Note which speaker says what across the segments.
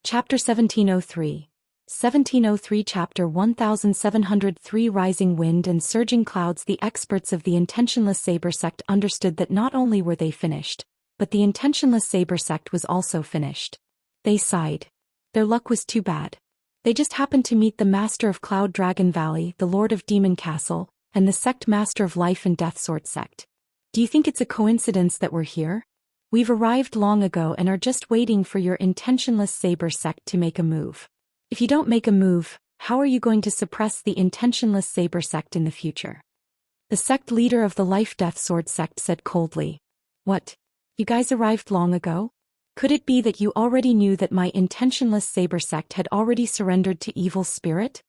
Speaker 1: Chapter 1703. 1703 Chapter 1703 Rising wind and surging clouds. The experts of the intentionless saber sect understood that not only were they finished, but the intentionless saber sect was also finished. They sighed. Their luck was too bad. They just happened to meet the master of Cloud Dragon Valley, the lord of Demon Castle, and the sect master of Life and Death Sword sect. Do you think it's a coincidence that we're here? We've arrived long ago and are just waiting for your intentionless saber sect to make a move. If you don't make a move, how are you going to suppress the intentionless saber sect in the future? The sect leader of the Life-Death Sword sect said coldly. What? You guys arrived long ago? Could it be that you already knew that my intentionless saber sect had already surrendered to evil spirit?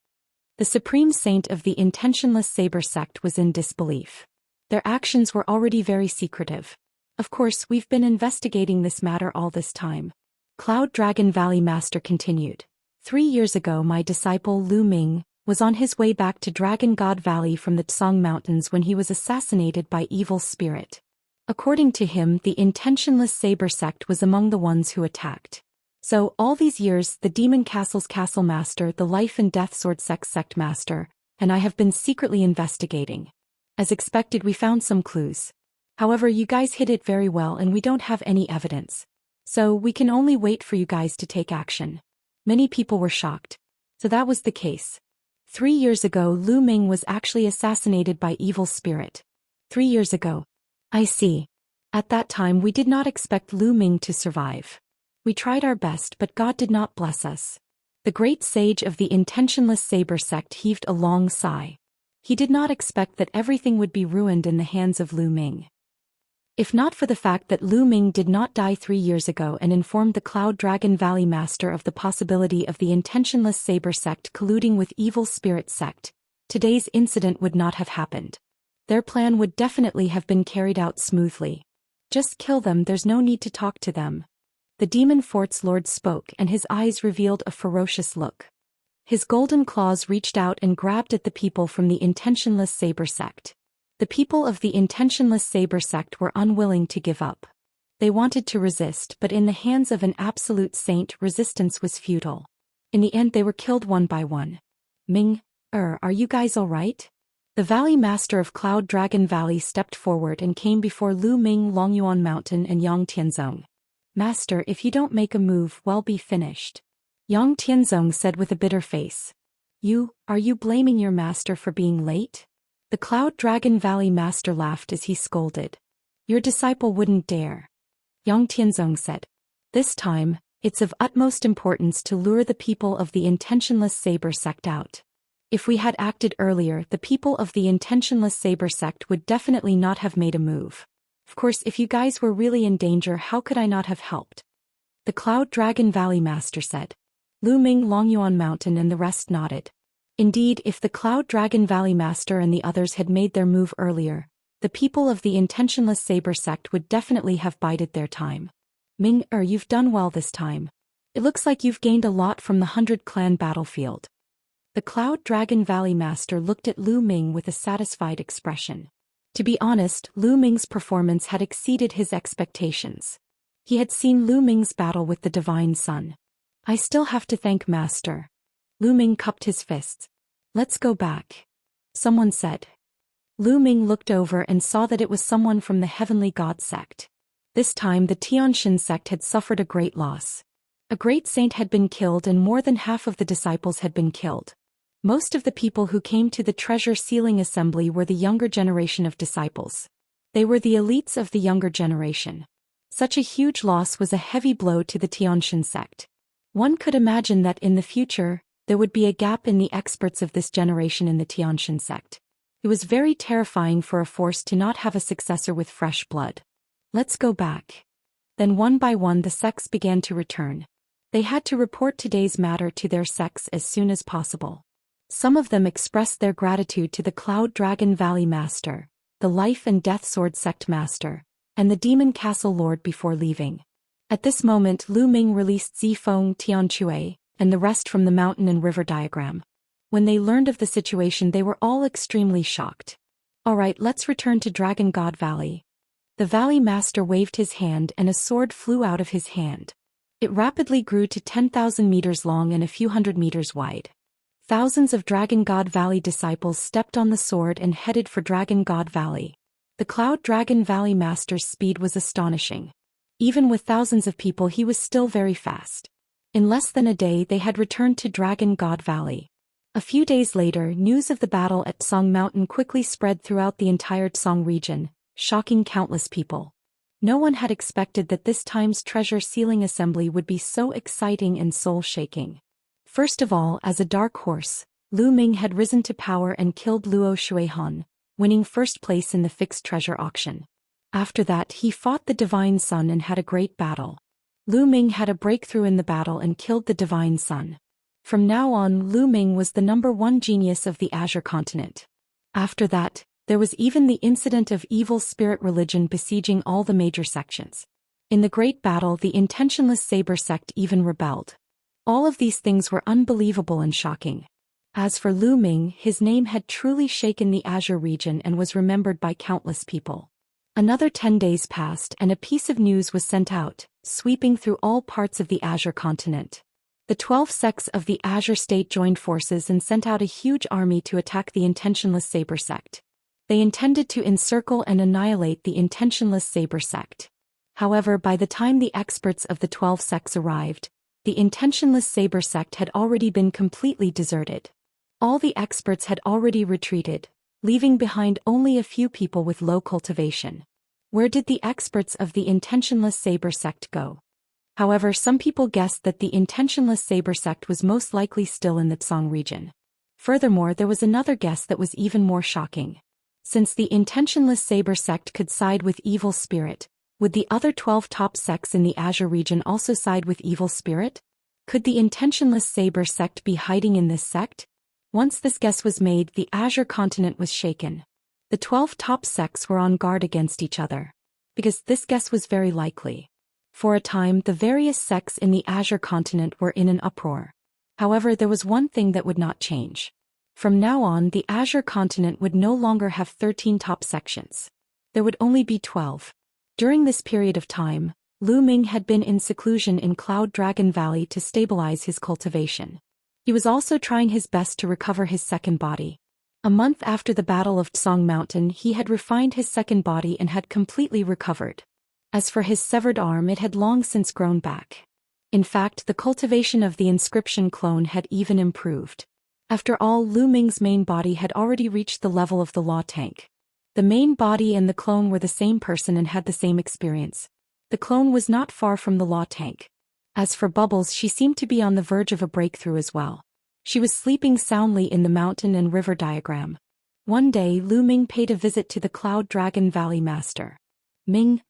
Speaker 1: The supreme saint of the intentionless saber sect was in disbelief. Their actions were already very secretive. Of course, we've been investigating this matter all this time. Cloud Dragon Valley Master continued. 3 years ago my disciple Lu Ming was on his way back to Dragon God Valley from the Tsang Mountains when he was assassinated by evil spirit. According to him, the intentionless saber sect was among the ones who attacked. So, all these years, the Demon Castle's Castle Master, the Life and Death Sword sect Master, and I have been secretly investigating. As expected, we found some clues. However, you guys hid it very well and we don't have any evidence. So, we can only wait for you guys to take action. Many people were shocked. So that was the case. 3 years ago, Lu Ming was actually assassinated by evil spirit. 3 years ago. I see. At that time we did not expect Lu Ming to survive. We tried our best but God did not bless us. The great sage of the intentionless saber sect heaved a long sigh. He did not expect that everything would be ruined in the hands of Lu Ming. If not for the fact that Lu Ming did not die 3 years ago and informed the Cloud Dragon Valley Master of the possibility of the intentionless saber sect colluding with evil spirit sect, today's incident would not have happened. Their plan would definitely have been carried out smoothly. Just kill them, there's no need to talk to them. The Demon Fort's Lord spoke and his eyes revealed a ferocious look. His golden claws reached out and grabbed at the people from the intentionless saber sect. The people of the intentionless saber sect were unwilling to give up. They wanted to resist, but in the hands of an absolute saint, resistance was futile. In the end they were killed one by one. Ming, are you guys alright? The Valley Master of Cloud Dragon Valley stepped forward and came before Lu Ming, Longyuan Mountain and Yang Tianzong. Master, if you don't make a move, we'll be finished. Yang Tianzong said with a bitter face. Are you blaming your master for being late? The Cloud Dragon Valley Master laughed as he scolded. Your disciple wouldn't dare. Yang Tianzong said. This time, it's of utmost importance to lure the people of the intentionless saber sect out. If we had acted earlier, the people of the intentionless saber sect would definitely not have made a move. Of course, if you guys were really in danger, how could I not have helped? The Cloud Dragon Valley Master said. Lu Ming, Longyuan Mountain and the rest nodded. Indeed, if the Cloud Dragon Valley Master and the others had made their move earlier, the people of the intentionless saber sect would definitely have bided their time. Ming, you've done well this time. It looks like you've gained a lot from the 100 Clan battlefield. The Cloud Dragon Valley Master looked at Lu Ming with a satisfied expression. To be honest, Lu Ming's performance had exceeded his expectations. He had seen Lu Ming's battle with the Divine Sun. I still have to thank Master. Lu Ming cupped his fists. Let's go back. Someone said. Lu Ming looked over and saw that it was someone from the Heavenly God sect. This time the Tianxin sect had suffered a great loss. A great saint had been killed and more than half of the disciples had been killed. Most of the people who came to the treasure sealing assembly were the younger generation of disciples. They were the elites of the younger generation. Such a huge loss was a heavy blow to the Tianxin sect. One could imagine that in the future, there would be a gap in the experts of this generation in the Tianxin sect. It was very terrifying for a force to not have a successor with fresh blood. Let's go back. Then one by one the sects began to return. They had to report today's matter to their sects as soon as possible. Some of them expressed their gratitude to the Cloud Dragon Valley Master, the Life and Death Sword sect Master, and the Demon Castle Lord before leaving. At this moment Lu Ming released Zifeng, Tianque, and the rest from the mountain and river diagram. When they learned of the situation they were all extremely shocked. Alright, let's return to Dragon God Valley. The Valley Master waved his hand and a sword flew out of his hand. It rapidly grew to 10,000 meters long and a few hundred meters wide. Thousands of Dragon God Valley disciples stepped on the sword and headed for Dragon God Valley. The Cloud Dragon Valley Master's speed was astonishing. Even with thousands of people, he was still very fast. In less than a day they had returned to Dragon God Valley. A few days later, news of the battle at Song Mountain quickly spread throughout the entire Song region, shocking countless people. No one had expected that this time's treasure sealing assembly would be so exciting and soul-shaking. First of all, as a dark horse, Lu Ming had risen to power and killed Luo Shuihan, winning first place in the fixed treasure auction. After that, he fought the Divine Sun and had a great battle. Lu Ming had a breakthrough in the battle and killed the Divine Sun. From now on, Lu Ming was the #1 genius of the Azure continent. After that, there was even the incident of evil spirit religion besieging all the major sections. In the great battle, the intentionless saber sect even rebelled. All of these things were unbelievable and shocking. As for Lu Ming, his name had truly shaken the Azure region and was remembered by countless people. Another 10 days passed and a piece of news was sent out, sweeping through all parts of the Azure continent. The 12 sects of the Azure state joined forces and sent out a huge army to attack the intentionless saber sect. They intended to encircle and annihilate the intentionless saber sect. However, by the time the experts of the 12 sects arrived, the intentionless saber sect had already been completely deserted. All the experts had already retreated, leaving behind only a few people with low cultivation. Where did the experts of the intentionless saber sect go? However, some people guessed that the intentionless saber sect was most likely still in the Tsong region. Furthermore, there was another guess that was even more shocking. Since the intentionless saber sect could side with evil spirit, would the other 12 top sects in the Azure region also side with evil spirit? Could the intentionless saber sect be hiding in this sect? Once this guess was made, the Azure continent was shaken. The 12 top sects were on guard against each other. Because this guess was very likely. For a time, the various sects in the Azure continent were in an uproar. However, there was one thing that would not change. From now on, the Azure continent would no longer have 13 top sections. There would only be 12. During this period of time, Lu Ming had been in seclusion in Cloud Dragon Valley to stabilize his cultivation. He was also trying his best to recover his second body. A month after the Battle of Song Mountain, he had refined his second body and had completely recovered. As for his severed arm, it had long since grown back. In fact, the cultivation of the inscription clone had even improved. After all, Lu Ming's main body had already reached the level of the law tank. The main body and the clone were the same person and had the same experience. The clone was not far from the law tank. As for Bubbles, she seemed to be on the verge of a breakthrough as well. She was sleeping soundly in the mountain and river diagram. One day, Lu Ming paid a visit to the Cloud Dragon Valley Master. Ming,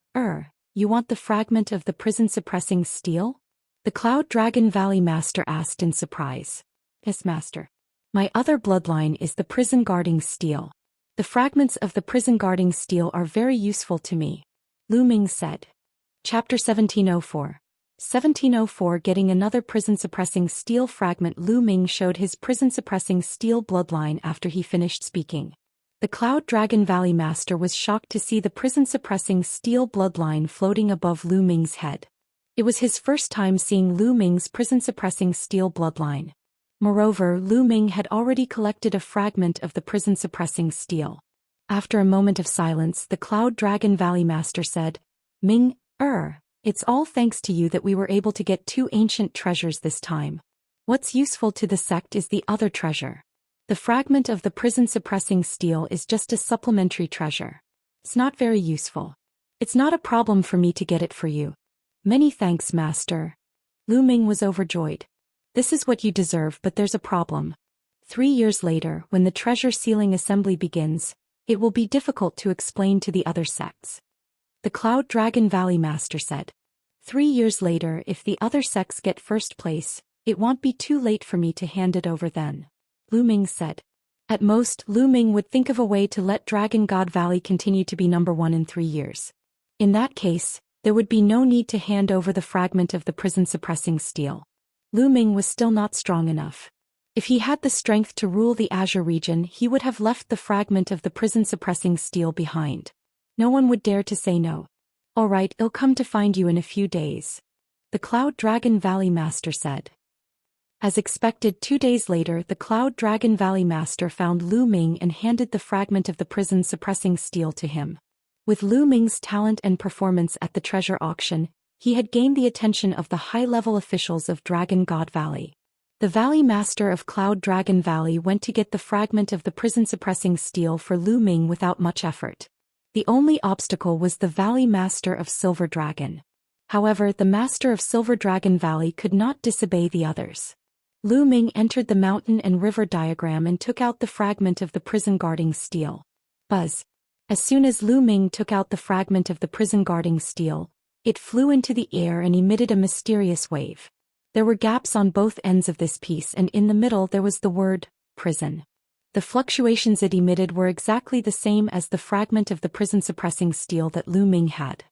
Speaker 1: you want the fragment of the prison-suppressing steel? The Cloud Dragon Valley Master asked in surprise. Yes, Master. My other bloodline is the prison-guarding steel. The fragments of the prison-guarding steel are very useful to me, Lu Ming said. Chapter 1704. 1704 Getting another prison-suppressing steel fragment. Lu Ming showed his prison-suppressing steel bloodline after he finished speaking. The Cloud Dragon Valley Master was shocked to see the prison-suppressing steel bloodline floating above Lu Ming's head. It was his first time seeing Lu Ming's prison-suppressing steel bloodline. Moreover, Lu Ming had already collected a fragment of the prison-suppressing steel. After a moment of silence, the Cloud Dragon Valley Master said, Ming, it's all thanks to you that we were able to get 2 ancient treasures this time. What's useful to the sect is the other treasure. The fragment of the prison-suppressing steel is just a supplementary treasure. It's not very useful. It's not a problem for me to get it for you. Many thanks, Master. Lu Ming was overjoyed. This is what you deserve, but there's a problem. 3 years later, when the treasure sealing assembly begins, it will be difficult to explain to the other sects. The Cloud Dragon Valley Master said. 3 years later, if the other sects get first place, it won't be too late for me to hand it over then, Lu Ming said. At most, Lu Ming would think of a way to let Dragon God Valley continue to be #1 in 3 years. In that case, there would be no need to hand over the fragment of the prison-suppressing steel. Lu Ming was still not strong enough. If he had the strength to rule the Azure region, he would have left the fragment of the prison-suppressing steel behind. No one would dare to say no. All right, I'll come to find you in a few days. the Cloud Dragon Valley Master said. As expected, 2 days later, the Cloud Dragon Valley Master found Lu Ming and handed the fragment of the prison-suppressing steel to him. With Lu Ming's talent and performance at the treasure auction, he had gained the attention of the high-level officials of Dragon God Valley. The Valley Master of Cloud Dragon Valley went to get the fragment of the prison-suppressing steel for Lu Ming without much effort. The only obstacle was the Valley Master of Silver Dragon. However, the Master of Silver Dragon Valley could not disobey the others. Lu Ming entered the mountain and river diagram and took out the fragment of the prison-guarding steel. Buzz. As soon as Lu Ming took out the fragment of the prison-guarding steel, it flew into the air and emitted a mysterious wave. There were gaps on both ends of this piece, and in the middle there was the word, prison. The fluctuations it emitted were exactly the same as the fragment of the prison-suppressing steel that Lu Ming had.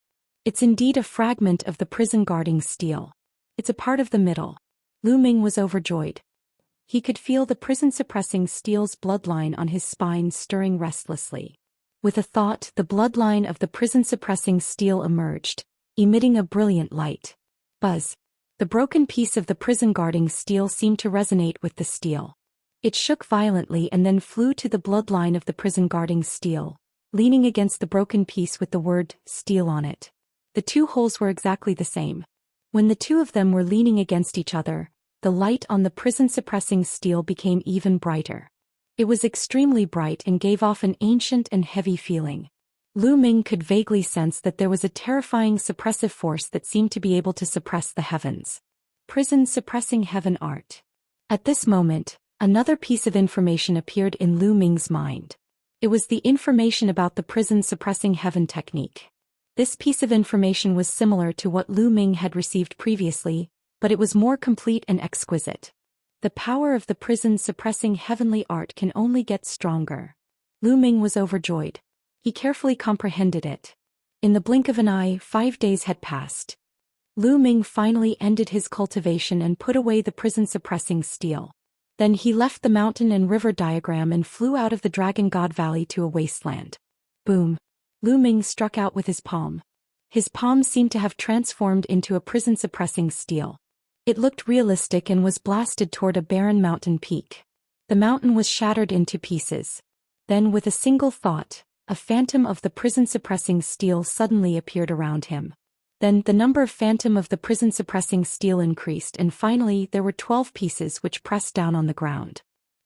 Speaker 1: It's indeed a fragment of the prison-guarding steel. It's a part of the middle. Lu Ming was overjoyed. He could feel the prison-suppressing steel's bloodline on his spine stirring restlessly. With a thought, the bloodline of the prison-suppressing steel emerged, emitting a brilliant light. Buzz. The broken piece of the prison-guarding steel seemed to resonate with the steel. It shook violently and then flew to the bloodline of the prison-guarding steel, leaning against the broken piece with the word steel on it. The two holes were exactly the same. When the two of them were leaning against each other, the light on the prison-suppressing steel became even brighter. It was extremely bright and gave off an ancient and heavy feeling. Lu Ming could vaguely sense that there was a terrifying suppressive force that seemed to be able to suppress the heavens. Prison suppressing heaven art. At this moment, another piece of information appeared in Lu Ming's mind. It was the information about the prison suppressing heaven technique. This piece of information was similar to what Lu Ming had received previously, but it was more complete and exquisite. The power of the prison-suppressing heavenly art can only get stronger. Lu Ming was overjoyed. He carefully comprehended it. In the blink of an eye, 5 days had passed. Lu Ming finally ended his cultivation and put away the prison-suppressing steel. Then he left the mountain and river diagram and flew out of the Dragon God Valley to a wasteland. Boom! Lu Ming struck out with his palm. His palm seemed to have transformed into a prison-suppressing steel. It looked realistic and was blasted toward a barren mountain peak. The mountain was shattered into pieces. Then, with a single thought, a phantom of the prison-suppressing steel suddenly appeared around him. Then the number of phantom of the prison-suppressing steel increased, and finally there were 12 pieces which pressed down on the ground.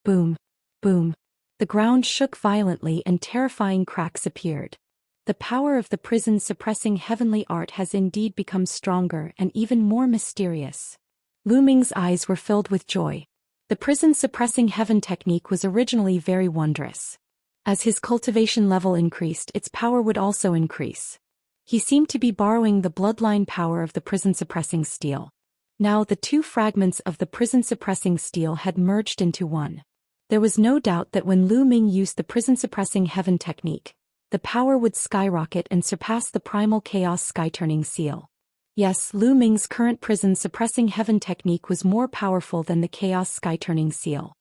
Speaker 1: Boom! Boom! The ground shook violently and terrifying cracks appeared. The power of the prison-suppressing heavenly art has indeed become stronger and even more mysterious. Lu Ming's eyes were filled with joy. The prison-suppressing heaven technique was originally very wondrous. As his cultivation level increased, its power would also increase. He seemed to be borrowing the bloodline power of the prison-suppressing steel. Now the two fragments of the prison-suppressing steel had merged into one. There was no doubt that when Lu Ming used the prison-suppressing heaven technique, the power would skyrocket and surpass the primal chaos sky-turning seal. Yes, Lu Ming's current prison-suppressing heaven technique was more powerful than the chaos sky-turning seal.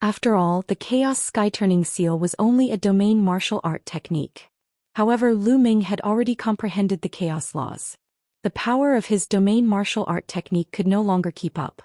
Speaker 1: After all, the chaos sky-turning seal was only a domain martial art technique. However, Lu Ming had already comprehended the chaos laws. The power of his domain martial art technique could no longer keep up.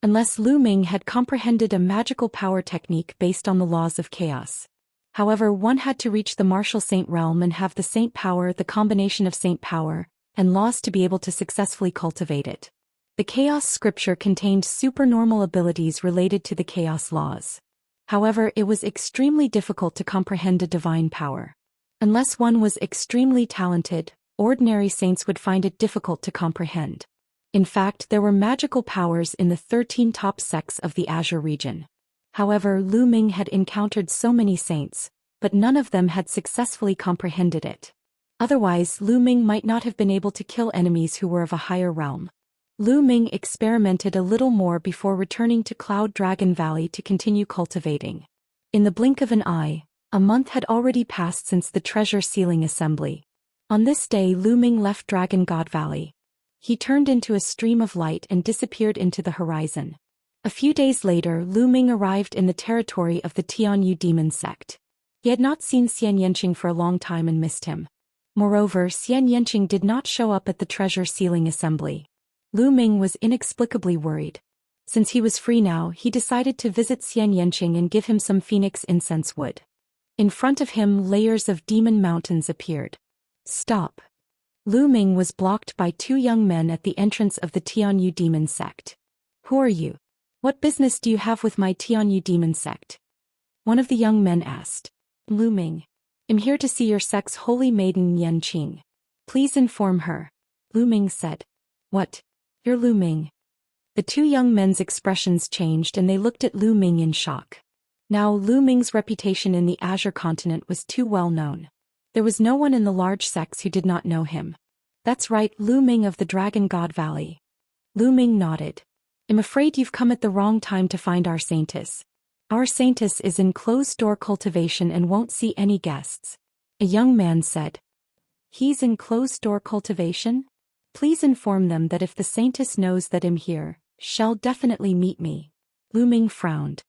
Speaker 1: Unless Lu Ming had comprehended a magical power technique based on the laws of chaos. However, one had to reach the martial saint realm and have the saint power, the combination of saint power, and laws to be able to successfully cultivate it. The chaos scripture contained supernormal abilities related to the chaos laws. However, it was extremely difficult to comprehend a divine power. Unless one was extremely talented, ordinary saints would find it difficult to comprehend. In fact, there were magical powers in the 13 top sects of the Azure region. However, Lu Ming had encountered so many saints, but none of them had successfully comprehended it. Otherwise, Lu Ming might not have been able to kill enemies who were of a higher realm. Lu Ming experimented a little more before returning to Cloud Dragon Valley to continue cultivating. In the blink of an eye, a month had already passed since the treasure sealing assembly. On this day, Lu Ming left Dragon God Valley. He turned into a stream of light and disappeared into the horizon. A few days later, Lu Ming arrived in the territory of the Tianyu demon sect. He had not seen Xianxia for a long time and missed him. Moreover, Xianxia did not show up at the treasure sealing assembly. Lu Ming was inexplicably worried. Since he was free now, he decided to visit Xianxia and give him some phoenix incense wood. In front of him, layers of demon mountains appeared. Stop. Lu Ming was blocked by two young men at the entrance of the Tianyu demon sect. Who are you? What business do you have with my Tianyu demon sect? One of the young men asked. Lu Ming. I'm here to see your sect's holy maiden Yanqing. Please inform her. Lu Ming said. What? You're Lu Ming. The two young men's expressions changed and they looked at Lu Ming in shock. Now Lu Ming's reputation in the Azure continent was too well known. There was no one in the large sects who did not know him. That's right, Lu Ming of the Dragon God Valley. Lu Ming nodded. I'm afraid you've come at the wrong time to find our saintess. Our saintess is in closed-door cultivation and won't see any guests. A young man said. He's in closed-door cultivation? Please inform them that if the saintess knows that I'm here, she'll definitely meet me. Lu Ming frowned.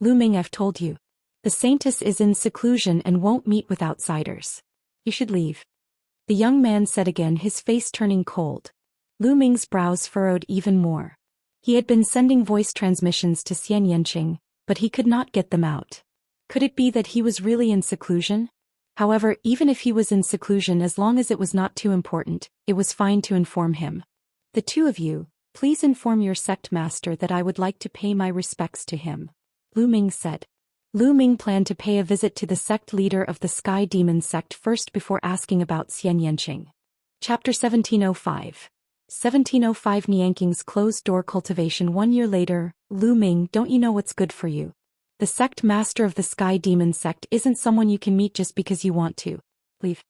Speaker 1: Lu Ming, I've told you. The saintess is in seclusion and won't meet with outsiders. You should leave. The young man said again, his face turning cold. Lu Ming's brows furrowed even more. He had been sending voice transmissions to Xianxia, but he could not get them out. Could it be that he was really in seclusion? However, even if he was in seclusion, as long as it was not too important, it was fine to inform him. The two of you, please inform your sect master that I would like to pay my respects to him. Lu Ming said. Lu Ming planned to pay a visit to the sect leader of the Sky Demon sect first before asking about Xianxia. Chapter 1705. 1705 Nianking's closed-door cultivation. 1 year later. Lu Ming, don't you know what's good for you? The sect master of the Sky Demon sect isn't someone you can meet just because you want to. Leave.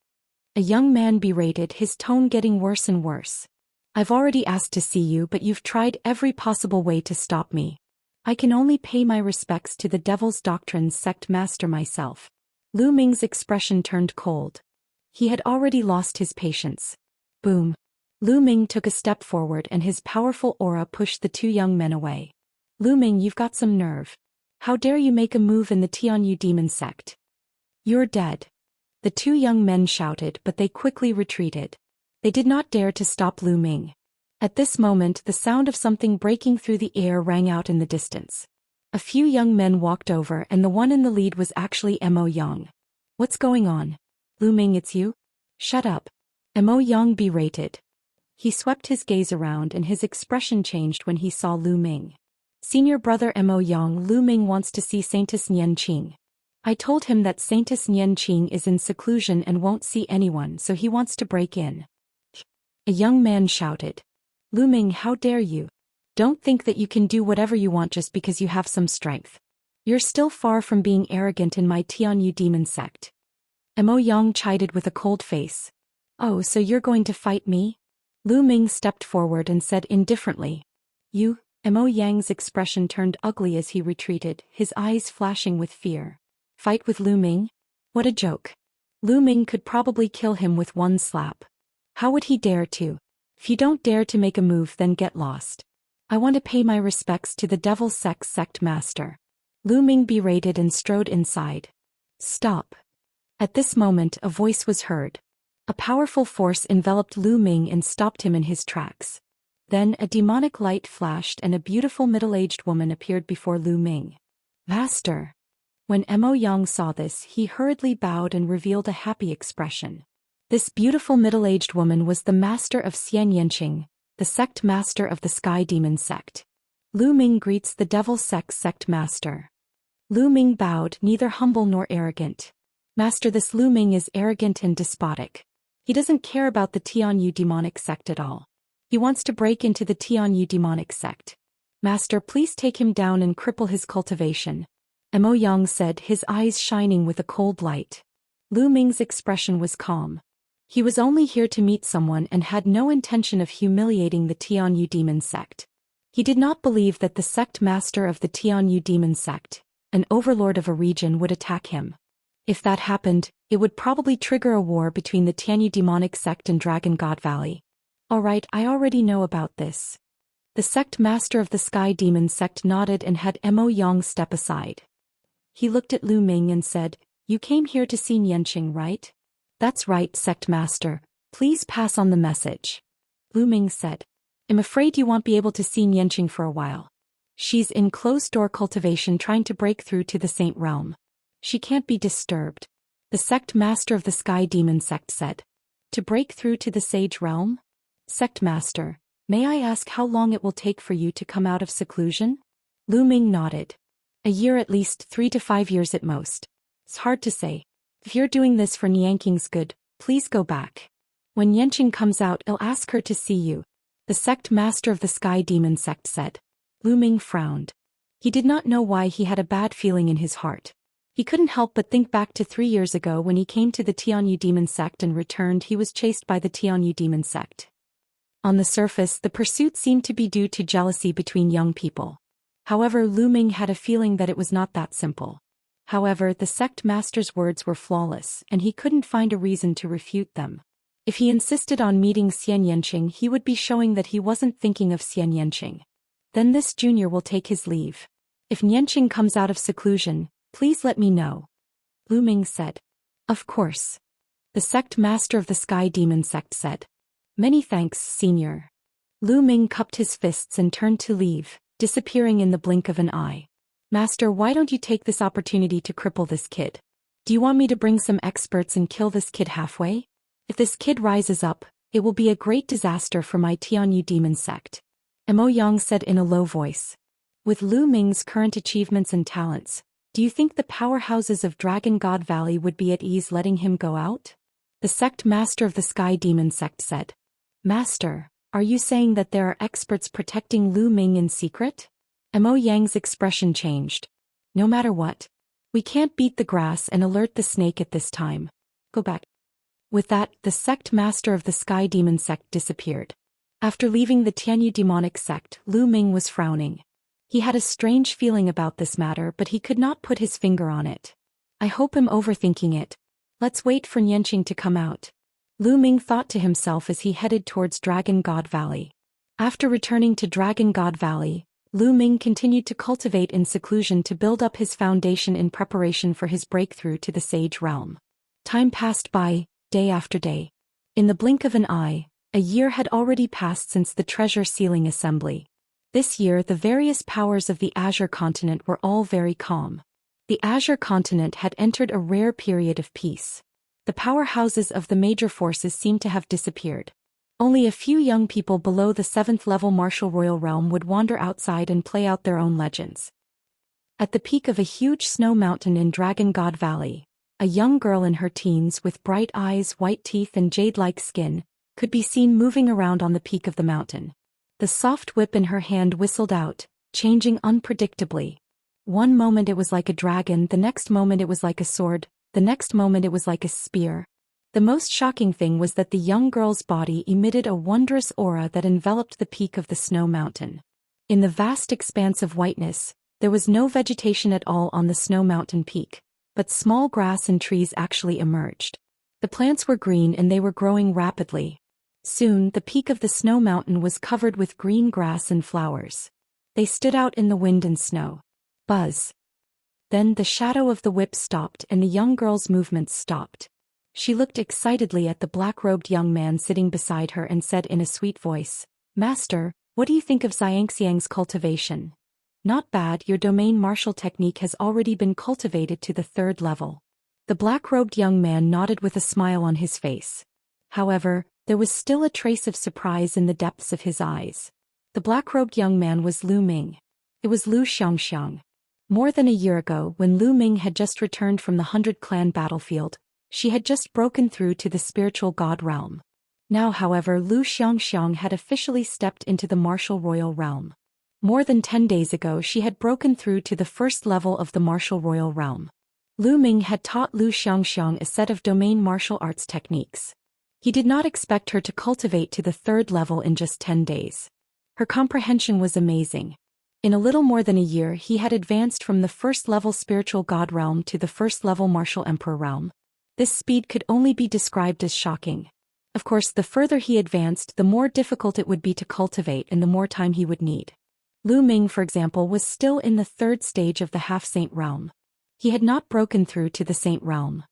Speaker 1: A young man berated, his tone getting worse and worse. I've already asked to see you, but you've tried every possible way to stop me. I can only pay my respects to the Devil's Doctrine's sect master myself. Lu Ming's expression turned cold. He had already lost his patience. Boom. Lu Ming took a step forward and his powerful aura pushed the two young men away. Lu Ming, you've got some nerve. How dare you make a move in the Tianyu demon sect? You're dead. The two young men shouted, but they quickly retreated. They did not dare to stop Lu Ming. At this moment, the sound of something breaking through the air rang out in the distance. A few young men walked over and the one in the lead was actually Mo Yang. What's going on? Lu Ming, it's you? Shut up. Mo Yang berated. He swept his gaze around and his expression changed when he saw Lu Ming. Senior brother Mo Yang, Lu Ming wants to see Saintess Nianqing. I told him that Saintess Nianqing is in seclusion and won't see anyone, so he wants to break in. A young man shouted. Lu Ming, how dare you? Don't think that you can do whatever you want just because you have some strength. You're still far from being arrogant in my Tianyu demon sect. Mo Yang chided with a cold face. Oh, so you're going to fight me? Lu Ming stepped forward and said indifferently. You? Mo Yang's expression turned ugly as he retreated, his eyes flashing with fear. Fight with Lu Ming? What a joke. Lu Ming could probably kill him with one slap. How would he dare to? If you don't dare to make a move, then get lost. I want to pay my respects to the Devil's sect master. Lu Ming berated and strode inside. Stop. At this moment, a voice was heard. A powerful force enveloped Lu Ming and stopped him in his tracks. Then a demonic light flashed and a beautiful middle-aged woman appeared before Lu Ming. Master. When Mo Yang saw this, he hurriedly bowed and revealed a happy expression. This beautiful middle-aged woman was the master of Xianxia, the sect master of the Sky Demon sect. Lu Ming greets the Devil's sect master. Lu Ming bowed, neither humble nor arrogant. Master, this Lu Ming is arrogant and despotic. He doesn't care about the Tianyu demonic sect at all. He wants to break into the Tianyu demonic sect. Master, please take him down and cripple his cultivation. Mo Yang said, his eyes shining with a cold light. Lu Ming's expression was calm. He was only here to meet someone and had no intention of humiliating the Tianyu demon sect. He did not believe that the sect master of the Tianyu demon sect, an overlord of a region, would attack him. If that happened, it would probably trigger a war between the Tianyu demonic sect and Dragon God Valley. Alright, I already know about this. The sect master of the Sky Demon sect nodded and had Mo Yang step aside. He looked at Lu Ming and said, You came here to see Nianqing, right? That's right, sect master. Please pass on the message. Lu Ming said. I'm afraid you won't be able to see Xianxia for a while. She's in closed-door cultivation trying to break through to the Saint Realm. She can't be disturbed. The sect master of the Sky Demon sect said. To break through to the Sage Realm? Sect master, may I ask how long it will take for you to come out of seclusion? Lu Ming nodded. A year, at least 3 to 5 years at most. It's hard to say. If you're doing this for Nianking's good, please go back. When Xianxia comes out, I'll ask her to see you. The sect master of the Sky Demon sect said. Lu Ming frowned. He did not know why he had a bad feeling in his heart. He couldn't help but think back to 3 years ago when he came to the Tianyu Demon sect and returned. He was chased by the Tianyu Demon sect. On the surface, the pursuit seemed to be due to jealousy between young people. However, Lu Ming had a feeling that it was not that simple. However, the sect master's words were flawless, and he couldn't find a reason to refute them. If he insisted on meeting Xianxia, he would be showing that he wasn't thinking of Xianxia. Then this junior will take his leave. If Xianxia comes out of seclusion, please let me know. Lu Ming said. Of course. The sect master of the Sky Demon sect said. Many thanks, senior. Lu Ming cupped his fists and turned to leave, disappearing in the blink of an eye. Master, why don't you take this opportunity to cripple this kid? Do you want me to bring some experts and kill this kid halfway? If this kid rises up, it will be a great disaster for my Tianyu Demon sect. Mo Yang said in a low voice. With Lu Ming's current achievements and talents, do you think the powerhouses of Dragon God Valley would be at ease letting him go out? The sect master of the Sky Demon sect said. Master, are you saying that there are experts protecting Lu Ming in secret? Mo Yang's expression changed. No matter what. We can't beat the grass and alert the snake at this time. Go back. With that, the sect master of the Sky Demon sect disappeared. After leaving the Tianyu demonic sect, Lu Ming was frowning. He had a strange feeling about this matter, but he could not put his finger on it. I hope I'm overthinking it. Let's wait for Xianxia to come out. Lu Ming thought to himself as he headed towards Dragon God Valley. After returning to Dragon God Valley, Lu Ming continued to cultivate in seclusion to build up his foundation in preparation for his breakthrough to the Sage Realm. Time passed by, day after day. In the blink of an eye, a year had already passed since the treasure sealing assembly. This year the various powers of the Azure continent were all very calm. The Azure continent had entered a rare period of peace. The powerhouses of the major forces seemed to have disappeared. Only a few young people below the 7th level martial royal realm would wander outside and play out their own legends. At the peak of a huge snow mountain in Dragon God Valley, a young girl in her teens with bright eyes, white teeth and jade-like skin, could be seen moving around on the peak of the mountain. The soft whip in her hand whistled out, changing unpredictably. One moment it was like a dragon, the next moment it was like a sword, the next moment it was like a spear. The most shocking thing was that the young girl's body emitted a wondrous aura that enveloped the peak of the snow mountain. In the vast expanse of whiteness, there was no vegetation at all on the snow mountain peak, but small grass and trees actually emerged. The plants were green and they were growing rapidly. Soon, the peak of the snow mountain was covered with green grass and flowers. They stood out in the wind and snow. Buzz. Then the shadow of the whip stopped and the young girl's movements stopped. She looked excitedly at the black-robed young man sitting beside her and said in a sweet voice, Master, what do you think of Xianxia's cultivation? Not bad, your domain martial technique has already been cultivated to the 3rd level. The black-robed young man nodded with a smile on his face. However, there was still a trace of surprise in the depths of his eyes. The black-robed young man was Lu Ming. It was Lu Xianxia. More than a year ago, when Lu Ming had just returned from the 100 Clan battlefield, she had just broken through to the spiritual god realm. Now, however, Lu Xianxia had officially stepped into the martial royal realm. More than 10 days ago she had broken through to the 1st level of the martial royal realm. Lu Ming had taught Lu Xianxia a set of domain martial arts techniques. He did not expect her to cultivate to the 3rd level in just 10 days. Her comprehension was amazing. In a little more than a year he had advanced from the 1st level spiritual god realm to the 1st level martial emperor realm. This speed could only be described as shocking. Of course, the further he advanced, the more difficult it would be to cultivate and the more time he would need. Lu Ming, for example, was still in the 3rd stage of the half-saint realm. He had not broken through to the saint realm.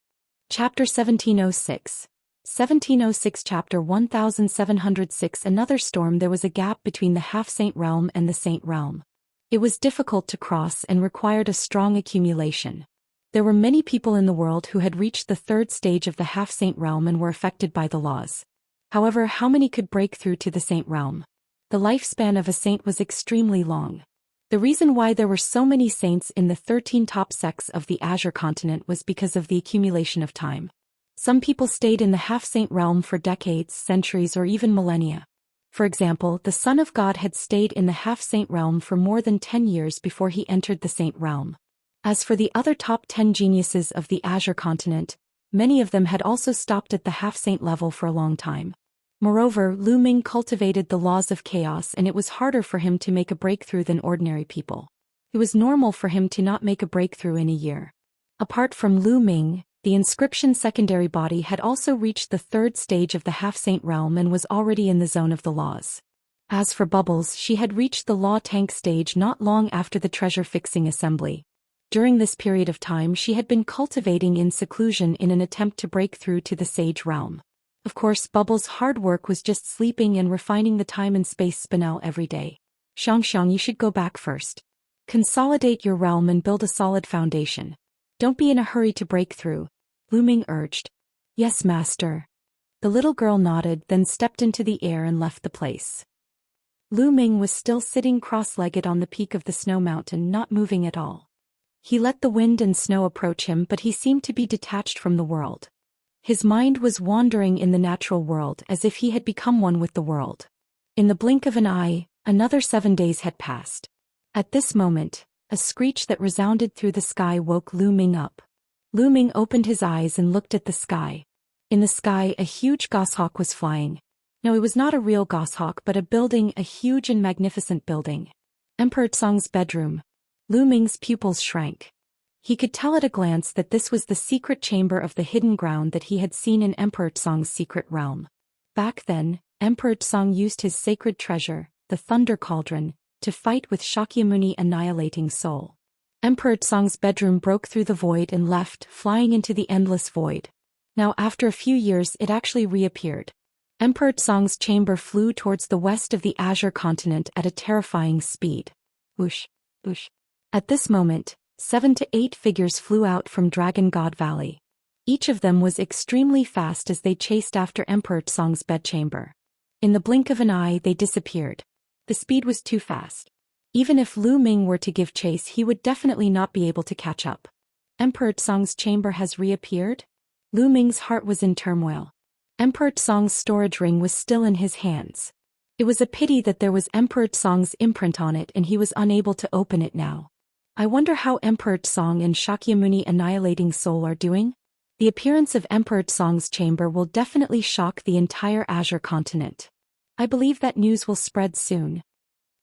Speaker 1: Chapter 1706. 1706 Chapter 1706 Another storm. There was a gap between the half-saint realm and the saint realm. It was difficult to cross and required a strong accumulation. There were many people in the world who had reached the third stage of the half-saint realm and were affected by the laws. However, how many could break through to the saint realm? The lifespan of a saint was extremely long. The reason why there were so many saints in the 13 top sects of the Azure continent was because of the accumulation of time. Some people stayed in the half-saint realm for decades, centuries, or even millennia. For example, the Son of God had stayed in the half-saint realm for more than 10 years before he entered the saint realm. As for the other top 10 geniuses of the Azure continent, many of them had also stopped at the half-saint level for a long time. Moreover, Lu Ming cultivated the laws of chaos, and it was harder for him to make a breakthrough than ordinary people. It was normal for him to not make a breakthrough in a year. Apart from Lu Ming, the inscription secondary body had also reached the third stage of the half-saint realm and was already in the zone of the laws. As for Bubbles, she had reached the law tank stage not long after the treasure-fixing assembly. During this period of time she had been cultivating in seclusion in an attempt to break through to the sage realm. Of course, Bubbles' hard work was just sleeping and refining the time and space spinel every day. Xianxia, you should go back first. Consolidate your realm and build a solid foundation. Don't be in a hurry to break through, Lu Ming urged. Yes, master. The little girl nodded, then stepped into the air and left the place. Lu Ming was still sitting cross-legged on the peak of the snow mountain, not moving at all. He let the wind and snow approach him, but he seemed to be detached from the world. His mind was wandering in the natural world as if he had become one with the world. In the blink of an eye, another 7 days had passed. At this moment, a screech that resounded through the sky woke Lu Ming up. Lu Ming opened his eyes and looked at the sky. In the sky, a huge goshawk was flying. No, it was not a real goshawk, but a building, a huge and magnificent building. Emperor Tsong's bedroom. Lu Ming's pupils shrank. He could tell at a glance that this was the secret chamber of the hidden ground that he had seen in Emperor Tsong's secret realm. Back then, Emperor Tsong used his sacred treasure, the Thunder Cauldron, to fight with Shakyamuni annihilating soul. Emperor Tsong's bedroom broke through the void and left, flying into the endless void. Now after a few years it actually reappeared. Emperor Tsong's chamber flew towards the west of the Azure continent at a terrifying speed. Whoosh, whoosh. At this moment, 7 to 8 figures flew out from Dragon God Valley. Each of them was extremely fast as they chased after Emperor Tsong's bedchamber. In the blink of an eye they disappeared. The speed was too fast. Even if Lu Ming were to give chase, he would definitely not be able to catch up. Emperor Tsong's chamber has reappeared? Lu Ming's heart was in turmoil. Emperor Tsong's storage ring was still in his hands. It was a pity that there was Emperor Tsong's imprint on it and he was unable to open it now. I wonder how Emperor Tsong and Shakyamuni annihilating soul are doing? The appearance of Emperor Tsong's chamber will definitely shock the entire Azure continent. I believe that news will spread soon.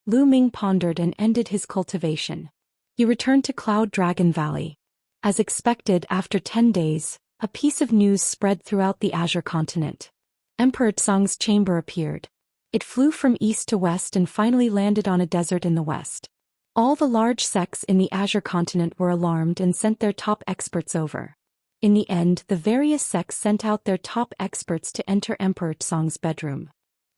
Speaker 1: Lu Ming pondered and ended his cultivation. He returned to Cloud Dragon Valley. As expected, after 10 days, a piece of news spread throughout the Azure continent. Emperor Tsong's chamber appeared. It flew from east to west and finally landed on a desert in the west. All the large sects in the Azure continent were alarmed and sent their top experts over. In the end, the various sects sent out their top experts to enter Emperor Tsong's bedroom.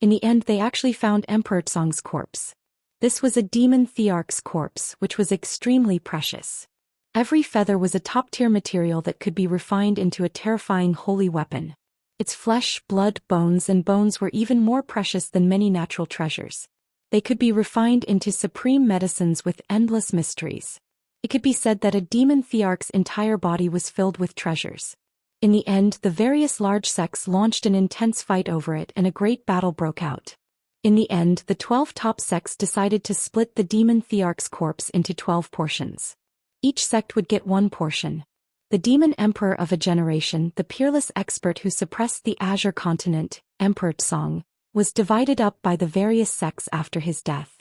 Speaker 1: In the end, they actually found Emperor Tsong's corpse. This was a demon thearch's corpse, which was extremely precious. Every feather was a top-tier material that could be refined into a terrifying holy weapon. Its flesh, blood, bones were even more precious than many natural treasures. They could be refined into supreme medicines with endless mysteries. It could be said that a demon thearch's entire body was filled with treasures. In the end, the various large sects launched an intense fight over it and a great battle broke out. In the end, the 12 top sects decided to split the demon thearch's corpse into 12 portions. Each sect would get one portion. The demon emperor of a generation, the peerless expert who suppressed the Azure continent, Emperor Tsong, was divided up by the various sects after his death.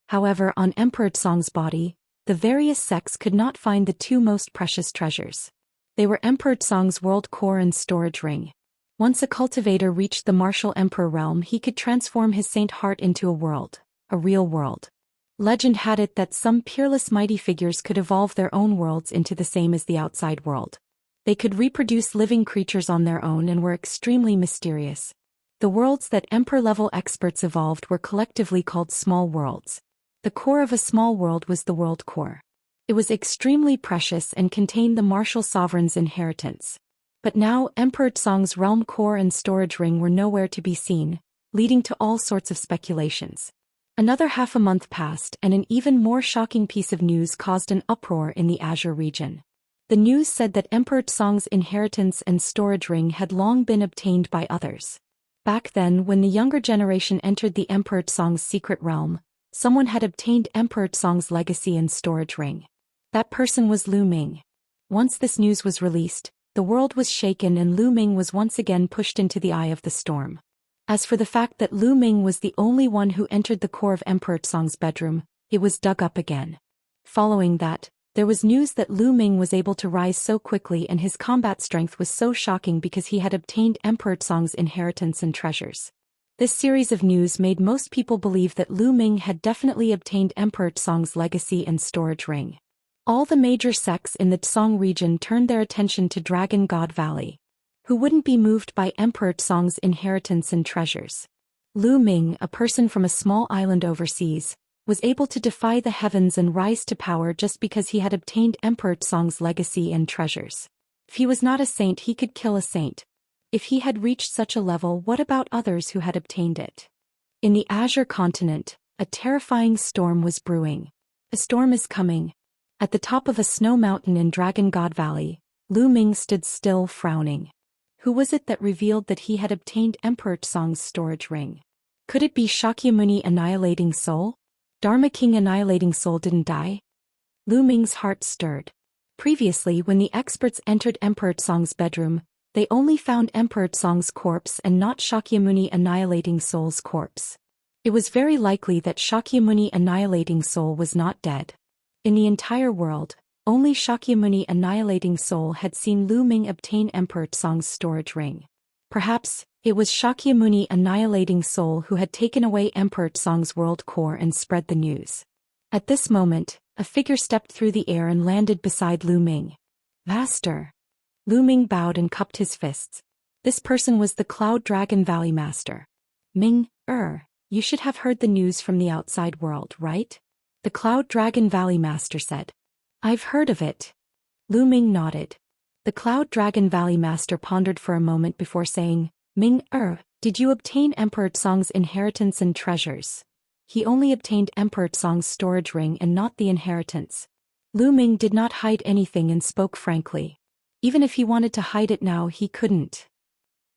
Speaker 1: However, on Emperor Tsong's body, the various sects could not find the two most precious treasures. They were Emperor Tsong's world core and storage ring. Once a cultivator reached the martial emperor realm, he could transform his saint heart into a world, a real world. Legend had it that some peerless mighty figures could evolve their own worlds into the same as the outside world. They could reproduce living creatures on their own and were extremely mysterious. The worlds that Emperor-level experts evolved were collectively called small worlds. The core of a small world was the world core. It was extremely precious and contained the martial sovereign's inheritance. But now Emperor Tsong's realm core and storage ring were nowhere to be seen, leading to all sorts of speculations. Another half a month passed and an even more shocking piece of news caused an uproar in the Azure region. The news said that Emperor Tsong's inheritance and storage ring had long been obtained by others. Back then, when the younger generation entered the Emperor Tsong's secret realm, someone had obtained Emperor Tsong's legacy and storage ring. That person was Lu Ming. Once this news was released, the world was shaken and Lu Ming was once again pushed into the eye of the storm. As for the fact that Lu Ming was the only one who entered the core of Emperor Tsong's bedroom, it was dug up again. Following that, there was news that Lu Ming was able to rise so quickly and his combat strength was so shocking because he had obtained Emperor Tsong's inheritance and treasures. This series of news made most people believe that Lu Ming had definitely obtained Emperor Tsong's legacy and storage ring. All the major sects in the Tsong region turned their attention to Dragon God Valley. Who wouldn't be moved by Emperor Tsong's inheritance and treasures? Lu Ming, a person from a small island overseas, was able to defy the heavens and rise to power just because he had obtained Emperor Tsong's legacy and treasures. If he was not a saint, he could kill a saint. If he had reached such a level, what about others who had obtained it? In the Azure continent, a terrifying storm was brewing. A storm is coming. At the top of a snow mountain in Dragon God Valley, Lu Ming stood still, frowning. Who was it that revealed that he had obtained Emperor Tsong's storage ring? Could it be Shakyamuni Annihilating Soul? Dharma King Annihilating Soul didn't die? Lu Ming's heart stirred. Previously, when the experts entered Emperor Tsong's bedroom, they only found Emperor Tsong's corpse and not Shakyamuni Annihilating Soul's corpse. It was very likely that Shakyamuni Annihilating Soul was not dead. In the entire world, only Shakyamuni Annihilating Soul had seen Lu Ming obtain Emperor Tsong's storage ring. Perhaps, it was Shakyamuni Annihilating Soul who had taken away Emperor Tsong's world core and spread the news. At this moment, a figure stepped through the air and landed beside Lu Ming. Master! Lu Ming bowed and cupped his fists. This person was the Cloud Dragon Valley Master. Ming, you should have heard the news from the outside world, right? The Cloud Dragon Valley Master said. I've heard of it. Lu Ming nodded. The Cloud Dragon Valley Master pondered for a moment before saying, Ming, did you obtain Emperor Tsong's inheritance and treasures? He only obtained Emperor Tsong's storage ring and not the inheritance. Lu Ming did not hide anything and spoke frankly. Even if he wanted to hide it now, he couldn't.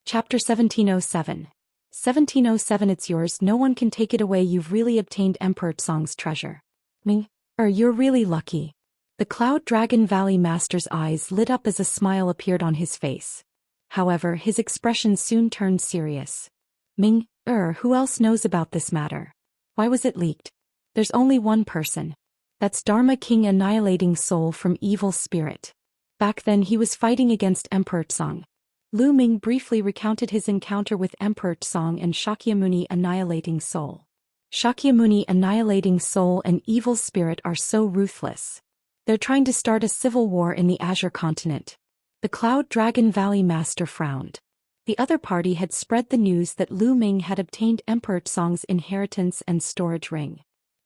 Speaker 1: Chapter 1707. 1707. It's yours, no one can take it away. You've really obtained Emperor Tsong's treasure. Ming, you're really lucky. The Cloud Dragon Valley Master's eyes lit up as a smile appeared on his face. However, his expression soon turned serious. Ming, who else knows about this matter? Why was it leaked? There's only one person. That's Dharma King Annihilating Soul from Evil Spirit. Back then he was fighting against Emperor Tsong. Lu Ming briefly recounted his encounter with Emperor Tsong and Shakyamuni Annihilating Soul. Shakyamuni Annihilating Soul and Evil Spirit are so ruthless. They're trying to start a civil war in the Azure continent. The Cloud Dragon Valley Master frowned. The other party had spread the news that Lu Ming had obtained Emperor Tsong's inheritance and storage ring.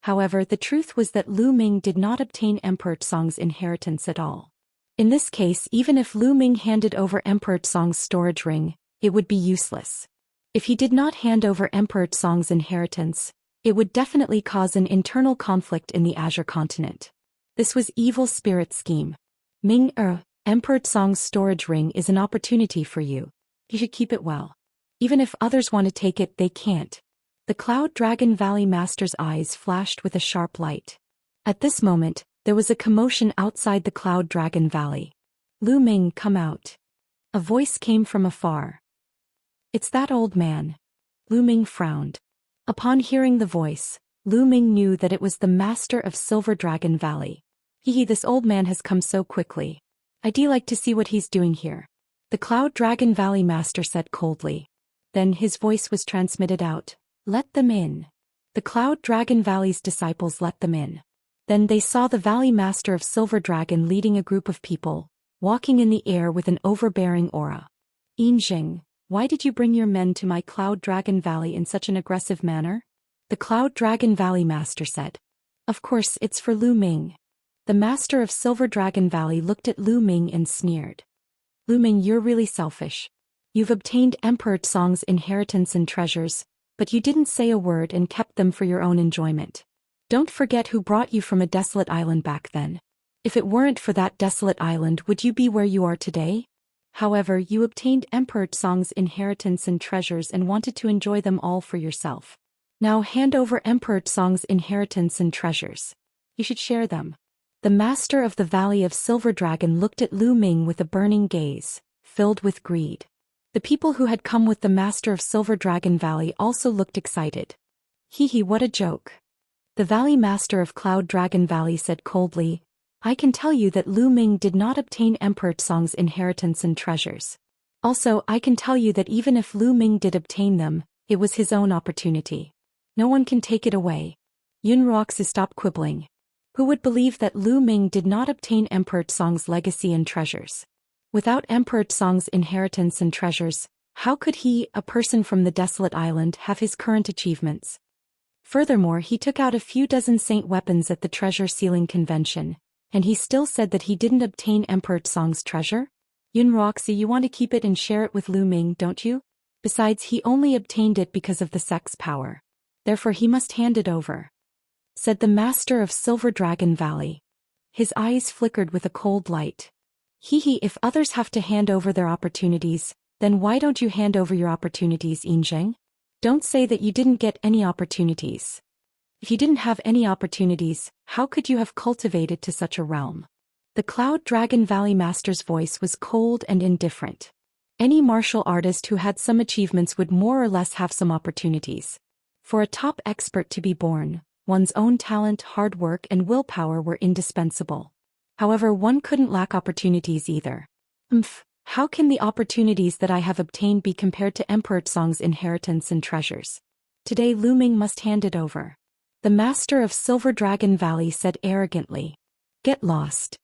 Speaker 1: However, the truth was that Lu Ming did not obtain Emperor Tsong's inheritance at all. In this case, even if Lu Ming handed over Emperor Tsong's storage ring, it would be useless. If he did not hand over Emperor Tsong's inheritance, it would definitely cause an internal conflict in the Azure continent. This was Evil Spirit's scheme. Ming, Emperor Tsong's storage ring is an opportunity for you. You should keep it well. Even if others want to take it, they can't. The Cloud Dragon Valley Master's eyes flashed with a sharp light. At this moment, there was a commotion outside the Cloud Dragon Valley. Lu Ming, come out. A voice came from afar. It's that old man. Lu Ming frowned. Upon hearing the voice, Lu Ming knew that it was the Master of Silver Dragon Valley. This old man has come so quickly. I'd like to see what he's doing here. The Cloud Dragon Valley Master said coldly. Then his voice was transmitted out. Let them in. The Cloud Dragon Valley's disciples let them in. Then they saw the Valley Master of Silver Dragon leading a group of people, walking in the air with an overbearing aura. Yinjing, why did you bring your men to my Cloud Dragon Valley in such an aggressive manner? The Cloud Dragon Valley Master said. Of course, it's for Lu Ming. The Master of Silver Dragon Valley looked at Lu Ming and sneered. Lu Ming, you're really selfish. You've obtained Emperor Song's inheritance and treasures, but you didn't say a word and kept them for your own enjoyment. Don't forget who brought you from a desolate island back then. If it weren't for that desolate island, would you be where you are today? However, you obtained Emperor Song's inheritance and treasures and wanted to enjoy them all for yourself. Now hand over Emperor Song's inheritance and treasures. You should share them. The Master of the Valley of Silver Dragon looked at Lu Ming with a burning gaze, filled with greed. The people who had come with the Master of Silver Dragon Valley also looked excited. Hee, what a joke. The Valley Master of Cloud Dragon Valley said coldly, I can tell you that Lu Ming did not obtain Emperor Song's inheritance and treasures. Also, I can tell you that even if Lu Ming did obtain them, it was his own opportunity. No one can take it away. Yunroxu, stop quibbling. Who would believe that Lu Ming did not obtain Emperor Song's legacy and treasures? Without Emperor Song's inheritance and treasures, how could he, a person from the desolate island, have his current achievements? Furthermore, he took out a few dozen saint weapons at the treasure sealing convention, and he still said that he didn't obtain Emperor Song's treasure? Yunroxu, you want to keep it and share it with Lu Ming, don't you? Besides, he only obtained it because of the sect's power. Therefore he must hand it over, said the Master of Silver Dragon Valley. His eyes flickered with a cold light. Hee, if others have to hand over their opportunities, then why don't you hand over your opportunities, Yinjing? Don't say that you didn't get any opportunities. If you didn't have any opportunities, how could you have cultivated to such a realm? The Cloud Dragon Valley Master's voice was cold and indifferent. Any martial artist who had some achievements would more or less have some opportunities. For a top expert to be born, one's own talent, hard work, and willpower were indispensable. However, one couldn't lack opportunities either. How can the opportunities that I have obtained be compared to Emperor Song's inheritance and treasures? Today Lu Ming must hand it over. The Master of Silver Dragon Valley said arrogantly. Get lost.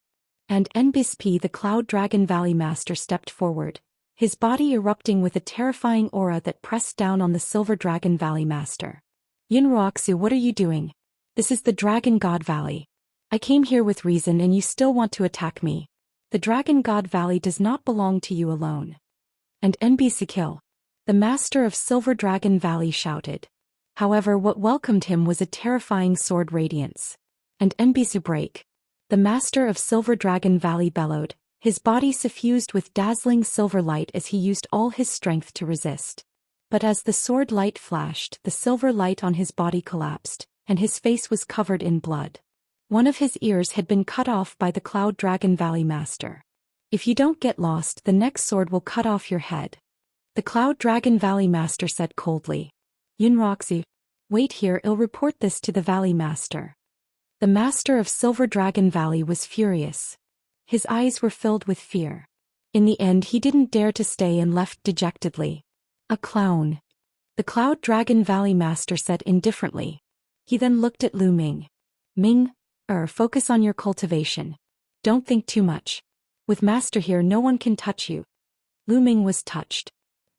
Speaker 1: And Nbisp, the Cloud Dragon Valley Master, stepped forward, his body erupting with a terrifying aura that pressed down on the Silver Dragon Valley Master. Yunroxu, what are you doing? This is the Dragon God Valley. I came here with reason and you still want to attack me. The Dragon God Valley does not belong to you alone. And Nbisp, the Master of Silver Dragon Valley shouted. However, what welcomed him was a terrifying sword radiance. And Nbisp, the Master of Silver Dragon Valley bellowed, his body suffused with dazzling silver light as he used all his strength to resist. But as the sword light flashed, the silver light on his body collapsed, and his face was covered in blood. One of his ears had been cut off by the Cloud Dragon Valley Master. If you don't get lost, the next sword will cut off your head. The Cloud Dragon Valley Master said coldly. Yunroxu, wait here, I'll report this to the Valley Master. The Master of Silver Dragon Valley was furious. His eyes were filled with fear. In the end, he didn't dare to stay and left dejectedly. A clown. The Cloud Dragon Valley Master said indifferently. He then looked at Lu Ming. Focus on your cultivation. Don't think too much. With Master here, no one can touch you. Lu Ming was touched.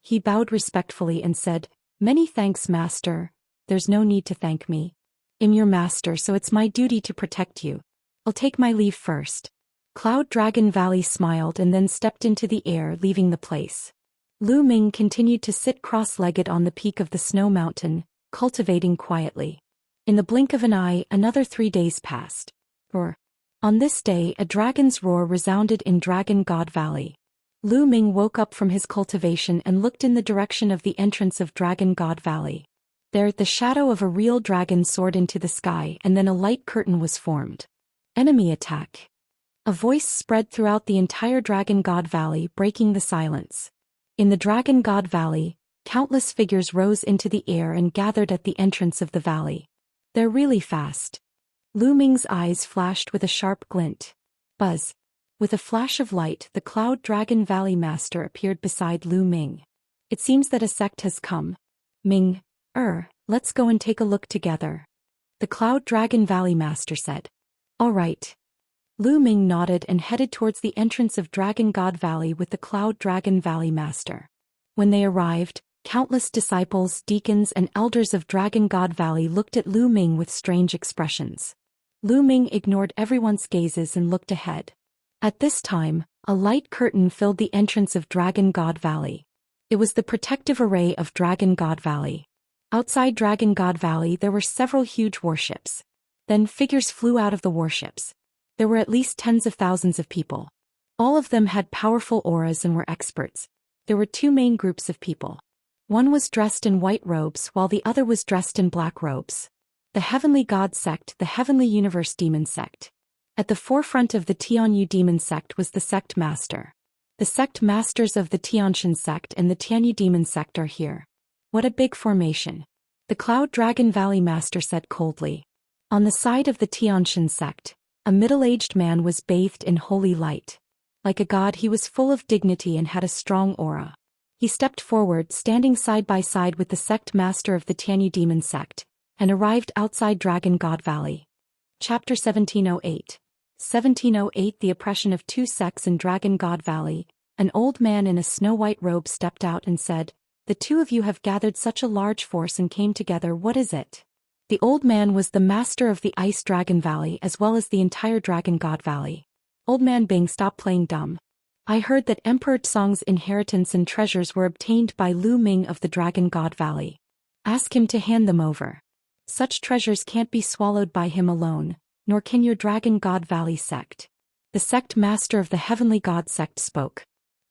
Speaker 1: He bowed respectfully and said, Many thanks, Master. There's no need to thank me. I'm your master, so it's my duty to protect you. I'll take my leave first. Cloud Dragon Valley smiled and then stepped into the air, leaving the place. Lu Ming continued to sit cross-legged on the peak of the snow mountain, cultivating quietly. In the blink of an eye, another 3 days passed. On this day, a dragon's roar resounded in Dragon God Valley. Lu Ming woke up from his cultivation and looked in the direction of the entrance of Dragon God Valley. There, the shadow of a real dragon soared into the sky, and then a light curtain was formed. Enemy attack. A voice spread throughout the entire Dragon God Valley, breaking the silence. In the Dragon God Valley, countless figures rose into the air and gathered at the entrance of the valley. They're really fast. Lu Ming's eyes flashed with a sharp glint. Buzz. With a flash of light, the Cloud Dragon Valley Master appeared beside Lu Ming. It seems that a sect has come. Ming, let's go and take a look together. The Cloud Dragon Valley Master said. All right. Lu Ming nodded and headed towards the entrance of Dragon God Valley with the Cloud Dragon Valley Master. When they arrived, countless disciples, deacons and elders of Dragon God Valley looked at Lu Ming with strange expressions. Lu Ming ignored everyone's gazes and looked ahead. At this time, a light curtain filled the entrance of Dragon God Valley. It was the protective array of Dragon God Valley. Outside Dragon God Valley there were several huge warships. Then figures flew out of the warships. There were at least tens of thousands of people. All of them had powerful auras and were experts. There were two main groups of people. One was dressed in white robes while the other was dressed in black robes. The Heavenly God Sect, the Heavenly Universe Demon Sect. At the forefront of the Tianyu Demon Sect was the Sect Master. The Sect Masters of the Xianxia Sect and the Tianyu Demon Sect are here. What a big formation. The Cloud Dragon Valley Master said coldly. On the side of the Xianxia Sect, a middle-aged man was bathed in holy light. Like a god, he was full of dignity and had a strong aura. He stepped forward, standing side by side with the Sect Master of the Tianyu Demon Sect, and arrived outside Dragon God Valley. Chapter 1708. 1708 The oppression of two sects in Dragon God Valley. An old man in a snow-white robe stepped out and said, "The two of you have gathered such a large force and came together. What is it?" The old man was the master of the Ice Dragon Valley as well as the entire Dragon God Valley. Old man Bing, stop playing dumb. I heard that Emperor Tsong's inheritance and treasures were obtained by Lu Ming of the Dragon God Valley. Ask him to hand them over. Such treasures can't be swallowed by him alone, nor can your Dragon God Valley sect. The sect master of the Heavenly God Sect spoke.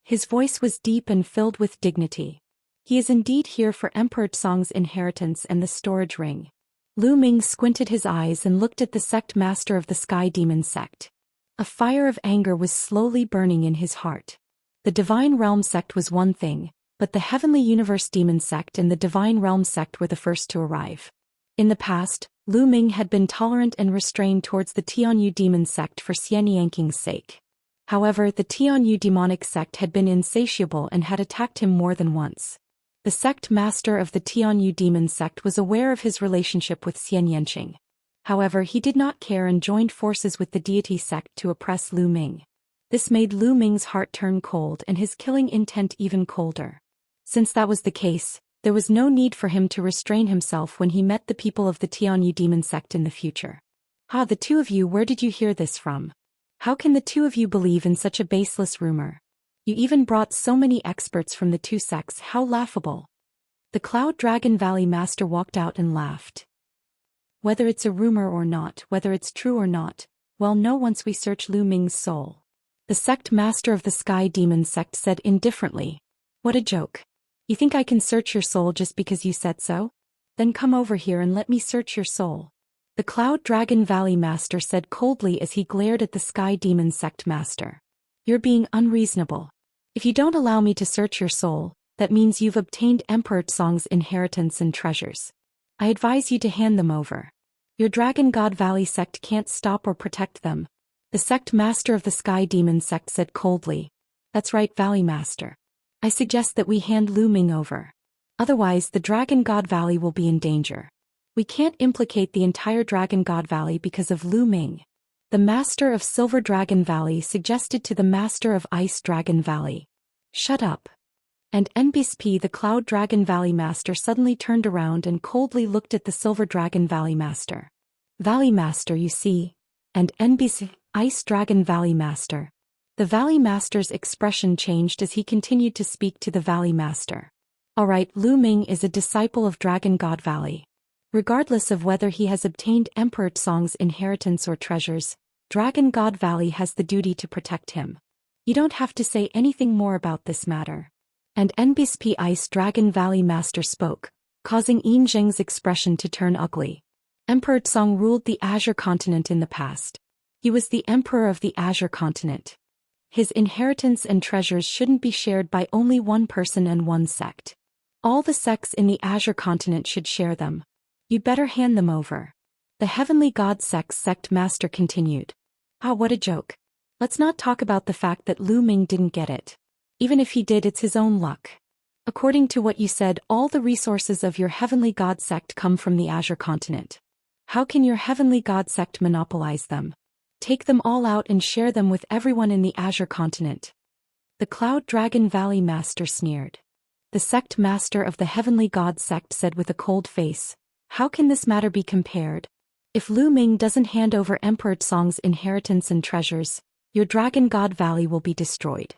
Speaker 1: His voice was deep and filled with dignity. He is indeed here for Emperor Tsong's inheritance and the storage ring. Lu Ming squinted his eyes and looked at the sect master of the Sky Demon Sect. A fire of anger was slowly burning in his heart. The Divine Realm Sect was one thing, but the Heavenly Universe Demon Sect and the Divine Realm Sect were the first to arrive. In the past, Lu Ming had been tolerant and restrained towards the Tianyu Demon Sect for Xianxia's sake. However, the Tianyu Demonic Sect had been insatiable and had attacked him more than once. The sect master of the Tianyu Demon Sect was aware of his relationship with Xianxia. However, he did not care and joined forces with the deity sect to oppress Lu Ming. This made Lu Ming's heart turn cold and his killing intent even colder. Since that was the case, there was no need for him to restrain himself when he met the people of the Tianyu Demon Sect in the future. Ah, the two of you, where did you hear this from? How can the two of you believe in such a baseless rumor? You even brought so many experts from the two sects, how laughable. The Cloud Dragon Valley Master walked out and laughed. Whether it's a rumor or not, whether it's true or not, we'll know once we search Lu Ming's soul. The sect master of the Sky Demon Sect said indifferently. What a joke. You think I can search your soul just because you said so? Then come over here and let me search your soul. The Cloud Dragon Valley Master said coldly as he glared at the Sky Demon Sect Master. You're being unreasonable. If you don't allow me to search your soul, that means you've obtained Emperor Tsong's inheritance and treasures. I advise you to hand them over. Your Dragon God Valley sect can't stop or protect them. The sect master of the Sky Demon Sect said coldly. That's right, Valley Master. I suggest that we hand Lu Ming over. Otherwise, the Dragon God Valley will be in danger. We can't implicate the entire Dragon God Valley because of Lu Ming. The Master of Silver Dragon Valley suggested to the Master of Ice Dragon Valley. Shut up. And NBSP, the Cloud Dragon Valley Master, suddenly turned around and coldly looked at the Silver Dragon Valley Master. Valley Master, you see. And NBSP, Ice Dragon Valley Master. The Valley Master's expression changed as he continued to speak to the Valley Master. Alright, Lu Ming is a disciple of Dragon God Valley. Regardless of whether he has obtained Emperor Tsong's inheritance or treasures, Dragon God Valley has the duty to protect him. You don't have to say anything more about this matter. And NBSP Ice Dragon Valley Master spoke, causing Yin Zheng's expression to turn ugly. Emperor Tsong ruled the Azure Continent in the past. He was the Emperor of the Azure Continent. His inheritance and treasures shouldn't be shared by only one person and one sect. All the sects in the Azure Continent should share them. You'd better hand them over. The Heavenly God Sect Master continued. Ah, what a joke. Let's not talk about the fact that Lu Ming didn't get it. Even if he did, it's his own luck. According to what you said, all the resources of your Heavenly God Sect come from the Azure Continent. How can your Heavenly God Sect monopolize them? Take them all out and share them with everyone in the Azure continent." The Cloud Dragon Valley Master sneered. The sect master of the Heavenly God sect said with a cold face, "How can this matter be compared? If Lu Ming doesn't hand over Emperor Tsong's inheritance and treasures, your Dragon God Valley will be destroyed.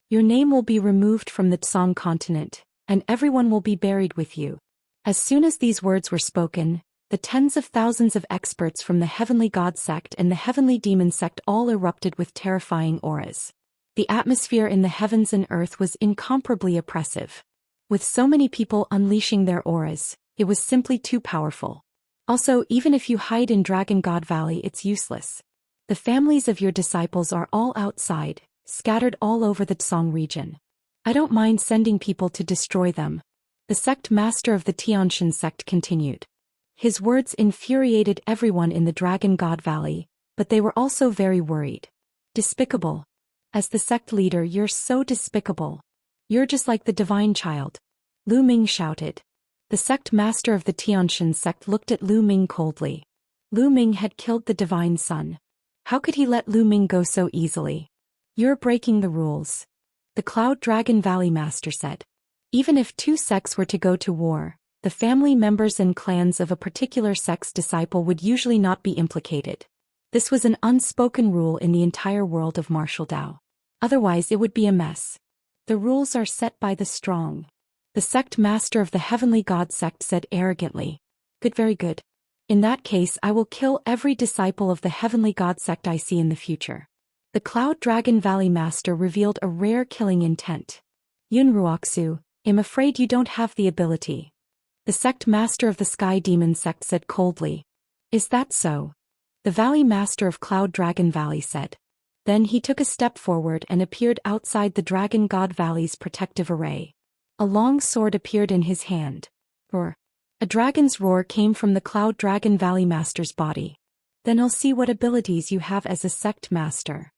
Speaker 1: Your name will be removed from the Tsong continent, and everyone will be buried with you." As soon as these words were spoken, the tens of thousands of experts from the Heavenly God sect and the Heavenly Demon sect all erupted with terrifying auras. The atmosphere in the heavens and earth was incomparably oppressive. With so many people unleashing their auras, it was simply too powerful. Also, even if you hide in Dragon God Valley, it's useless. The families of your disciples are all outside, scattered all over the Tsong region. I don't mind sending people to destroy them. The sect master of the Xianxia sect continued. His words infuriated everyone in the Dragon God Valley, but they were also very worried. Despicable. As the sect leader, you're so despicable. You're just like the divine child. Lu Ming shouted. The sect master of the Xianxia sect looked at Lu Ming coldly. Lu Ming had killed the divine son. How could he let Lu Ming go so easily? You're breaking the rules. The Cloud Dragon Valley Master said. Even if two sects were to go to war, the family members and clans of a particular sect's disciple would usually not be implicated. This was an unspoken rule in the entire world of martial Dao. Otherwise it would be a mess. The rules are set by the strong. The sect master of the Heavenly God sect said arrogantly. Good, very good. In that case, I will kill every disciple of the Heavenly God sect I see in the future. The Cloud Dragon Valley Master revealed a rare killing intent. Yunruoxu, I'm afraid you don't have the ability. The sect master of the Sky Demon sect said coldly. Is that so? The Valley Master of Cloud Dragon Valley said. Then he took a step forward and appeared outside the Dragon God Valley's protective array. A long sword appeared in his hand. Roar. A dragon's roar came from the Cloud Dragon Valley Master's body. Then I'll see what abilities you have as a sect master.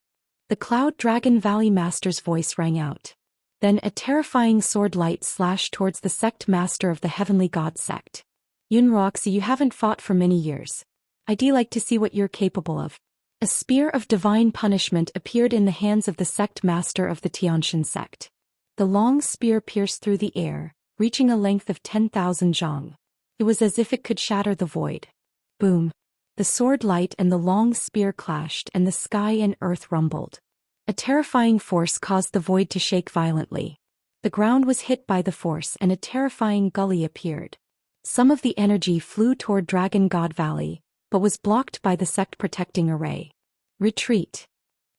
Speaker 1: The Cloud Dragon Valley Master's voice rang out. Then a terrifying sword light slashed towards the sect master of the Heavenly God sect. Yunroxy, you haven't fought for many years. I'd like to see what you're capable of. A spear of divine punishment appeared in the hands of the sect master of the Xianxia sect. The long spear pierced through the air, reaching a length of 10,000 zhang. It was as if it could shatter the void. Boom! The sword light and the long spear clashed and the sky and earth rumbled. A terrifying force caused the void to shake violently. The ground was hit by the force and a terrifying gully appeared. Some of the energy flew toward Dragon God Valley, but was blocked by the sect protecting array. Retreat.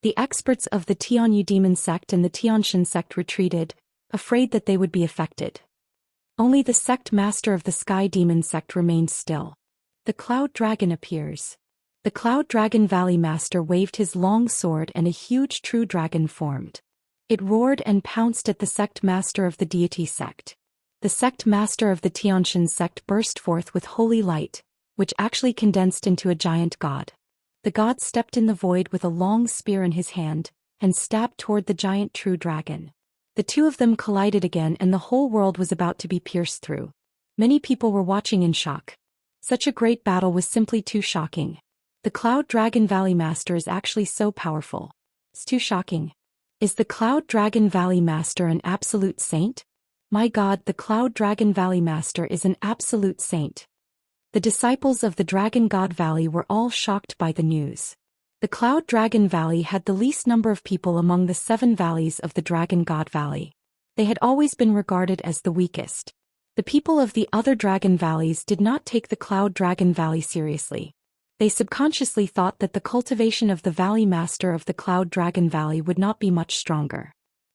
Speaker 1: The experts of the Tianyu Demon sect and the Xianxia sect retreated, afraid that they would be affected. Only the sect master of the Sky Demon sect remained still. The Cloud Dragon appears. The Cloud Dragon Valley Master waved his long sword and a huge true dragon formed. It roared and pounced at the sect master of the Deity sect. The sect master of the Xianxia sect burst forth with holy light, which actually condensed into a giant god. The god stepped in the void with a long spear in his hand, and stabbed toward the giant true dragon. The two of them collided again and the whole world was about to be pierced through. Many people were watching in shock. Such a great battle was simply too shocking. The Cloud Dragon Valley Master is actually so powerful. It's too shocking. Is the Cloud Dragon Valley Master an absolute saint? My God, the Cloud Dragon Valley Master is an absolute saint. The disciples of the Dragon God Valley were all shocked by the news. The Cloud Dragon Valley had the least number of people among the 7 valleys of the Dragon God Valley. They had always been regarded as the weakest. The people of the other Dragon Valleys did not take the Cloud Dragon Valley seriously. They subconsciously thought that the cultivation of the Valley Master of the Cloud Dragon Valley would not be much stronger.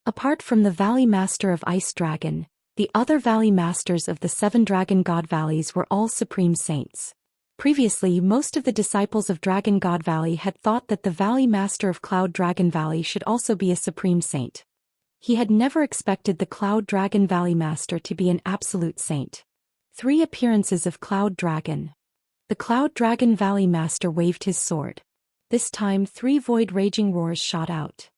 Speaker 1: Apart from the Valley Master of Ice Dragon, the other Valley Masters of the 7 Dragon God Valleys were all supreme saints. Previously, most of the disciples of Dragon God Valley had thought that the Valley Master of Cloud Dragon Valley should also be a supreme saint. He had never expected the Cloud Dragon Valley Master to be an absolute saint. 3 appearances of Cloud Dragon. The Cloud Dragon Valley Master waved his sword. This time 3 void raging roars shot out.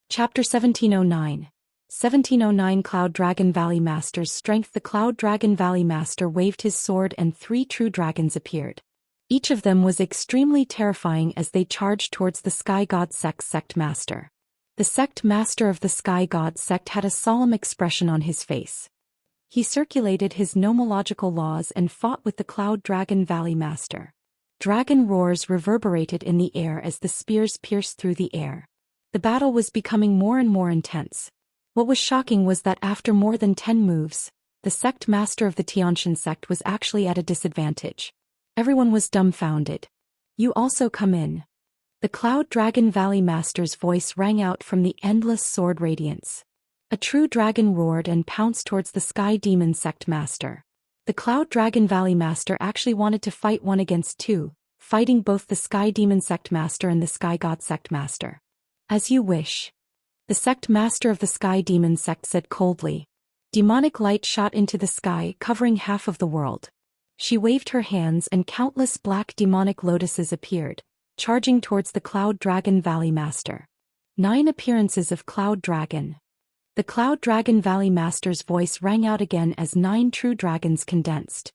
Speaker 1: Chapter 1709. 1709 Cloud Dragon Valley Master's strength. The Cloud Dragon Valley Master waved his sword and 3 true dragons appeared. Each of them was extremely terrifying as they charged towards the Sky God Sect's sect master. The sect master of the Sky God Sect had a solemn expression on his face. He circulated his nomological laws and fought with the Cloud Dragon Valley Master. Dragon roars reverberated in the air as the spears pierced through the air. The battle was becoming more and more intense. What was shocking was that after more than 10 moves, the sect master of the Xianxia sect was actually at a disadvantage. Everyone was dumbfounded. "You also come in." The Cloud Dragon Valley Master's voice rang out from the endless sword radiance. A true dragon roared and pounced towards the Sky Demon Sect Master. The Cloud Dragon Valley Master actually wanted to fight 1 against 2, fighting both the Sky Demon Sect Master and the Sky God Sect Master. "As you wish." The Sect Master of the Sky Demon Sect said coldly. Demonic light shot into the sky, covering half of the world. She waved her hands and countless black demonic lotuses appeared, charging towards the Cloud Dragon Valley Master. 9 appearances of Cloud Dragon. The Cloud Dragon Valley Master's voice rang out again as 9 true dragons condensed.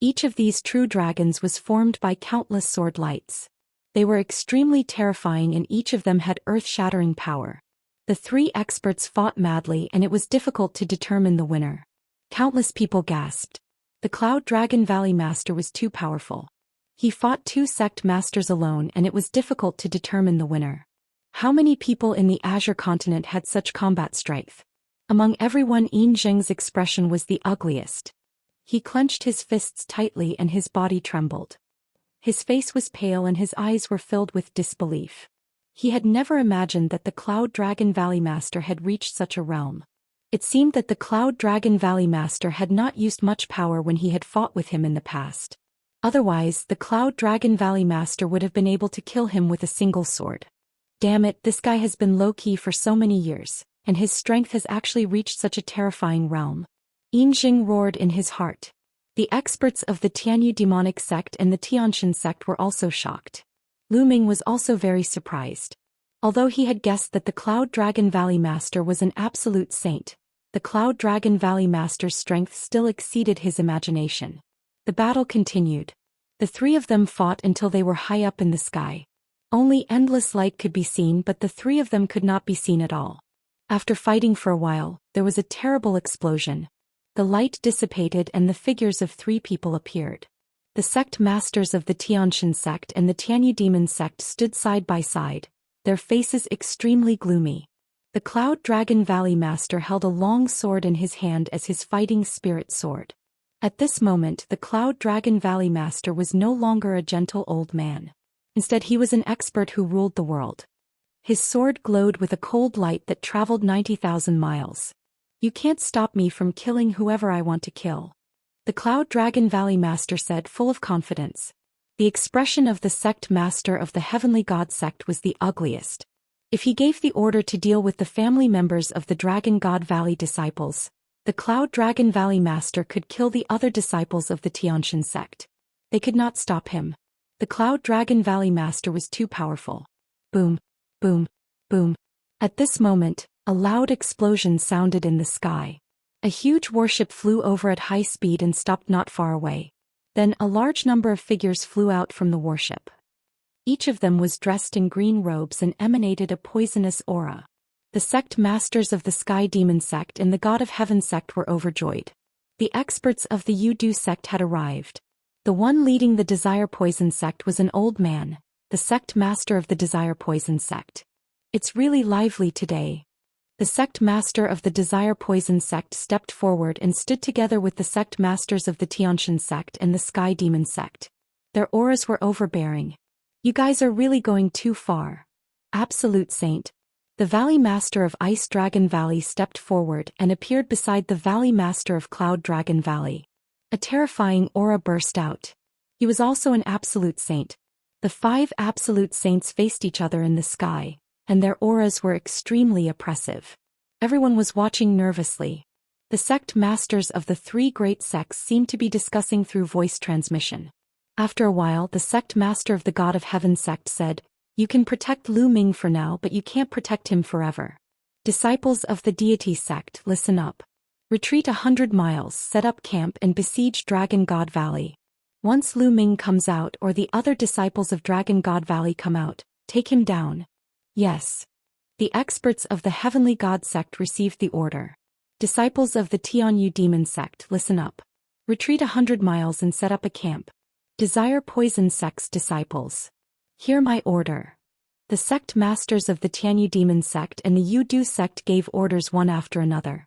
Speaker 1: Each of these true dragons was formed by countless sword lights. They were extremely terrifying and each of them had earth-shattering power. The 3 experts fought madly and it was difficult to determine the winner. Countless people gasped. The Cloud Dragon Valley Master was too powerful. He fought 2 sect masters alone and it was difficult to determine the winner. How many people in the Azure continent had such combat strength? Among everyone, Yin Zheng's expression was the ugliest. He clenched his fists tightly and his body trembled. His face was pale and his eyes were filled with disbelief. He had never imagined that the Cloud Dragon Valley Master had reached such a realm. It seemed that the Cloud Dragon Valley Master had not used much power when he had fought with him in the past. Otherwise, the Cloud Dragon Valley Master would have been able to kill him with a single sword. Damn it, this guy has been low-key for so many years, and his strength has actually reached such a terrifying realm. Yin Zheng roared in his heart. The experts of the Tianyu demonic sect and the Xianxia sect were also shocked. Lu Ming was also very surprised. Although he had guessed that the Cloud Dragon Valley Master was an absolute saint, the Cloud Dragon Valley Master's strength still exceeded his imagination. The battle continued. The 3 of them fought until they were high up in the sky. Only endless light could be seen, but the 3 of them could not be seen at all. After fighting for a while, there was a terrible explosion. The light dissipated and the figures of 3 people appeared. The sect masters of the Xianxia sect and the Tianyu demon sect stood side by side, their faces extremely gloomy. The Cloud Dragon Valley Master held a long sword in his hand as his fighting spirit sword. At this moment, the Cloud Dragon Valley Master was no longer a gentle old man. Instead, he was an expert who ruled the world. His sword glowed with a cold light that traveled 90,000 miles. "You can't stop me from killing whoever I want to kill," the Cloud Dragon Valley Master said, full of confidence. The expression of the sect master of the Heavenly God sect was the ugliest. If he gave the order to deal with the family members of the Dragon God Valley disciples, the Cloud Dragon Valley Master could kill the other disciples of the Xianxia sect. They could not stop him. The Cloud Dragon Valley Master was too powerful. Boom, boom, boom. At this moment, a loud explosion sounded in the sky. A huge warship flew over at high speed and stopped not far away. Then a large number of figures flew out from the warship. Each of them was dressed in green robes and emanated a poisonous aura. The sect masters of the Sky Demon sect and the God of Heaven sect were overjoyed. The experts of the Yudu sect had arrived. The one leading the Desire Poison sect was an old man, the sect master of the Desire Poison sect. "It's really lively today." The sect master of the Desire Poison sect stepped forward and stood together with the sect masters of the Xianxia sect and the Sky Demon sect. Their auras were overbearing. "You guys are really going too far. Absolute saint." The Valley Master of Ice Dragon Valley stepped forward and appeared beside the Valley Master of Cloud Dragon Valley. A terrifying aura burst out. He was also an absolute saint. The 5 absolute saints faced each other in the sky, and their auras were extremely oppressive. Everyone was watching nervously. The sect masters of the 3 great sects seemed to be discussing through voice transmission. After a while, the sect master of the God of Heaven sect said, "You can protect Lu Ming for now, but you can't protect him forever. Disciples of the deity sect, listen up. Retreat 100 miles, set up camp and besiege Dragon God Valley. Once Lu Ming comes out or the other disciples of Dragon God Valley come out, take him down. Yes. The experts of the Heavenly God sect received the order. Disciples of the Tianyu demon sect, listen up. Retreat 100 miles and set up a camp. Desire Poison sect's disciples. Hear my order. The sect masters of the Tianyu demon sect and the Yudu sect gave orders one after another.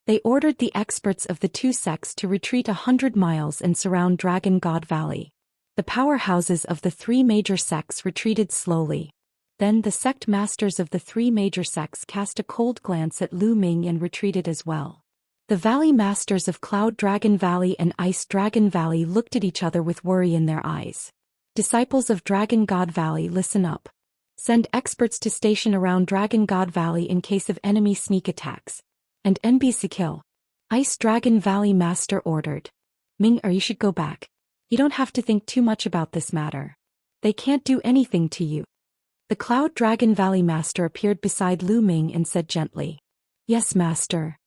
Speaker 1: They ordered the experts of the two sects to retreat 100 miles and surround Dragon God Valley. The powerhouses of the three major sects retreated slowly. Then the sect masters of the three major sects cast a cold glance at Lu Ming and retreated as well. The valley masters of Cloud Dragon Valley and Ice Dragon Valley looked at each other with worry in their eyes. Disciples of Dragon God Valley, listen up. Send experts to station around Dragon God Valley in case of enemy sneak attacks. And NBC kill. Ice Dragon Valley Master ordered. Ming, or you should go back. You don't have to think too much about this matter. They can't do anything to you. The Cloud Dragon Valley Master appeared beside Lu Ming and said gently. Yes, Master.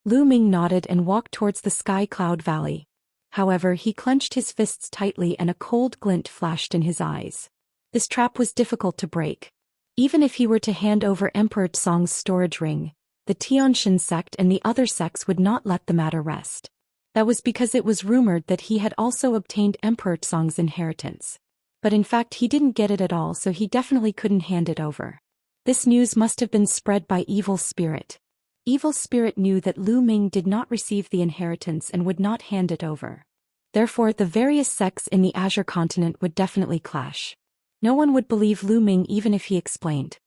Speaker 1: Lu Ming nodded and walked towards the Sky Cloud Valley. However, he clenched his fists tightly and a cold glint flashed in his eyes. This trap was difficult to break. Even if he were to hand over Emperor Tsong's storage ring, the Tianxia sect and the other sects would not let the matter rest. That was because it was rumored that he had also obtained Emperor Tsong's inheritance. But in fact he didn't get it at all, so he definitely couldn't hand it over. This news must have been spread by Evil Spirit. Evil Spirit knew that Lu Ming did not receive the inheritance and would not hand it over. Therefore the various sects in the Azure continent would definitely clash. No one would believe Lu Ming even if he explained.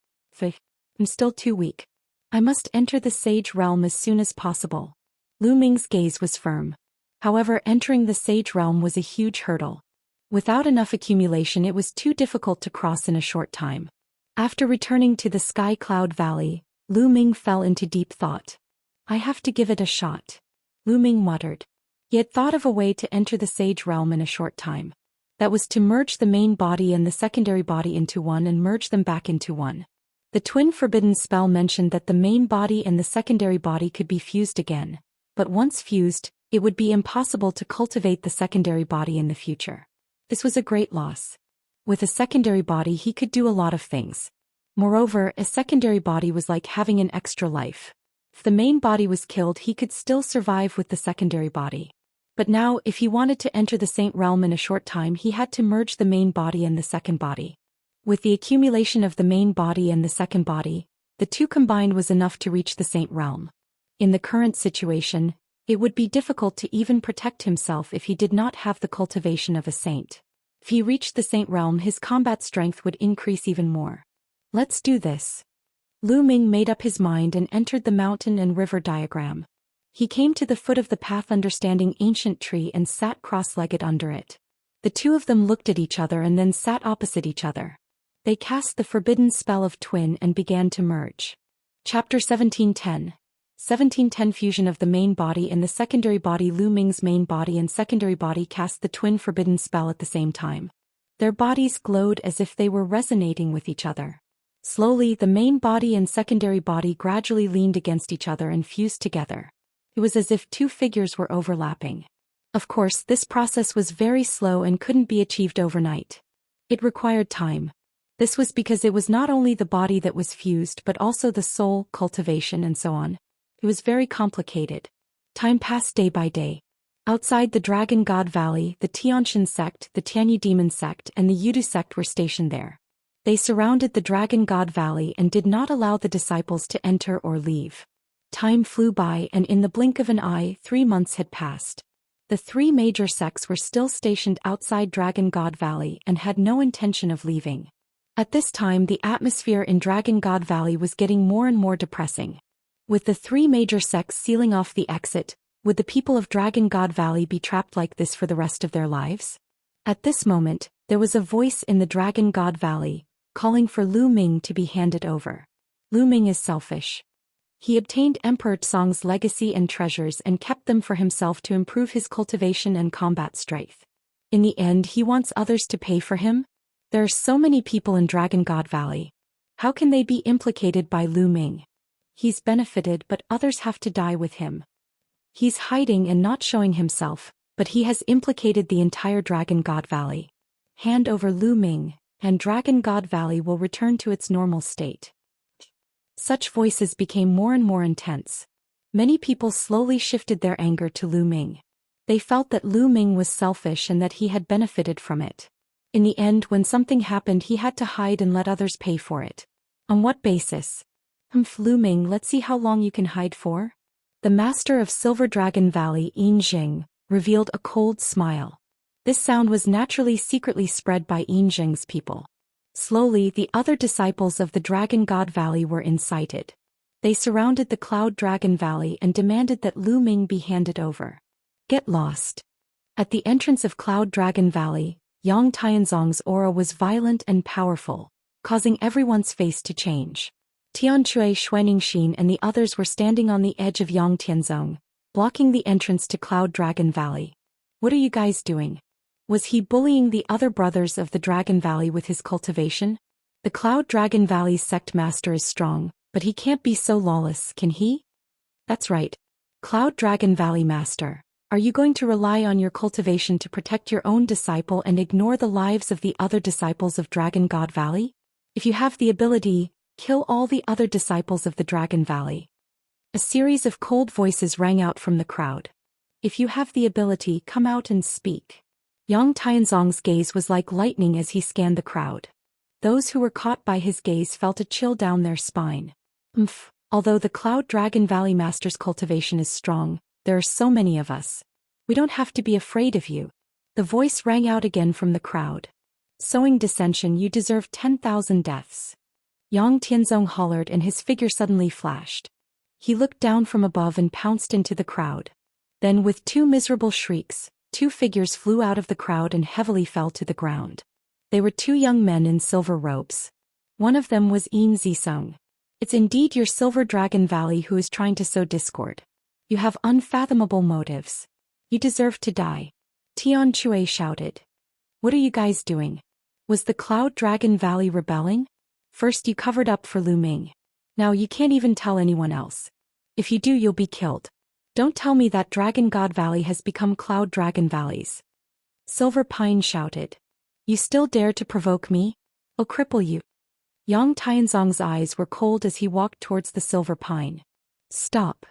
Speaker 1: I'm still too weak. I must enter the Sage Realm as soon as possible. Lu Ming's gaze was firm. However, entering the Sage Realm was a huge hurdle. Without enough accumulation it was too difficult to cross in a short time. After returning to the Sky Cloud Valley, Lu Ming fell into deep thought. I have to give it a shot. Lu Ming muttered. He had thought of a way to enter the Sage Realm in a short time. That was to merge the main body and the secondary body into one and merge them back into one. The twin forbidden spell mentioned that the main body and the secondary body could be fused again, but once fused, it would be impossible to cultivate the secondary body in the future. This was a great loss. With a secondary body he could do a lot of things. Moreover, a secondary body was like having an extra life. If the main body was killed he could still survive with the secondary body. But now, if he wanted to enter the Saint Realm in a short time he had to merge the main body and the second body. With the accumulation of the main body and the second body, the two combined was enough to reach the Saint Realm. In the current situation, it would be difficult to even protect himself if he did not have the cultivation of a saint. If he reached the Saint Realm his combat strength would increase even more. Let's do this. Lu Ming made up his mind and entered the mountain and river diagram. He came to the foot of the path understanding ancient tree and sat cross-legged under it. The two of them looked at each other and then sat opposite each other. They cast the forbidden spell of twin and began to merge. Chapter 1710. 1710 Fusion of the main body and the secondary body. Lu Ming's main body and secondary body cast the twin forbidden spell at the same time. Their bodies glowed as if they were resonating with each other. Slowly the main body and secondary body gradually leaned against each other and fused together. It was as if two figures were overlapping. Of course, this process was very slow and couldn't be achieved overnight. It required time. This was because it was not only the body that was fused but also the soul, cultivation and so on. It was very complicated. Time passed day by day. Outside the Dragon God Valley, the Tianxia sect, the Tianyu demon sect and the Yudu sect were stationed there. They surrounded the Dragon God Valley and did not allow the disciples to enter or leave. Time flew by and in the blink of an eye 3 months had passed. The three major sects were still stationed outside Dragon God Valley and had no intention of leaving. At this time the atmosphere in Dragon God Valley was getting more and more depressing. With the three major sects sealing off the exit, would the people of Dragon God Valley be trapped like this for the rest of their lives? At this moment, there was a voice in the Dragon God Valley, calling for Lu Ming to be handed over. Lu Ming is selfish. He obtained Emperor Tsong's legacy and treasures and kept them for himself to improve his cultivation and combat strength. In the end he wants others to pay for him? There are so many people in Dragon God Valley. How can they be implicated by Lu Ming? He's benefited but others have to die with him. He's hiding and not showing himself, but he has implicated the entire Dragon God Valley. Hand over Lu Ming, and Dragon God Valley will return to its normal state. Such voices became more and more intense. Many people slowly shifted their anger to Lu Ming. They felt that Lu Ming was selfish and that he had benefited from it. In the end, when something happened, he had to hide and let others pay for it. On what basis? Lu Ming, let's see how long you can hide for. The master of Silver Dragon Valley, Yin Jing, revealed a cold smile. This sound was naturally secretly spread by Yin Jing's people. Slowly, the other disciples of the Dragon God Valley were incited. They surrounded the Cloud Dragon Valley and demanded that Lu Ming be handed over. Get lost. At the entrance of Cloud Dragon Valley, Yang Tianzong's aura was violent and powerful, causing everyone's face to change. Tianchui, Xuanxin and the others were standing on the edge of Yang Tianzong, blocking the entrance to Cloud Dragon Valley. What are you guys doing? Was he bullying the other brothers of the Dragon Valley with his cultivation? The Cloud Dragon Valley's sect master is strong, but he can't be so lawless, can he? That's right. Cloud Dragon Valley Master, are you going to rely on your cultivation to protect your own disciple and ignore the lives of the other disciples of Dragon God Valley? If you have the ability, kill all the other disciples of the Dragon Valley. A series of cold voices rang out from the crowd. If you have the ability, come out and speak. Yang Tianzong's gaze was like lightning as he scanned the crowd. Those who were caught by his gaze felt a chill down their spine. Although the Cloud Dragon Valley Master's cultivation is strong, there are so many of us. We don't have to be afraid of you. The voice rang out again from the crowd. Sowing dissension, you deserve 10,000 deaths. Yang Tianzong hollered and his figure suddenly flashed. He looked down from above and pounced into the crowd. Then with two miserable shrieks, two figures flew out of the crowd and heavily fell to the ground. They were two young men in silver robes. One of them was Yin Zisong. It's indeed your Silver Dragon Valley who is trying to sow discord. You have unfathomable motives. You deserve to die. Tian Chui shouted. What are you guys doing? Was the Cloud Dragon Valley rebelling? First you covered up for Lu Ming. Now you can't even tell anyone else. If you do, you'll be killed. Don't tell me that Dragon God Valley has become Cloud Dragon Valleys. Silver Pine shouted. You still dare to provoke me? I'll cripple you. Yang Tianzong's eyes were cold as he walked towards the Silver Pine. Stop.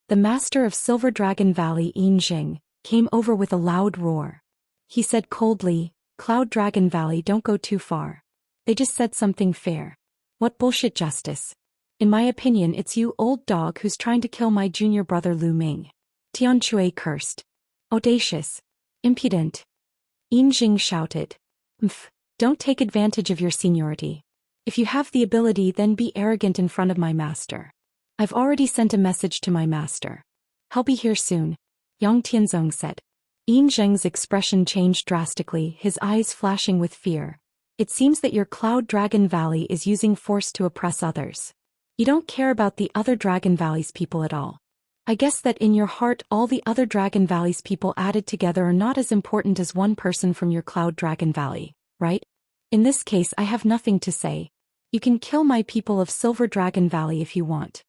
Speaker 1: The master of Silver Dragon Valley, Yin Jing, came over with a loud roar. He said coldly, Cloud Dragon Valley, don't go too far. They just said something fair. What bullshit justice? In my opinion, it's you, old dog, who's trying to kill my junior brother Lu Ming. Tian Chui cursed. Audacious. Impudent. Yin Jing shouted. Don't take advantage of your seniority. If you have the ability, then be arrogant in front of my master. I've already sent a message to my master. He'll be here soon, Yang Tianzong said. Yin Zheng's expression changed drastically, his eyes flashing with fear. It seems that your Cloud Dragon Valley is using force to oppress others. You don't care about the other Dragon Valley's people at all. I guess that in your heart all the other Dragon Valley's people added together are not as important as one person from your Cloud Dragon Valley, right? In this case, I have nothing to say. You can kill my people of Silver Dragon Valley if you want.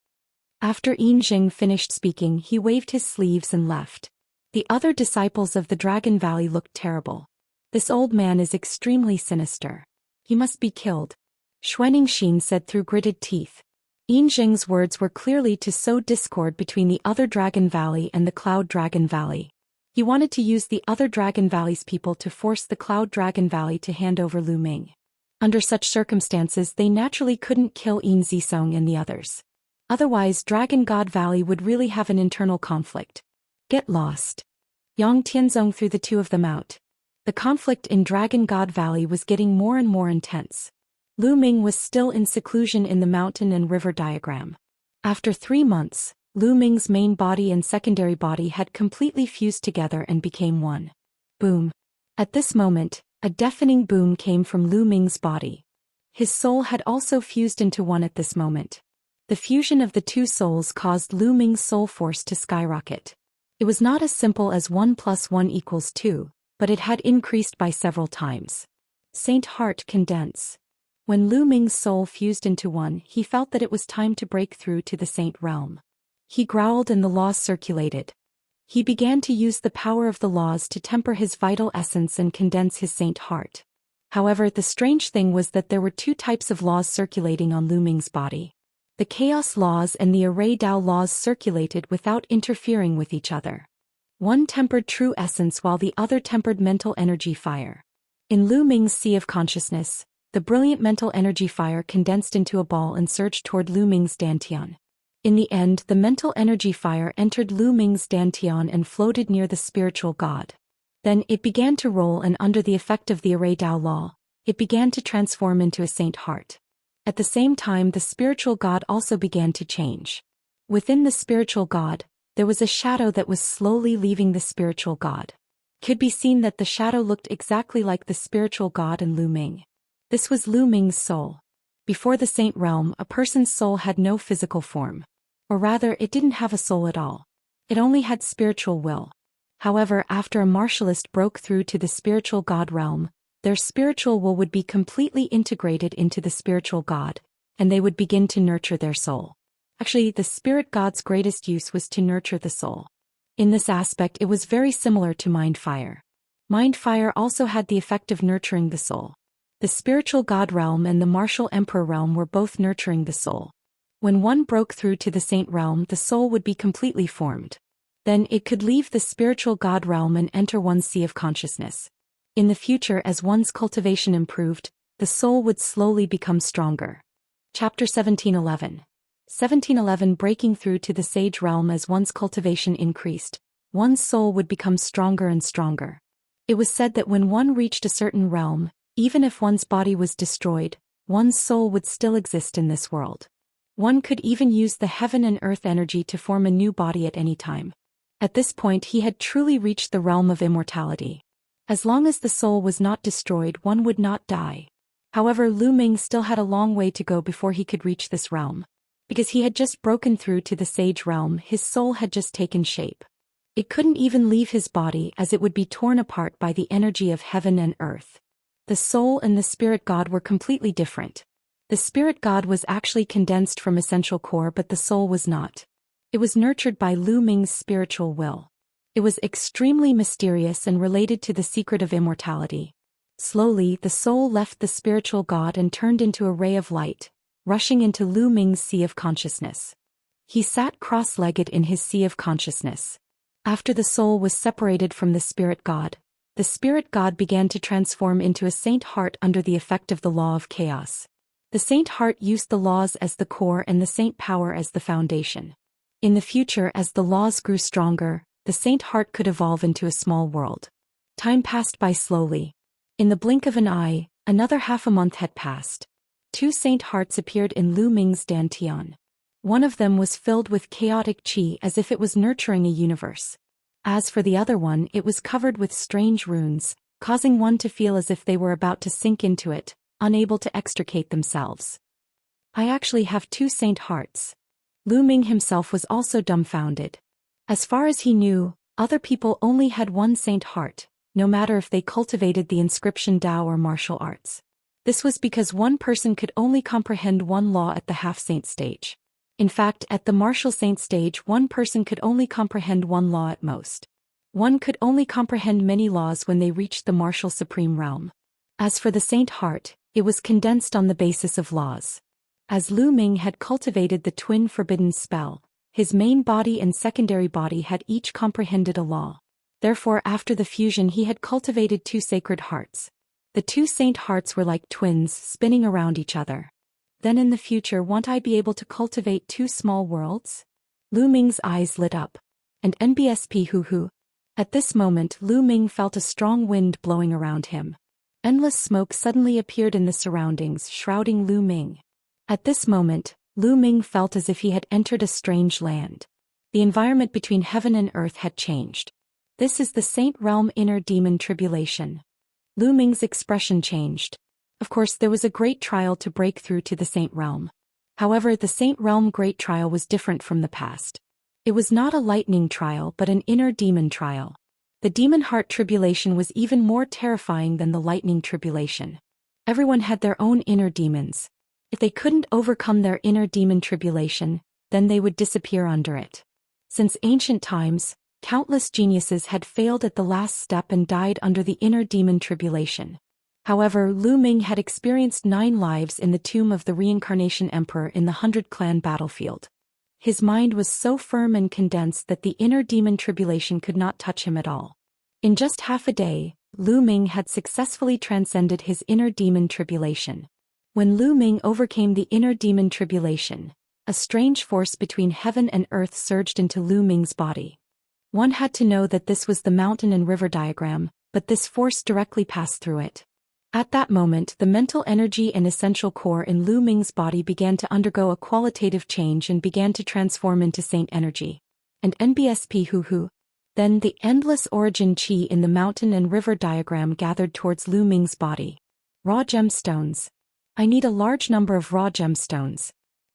Speaker 1: After Yin Jing finished speaking, he waved his sleeves and left. The other disciples of the Dragon Valley looked terrible. This old man is extremely sinister. He must be killed. Xuanxin said through gritted teeth. Yin Jing's words were clearly to sow discord between the other Dragon Valley and the Cloud Dragon Valley. He wanted to use the other Dragon Valley's people to force the Cloud Dragon Valley to hand over Lu Ming. Under such circumstances, they naturally couldn't kill Yin Zisong and the others. Otherwise, Dragon God Valley would really have an internal conflict. Get lost. Yang Tianzong threw the two of them out. The conflict in Dragon God Valley was getting more and more intense. Lu Ming was still in seclusion in the mountain and river diagram. After 3 months, Lu Ming's main body and secondary body had completely fused together and became one. Boom. At this moment, a deafening boom came from Lu Ming's body. His soul had also fused into one at this moment. The fusion of the two souls caused Lu Ming's soul force to skyrocket. It was not as simple as 1 + 1 = 2, but it had increased by several times. Saint Heart Condense. When Lu Ming's soul fused into one, he felt that it was time to break through to the Saint realm. He growled and the laws circulated. He began to use the power of the laws to temper his vital essence and condense his saint heart. However, the strange thing was that there were two types of laws circulating on Lu Ming's body. The chaos laws and the array Dao laws circulated without interfering with each other. One tempered true essence while the other tempered mental energy fire. In Lu Ming's sea of consciousness, the brilliant mental energy fire condensed into a ball and surged toward Lu Ming's dantian. In the end, the mental energy fire entered Lu Ming's dantian and floated near the spiritual god. Then it began to roll, and under the effect of the array Dao law, it began to transform into a saint heart. At the same time, the spiritual god also began to change. Within the spiritual god, there was a shadow that was slowly leaving the spiritual god. It could be seen that the shadow looked exactly like the spiritual god and Lu Ming. This was Lu Ming's soul. Before the saint realm, a person's soul had no physical form. Or rather, it didn't have a soul at all. It only had spiritual will. However, after a martialist broke through to the spiritual god realm, their spiritual will would be completely integrated into the spiritual god, and they would begin to nurture their soul. Actually, the spirit god's greatest use was to nurture the soul. In this aspect, it was very similar to mind fire. Mind fire also had the effect of nurturing the soul. The spiritual god realm and the martial emperor realm were both nurturing the soul. When one broke through to the saint realm, the soul would be completely formed. Then it could leave the spiritual god realm and enter one's sea of consciousness. In the future, as one's cultivation improved, the soul would slowly become stronger. Chapter 1711. 1711 Breaking through to the sage realm. As one's cultivation increased, one's soul would become stronger and stronger. It was said that when one reached a certain realm, even if one's body was destroyed, one's soul would still exist in this world. One could even use the heaven and earth energy to form a new body at any time. At this point, he had truly reached the realm of immortality. As long as the soul was not destroyed, one would not die. However, Lu Ming still had a long way to go before he could reach this realm. Because he had just broken through to the sage realm, his soul had just taken shape. It couldn't even leave his body, as it would be torn apart by the energy of heaven and earth. The soul and the spirit god were completely different. The spirit god was actually condensed from essential core, but the soul was not. It was nurtured by Lu Ming's spiritual will. It was extremely mysterious and related to the secret of immortality. Slowly, the soul left the spiritual god and turned into a ray of light, rushing into Lu Ming's sea of consciousness. He sat cross-legged in his sea of consciousness. After the soul was separated from the spirit god began to transform into a saint heart under the effect of the law of chaos. The saint heart used the laws as the core and the saint power as the foundation. In the future, as the laws grew stronger, the saint heart could evolve into a small world. Time passed by slowly. In the blink of an eye, another half a month had passed. Two saint hearts appeared in Lu Ming's dantian. One of them was filled with chaotic qi, as if it was nurturing a universe. As for the other one, it was covered with strange runes, causing one to feel as if they were about to sink into it, unable to extricate themselves. I actually have two saint hearts. Lu Ming himself was also dumbfounded. As far as he knew, other people only had one saint heart, no matter if they cultivated the inscription Dao or martial arts. This was because one person could only comprehend one law at the half-saint stage. In fact, at the martial saint stage, one person could only comprehend one law at most. One could only comprehend many laws when they reached the martial supreme realm. As for the saint heart, it was condensed on the basis of laws. As Lu Ming had cultivated the twin forbidden spell, his main body and secondary body had each comprehended a law. Therefore, after the fusion, he had cultivated two sacred hearts. The two saint hearts were like twins spinning around each other. Then in the future, won't I be able to cultivate two small worlds? Lu Ming's eyes lit up. And NBSP hoo. At this moment, Lu Ming felt a strong wind blowing around him. Endless smoke suddenly appeared in the surroundings, shrouding Lu Ming. At this moment, Lu Ming felt as if he had entered a strange land. The environment between heaven and earth had changed. This is the saint realm inner demon tribulation. Lu Ming's expression changed. Of course, there was a great trial to break through to the saint realm. However, the saint realm great trial was different from the past. It was not a lightning trial but an inner demon trial. The demon heart tribulation was even more terrifying than the lightning tribulation. Everyone had their own inner demons. If they couldn't overcome their inner demon tribulation, then they would disappear under it. Since ancient times, Countless geniuses had failed at the last step and died under the inner demon tribulation. However, Lu Ming had experienced 9 lives in the tomb of the reincarnation emperor in the 100-clan battlefield. His mind was so firm and condensed that the inner demon tribulation could not touch him at all. In just half a day, Lu Ming had successfully transcended his inner demon tribulation. When Lu Ming overcame the inner demon tribulation, a strange force between heaven and earth surged into Lu Ming's body. One had to know that this was the mountain and river diagram, but this force directly passed through it. At that moment, the mental energy and essential core in Lu Ming's body began to undergo a qualitative change and began to transform into saint energy. And NBSP Hu. Then the endless origin chi in the mountain and river diagram gathered towards Lu Ming's body. Raw gemstones. I need a large number of raw gemstones.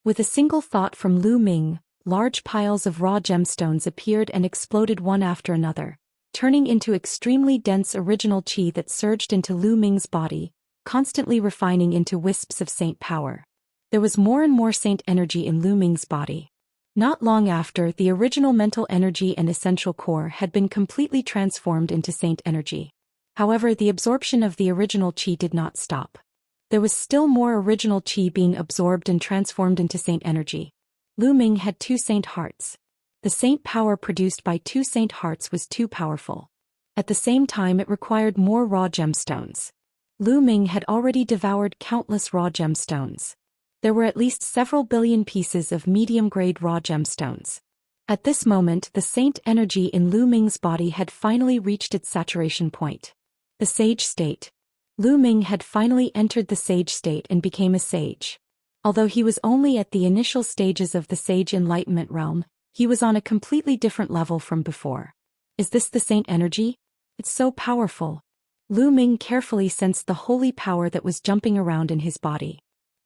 Speaker 1: With a single thought from Lu Ming, large piles of raw gemstones appeared and exploded one after another, turning into extremely dense original chi that surged into Lu Ming's body, constantly refining into wisps of saint power. There was more and more saint energy in Lu Ming's body. Not long after, the original mental energy and essential core had been completely transformed into saint energy. However, the absorption of the original chi did not stop. There was still more original chi being absorbed and transformed into saint energy. Lu Ming had 2 saint hearts. The saint power produced by 2 saint hearts was too powerful. At the same time, it required more raw gemstones. Lu Ming had already devoured countless raw gemstones. There were at least several billion pieces of medium-grade raw gemstones. At this moment, the saint energy in Lu Ming's body had finally reached its saturation point. The sage state. Lu Ming had finally entered the sage state and became a sage. Although he was only at the initial stages of the sage enlightenment realm, he was on a completely different level from before. Is this the saint energy? It's so powerful. Lu Ming carefully sensed the holy power that was jumping around in his body.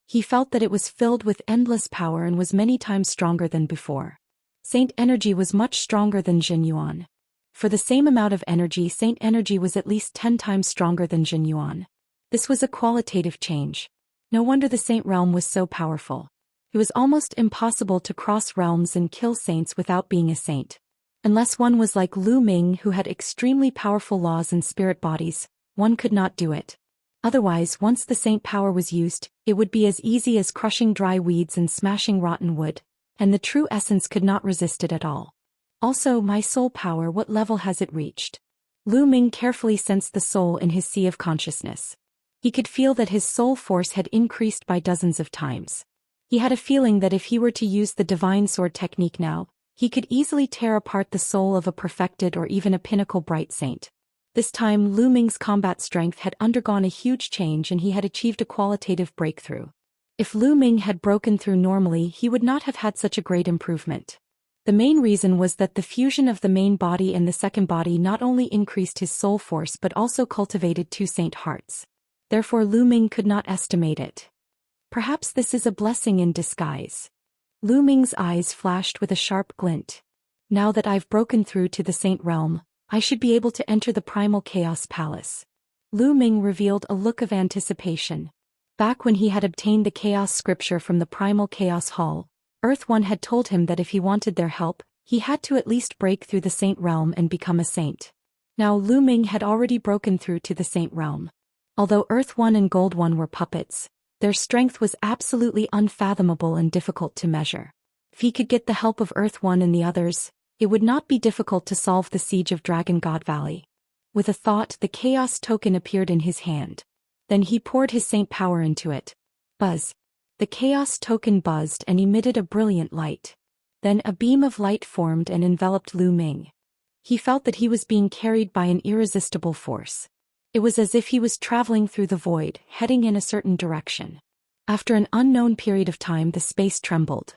Speaker 1: He felt that it was filled with endless power and was many times stronger than before. Saint energy was much stronger than Jin Yuan. For the same amount of energy, saint energy was at least 10 times stronger than Jin Yuan. This was a qualitative change. No wonder the saint realm was so powerful. It was almost impossible to cross realms and kill saints without being a saint. Unless one was like Lu Ming, who had extremely powerful laws and spirit bodies, one could not do it. Otherwise, once the saint power was used, it would be as easy as crushing dry weeds and smashing rotten wood, and the true essence could not resist it at all. Also, my soul power, what level has it reached? Lu Ming carefully sensed the soul in his sea of consciousness. He could feel that his soul force had increased by dozens of times. He had a feeling that if he were to use the divine sword technique now, he could easily tear apart the soul of a perfected or even a pinnacle bright saint. This time, Lu Ming's combat strength had undergone a huge change and he had achieved a qualitative breakthrough. If Lu Ming had broken through normally, he would not have had such a great improvement. The main reason was that the fusion of the main body and the second body not only increased his soul force but also cultivated 2 saint hearts. Therefore, Lu Ming could not estimate it. Perhaps this is a blessing in disguise. Lu Ming's eyes flashed with a sharp glint. Now that I've broken through to the saint realm, I should be able to enter the primal chaos palace. Lu Ming revealed a look of anticipation. Back when he had obtained the chaos scripture from the primal chaos hall, Earth One had told him that if he wanted their help, he had to at least break through the saint realm and become a saint. Now Lu Ming had already broken through to the saint realm. Although Earth One and Gold One were puppets, their strength was absolutely unfathomable and difficult to measure. If he could get the help of Earth One and the others, it would not be difficult to solve the siege of Dragon God Valley. With a thought, the chaos token appeared in his hand. Then he poured his saint power into it. Buzz. The chaos token buzzed and emitted a brilliant light. Then a beam of light formed and enveloped Lu Ming. He felt that he was being carried by an irresistible force. It was as if he was traveling through the void, heading in a certain direction. After an unknown period of time, the space trembled.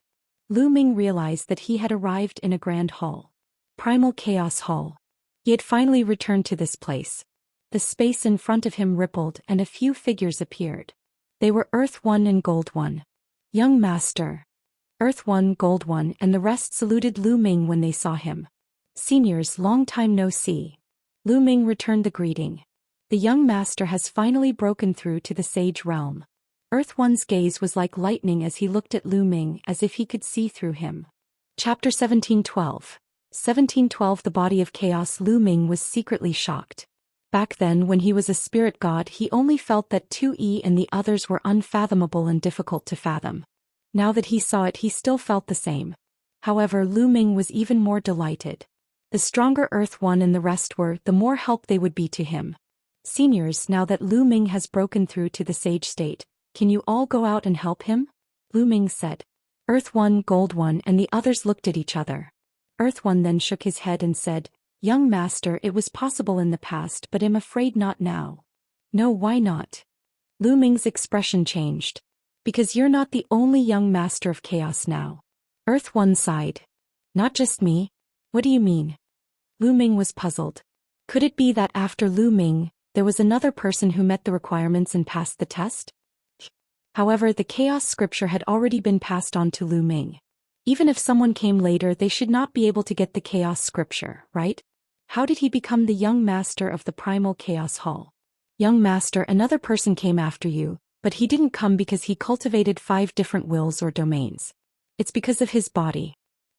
Speaker 1: Lu Ming realized that he had arrived in a grand hall. Primal Chaos Hall. He had finally returned to this place. The space in front of him rippled and a few figures appeared. They were Earth One and Gold One. Young Master. Earth One, Gold One, and the rest saluted Lu Ming when they saw him. Seniors, long time no see. Lu Ming returned the greeting. The young master has finally broken through to the sage realm. Earth One's gaze was like lightning as he looked at Lu Ming as if he could see through him. Chapter 1712. 1712 The body of chaos. Lu Ming was secretly shocked. Back then, when he was a spirit god, he only felt that 2E and the others were unfathomable and difficult to fathom. Now that he saw it, he still felt the same. However, Lu Ming was even more delighted. The stronger Earth One and the rest were, the more help they would be to him. Seniors, now that Lu Ming has broken through to the sage state, can you all go out and help him? Lu Ming said. Earth One, Gold One, and the others looked at each other. Earth One then shook his head and said, Young Master, it was possible in the past, but I'm afraid not now. No, why not? Lu Ming's expression changed. Because you're not the only young master of chaos now. Earth One sighed. Not just me? What do you mean? Lu Ming was puzzled. Could it be that after Lu Ming, there was another person who met the requirements and passed the test? However, the chaos scripture had already been passed on to Lu Ming. Even if someone came later, they should not be able to get the chaos scripture, right? How did he become the young master of the primal chaos hall? Young master, another person came after you, but he didn't come because he cultivated 5 different wills or domains. It's because of his body.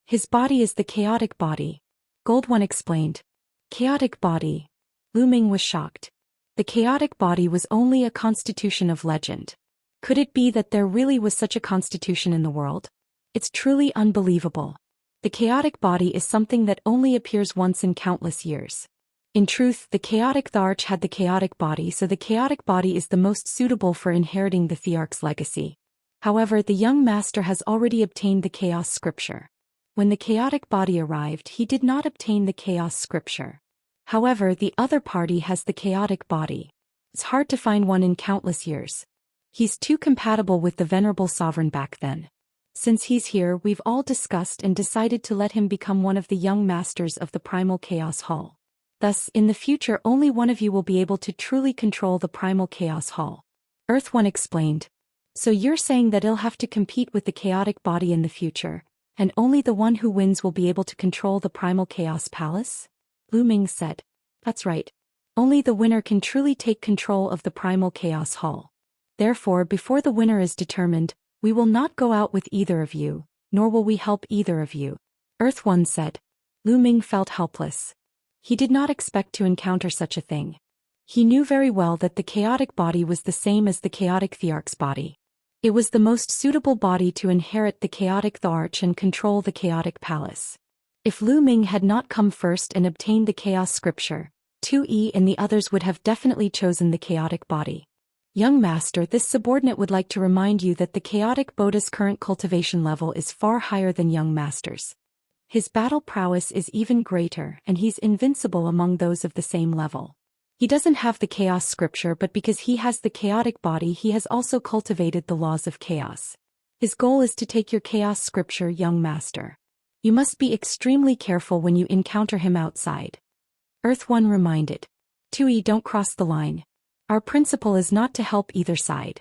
Speaker 1: His body is the chaotic body. Gold One explained. Chaotic body. Lu Ming was shocked. The chaotic body was only a constitution of legend. Could it be that there really was such a constitution in the world? It's truly unbelievable. The chaotic body is something that only appears once in countless years. In truth, the chaotic Tharch had the chaotic body, so the chaotic body is the most suitable for inheriting the Thearch's legacy. However, the young master has already obtained the chaos scripture. When the chaotic body arrived, he did not obtain the chaos scripture. However, the other party has the chaotic body. It's hard to find one in countless years. He's too compatible with the venerable sovereign back then. Since he's here, we've all discussed and decided to let him become one of the young masters of the primal chaos hall. Thus, in the future, only one of you will be able to truly control the primal chaos hall. Earth One explained. So you're saying that it'll have to compete with the chaotic body in the future, and only the one who wins will be able to control the primal chaos palace? Lu Ming said. That's right. Only the winner can truly take control of the primal chaos hall. Therefore, before the winner is determined, we will not go out with either of you, nor will we help either of you. Earth One said. Lu Ming felt helpless. He did not expect to encounter such a thing. He knew very well that the chaotic body was the same as the chaotic Thearch's body. It was the most suitable body to inherit the chaotic Tharch and control the chaotic palace. If Lu Ming had not come first and obtained the chaos scripture, 2E and the others would have definitely chosen the chaotic body. Young master, this subordinate would like to remind you that the chaotic Bodhi's current cultivation level is far higher than young master's. His battle prowess is even greater, and he's invincible among those of the same level. He doesn't have the chaos scripture, but because he has the chaotic body, he has also cultivated the laws of chaos. His goal is to take your chaos scripture, young master. You must be extremely careful when you encounter him outside. Earth One reminded. 2E, don't cross the line. Our principle is not to help either side.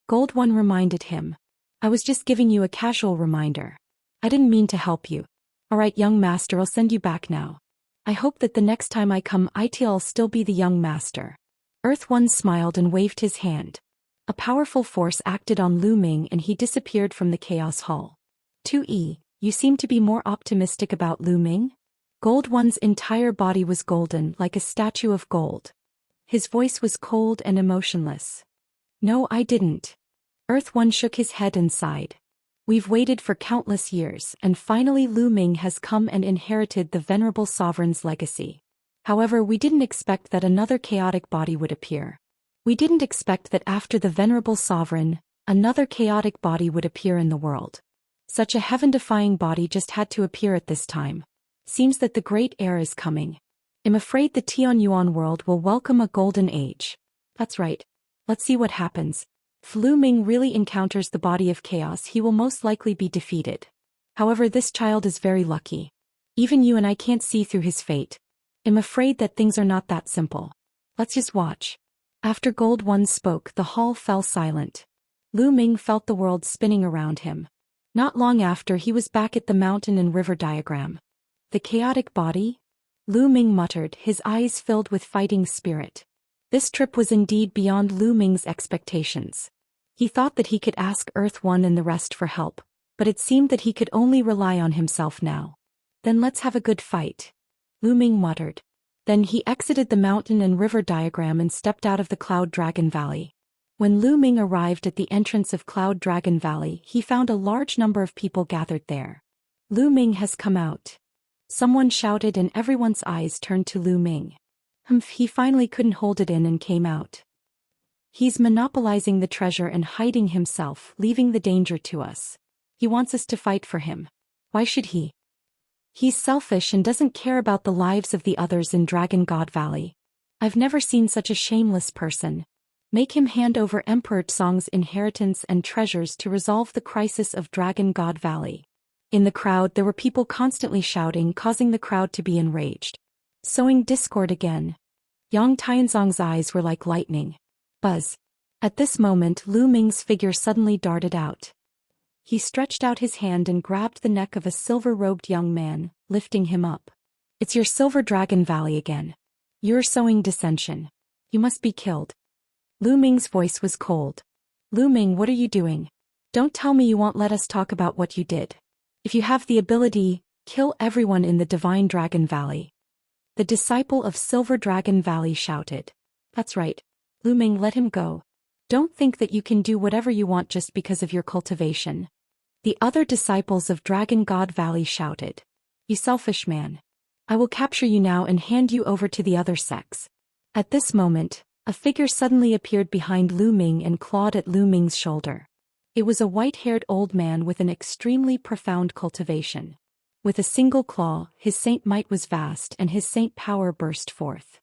Speaker 1: Gold One reminded him. I was just giving you a casual reminder. I didn't mean to help you. Alright, young master, I'll send you back now. I hope that the next time I come, I'll still be the young master. Earth One smiled and waved his hand. A powerful force acted on Lu Ming and he disappeared from the chaos hall. 2E, you seem to be more optimistic about Lu Ming? Gold One's entire body was golden, like a statue of gold. His voice was cold and emotionless. No, I didn't. Earth One shook his head and sighed. We've waited for countless years, and finally Lu Ming has come and inherited the venerable sovereign's legacy. However, we didn't expect that another chaotic body would appear. We didn't expect that after the venerable sovereign, another chaotic body would appear in the world. Such a heaven-defying body just had to appear at this time. Seems that the great era is coming. I'm afraid the Tianyuan world will welcome a golden age. That's right. Let's see what happens. If Lu Ming really encounters the body of chaos, he will most likely be defeated. However, this child is very lucky. Even you and I can't see through his fate. I'm afraid that things are not that simple. Let's just watch. After Gold One spoke, the hall fell silent. Lu Ming felt the world spinning around him. Not long after, he was back at the mountain and river diagram. The chaotic body? Lu Ming muttered, his eyes filled with fighting spirit. This trip was indeed beyond Lu Ming's expectations. He thought that he could ask Earth One and the rest for help, but it seemed that he could only rely on himself now. Then let's have a good fight. Lu Ming muttered. Then he exited the mountain and river diagram and stepped out of the Cloud Dragon Valley. When Lu Ming arrived at the entrance of Cloud Dragon Valley, he found a large number of people gathered there. Lu Ming has come out. Someone shouted and everyone's eyes turned to Lu Ming. He finally couldn't hold it in and came out. He's monopolizing the treasure and hiding himself, leaving the danger to us. He wants us to fight for him. Why should he? He's selfish and doesn't care about the lives of the others in Dragon God Valley. I've never seen such a shameless person. Make him hand over Emperor Zong's inheritance and treasures to resolve the crisis of Dragon God Valley. In the crowd there were people constantly shouting, causing the crowd to be enraged. Sowing discord again. Yang Tianzong's eyes were like lightning. Buzz. At this moment Lu Ming's figure suddenly darted out. He stretched out his hand and grabbed the neck of a silver-robed young man, lifting him up. It's your Silver Dragon Valley again. You're sowing dissension. You must be killed. Lu Ming's voice was cold. Lu Ming, what are you doing? Don't tell me you won't let us talk about what you did. If you have the ability, kill everyone in the Divine Dragon Valley. The disciple of Silver Dragon Valley shouted. That's right. Lu Ming, let him go. Don't think that you can do whatever you want just because of your cultivation. The other disciples of Dragon God Valley shouted. You selfish man. I will capture you now and hand you over to the other sects. At this moment, a figure suddenly appeared behind Lu Ming and clawed at Lu Ming's shoulder. It was a white-haired old man with an extremely profound cultivation. With a single claw, his saint might was vast and his saint power burst forth.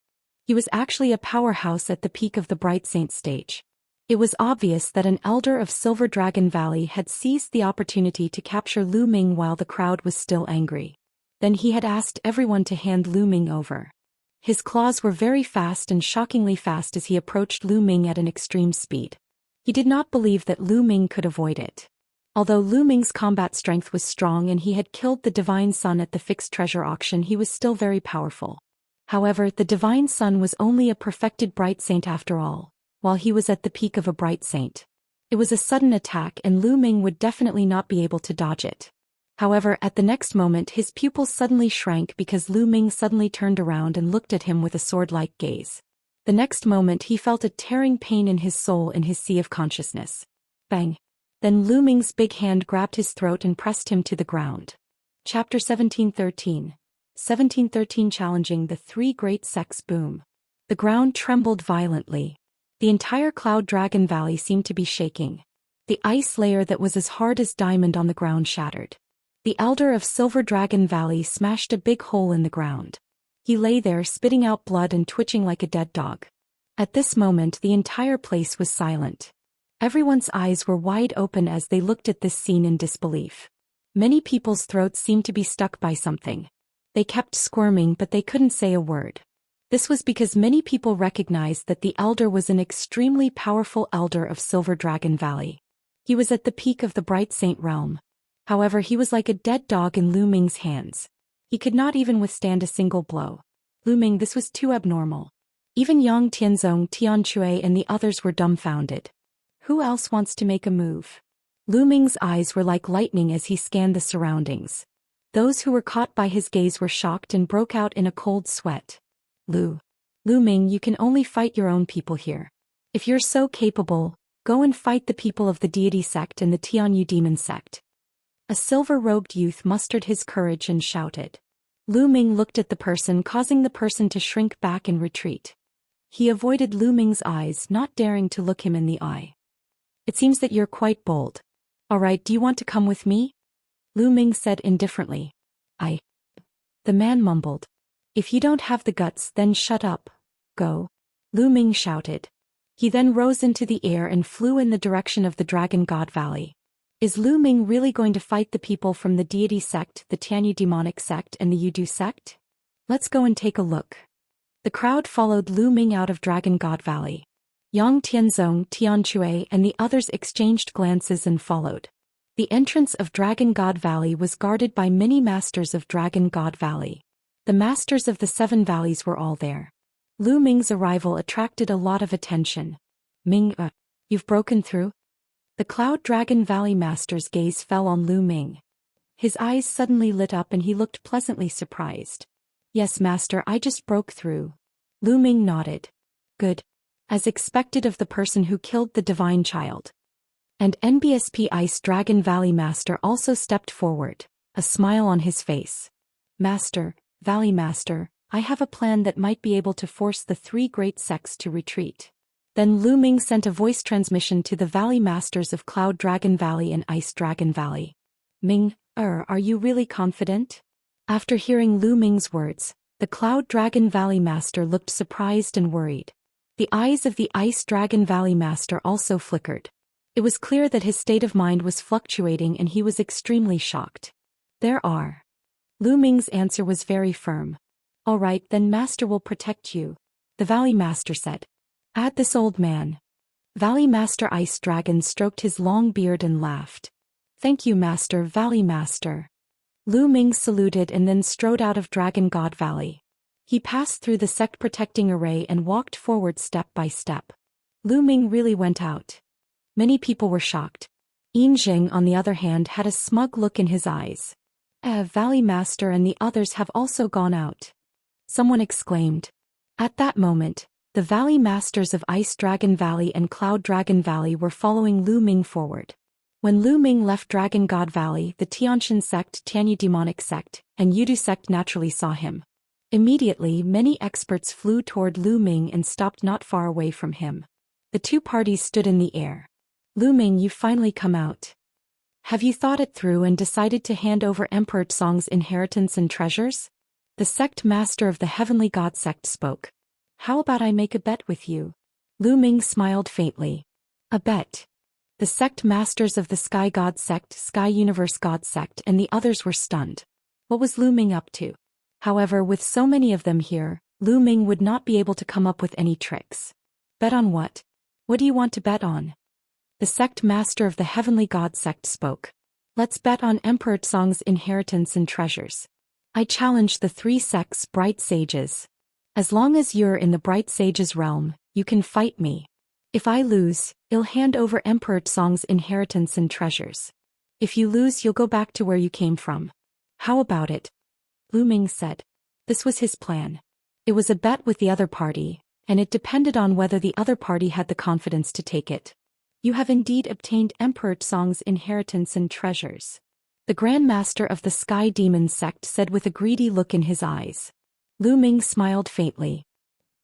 Speaker 1: He was actually a powerhouse at the peak of the Bright Saint stage. It was obvious that an elder of Silver Dragon Valley had seized the opportunity to capture Lu Ming while the crowd was still angry. Then he had asked everyone to hand Lu Ming over. His claws were very fast and shockingly fast as he approached Lu Ming at an extreme speed. He did not believe that Lu Ming could avoid it. Although Lu Ming's combat strength was strong and he had killed the Divine Sun at the fixed treasure auction, he was still very powerful. However, the Divine Sun was only a perfected Bright Saint after all, while he was at the peak of a Bright Saint. It was a sudden attack and Lu Ming would definitely not be able to dodge it. However, at the next moment his pupils suddenly shrank because Lu Ming suddenly turned around and looked at him with a sword-like gaze. The next moment he felt a tearing pain in his soul in his sea of consciousness. Bang! Then Lu Ming's big hand grabbed his throat and pressed him to the ground. Chapter 1713. 1713 Challenging the Three Great Sects. Boom. The ground trembled violently. The entire Cloud Dragon Valley seemed to be shaking. The ice layer that was as hard as diamond on the ground shattered. The elder of Silver Dragon Valley smashed a big hole in the ground. He lay there spitting out blood and twitching like a dead dog. At this moment the entire place was silent. Everyone's eyes were wide open as they looked at this scene in disbelief. Many people's throats seemed to be stuck by something. They kept squirming but they couldn't say a word. This was because many people recognized that the elder was an extremely powerful elder of Silver Dragon Valley. He was at the peak of the Bright Saint realm. However, he was like a dead dog in Lu Ming's hands. He could not even withstand a single blow. Lu Ming, this was too abnormal. Even Yang Tianzong, Tian Chui and the others were dumbfounded. Who else wants to make a move? Lu Ming's eyes were like lightning as he scanned the surroundings. Those who were caught by his gaze were shocked and broke out in a cold sweat. Lu Ming, you can only fight your own people here. If you're so capable, go and fight the people of the Deity sect and the Tianyu Demon sect. A silver-robed youth mustered his courage and shouted. Lu Ming looked at the person, causing the person to shrink back and retreat. He avoided Lu Ming's eyes, not daring to look him in the eye. It seems that you're quite bold. All right, do you want to come with me? Lu Ming said indifferently. The man mumbled. If you don't have the guts, then shut up. Go. Lu Ming shouted. He then rose into the air and flew in the direction of the Dragon God Valley. Is Lu Ming really going to fight the people from the Deity sect, the Tianyu Demonic sect and the Yudu sect? Let's go and take a look. The crowd followed Lu Ming out of Dragon God Valley. Yang Tianzong, Tian Chui and the others exchanged glances and followed. The entrance of Dragon God Valley was guarded by many masters of Dragon God Valley. The masters of the Seven Valleys were all there. Lu Ming's arrival attracted a lot of attention. Ming, you've broken through? The Cloud Dragon Valley master's gaze fell on Lu Ming. His eyes suddenly lit up and he looked pleasantly surprised. Yes, master, I just broke through. Lu Ming nodded. Good. As expected of the person who killed the divine child. And NBSP Ice Dragon Valley Master also stepped forward, a smile on his face. Master, Valley Master, I have a plan that might be able to force the three great sects to retreat. Then Lu Ming sent a voice transmission to the Valley Masters of Cloud Dragon Valley and Ice Dragon Valley. Ming, are you really confident? After hearing Lu Ming's words, the Cloud Dragon Valley Master looked surprised and worried. The eyes of the Ice Dragon Valley Master also flickered. It was clear that his state of mind was fluctuating and he was extremely shocked. There are. Lu Ming's answer was very firm. All right, then Master will protect you, the Valley Master said. Add this old man. Valley Master Ice Dragon stroked his long beard and laughed. Thank you, Master, Valley Master. Lu Ming saluted and then strode out of Dragon God Valley. He passed through the sect-protecting array and walked forward step by step. Lu Ming really went out. Many people were shocked. Yin Jing, on the other hand, had a smug look in his eyes. Valley Master and the others have also gone out. Someone exclaimed. At that moment, the Valley Masters of Ice Dragon Valley and Cloud Dragon Valley were following Lu Ming forward. When Lu Ming left Dragon God Valley, the Tianxia sect, Tianyu demonic sect, and Yudu sect naturally saw him. Immediately, many experts flew toward Lu Ming and stopped not far away from him. The two parties stood in the air. Lu Ming, you finally come out. Have you thought it through and decided to hand over Emperor Tsong's inheritance and treasures? The sect master of the Heavenly God sect spoke. How about I make a bet with you? Lu Ming smiled faintly. A bet. The sect masters of the Sky God sect, Sky Universe God sect, and the others were stunned. What was Lu Ming up to? However, with so many of them here, Lu Ming would not be able to come up with any tricks. Bet on what? What do you want to bet on? The sect master of the Heavenly God sect spoke. Let's bet on Emperor Tsong's inheritance and treasures. I challenge the three sects' bright sages. As long as you're in the bright sages' realm, you can fight me. If I lose, you'll hand over Emperor Tsong's inheritance and treasures. If you lose, you'll go back to where you came from. How about it? Lu Ming said. This was his plan. It was a bet with the other party, and it depended on whether the other party had the confidence to take it. You have indeed obtained Emperor Tsong's inheritance and treasures. The Grand Master of the Sky Demon sect said with a greedy look in his eyes. Lu Ming smiled faintly.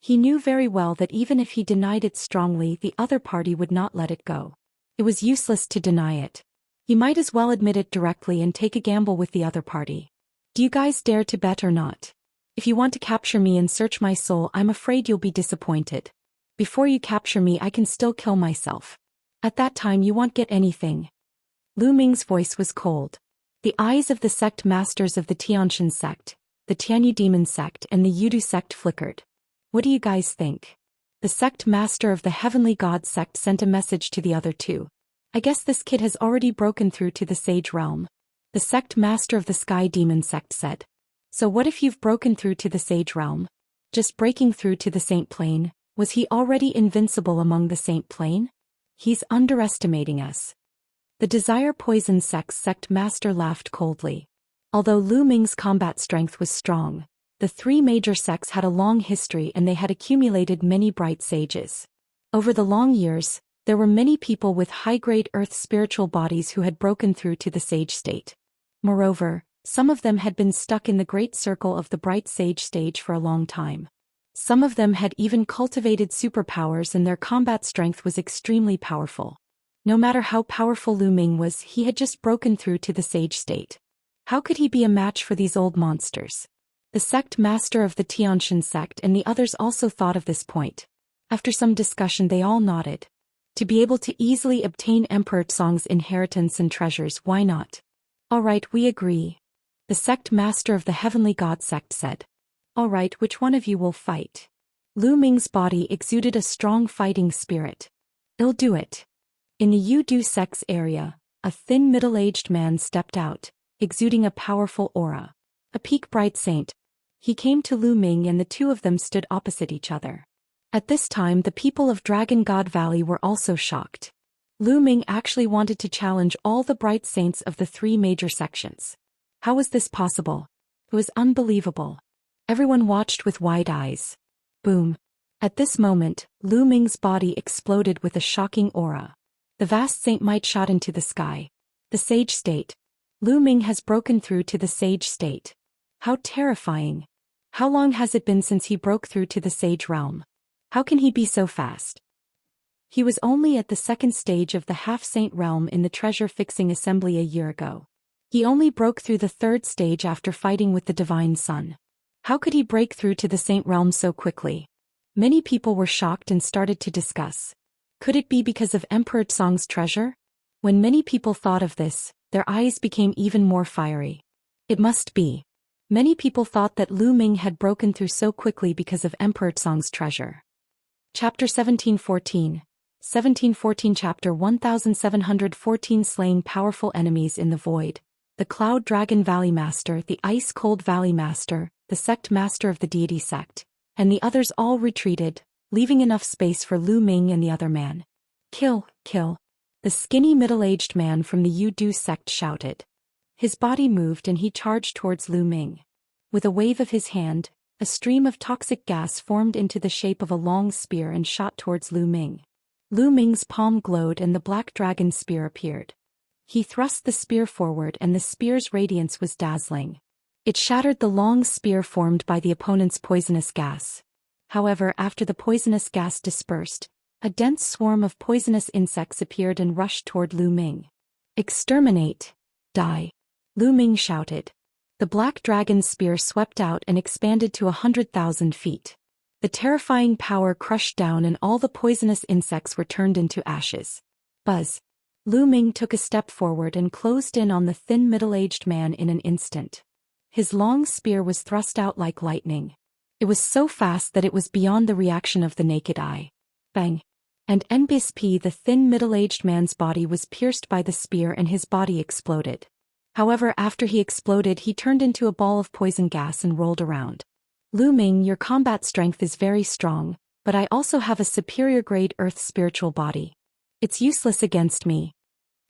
Speaker 1: He knew very well that even if he denied it strongly, the other party would not let it go. It was useless to deny it. He might as well admit it directly and take a gamble with the other party. Do you guys dare to bet or not? If you want to capture me and search my soul, I'm afraid you'll be disappointed. Before you capture me, I can still kill myself. At that time you won't get anything. Lu Ming's voice was cold. The eyes of the sect masters of the Tianxia sect, the Tianyu demon sect, and the Yudu sect flickered. What do you guys think? The sect master of the Heavenly God sect sent a message to the other two. I guess this kid has already broken through to the sage realm. The sect master of the Sky Demon sect said. So what if you've broken through to the sage realm? Just breaking through to the saint plane, was he already invincible among the saint plane? He's underestimating us. The Desire Poison sect master laughed coldly. Although Lu Ming's combat strength was strong, the three major sects had a long history and they had accumulated many bright sages. Over the long years, there were many people with high-grade earth spiritual bodies who had broken through to the sage state. Moreover, some of them had been stuck in the great circle of the bright sage stage for a long time. Some of them had even cultivated superpowers and their combat strength was extremely powerful. No matter how powerful Lu Ming was, he had just broken through to the sage state. How could he be a match for these old monsters? The sect master of the Tianxia sect and the others also thought of this point. After some discussion they all nodded. To be able to easily obtain Emperor Tsong's inheritance and treasures, why not? All right, we agree. The sect master of the Heavenly God sect said. All right, which one of you will fight? Lu Ming's body exuded a strong fighting spirit. I'll do it. In the Yudu sect's area, a thin middle-aged man stepped out, exuding a powerful aura. A peak bright saint. He came to Lu Ming and the two of them stood opposite each other. At this time the people of Dragon God Valley were also shocked. Lu Ming actually wanted to challenge all the bright saints of the three major sections. How was this possible? It was unbelievable. Everyone watched with wide eyes. Boom. At this moment, Lu Ming's body exploded with a shocking aura. The vast Saint Might shot into the sky. The Sage State. Lu Ming has broken through to the Sage State. How terrifying. How long has it been since he broke through to the Sage Realm? How can he be so fast? He was only at the second stage of the Half-Saint Realm in the Treasure-Fixing Assembly a year ago. He only broke through the third stage after fighting with the Divine Sun. How could he break through to the Saint Realm so quickly? Many people were shocked and started to discuss. Could it be because of Emperor Tsong's treasure? When many people thought of this, their eyes became even more fiery. It must be. Many people thought that Lu Ming had broken through so quickly because of Emperor Tsong's treasure. Chapter 1714. 1714 Chapter 1714 Slaying Powerful Enemies in the Void. The Cloud Dragon Valley Master, the Ice Cold Valley Master, the Sect Master of the Deity Sect, and the others all retreated, leaving enough space for Lu Ming and the other man. Kill, kill. The skinny middle-aged man from the Yu-Du sect shouted. His body moved and he charged towards Lu Ming. With a wave of his hand, a stream of toxic gas formed into the shape of a long spear and shot towards Lu Ming. Lu Ming's palm glowed and the black dragon spear appeared. He thrust the spear forward and the spear's radiance was dazzling. It shattered the long spear formed by the opponent's poisonous gas. However, after the poisonous gas dispersed, a dense swarm of poisonous insects appeared and rushed toward Lu Ming. Exterminate! Die! Lu Ming shouted. The black dragon's spear swept out and expanded to 100,000 feet. The terrifying power crushed down and all the poisonous insects were turned into ashes. Buzz! Lu Ming took a step forward and closed in on the thin middle-aged man in an instant. His long spear was thrust out like lightning. It was so fast that it was beyond the reaction of the naked eye. Bang! And NBSP, the thin middle-aged man's body was pierced by the spear and his body exploded. However, after he exploded he turned into a ball of poison gas and rolled around. Lu Ming, your combat strength is very strong, but I also have a superior grade earth spiritual body. It's useless against me.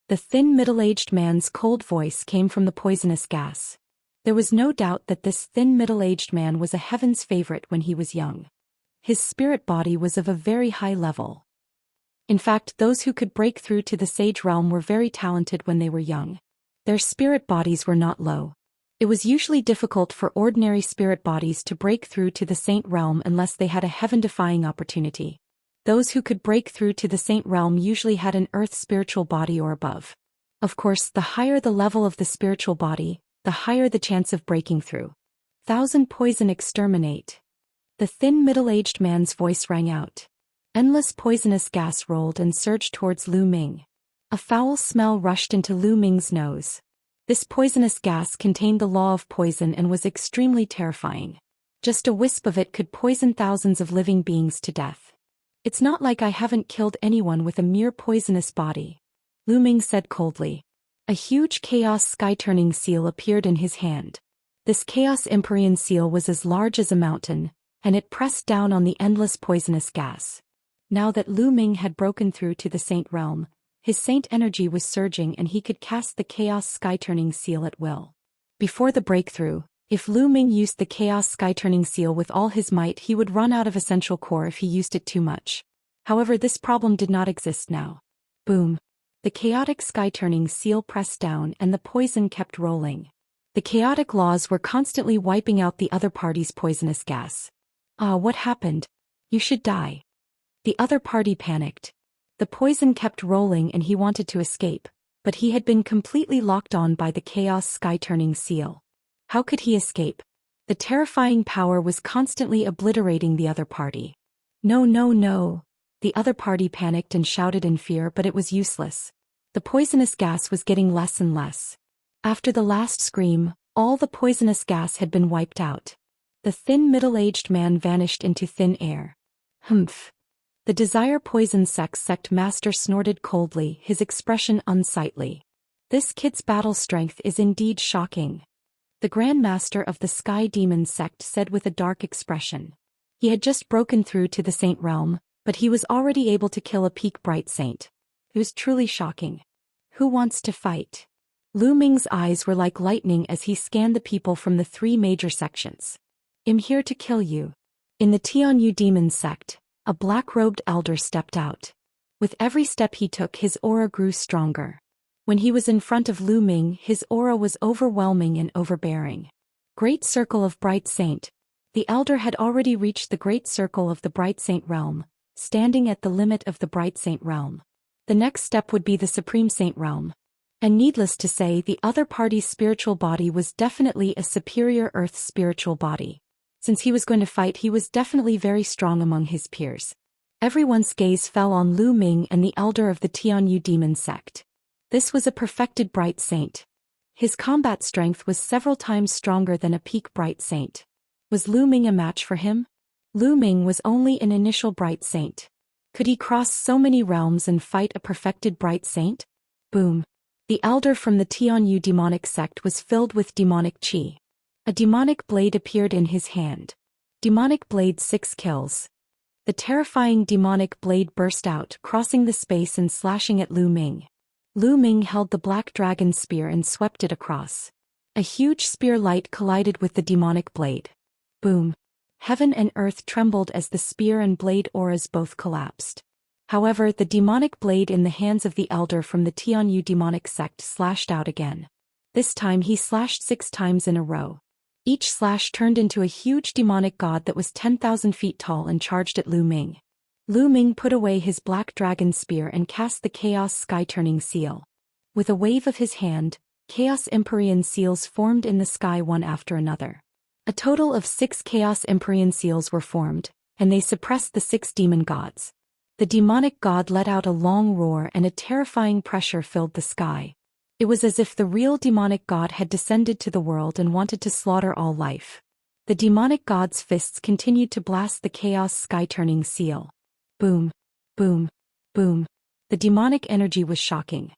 Speaker 1: The thin middle-aged man's cold voice came from the poisonous gas. There was no doubt that this thin middle-aged man was a heaven's favorite when he was young. His spirit body was of a very high level. In fact, those who could break through to the Sage Realm were very talented when they were young. Their spirit bodies were not low. It was usually difficult for ordinary spirit bodies to break through to the Saint Realm unless they had a heaven-defying opportunity. Those who could break through to the Saint Realm usually had an earth spiritual body or above. Of course, the higher the level of the spiritual body, the higher the chance of breaking through. Thousand poison exterminate. The thin middle-aged man's voice rang out. Endless poisonous gas rolled and surged towards Lu Ming. A foul smell rushed into Lu Ming's nose. This poisonous gas contained the law of poison and was extremely terrifying. Just a wisp of it could poison thousands of living beings to death. It's not like I haven't killed anyone with a mere poisonous body, Lu Ming said coldly. A huge chaos sky-turning seal appeared in his hand. This chaos Empyrean seal was as large as a mountain, and it pressed down on the endless poisonous gas. Now that Lu Ming had broken through to the Saint Realm, his saint energy was surging and he could cast the chaos sky-turning seal at will. Before the breakthrough, if Lu Ming used the chaos sky-turning seal with all his might, he would run out of essential core if he used it too much. However, this problem did not exist now. Boom. The chaotic sky-turning seal pressed down and the poison kept rolling. The chaotic laws were constantly wiping out the other party's poisonous gas. Ah, what happened? You should die. The other party panicked. The poison kept rolling and he wanted to escape, but he had been completely locked on by the chaos sky-turning seal. How could he escape? The terrifying power was constantly obliterating the other party. No, no, no. The other party panicked and shouted in fear, but it was useless. The poisonous gas was getting less and less. After the last scream, all the poisonous gas had been wiped out. The thin middle-aged man vanished into thin air. Humph. The Desire Poison Sect Master snorted coldly, his expression unsightly. This kid's battle strength is indeed shocking. The Grand Master of the Sky Demon Sect said with a dark expression. He had just broken through to the Saint Realm, but he was already able to kill a peak bright saint. It was truly shocking. Who wants to fight? Lu Ming's eyes were like lightning as he scanned the people from the three major sections. "I'm here to kill you." In the Tianyu demon sect, a black-robed elder stepped out. With every step he took, his aura grew stronger. When he was in front of Lu Ming, his aura was overwhelming and overbearing. Great Circle of Bright Saint. The elder had already reached the Great Circle of the Bright Saint realm, standing at the limit of the Bright Saint realm. The next step would be the Supreme Saint realm. And needless to say, the other party's spiritual body was definitely a superior Earth spiritual body. Since he was going to fight, he was definitely very strong among his peers. Everyone's gaze fell on Lu Ming and the elder of the Tianyu demon sect. This was a perfected Bright Saint. His combat strength was several times stronger than a peak Bright Saint. Was Lu Ming a match for him? Lu Ming was only an initial Bright Saint. Could he cross so many realms and fight a perfected Bright Saint? Boom. The elder from the Tianyu demonic sect was filled with demonic qi. A demonic blade appeared in his hand. Demonic blade 6 kills. The terrifying demonic blade burst out, crossing the space and slashing at Lu Ming. Lu Ming held the black dragon spear and swept it across. A huge spear light collided with the demonic blade. Boom. Heaven and earth trembled as the spear and blade auras both collapsed. However, the demonic blade in the hands of the elder from the Tianyu demonic sect slashed out again. This time he slashed 6 times in a row. Each slash turned into a huge demonic god that was 10,000 feet tall and charged at Lu Ming. Lu Ming put away his black dragon spear and cast the Chaos Sky-turning seal. With a wave of his hand, Chaos Empyrean seals formed in the sky one after another. A total of 6 Chaos Empyrean seals were formed, and they suppressed the 6 demon gods. The demonic god let out a long roar and a terrifying pressure filled the sky. It was as if the real demonic god had descended to the world and wanted to slaughter all life. The demonic god's fists continued to blast the Chaos Sky-turning seal. Boom, boom, boom. The demonic energy was shocking.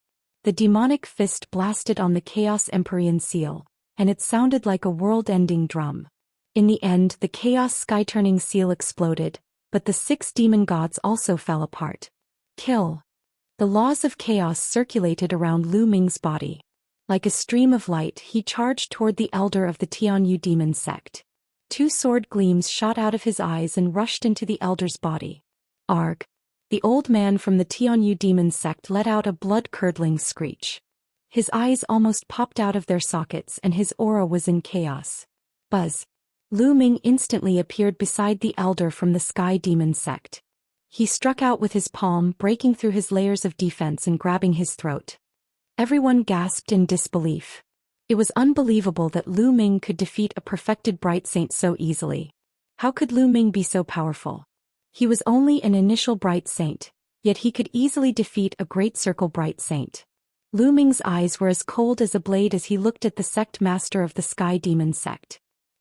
Speaker 1: The demonic fist blasted on the Chaos Empyrean seal, and it sounded like a world-ending drum. In the end, the Chaos Sky-turning seal exploded, but the 6 demon gods also fell apart. Kill. The laws of chaos circulated around Lu Ming's body. Like a stream of light, he charged toward the elder of the Tianyu demon sect. 2 sword gleams shot out of his eyes and rushed into the elder's body. Arg. The old man from the Tianyu demon sect let out a blood-curdling screech. His eyes almost popped out of their sockets and his aura was in chaos. Buzz. Lu Ming instantly appeared beside the elder from the Sky demon sect. He struck out with his palm, breaking through his layers of defense and grabbing his throat. Everyone gasped in disbelief. It was unbelievable that Lu Ming could defeat a perfected Bright Saint so easily. How could Lu Ming be so powerful? He was only an initial Bright Saint, yet he could easily defeat a Great Circle Bright Saint. Lu Ming's eyes were as cold as a blade as he looked at the sect master of the Sky Demon sect.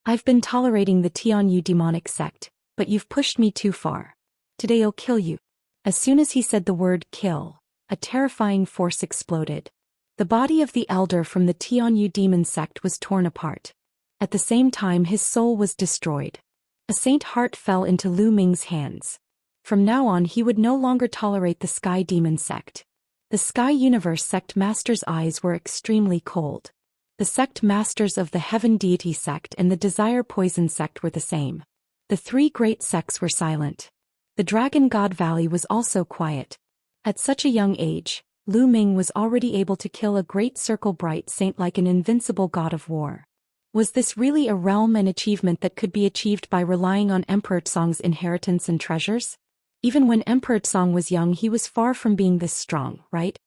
Speaker 1: I've been tolerating the Tianyu demonic sect, but you've pushed me too far. Today I'll kill you. As soon as he said the word kill, a terrifying force exploded. The body of the elder from the Tianyu demon sect was torn apart. At the same time his soul was destroyed. A saint heart fell into Lu Ming's hands. From now on he would no longer tolerate the Sky Demon sect. The Sky Universe sect master's eyes were extremely cold. The sect masters of the Heaven Deity sect and the Desire Poison sect were the same. The 3 great sects were silent. The Dragon God Valley was also quiet. At such a young age, Lu Ming was already able to kill a Great Circle Bright Saint like an invincible god of war. Was this really a realm and achievement that could be achieved by relying on Emperor Song's inheritance and treasures? Even when Emperor Song was young he was far from being this strong, right?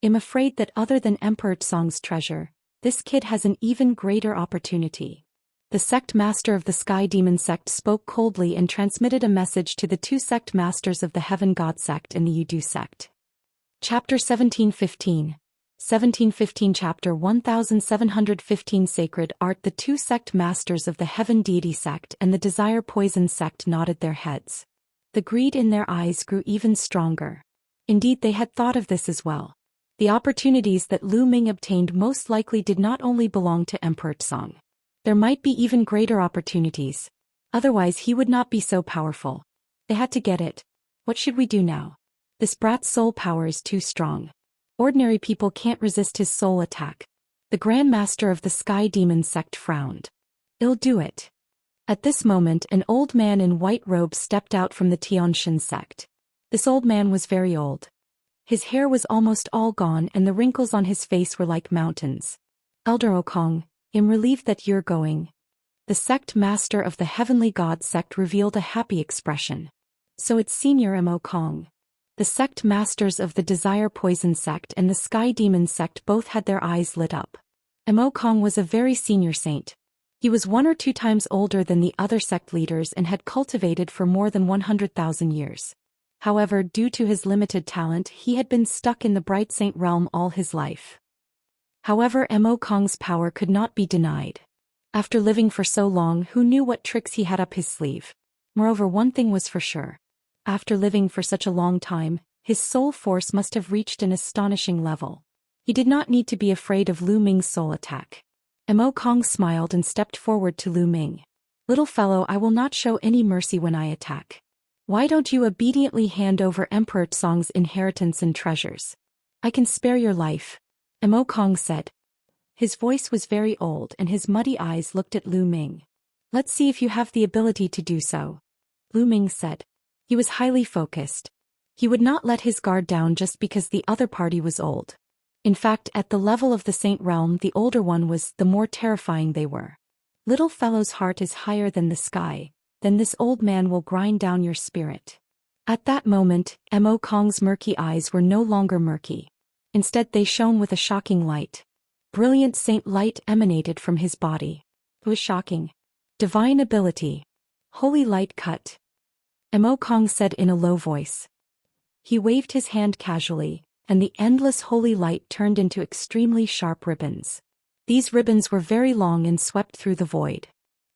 Speaker 1: I'm afraid that other than Emperor Song's treasure, this kid has an even greater opportunity. The sect master of the Sky Demon sect spoke coldly and transmitted a message to the 2 sect masters of the Heaven God sect and the Yudu sect. Chapter 1715. 1715 Chapter 1715 Sacred Art. The 2 sect masters of the Heaven Deity sect and the Desire Poison sect nodded their heads. The greed in their eyes grew even stronger. Indeed, they had thought of this as well. The opportunities that Lu Ming obtained most likely did not only belong to Emperor Song. There might be even greater opportunities. Otherwise he would not be so powerful. They had to get it. What should we do now? This brat's soul power is too strong. Ordinary people can't resist his soul attack. The Grand Master of the Sky Demon sect frowned. "I'll do it." At this moment an old man in white robes stepped out from the Xianxia sect. This old man was very old. His hair was almost all gone and the wrinkles on his face were like mountains. "Elder Okong, I'm relieved that you're going." The sect master of the Heavenly God sect revealed a happy expression. "So it's Senior M. Okong." The sect masters of the Desire Poison sect and the Sky Demon sect both had their eyes lit up. Okong was a very senior saint. He was 1 or 2 times older than the other sect leaders and had cultivated for more than 100,000 years. However, due to his limited talent, he had been stuck in the Bright Saint realm all his life. However, Okong's power could not be denied. After living for so long, who knew what tricks he had up his sleeve? Moreover, one thing was for sure. After living for such a long time, his soul force must have reached an astonishing level. He did not need to be afraid of Lu Ming's soul attack. Okong smiled and stepped forward to Lu Ming. "Little fellow, I will not show any mercy when I attack. Why don't you obediently hand over Emperor Tsong's inheritance and treasures? I can spare your life," Okong said. His voice was very old and his muddy eyes looked at Lu Ming. "Let's see if you have the ability to do so," Lu Ming said. He was highly focused. He would not let his guard down just because the other party was old. In fact, at the level of the Saint realm, the older one was, the more terrifying they were. "Little fellow's heart is higher than the sky, then this old man will grind down your spirit." At that moment, Okong's murky eyes were no longer murky. Instead they shone with a shocking light. Brilliant saint light emanated from his body. It was shocking. "Divine ability. Holy light cut," Okong said in a low voice. He waved his hand casually, and the endless holy light turned into extremely sharp ribbons. These ribbons were very long and swept through the void.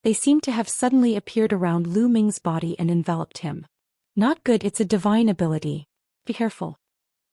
Speaker 1: They seemed to have suddenly appeared around Lu Ming's body and enveloped him. "Not good, it's a divine ability. Be careful."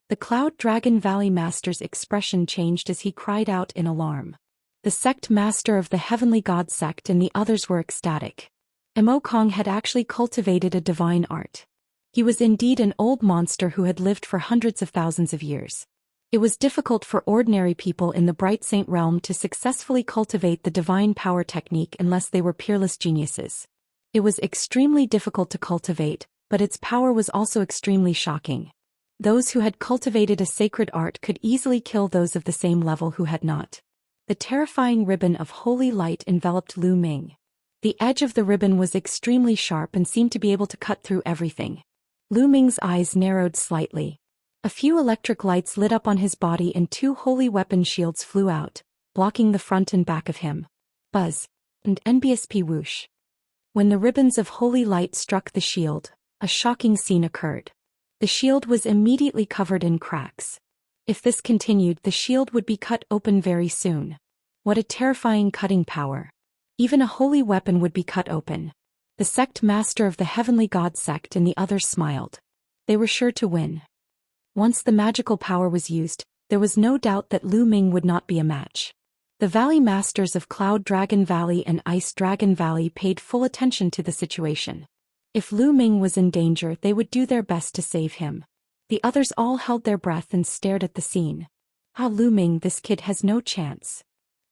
Speaker 1: The Cloud Dragon Valley Master's expression changed as he cried out in alarm. The sect master of the Heavenly God sect and the others were ecstatic. Okong had actually cultivated a divine art. He was indeed an old monster who had lived for hundreds of thousands of years. It was difficult for ordinary people in the Bright Saint realm to successfully cultivate the divine power technique unless they were peerless geniuses. It was extremely difficult to cultivate, but its power was also extremely shocking. Those who had cultivated a sacred art could easily kill those of the same level who had not. The terrifying ribbon of holy light enveloped Lu Ming. The edge of the ribbon was extremely sharp and seemed to be able to cut through everything. Lu Ming's eyes narrowed slightly. A few electric lights lit up on his body and 2 holy weapon shields flew out, blocking the front and back of him. Buzz. And NBSP whoosh. When the ribbons of holy light struck the shield, a shocking scene occurred. The shield was immediately covered in cracks. If this continued, the shield would be cut open very soon. What a terrifying cutting power. Even a holy weapon would be cut open. The sect master of the Heavenly God sect and the others smiled. They were sure to win. Once the magical power was used, there was no doubt that Lu Ming would not be a match. The Valley Masters of Cloud Dragon Valley and Ice Dragon Valley paid full attention to the situation. If Lu Ming was in danger, they would do their best to save him. The others all held their breath and stared at the scene. "Ah, Lu Ming, this kid has no chance."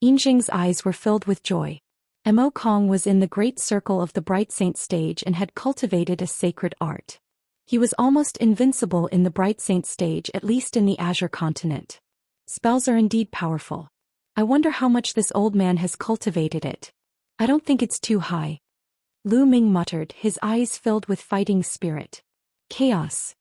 Speaker 1: Yinjing's eyes were filled with joy. Okong was in the great circle of the Bright Saint stage and had cultivated a sacred art. He was almost invincible in the Bright Saint stage, at least in the Azure continent. Spells are indeed powerful. I wonder how much this old man has cultivated it. I don't think it's too high. Lu Ming muttered, his eyes filled with fighting spirit. Chaos.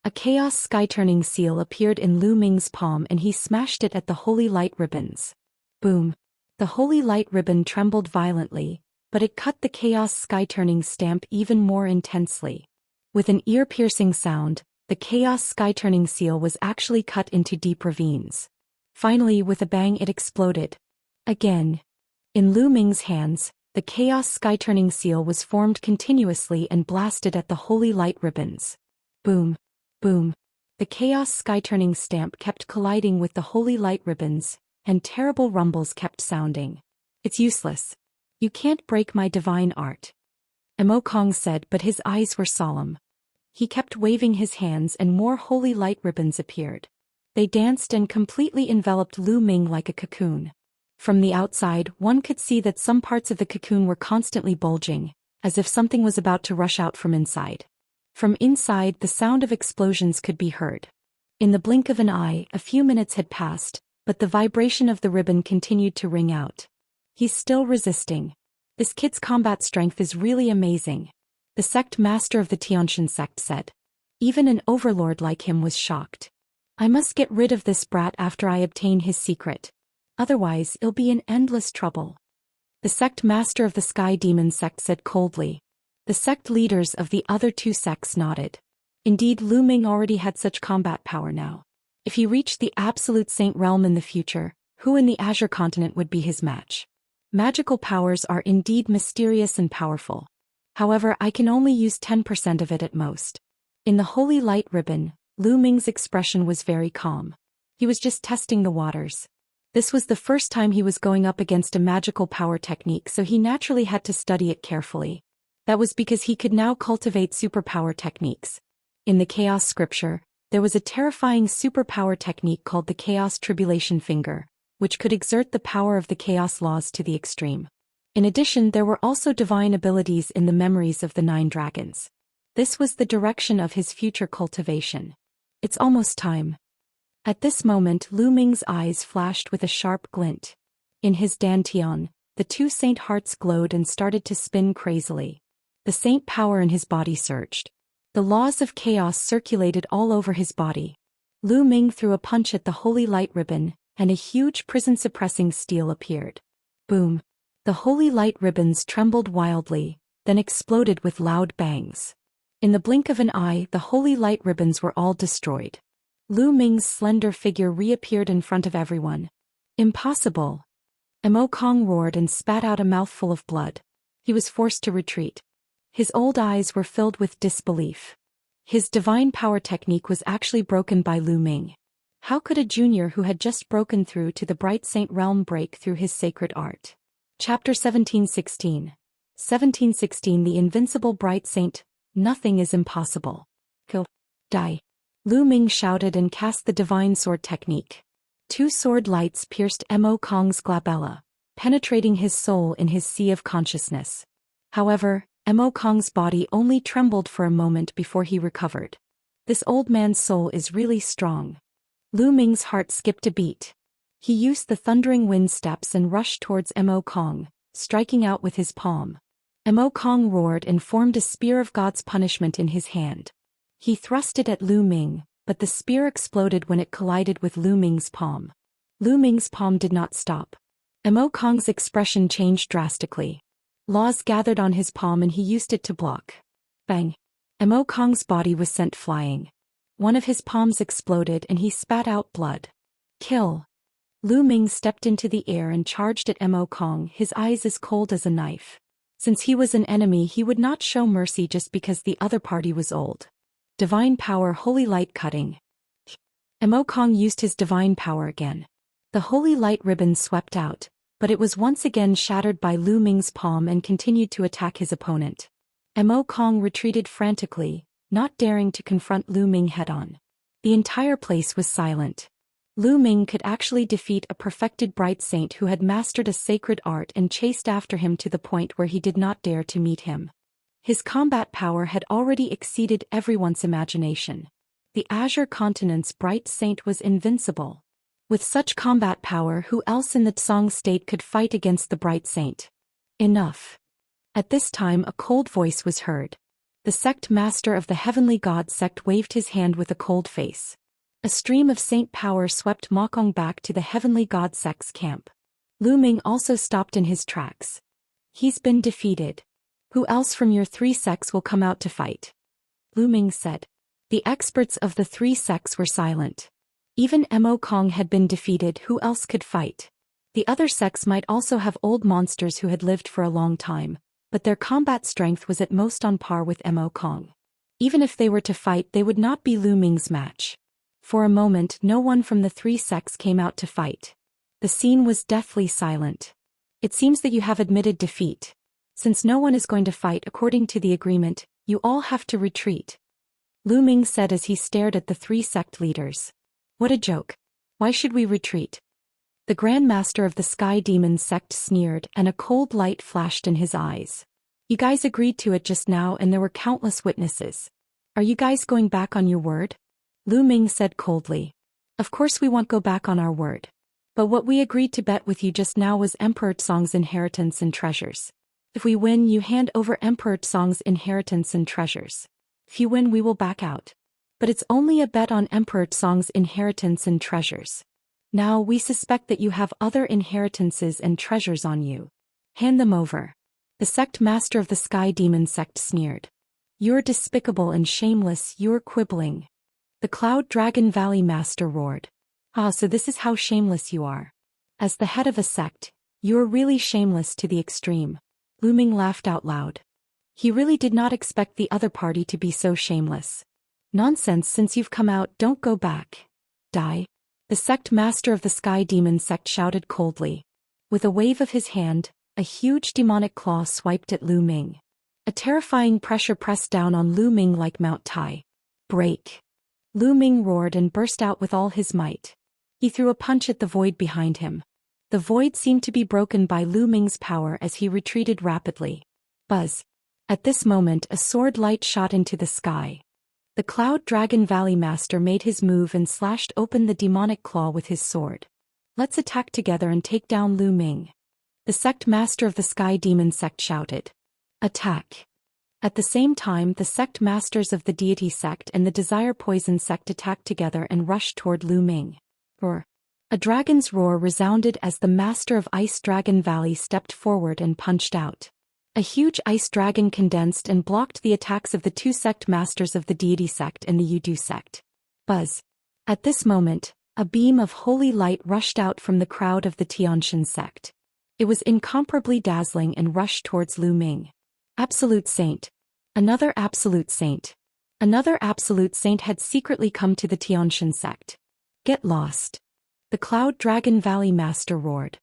Speaker 1: A chaos sky-turning seal appeared in Lu Ming's palm and he smashed it at the holy light ribbons. Boom. The holy light ribbon trembled violently, but it cut the chaos sky-turning stamp even more intensely. With an ear-piercing sound, the chaos sky-turning seal was actually cut into deep ravines. Finally, with a bang, it exploded. Again. In Lu Ming's hands, the chaos sky-turning seal was formed continuously and blasted at the holy light ribbons. Boom. Boom. The chaos sky-turning stamp kept colliding with the holy light ribbons, and terrible rumbles kept sounding. It's useless. You can't break my divine art. Okong said, but his eyes were solemn. He kept waving his hands and more holy light ribbons appeared. They danced and completely enveloped Lu Ming like a cocoon. From the outside, one could see that some parts of the cocoon were constantly bulging, as if something was about to rush out from inside. From inside, the sound of explosions could be heard. In the blink of an eye, a few minutes had passed, but the vibration of the ribbon continued to ring out. He's still resisting. This kid's combat strength is really amazing, the sect master of the Xianxia sect said. Even an overlord like him was shocked. I must get rid of this brat after I obtain his secret. Otherwise, it'll be in endless trouble. The sect master of the Sky Demon sect said coldly. The sect leaders of the other two sects nodded. Indeed, Lu Ming already had such combat power now. If he reached the absolute saint realm in the future, who in the Azure continent would be his match? Magical powers are indeed mysterious and powerful. However, I can only use 10% of it at most. In the holy light ribbon, Lu Ming's expression was very calm. He was just testing the waters. This was the first time he was going up against a magical power technique, so he naturally had to study it carefully. That was because he could now cultivate superpower techniques. In the Chaos scripture, there was a terrifying superpower technique called the Chaos Tribulation Finger, which could exert the power of the Chaos laws to the extreme. In addition, there were also divine abilities in the memories of the 9 dragons. This was the direction of his future cultivation. It's almost time. At this moment, Lu Ming's eyes flashed with a sharp glint. In his dantian, the 2 saint hearts glowed and started to spin crazily. The saint power in his body surged. The laws of chaos circulated all over his body. Lu Ming threw a punch at the holy light ribbon, and a huge prison-suppressing steel appeared. Boom! The holy light ribbons trembled wildly, then exploded with loud bangs. In the blink of an eye, the holy light ribbons were all destroyed. Lu Ming's slender figure reappeared in front of everyone. Impossible! Mo Kong roared and spat out a mouthful of blood. He was forced to retreat. His old eyes were filled with disbelief. His divine power technique was actually broken by Lu Ming. How could a junior who had just broken through to the bright saint realm break through his sacred art? Chapter 1716. 1716 The Invincible Bright Saint. Nothing is impossible. Kill. Die. Lu Ming shouted and cast the divine sword technique. 2 sword lights pierced Mo Kong's glabella, penetrating his soul in his sea of consciousness. However, Mo Kong's body only trembled for a moment before he recovered. This old man's soul is really strong. Lu Ming's heart skipped a beat. He used the thundering wind steps and rushed towards Mo Kong, striking out with his palm. Mo Kong roared and formed a spear of God's punishment in his hand. He thrust it at Lu Ming, but the spear exploded when it collided with Lu Ming's palm. Lu Ming's palm did not stop. Mo Kong's expression changed drastically. Laws gathered on his palm and he used it to block. Bang! Mo Kong's body was sent flying. One of his palms exploded and he spat out blood. Kill! Lu Ming stepped into the air and charged at Mo Kong, his eyes as cold as a knife. Since he was an enemy, he would not show mercy just because the other party was old. Divine power, holy light cutting. Mo Kong used his divine power again. The holy light ribbon swept out, but it was once again shattered by Lu Ming's palm and continued to attack his opponent. Mo Kong retreated frantically, not daring to confront Lu Ming head-on. The entire place was silent. Lu Ming could actually defeat a perfected bright saint who had mastered a sacred art and chased after him to the point where he did not dare to meet him. His combat power had already exceeded everyone's imagination. The Azure Continent's bright saint was invincible. With such combat power, who else in the Tsang state could fight against the bright saint? Enough. At this time a cold voice was heard. The sect master of the heavenly god sect waved his hand with a cold face. A stream of saint power swept Mokong back to the heavenly god sect's camp. Lu Ming also stopped in his tracks. He's been defeated. Who else from your 3 sects will come out to fight? Lu Ming said. The experts of the 3 sects were silent. Even Mo Kong had been defeated, who else could fight? The other sects might also have old monsters who had lived for a long time, but their combat strength was at most on par with Mo Kong. Even if they were to fight, they would not be Lu Ming's match. For a moment, no one from the 3 sects came out to fight. The scene was deathly silent. It seems that you have admitted defeat. Since no one is going to fight according to the agreement, you all have to retreat. Lu Ming said as he stared at the 3 sect leaders. What a joke. Why should we retreat? The Grand Master of the Sky Demon sect sneered, and a cold light flashed in his eyes. You guys agreed to it just now and there were countless witnesses. Are you guys going back on your word? Lu Ming said coldly. Of course we won't go back on our word. But what we agreed to bet with you just now was Emperor Tsong's inheritance and treasures. If we win, you hand over Emperor Tsong's inheritance and treasures. If you win, we will back out. But it's only a bet on Emperor Tsong's inheritance and treasures. Now we suspect that you have other inheritances and treasures on you. Hand them over. The sect master of the Sky Demon sect sneered. You're despicable and shameless, you're quibbling. The Cloud Dragon Valley master roared. Ah, so this is how shameless you are. As the head of a sect, you're really shameless to the extreme. Lu Ming laughed out loud. He really did not expect the other party to be so shameless. Nonsense, since you've come out, don't go back. Die. The sect master of the Sky Demon sect shouted coldly. With a wave of his hand, a huge demonic claw swiped at Lu Ming. A terrifying pressure pressed down on Lu Ming like Mount Tai. Break. Lu Ming roared and burst out with all his might. He threw a punch at the void behind him. The void seemed to be broken by Lu Ming's power as he retreated rapidly. Buzz. At this moment a sword light shot into the sky. The Cloud Dragon Valley Master made his move and slashed open the demonic claw with his sword. Let's attack together and take down Lu Ming. The sect master of the Sky Demon sect shouted. Attack. At the same time, the sect masters of the Deity sect and the Desire Poison sect attacked together and rushed toward Lu Ming. Roar. A dragon's roar resounded as the master of Ice Dragon Valley stepped forward and punched out. A huge ice dragon condensed and blocked the attacks of the two sect masters of the Deity sect and the Yudu sect. Buzz. At this moment, a beam of holy light rushed out from the crowd of the Xianxia sect. It was incomparably dazzling and rushed towards Lu Ming. Absolute Saint. Another Absolute Saint. Another Absolute Saint had secretly come to the Xianxia sect. Get lost. The Cloud Dragon Valley Master roared.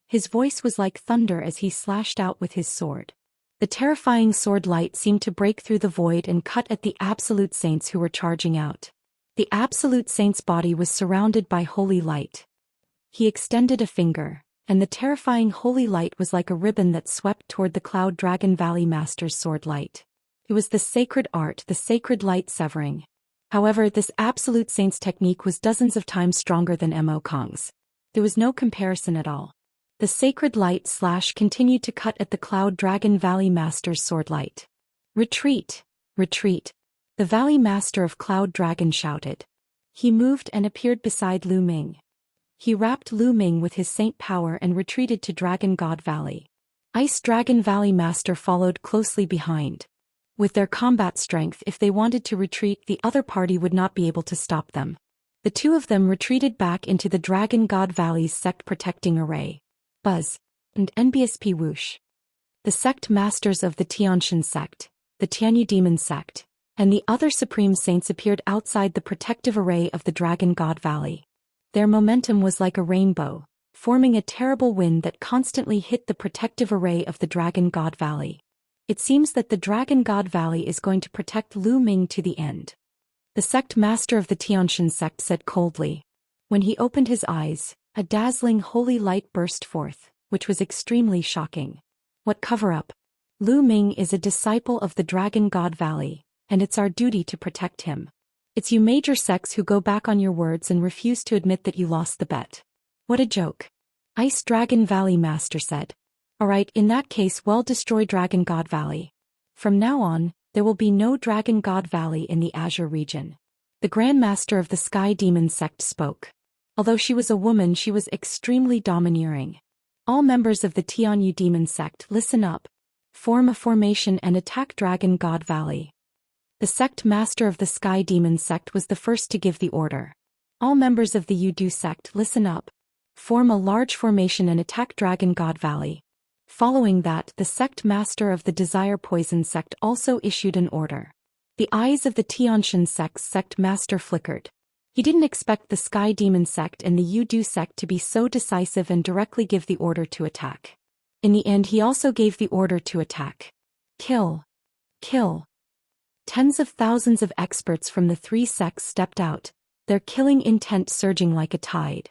Speaker 1: His voice was like thunder as he slashed out with his sword. The terrifying sword light seemed to break through the void and cut at the Absolute Saints who were charging out. The Absolute Saint's body was surrounded by holy light. He extended a finger, and the terrifying holy light was like a ribbon that swept toward the Cloud Dragon Valley Master's sword light. It was the sacred art, the sacred light severing. However, this Absolute Saint's technique was dozens of times stronger than Mo Kong's. There was no comparison at all. The sacred light slash continued to cut at the Cloud Dragon Valley Master's sword light. Retreat! Retreat! The Valley Master of Cloud Dragon shouted. He moved and appeared beside Lu Ming. He wrapped Lu Ming with his saint power and retreated to Dragon God Valley. Ice Dragon Valley Master followed closely behind. With their combat strength, if they wanted to retreat, the other party would not be able to stop them. The two of them retreated back into the Dragon God Valley's sect protecting array. Buzz. And NBSP whoosh. The sect masters of the Xianxia sect, the Tianyu Demon sect, and the other supreme saints appeared outside the protective array of the Dragon God Valley. Their momentum was like a rainbow, forming a terrible wind that constantly hit the protective array of the Dragon God Valley. It seems that the Dragon God Valley is going to protect Lu Ming to the end. The sect master of the Xianxia sect said coldly. When he opened his eyes, a dazzling holy light burst forth, which was extremely shocking. What cover-up? Lu Ming is a disciple of the Dragon God Valley, and it's our duty to protect him. It's you major sects who go back on your words and refuse to admit that you lost the bet. What a joke. Ice Dragon Valley Master said. Alright, in that case, well, destroy Dragon God Valley. From now on, there will be no Dragon God Valley in the Azure region. The Grand Master of the Sky Demon sect spoke. Although she was a woman, she was extremely domineering. All members of the Tianyu Demon sect, listen up. Form a formation and attack Dragon God Valley. The sect master of the Sky Demon sect was the first to give the order. All members of the Yudu sect, listen up. Form a large formation and attack Dragon God Valley. Following that, the sect master of the Desire Poison sect also issued an order. The eyes of the Xianxia sect's sect master flickered. He didn't expect the Sky Demon sect and the Yudu sect to be so decisive and directly give the order to attack. In the end, he also gave the order to attack. Kill. Kill. Tens of thousands of experts from the three sects stepped out, their killing intent surging like a tide.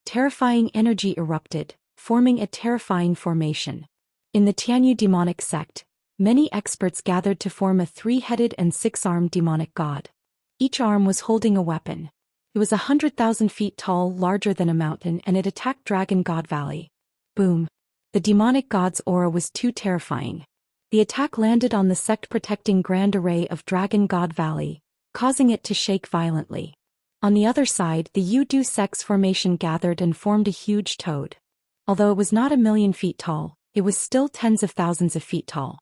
Speaker 1: Terrifying energy erupted, forming a terrifying formation. In the Tianyu demonic sect, many experts gathered to form a 3-headed and 6-armed demonic god. Each arm was holding a weapon. It was 100,000 feet tall, larger than a mountain, and it attacked Dragon God Valley. Boom. The demonic god's aura was too terrifying. The attack landed on the sect-protecting Grand Array of Dragon God Valley, causing it to shake violently. On the other side, the Yudu sect's formation gathered and formed a huge toad. Although it was not 1,000,000 feet tall, it was still tens of thousands of feet tall.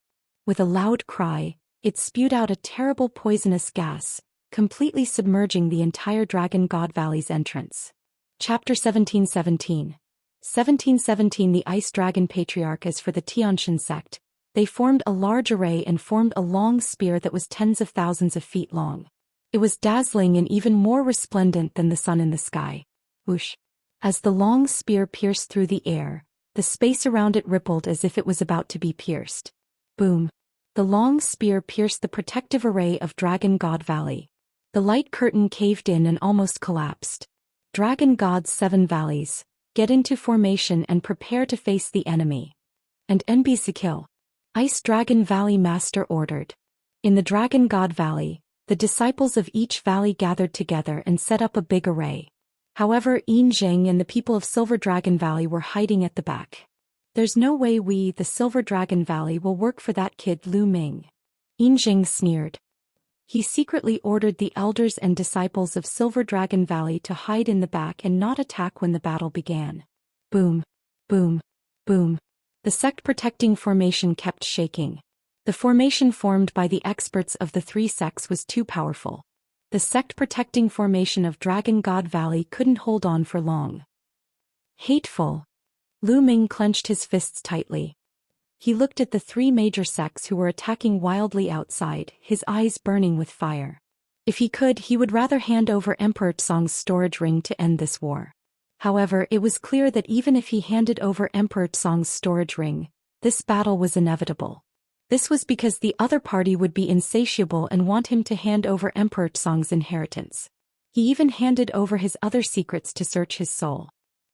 Speaker 1: With a loud cry, it spewed out a terrible poisonous gas, completely submerging the entire Dragon God Valley's entrance. Chapter 1717. 1717 The Ice Dragon Patriarch. As for the Xianxia sect, they formed a large array and formed a long spear that was tens of thousands of feet long. It was dazzling and even more resplendent than the sun in the sky. Whoosh! As the long spear pierced through the air, the space around it rippled as if it was about to be pierced. Boom! The long spear pierced the protective array of Dragon God Valley. The light curtain caved in and almost collapsed. Dragon God's 7 valleys, get into formation and prepare to face the enemy. And NBC kill. Ice Dragon Valley Master ordered. In the Dragon God Valley, the disciples of each valley gathered together and set up a big array. However, Yin Zheng and the people of Silver Dragon Valley were hiding at the back. There's no way we, the Silver Dragon Valley, will work for that kid Lu Ming. Yin Zheng sneered. He secretly ordered the elders and disciples of Silver Dragon Valley to hide in the back and not attack when the battle began. Boom, boom, boom. The sect-protecting formation kept shaking. The formation formed by the experts of the 3 sects was too powerful. The sect-protecting formation of Dragon God Valley couldn't hold on for long. Hateful. Lu Ming clenched his fists tightly. He looked at the 3 major sects who were attacking wildly outside, his eyes burning with fire. If he could, he would rather hand over Emperor Tsong's storage ring to end this war. However, it was clear that even if he handed over Emperor Tsong's storage ring, this battle was inevitable. This was because the other party would be insatiable and want him to hand over Emperor Tsong's inheritance. He even handed over his other secrets to search his soul.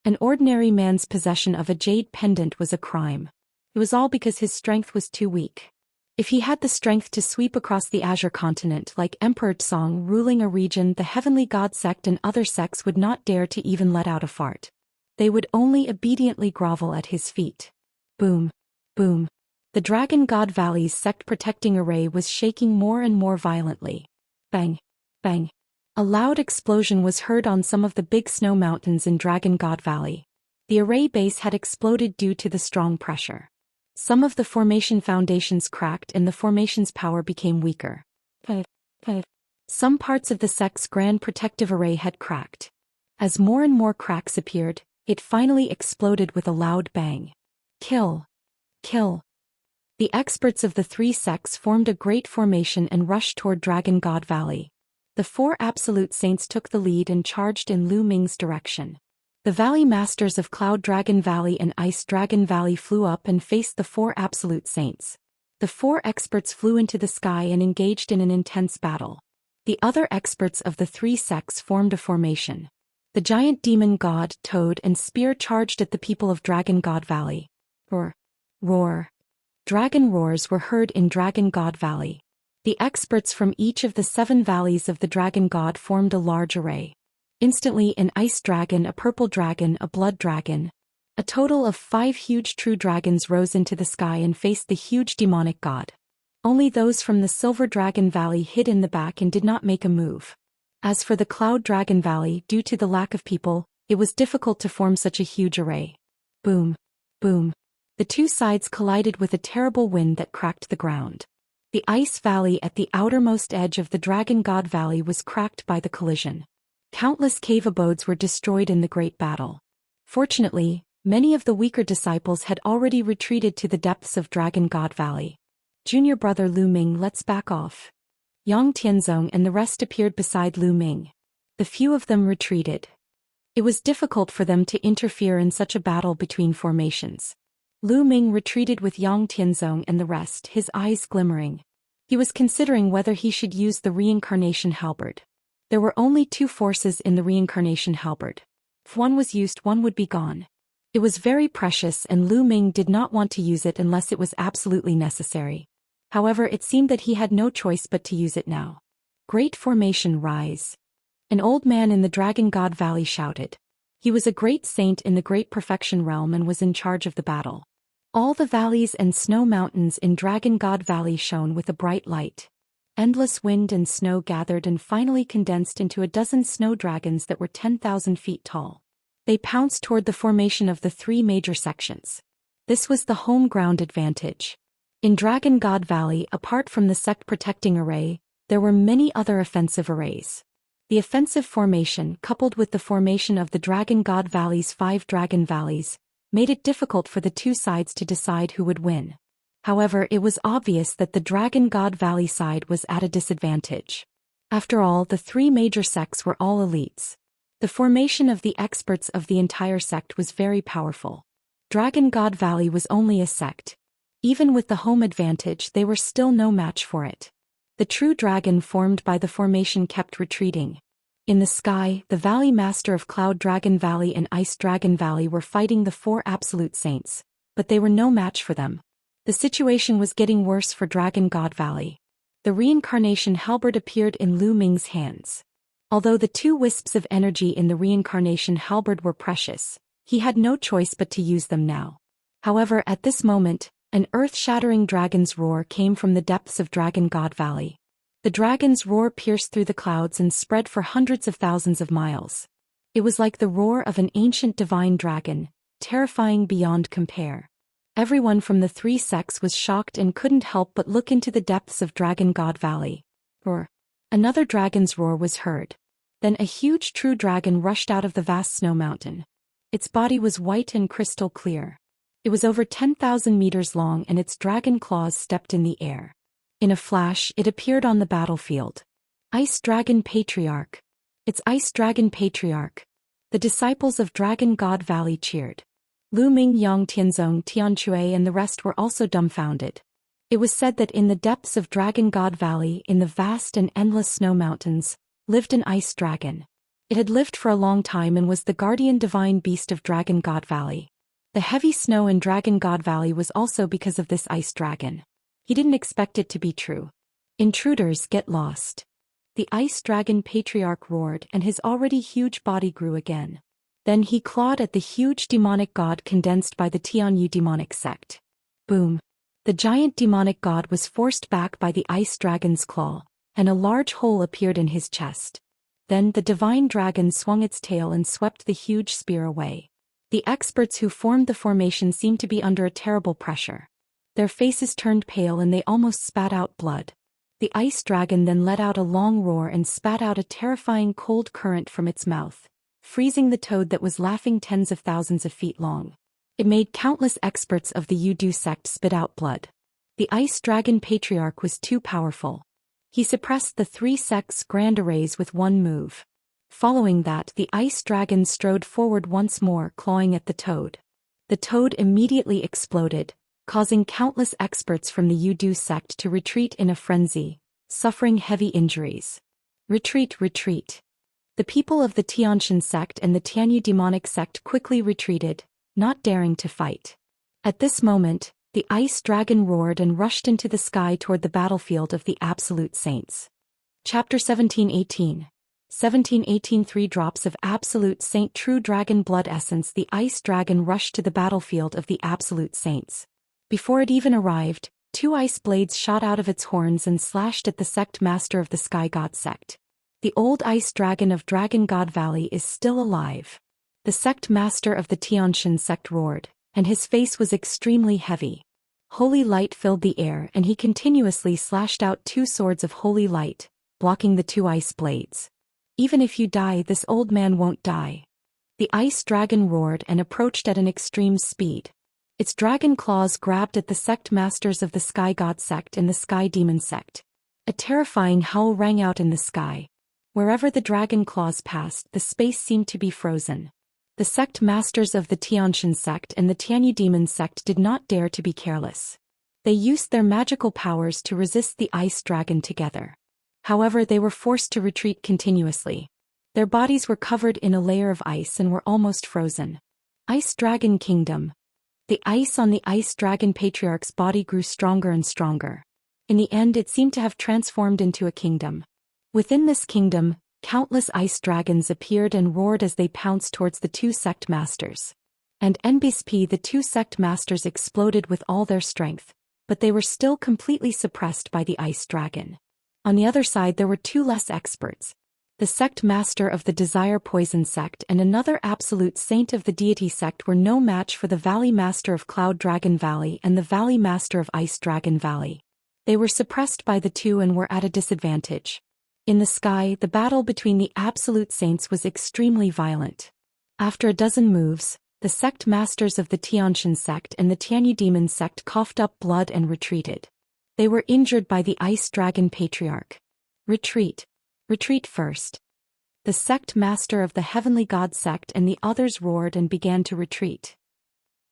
Speaker 1: An ordinary man's possession of a jade pendant was a crime. It was all because his strength was too weak. If he had the strength to sweep across the Azure continent like Emperor Tsong ruling a region, the Heavenly God sect and other sects would not dare to even let out a fart. They would only obediently grovel at his feet. Boom, boom. The Dragon God Valley's sect-protecting array was shaking more and more violently. Bang, bang. A loud explosion was heard on some of the big snow mountains in Dragon God Valley. The array base had exploded due to the strong pressure. Some of the formation foundations cracked and the formation's power became weaker. Some parts of the sect's grand protective array had cracked. As more and more cracks appeared, it finally exploded with a loud bang. Kill. Kill. The experts of the 3 sects formed a great formation and rushed toward Dragon God Valley. The 4 absolute saints took the lead and charged in Lu Ming's direction. The Valley Masters of Cloud Dragon Valley and Ice Dragon Valley flew up and faced the 4 absolute saints. The 4 experts flew into the sky and engaged in an intense battle. The other experts of the 3 sects formed a formation. The giant demon god, toad, and spear charged at the people of Dragon God Valley. Roar. Roar. Dragon roars were heard in Dragon God Valley. The experts from each of the 7 valleys of the Dragon God formed a large array. Instantly, an ice dragon, a purple dragon, a blood dragon. A total of 5 huge true dragons rose into the sky and faced the huge demonic god. Only those from the Silver Dragon Valley hid in the back and did not make a move. As for the Cloud Dragon Valley, due to the lack of people, it was difficult to form such a huge array. Boom. Boom. The 2 sides collided with a terrible wind that cracked the ground. The ice valley at the outermost edge of the Dragon God Valley was cracked by the collision. Countless cave abodes were destroyed in the great battle. Fortunately, many of the weaker disciples had already retreated to the depths of Dragon God Valley. Junior brother Lu Ming, let's back off. Yang Tianzong and the rest appeared beside Lu Ming. The few of them retreated. It was difficult for them to interfere in such a battle between formations. Lu Ming retreated with Yang Tianzong and the rest, his eyes glimmering. He was considering whether he should use the reincarnation halberd. There were only 2 forces in the reincarnation halberd. If one was used, one would be gone. It was very precious and Lu Ming did not want to use it unless it was absolutely necessary. However, it seemed that he had no choice but to use it now. Great formation rise. An old man in the Dragon God Valley shouted. He was a great saint in the Great Perfection realm and was in charge of the battle. All the valleys and snow mountains in Dragon God Valley shone with a bright light. Endless wind and snow gathered and finally condensed into a dozen snow dragons that were 10,000 feet tall. They pounced toward the formation of the three major sections. This was the home ground advantage. In Dragon God Valley, apart from the sect-protecting array, there were many other offensive arrays. The offensive formation, coupled with the formation of the Dragon God Valley's 5 dragon valleys, made it difficult for the two sides to decide who would win. However, it was obvious that the Dragon God Valley side was at a disadvantage. After all, the three major sects were all elites. The formation of the experts of the entire sect was very powerful. Dragon God Valley was only a sect. Even with the home advantage, they were still no match for it. The true dragon formed by the formation kept retreating. In the sky, the Valley Master of Cloud Dragon Valley and Ice Dragon Valley were fighting the 4 absolute saints, but they were no match for them. The situation was getting worse for Dragon God Valley. The reincarnation halberd appeared in Lu Ming's hands. Although the 2 wisps of energy in the reincarnation halberd were precious, he had no choice but to use them now. However, at this moment, an earth-shattering dragon's roar came from the depths of Dragon God Valley. The dragon's roar pierced through the clouds and spread for hundreds of thousands of miles. It was like the roar of an ancient divine dragon, terrifying beyond compare. Everyone from the 3 sects was shocked and couldn't help but look into the depths of Dragon God Valley. Roar. Another dragon's roar was heard. Then a huge true dragon rushed out of the vast snow mountain. Its body was white and crystal clear. It was over 10,000 meters long and its dragon claws stepped in the air. In a flash, it appeared on the battlefield. Ice Dragon Patriarch. It's Ice Dragon Patriarch. The disciples of Dragon God Valley cheered. Lu Ming, Yang Tianzong, Tianchui and the rest were also dumbfounded. It was said that in the depths of Dragon God Valley, in the vast and endless snow mountains, lived an ice dragon. It had lived for a long time and was the guardian divine beast of Dragon God Valley. The heavy snow in Dragon God Valley was also because of this ice dragon. He didn't expect it to be true. Intruders get lost. The Ice Dragon Patriarch roared and his already huge body grew again. Then he clawed at the huge demonic god condensed by the Tianyu demonic sect. Boom. The giant demonic god was forced back by the ice dragon's claw, and a large hole appeared in his chest. Then the divine dragon swung its tail and swept the huge spear away. The experts who formed the formation seemed to be under a terrible pressure. Their faces turned pale and they almost spat out blood. The ice dragon then let out a long roar and spat out a terrifying cold current from its mouth, freezing the toad that was laughing tens of thousands of feet long. It made countless experts of the Yudu sect spit out blood. The Ice Dragon Patriarch was too powerful. He suppressed the 3 sects' grand arrays with one move. Following that, the ice dragon strode forward once more, clawing at the toad. The toad immediately exploded, causing countless experts from the Yudu sect to retreat in a frenzy, suffering heavy injuries. Retreat, retreat. The people of the Xianxia sect and the Tianyu demonic sect quickly retreated, not daring to fight. At this moment, the ice dragon roared and rushed into the sky toward the battlefield of the Absolute Saints. Chapter 1718. 1718 3 drops of Absolute Saint True Dragon Blood Essence. The ice dragon rushed to the battlefield of the Absolute Saints. Before it even arrived, 2 ice blades shot out of its horns and slashed at the sect master of the Sky God sect. The old ice dragon of Dragon God Valley is still alive. The sect master of the Tianxia sect roared, and his face was extremely heavy. Holy light filled the air and he continuously slashed out 2 swords of holy light, blocking the 2 ice blades. Even if you die, this old man won't die. The ice dragon roared and approached at an extreme speed. Its dragon claws grabbed at the sect masters of the Sky God sect and the Sky Demon sect. A terrifying howl rang out in the sky. Wherever the dragon claws passed, the space seemed to be frozen. The sect masters of the Tianxia sect and the Tianyu demon sect did not dare to be careless. They used their magical powers to resist the ice dragon together. However, they were forced to retreat continuously. Their bodies were covered in a layer of ice and were almost frozen. Ice Dragon Kingdom. The ice on the Ice Dragon Patriarch's body grew stronger and stronger. In the end, it seemed to have transformed into a kingdom. Within this kingdom, countless ice dragons appeared and roared as they pounced towards the two sect masters. And NBSP, the two sect masters exploded with all their strength, but they were still completely suppressed by the ice dragon. On the other side there were two less experts. The sect master of the Desire Poison sect and another absolute saint of the Deity sect were no match for the Valley Master of Cloud Dragon Valley and the Valley Master of Ice Dragon Valley. They were suppressed by the two and were at a disadvantage. In the sky, the battle between the absolute saints was extremely violent. After a dozen moves, the sect masters of the Xianxia sect and the Tianyu demon sect coughed up blood and retreated. They were injured by the Ice Dragon Patriarch. Retreat. Retreat first. The sect master of the Heavenly God sect and the others roared and began to retreat.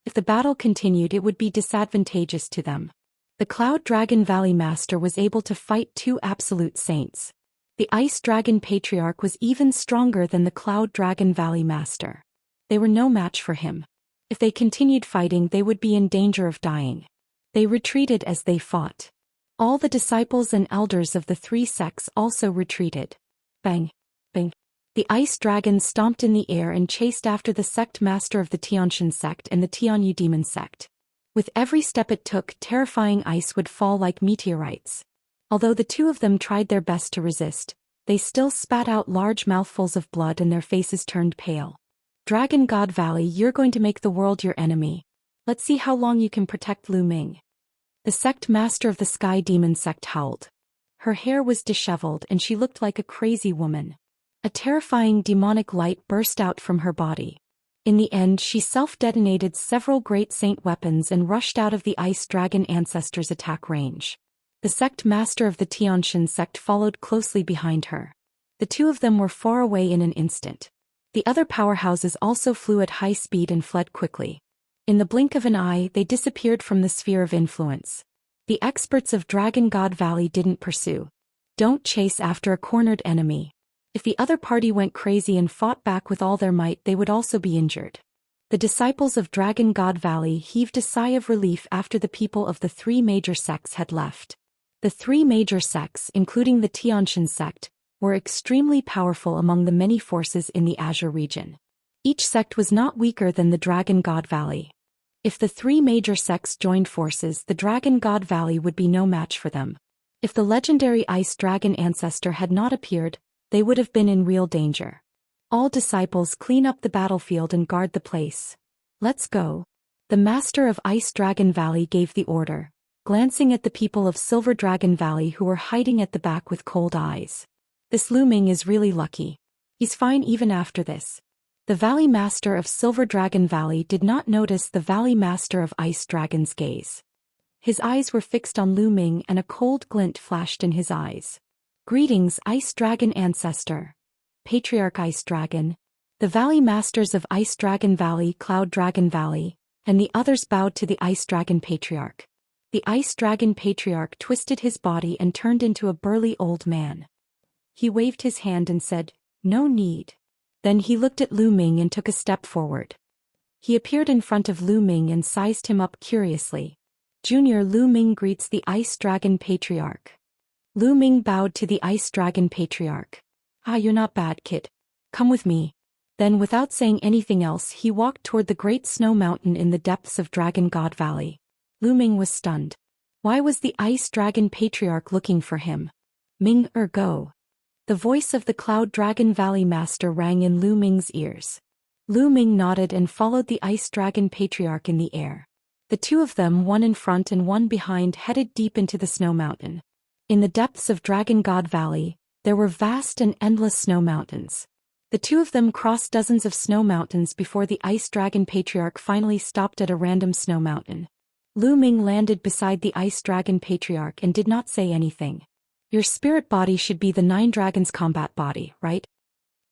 Speaker 1: If the battle continued, it would be disadvantageous to them. The Cloud Dragon Valley Master was able to fight two absolute saints. The Ice Dragon Patriarch was even stronger than the Cloud Dragon Valley Master. They were no match for him. If they continued fighting, they would be in danger of dying. They retreated as they fought. All the disciples and elders of the three sects also retreated. Bang! Bang! The ice dragon stomped in the air and chased after the sect master of the Xianxia sect and the Tianyu demon sect. With every step it took, terrifying ice would fall like meteorites. Although the two of them tried their best to resist, they still spat out large mouthfuls of blood and their faces turned pale. Dragon God Valley, you're going to make the world your enemy. Let's see how long you can protect Lu Ming. The sect master of the Sky Demon sect howled. Her hair was disheveled and she looked like a crazy woman. A terrifying demonic light burst out from her body. In the end, she self-detonated several great saint weapons and rushed out of the Ice Dragon Ancestor's attack range. The sect master of the Xianxia sect followed closely behind her. The two of them were far away in an instant. The other powerhouses also flew at high speed and fled quickly. In the blink of an eye, they disappeared from the sphere of influence. The experts of Dragon God Valley didn't pursue. Don't chase after a cornered enemy. If the other party went crazy and fought back with all their might, they would also be injured. The disciples of Dragon God Valley heaved a sigh of relief after the people of the three major sects had left. The three major sects, including the Xianxia sect, were extremely powerful among the many forces in the Azure region. Each sect was not weaker than the Dragon God Valley. If the three major sects joined forces, the Dragon God Valley would be no match for them. If the legendary Ice Dragon Ancestor had not appeared, they would have been in real danger. All disciples, clean up the battlefield and guard the place. Let's go. The master of Ice Dragon Valley gave the order, glancing at the people of Silver Dragon Valley who were hiding at the back with cold eyes. This Lu Ming is really lucky. He's fine even after this. The Valley Master of Silver Dragon Valley did not notice the Valley Master of Ice Dragon's gaze. His eyes were fixed on Lu Ming and a cold glint flashed in his eyes. Greetings, Ice Dragon Ancestor. Patriarch Ice Dragon. The Valley Masters of Ice Dragon Valley, Cloud Dragon Valley, and the others bowed to the Ice Dragon Patriarch. The Ice Dragon Patriarch twisted his body and turned into a burly old man. He waved his hand and said, "No need." Then he looked at Lu Ming and took a step forward. He appeared in front of Lu Ming and sized him up curiously. Junior Lu Ming greets the Ice Dragon Patriarch. Lu Ming bowed to the Ice Dragon Patriarch. "Ah, you're not bad, kid. Come with me." Then without saying anything else, he walked toward the great snow mountain in the depths of Dragon God Valley. Lu Ming was stunned. Why was the Ice Dragon Patriarch looking for him? "Ming, go." The voice of the Cloud Dragon Valley Master rang in Lu Ming's ears. Lu Ming nodded and followed the Ice Dragon Patriarch in the air. The two of them, one in front and one behind, headed deep into the snow mountain. In the depths of Dragon God Valley, there were vast and endless snow mountains. The two of them crossed dozens of snow mountains before the Ice Dragon Patriarch finally stopped at a random snow mountain. Lu Ming landed beside the Ice Dragon Patriarch and did not say anything. "Your spirit body should be the Nine Dragons combat body, right?"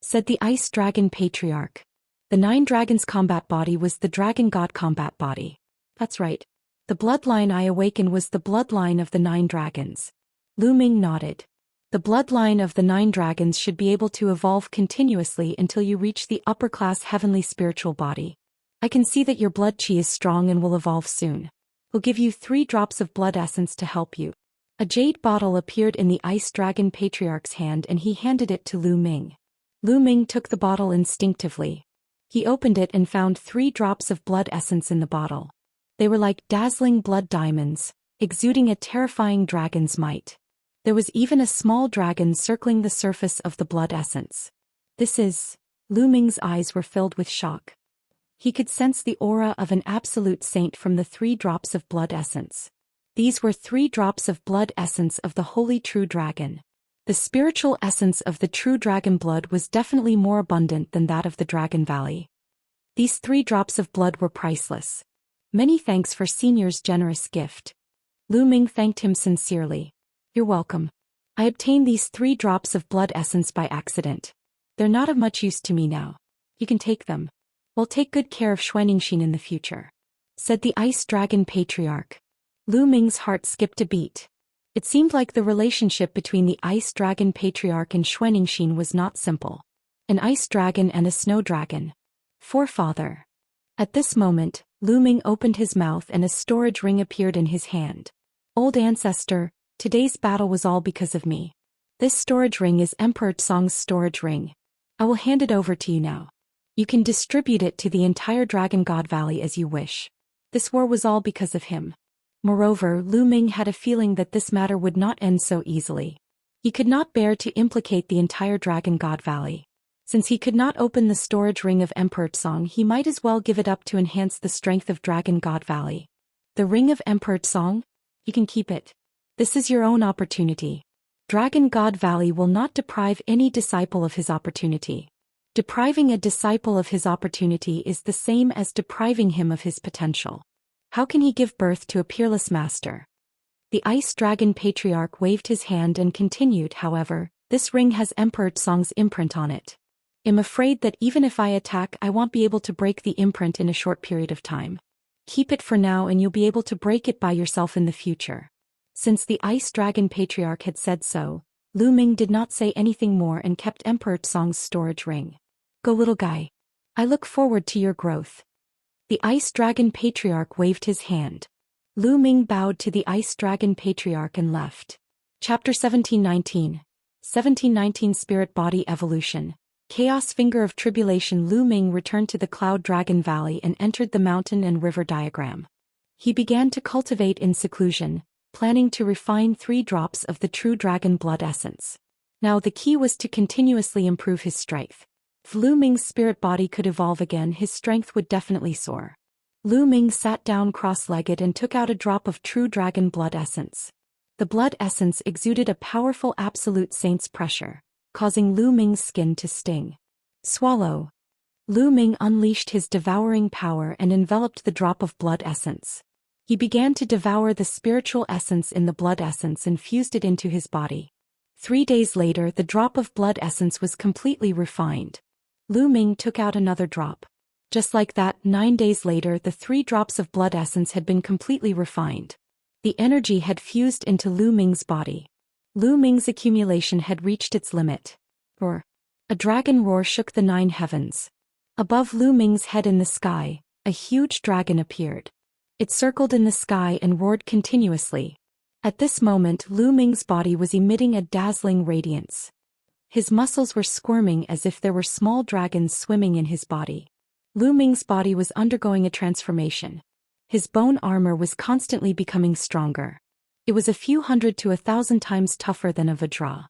Speaker 1: said the Ice Dragon Patriarch. The Nine Dragons combat body was the Dragon God combat body. That's right. The bloodline I awakened was the bloodline of the Nine Dragons. Lu Ming nodded. The bloodline of the 9 dragons should be able to evolve continuously until you reach the upper-class heavenly spiritual body. I can see that your blood chi is strong and will evolve soon. We'll give you 3 drops of blood essence to help you. A jade bottle appeared in the Ice Dragon Patriarch's hand and he handed it to Lu Ming. Lu Ming took the bottle instinctively. He opened it and found 3 drops of blood essence in the bottle. They were like dazzling blood diamonds, exuding a terrifying dragon's might. There was even a small dragon circling the surface of the blood essence. This is... Lu Ming's eyes were filled with shock. He could sense the aura of an absolute saint from the 3 drops of blood essence. These were 3 drops of blood essence of the holy true dragon. The spiritual essence of the true dragon blood was definitely more abundant than that of the Dragon Valley. These 3 drops of blood were priceless. Many thanks for Senior's generous gift. Lu Ming thanked him sincerely. You're welcome. I obtained these 3 drops of blood essence by accident. They're not of much use to me now. You can take them. We'll take good care of Xianxia in the future, said the Ice Dragon Patriarch. Lu Ming's heart skipped a beat. It seemed like the relationship between the Ice Dragon Patriarch and Xianxia was not simple. An ice dragon and a snow dragon. Forefather. At this moment, Lu Ming opened his mouth and a storage ring appeared in his hand. Old ancestor, today's battle was all because of me. This storage ring is Emperor Song's storage ring. I will hand it over to you now. You can distribute it to the entire Dragon God Valley as you wish. This war was all because of him. Moreover, Lu Ming had a feeling that this matter would not end so easily. He could not bear to implicate the entire Dragon God Valley. Since he could not open the storage ring of Emperor Song, he might as well give it up to enhance the strength of Dragon God Valley. The ring of Emperor Song? You can keep it. This is your own opportunity. Dragon God Valley will not deprive any disciple of his opportunity. Depriving a disciple of his opportunity is the same as depriving him of his potential. How can he give birth to a peerless master? The Ice Dragon Patriarch waved his hand and continued, however, this ring has Emperor Song's imprint on it. I'm afraid that even if I attack, I won't be able to break the imprint in a short period of time. Keep it for now and you'll be able to break it by yourself in the future. Since the Ice Dragon Patriarch had said so, Lu Ming did not say anything more and kept Emperor Song's storage ring. Go little guy. I look forward to your growth. The Ice Dragon Patriarch waved his hand. Lu Ming bowed to the Ice Dragon Patriarch and left. Chapter 1719. 1719 Spirit Body Evolution. Chaos Finger of Tribulation. Lu Ming returned to the Cloud Dragon Valley and entered the mountain and river diagram. He began to cultivate in seclusion, planning to refine 3 drops of the true dragon blood essence. Now the key was to continuously improve his strength. If Lu Ming's spirit body could evolve again, his strength would definitely soar. Lu Ming sat down cross-legged and took out a drop of true dragon blood essence. The blood essence exuded a powerful absolute saint's pressure, causing Lu Ming's skin to sting. Swallow. Lu Ming unleashed his devouring power and enveloped the drop of blood essence. He began to devour the spiritual essence in the blood essence and fused it into his body. 3 days later, the drop of blood essence was completely refined. Lu Ming took out another drop. Just like that, 9 days later, the 3 drops of blood essence had been completely refined. The energy had fused into Lu Ming's body. Lu Ming's accumulation had reached its limit. Roar. A dragon roar shook the 9 heavens. Above Lu Ming's head in the sky, a huge dragon appeared. It circled in the sky and roared continuously. At this moment, Lu Ming's body was emitting a dazzling radiance. His muscles were squirming as if there were small dragons swimming in his body. Lu Ming's body was undergoing a transformation. His bone armor was constantly becoming stronger. It was a few hundred to 1,000 times tougher than a Vajra.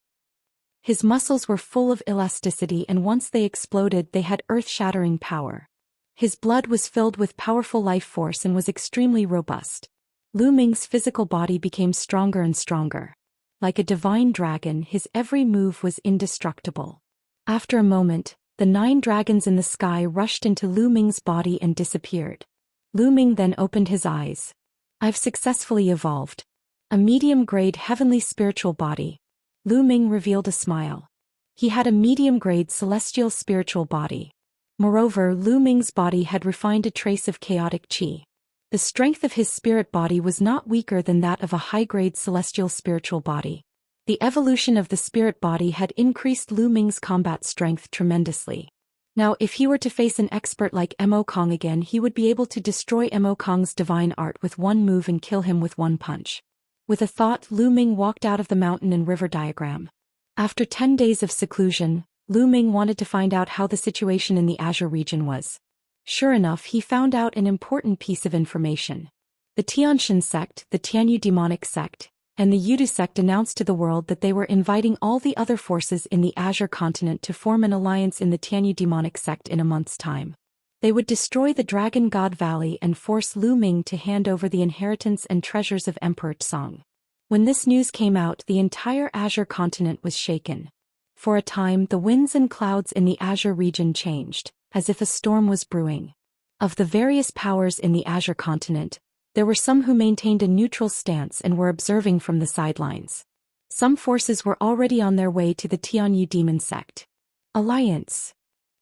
Speaker 1: His muscles were full of elasticity and once they exploded they had earth-shattering power. His blood was filled with powerful life force and was extremely robust. Lu Ming's physical body became stronger and stronger. Like a divine dragon, his every move was indestructible. After a moment, the 9 dragons in the sky rushed into Lu Ming's body and disappeared. Lu Ming then opened his eyes. I've successfully evolved. A medium-grade heavenly spiritual body. Lu Ming revealed a smile. He had a medium-grade celestial spiritual body. Moreover, Lu Ming's body had refined a trace of chaotic qi. The strength of his spirit body was not weaker than that of a high-grade celestial spiritual body. The evolution of the spirit body had increased Lu Ming's combat strength tremendously. Now, if he were to face an expert like Mo Kong again, he would be able to destroy Mo Kong's divine art with one move and kill him with one punch. With a thought, Lu Ming walked out of the mountain and river diagram. After 10 days of seclusion, Lu Ming wanted to find out how the situation in the Azure region was. Sure enough, he found out an important piece of information. The Xianxia sect, the Tianyu demonic sect, and the Yudu sect announced to the world that they were inviting all the other forces in the Azure continent to form an alliance in the Tianyu demonic sect in a month's time. They would destroy the Dragon God Valley and force Lu Ming to hand over the inheritance and treasures of Emperor Tsong. When this news came out, the entire Azure continent was shaken. For a time, the winds and clouds in the Azure region changed, as if a storm was brewing. Of the various powers in the Azure continent, there were some who maintained a neutral stance and were observing from the sidelines. Some forces were already on their way to the Tianyu demon sect. Alliance.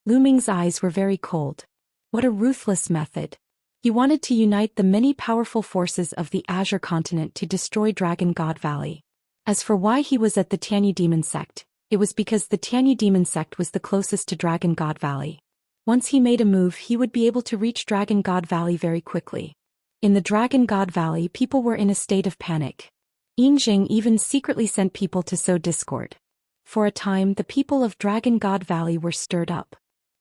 Speaker 1: Lu Ming's eyes were very cold. What a ruthless method. He wanted to unite the many powerful forces of the Azure continent to destroy Dragon God Valley. As for why he was at the Tianyu demon sect, it was because the Tianyu demon sect was the closest to Dragon God Valley. Once he made a move, he would be able to reach Dragon God Valley very quickly. In the Dragon God Valley, people were in a state of panic. Yinjing even secretly sent people to sow discord. For a time, the people of Dragon God Valley were stirred up.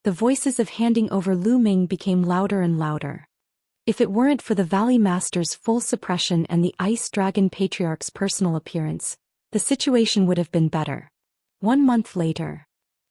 Speaker 1: The voices of handing over Lu Ming became louder and louder. If it weren't for the Valley Master's full suppression and the Ice Dragon Patriarch's personal appearance, the situation would have been better. 1 month later,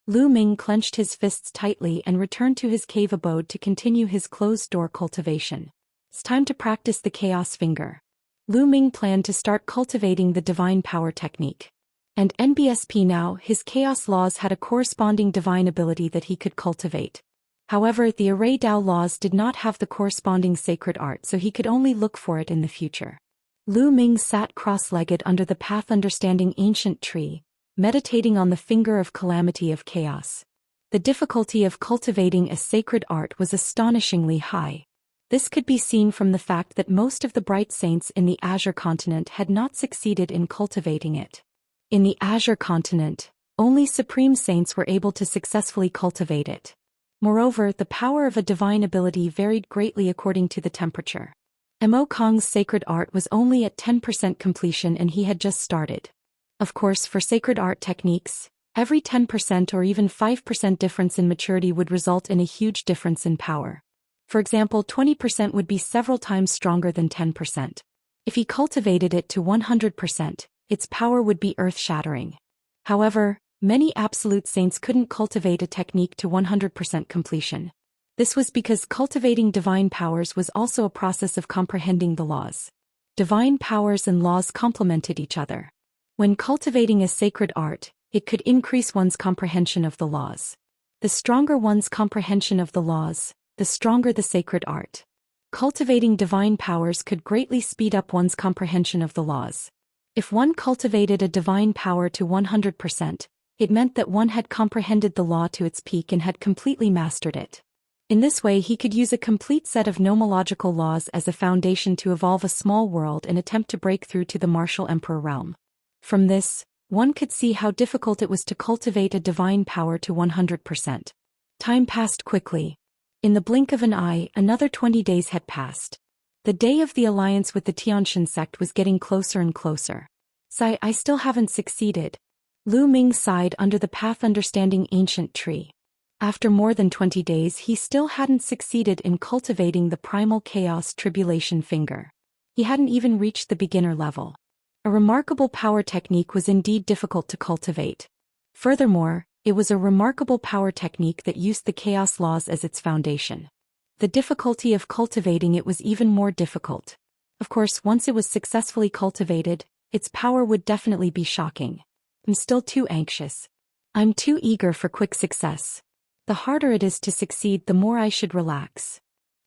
Speaker 1: Lu Ming clenched his fists tightly and returned to his cave abode to continue his closed-door cultivation. It's time to practice the Chaos Finger. Lu Ming planned to start cultivating the Divine Power technique. And NBSP now, his Chaos Laws had a corresponding divine ability that he could cultivate. However, the Array Dao Laws did not have the corresponding sacred art, so he could only look for it in the future. Lu Ming sat cross-legged under the Path Understanding ancient tree, meditating on the finger of calamity of chaos. The difficulty of cultivating a sacred art was astonishingly high. This could be seen from the fact that most of the bright saints in the Azure continent had not succeeded in cultivating it. In the Azure continent, only supreme saints were able to successfully cultivate it. Moreover, the power of a divine ability varied greatly according to the temperature. Mo Kong's sacred art was only at 10% completion and he had just started. Of course, for sacred art techniques, every 10% or even 5% difference in maturity would result in a huge difference in power. For example, 20% would be several times stronger than 10%. If he cultivated it to 100%, its power would be earth-shattering. However, many absolute saints couldn't cultivate a technique to 100% completion. This was because cultivating divine powers was also a process of comprehending the laws. Divine powers and laws complemented each other. When cultivating a sacred art, it could increase one's comprehension of the laws. The stronger one's comprehension of the laws, the stronger the sacred art. Cultivating divine powers could greatly speed up one's comprehension of the laws. If one cultivated a divine power to 100%, it meant that one had comprehended the law to its peak and had completely mastered it. In this way, he could use a complete set of nomological laws as a foundation to evolve a small world and attempt to break through to the martial emperor realm. From this, one could see how difficult it was to cultivate a divine power to 100%. Time passed quickly. In the blink of an eye, another 20 days had passed. The day of the alliance with the Xianxia sect was getting closer and closer. I still haven't succeeded. Lu Ming sighed under the Path Understanding ancient tree. After more than 20 days, he still hadn't succeeded in cultivating the primal chaos tribulation finger. He hadn't even reached the beginner level. A remarkable power technique was indeed difficult to cultivate. Furthermore, it was a remarkable power technique that used the chaos laws as its foundation. The difficulty of cultivating it was even more difficult. Of course, once it was successfully cultivated, its power would definitely be shocking. I'm still too anxious. I'm too eager for quick success. The harder it is to succeed, the more I should relax.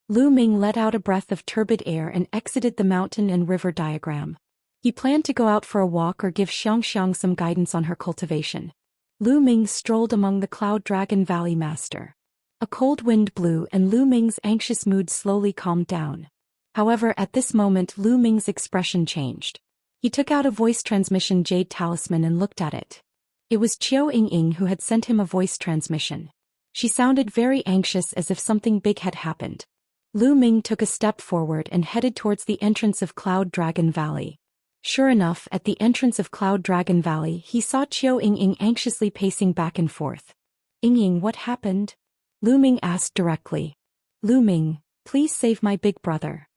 Speaker 1: Lu Ming let out a breath of turbid air and exited the mountain and river diagram. He planned to go out for a walk or give Xianxia some guidance on her cultivation. Lu Ming strolled among the Cloud Dragon Valley Master. A cold wind blew and Lu Ming's anxious mood slowly calmed down. However, at this moment Lu Ming's expression changed. He took out a voice transmission jade talisman and looked at it. It was Qiao Ying who had sent him a voice transmission. She sounded very anxious, as if something big had happened. Lu Ming took a step forward and headed towards the entrance of Cloud Dragon Valley. Sure enough, at the entrance of Cloud Dragon Valley, he saw Qiao Ying anxiously pacing back and forth. Ying, what happened? Lu Ming asked directly. Lu Ming, please save my big brother.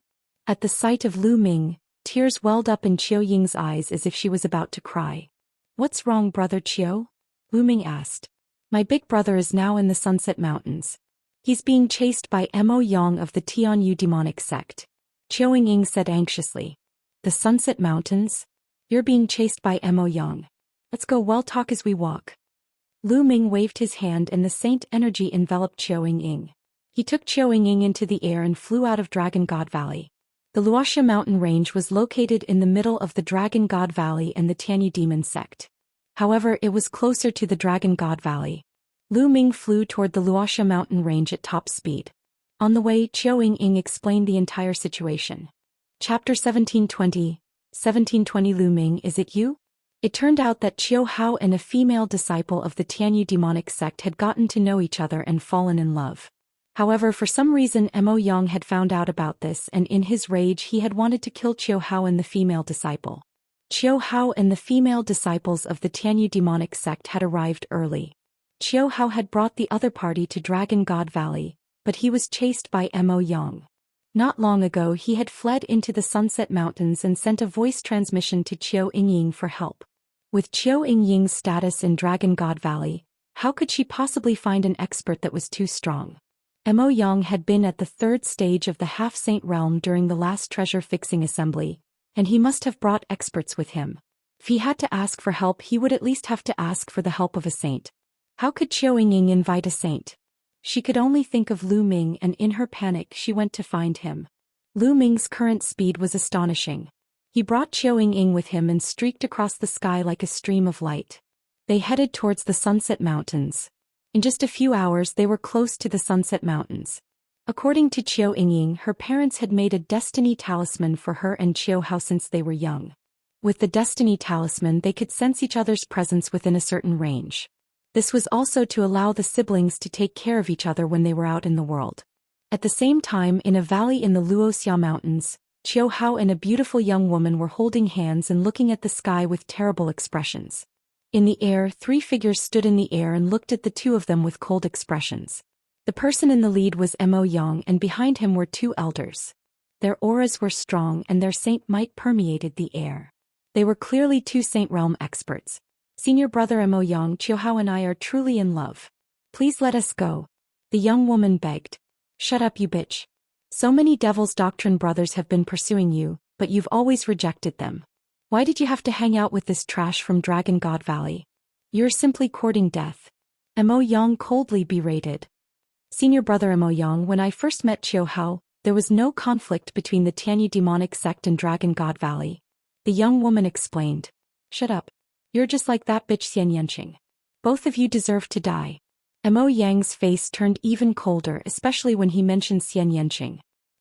Speaker 1: At the sight of Lu Ming, tears welled up in Qiao Ying's eyes as if she was about to cry. What's wrong, brother Qiao? Lu Ming asked. My big brother is now in the Sunset Mountains. He's being chased by Mo Yang of the Tianyu demonic sect. Qiao Ying said anxiously. The Sunset Mountains? You're being chased by Mo Yang. Let's go, well, talk as we walk. Lu Ming waved his hand and the saint energy enveloped Qiao Ying. He took Qiao Ying into the air and flew out of Dragon God Valley. The Wuxia mountain range was located in the middle of the Dragon God Valley and the Tianyu demon sect. However, it was closer to the Dragon God Valley. Lu Ming flew toward the Wuxia mountain range at top speed. On the way, Qiao Ying explained the entire situation. Chapter 1720. 1720 Lu Ming, is it you? It turned out that Qiao Hao and a female disciple of the Tianyu demonic sect had gotten to know each other and fallen in love. However, for some reason Mo Yang had found out about this, and in his rage he had wanted to kill Qiao Hao and the female disciple. Qiao Hao and the female disciples of the Tianyu demonic sect had arrived early. Qiao Hao had brought the other party to Dragon God Valley, but he was chased by Mo Yang. Not long ago he had fled into the Sunset Mountains and sent a voice transmission to Qiao Ying for help. With Qiao Ying's status in Dragon God Valley, how could she possibly find an expert that was too strong? Mo Yang had been at the third stage of the half-saint realm during the last treasure-fixing assembly, and he must have brought experts with him. If he had to ask for help, he would at least have to ask for the help of a saint. How could Qiao Ying invite a saint? She could only think of Lu Ming, and in her panic she went to find him. Lu Ming's current speed was astonishing. He brought Qiao Ying with him and streaked across the sky like a stream of light. They headed towards the Sunset Mountains. In just a few hours they were close to the Sunset Mountains. According to Qiao Ying, her parents had made a destiny talisman for her and Qiao Hao since they were young. With the destiny talisman they could sense each other's presence within a certain range. This was also to allow the siblings to take care of each other when they were out in the world. At the same time, in a valley in the Wuxia Mountains, Qiao Hao and a beautiful young woman were holding hands and looking at the sky with terrible expressions. In the air, three figures stood in the air and looked at the two of them with cold expressions. The person in the lead was Mo Yang, and behind him were two elders. Their auras were strong and their saint might permeated the air. They were clearly two saint realm experts. Senior brother Mo Yang, Qiao Hao and I are truly in love. Please let us go. The young woman begged. Shut up, you bitch. So many Devil's Doctrine brothers have been pursuing you, but you've always rejected them. Why did you have to hang out with this trash from Dragon God Valley? You're simply courting death. Mo Yang coldly berated. Senior brother Mo Yang, when I first met Qiao Hao, there was no conflict between the Tianyu demonic sect and Dragon God Valley. The young woman explained. Shut up. You're just like that bitch Xianxia. Both of you deserve to die. Mo Yang's face turned even colder, especially when he mentioned Xianxia.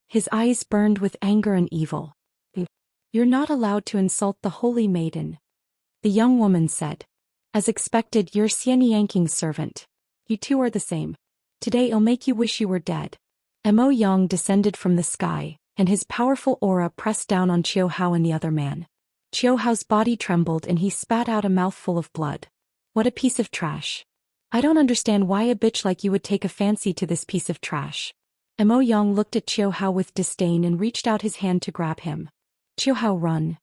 Speaker 1: His eyes burned with anger and evil. You're not allowed to insult the holy maiden. The young woman said. As expected, you're Xianxia's servant. You two are the same. Today I'll make you wish you were dead. Mo Yang descended from the sky, and his powerful aura pressed down on Qiao Hao and the other man. Qiao Hao's body trembled and he spat out a mouthful of blood. What a piece of trash. I don't understand why a bitch like you would take a fancy to this piece of trash. Mo Yang looked at Qiao Hao with disdain and reached out his hand to grab him. Qiao Hao, run.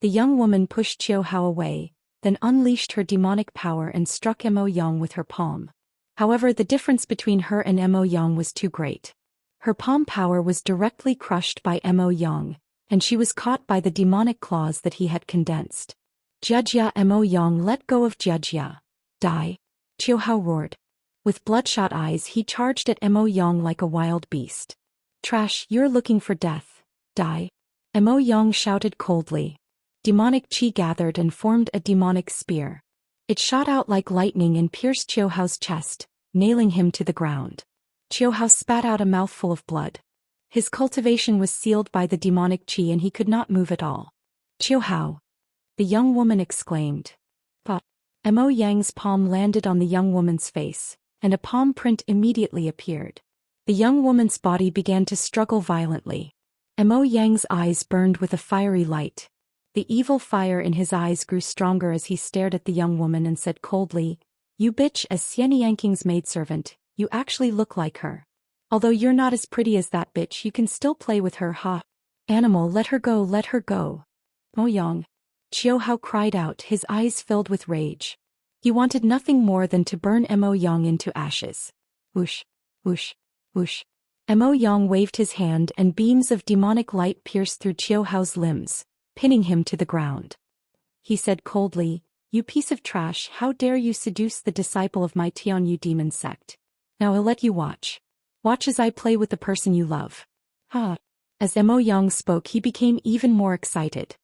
Speaker 1: The young woman pushed Qiao Hao away, then unleashed her demonic power and struck Mo Yang with her palm. However, the difference between her and Mo Yang was too great. Her palm power was directly crushed by Mo Yang, and she was caught by the demonic claws that he had condensed. Jiajia, Mo Yang let go of Jiajia. Die. Qiao Hao roared. With bloodshot eyes he charged at Mo Yang like a wild beast. Trash, you're looking for death. Die. Mo Yang shouted coldly. Demonic chi gathered and formed a demonic spear. It shot out like lightning and pierced Qiao Hao's chest, nailing him to the ground. Qiao Hao spat out a mouthful of blood. His cultivation was sealed by the demonic chi and he could not move at all. Qiao Hao. the young woman exclaimed. But Mo Yang's palm landed on the young woman's face, and a palm print immediately appeared. The young woman's body began to struggle violently. Mo Yang's eyes burned with a fiery light. The evil fire in his eyes grew stronger as he stared at the young woman and said coldly, "You bitch, as Xianxia's maidservant, you actually look like her. Although you're not as pretty as that bitch, you can still play with her, ha. Animal, let her go, let her go." Mo Yang. Qiu Hao cried out, his eyes filled with rage. He wanted nothing more than to burn Mo Yang into ashes. Whoosh, whoosh, whoosh. Mo Yang waved his hand and beams of demonic light pierced through Qiu Hao's limbs, pinning him to the ground. He said coldly, "You piece of trash, how dare you seduce the disciple of my Tianyu demon sect? Now I'll let you watch. Watch as I play with the person you love." Ha! As Mo Yang spoke, he became even more excited.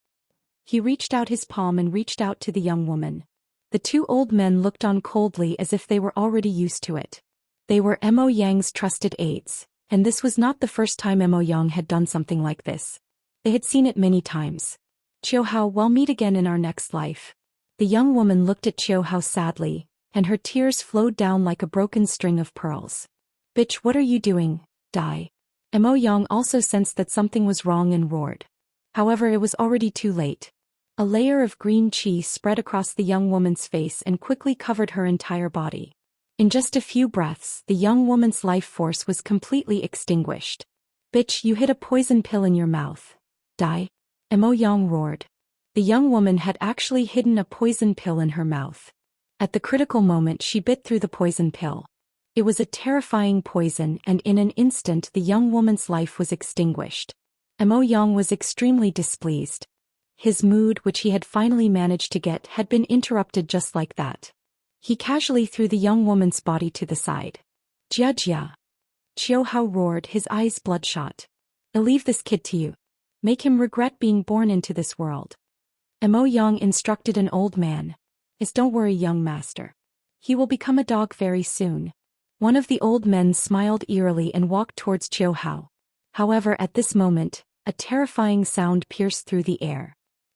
Speaker 1: He reached out his palm and reached out to the young woman. The two old men looked on coldly as if they were already used to it. They were Mo Yang's trusted aides, and this was not the first time Mo Yang had done something like this. They had seen it many times. "Qiu Hao, we'll meet again in our next life." The young woman looked at Qiu Hao sadly, and her tears flowed down like a broken string of pearls. "Bitch, what are you doing? Die." Mo Yang also sensed that something was wrong and roared. However, it was already too late. A layer of green qi spread across the young woman's face and quickly covered her entire body. In just a few breaths, the young woman's life force was completely extinguished. "Bitch, you hid a poison pill in your mouth. Die." Mo Yang roared. The young woman had actually hidden a poison pill in her mouth. At the critical moment, she bit through the poison pill. It was a terrifying poison, and in an instant the young woman's life was extinguished. Mo Yang was extremely displeased. His mood, which he had finally managed to get, had been interrupted just like that. He casually threw the young woman's body to the side. "Jia Jia." Qiu Hao roared, his eyes bloodshot. "I'll leave this kid to you. Make him regret being born into this world." Mo Yang instructed an old man. Don't worry, young master. He will become a dog very soon." One of the old men smiled eerily and walked towards Qiu Hao. However, at this moment, a terrifying sound pierced through the air.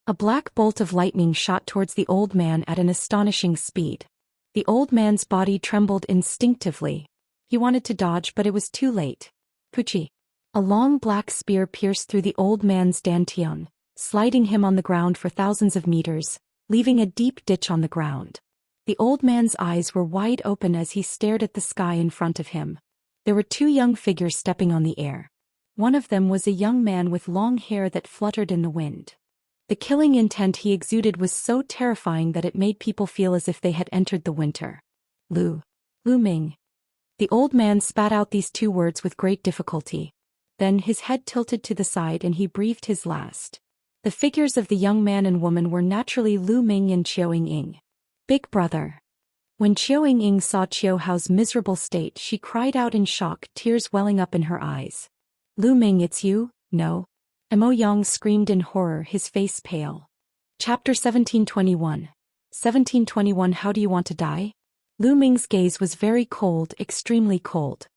Speaker 1: A black bolt of lightning shot towards the old man at an astonishing speed. The old man's body trembled instinctively. He wanted to dodge, but it was too late. Puchi. A long black spear pierced through the old man's dantian, sliding him on the ground for thousands of meters, leaving a deep ditch on the ground. The old man's eyes were wide open as he stared at the sky in front of him. There were two young figures stepping on the air. One of them was a young man with long hair that fluttered in the wind. The killing intent he exuded was so terrifying that it made people feel as if they had entered the winter. Lu Ming. The old man spat out these two words with great difficulty. Then his head tilted to the side and he breathed his last. The figures of the young man and woman were naturally Lu Ming and Qiu Ying. "Big brother." When Qiu Ying saw Qiu Hao's miserable state, she cried out in shock, tears welling up in her eyes. "Lu Ming, it's you? No." Mo Yang screamed in horror, his face pale. Chapter 1721. 1721. How do you want to die? Lu Ming's gaze was very cold, extremely cold.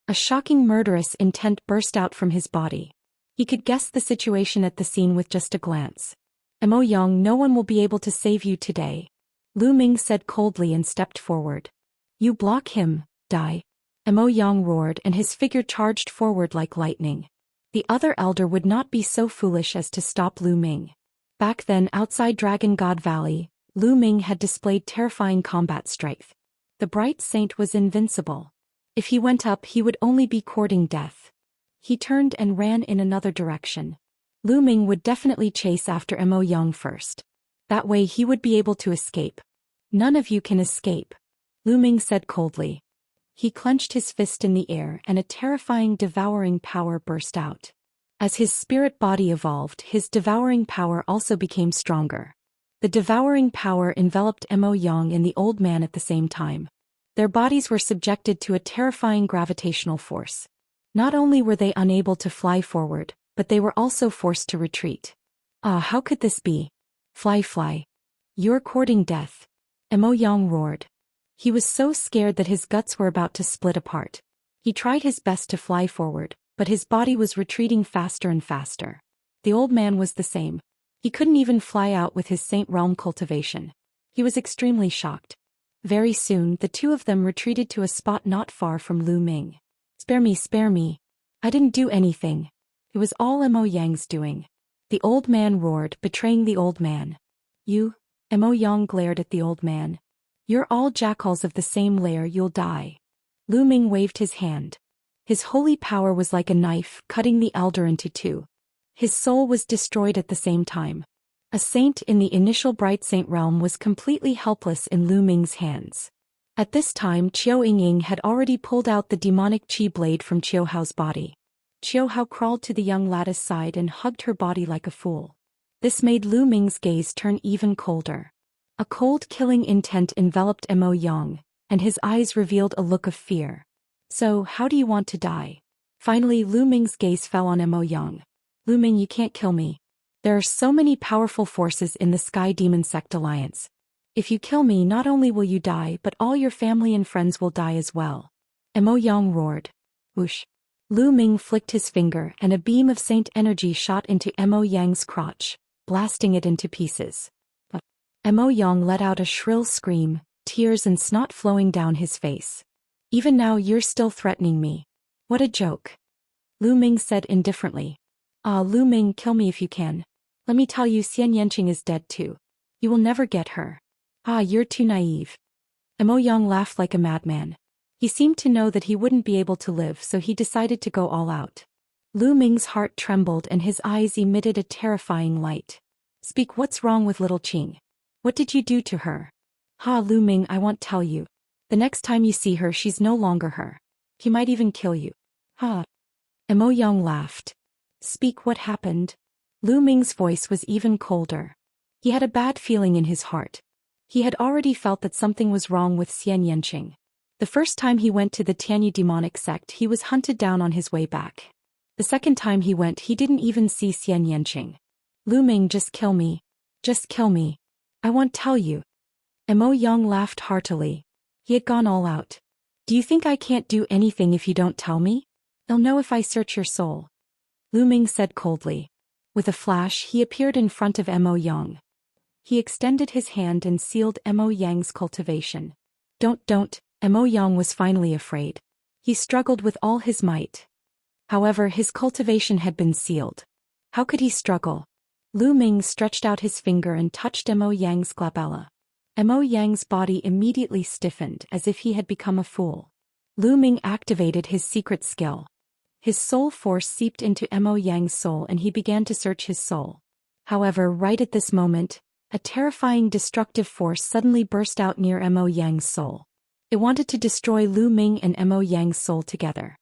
Speaker 1: A shocking murderous intent burst out from his body. He could guess the situation at the scene with just a glance. "Mo Yang, no one will be able to save you today," Lu Ming said coldly and stepped forward. "You block him, die." Mo Yang roared and his figure charged forward like lightning. The other elder would not be so foolish as to stop Lu Ming. Back then, outside Dragon God Valley, Lu Ming had displayed terrifying combat strength. The bright saint was invincible. If he went up, he would only be courting death. He turned and ran in another direction. Lu Ming would definitely chase after Mo Yang first. That way he would be able to escape. "None of you can escape," Lu Ming said coldly. He clenched his fist in the air and a terrifying devouring power burst out. As his spirit body evolved, his devouring power also became stronger. The devouring power enveloped Mo Yang and the old man at the same time. Their bodies were subjected to a terrifying gravitational force. Not only were they unable to fly forward, but they were also forced to retreat. "Ah, how could this be? Fly, fly. You're courting death," Mo Yang roared. He was so scared that his guts were about to split apart. He tried his best to fly forward, but his body was retreating faster and faster. The old man was the same. He couldn't even fly out with his Saint Realm cultivation. He was extremely shocked. Very soon, the two of them retreated to a spot not far from Lu Ming. Spare me, spare me. I didn't do anything. It was all Mo Yang's doing. The old man roared, betraying the old man. You? Mo Yang glared at the old man. You're all jackals of the same lair, you'll die. Lu Ming waved his hand. His holy power was like a knife, cutting the elder into two. His soul was destroyed at the same time. A saint in the initial bright saint realm was completely helpless in Lu Ming's hands. At this time, Qiu Yingying had already pulled out the demonic qi blade from Qiu Hao's body. Qiu Hao crawled to the young lad's side and hugged her body like a fool. This made Lu Ming's gaze turn even colder. A cold killing intent enveloped Mo Yang, and his eyes revealed a look of fear. So, how do you want to die? Finally, Lu Ming's gaze fell on Mo Yang. Lu Ming, you can't kill me. There are so many powerful forces in the Sky Demon Sect Alliance. If you kill me, not only will you die, but all your family and friends will die as well. Mo Yang roared. Whoosh. Lu Ming flicked his finger and a beam of saint energy shot into Mo Yang's crotch, blasting it into pieces. Mo Yang let out a shrill scream, tears and snot flowing down his face. Even now you're still threatening me. What a joke. Lu Ming said indifferently. Lu Ming, kill me if you can. Let me tell you, Xianxia is dead too. You will never get her. You're too naive. Mo Yang laughed like a madman. He seemed to know that he wouldn't be able to live, so he decided to go all out. Lu Ming's heart trembled and his eyes emitted a terrifying light. Speak, what's wrong with little Qing? What did you do to her? Lu Ming, I won't tell you. The next time you see her, she's no longer her. He might even kill you. Mo Yang laughed. Speak, what happened? Lu Ming's voice was even colder. He had a bad feeling in his heart. He had already felt that something was wrong with Xianxia. The first time he went to the Tianyu demonic sect, he was hunted down on his way back. The second time he went, he didn't even see Xianxia. Lu Ming, just kill me. Just kill me. I won't tell you. Mo Yang laughed heartily. He had gone all out. Do you think I can't do anything if you don't tell me? They'll know if I search your soul. Lu Ming said coldly. With a flash, he appeared in front of Mo Yang. He extended his hand and sealed Mo Yang's cultivation. Don't. Mo Yang was finally afraid. He struggled with all his might. However, his cultivation had been sealed. How could he struggle? Lu Ming stretched out his finger and touched Mo Yang's glabella. Mo Yang's body immediately stiffened as if he had become a fool. Lu Ming activated his secret skill. His soul force seeped into Mo Yang's soul and he began to search his soul. However, right at this moment, a terrifying destructive force suddenly burst out near Mo Yang's soul. It wanted to destroy Lu Ming and Mo Yang's soul together.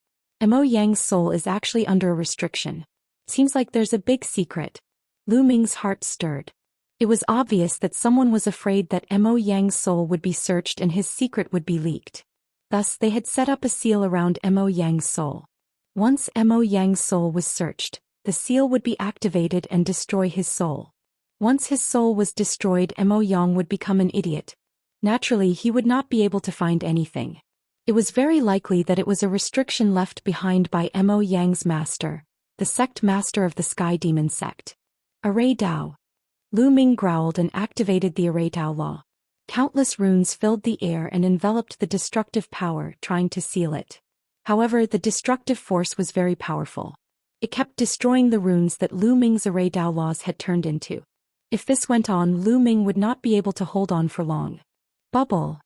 Speaker 1: Mo Yang's soul is actually under a restriction. Seems like there's a big secret. Lu Ming's heart stirred. It was obvious that someone was afraid that Mo Yang's soul would be searched and his secret would be leaked. Thus, they had set up a seal around Mo Yang's soul. Once Mo Yang's soul was searched, the seal would be activated and destroy his soul. Once his soul was destroyed, Mo Yang would become an idiot. Naturally, he would not be able to find anything. It was very likely that it was a restriction left behind by Mo Yang's master, the sect master of the Sky Demon Sect. Array Dao. Lu Ming growled and activated the Array Dao law. Countless runes filled the air and enveloped the destructive power, trying to seal it. However, the destructive force was very powerful. It kept destroying the runes that Lu Ming's Array Dao laws had turned into. If this went on, Lu Ming would not be able to hold on for long. Bubble.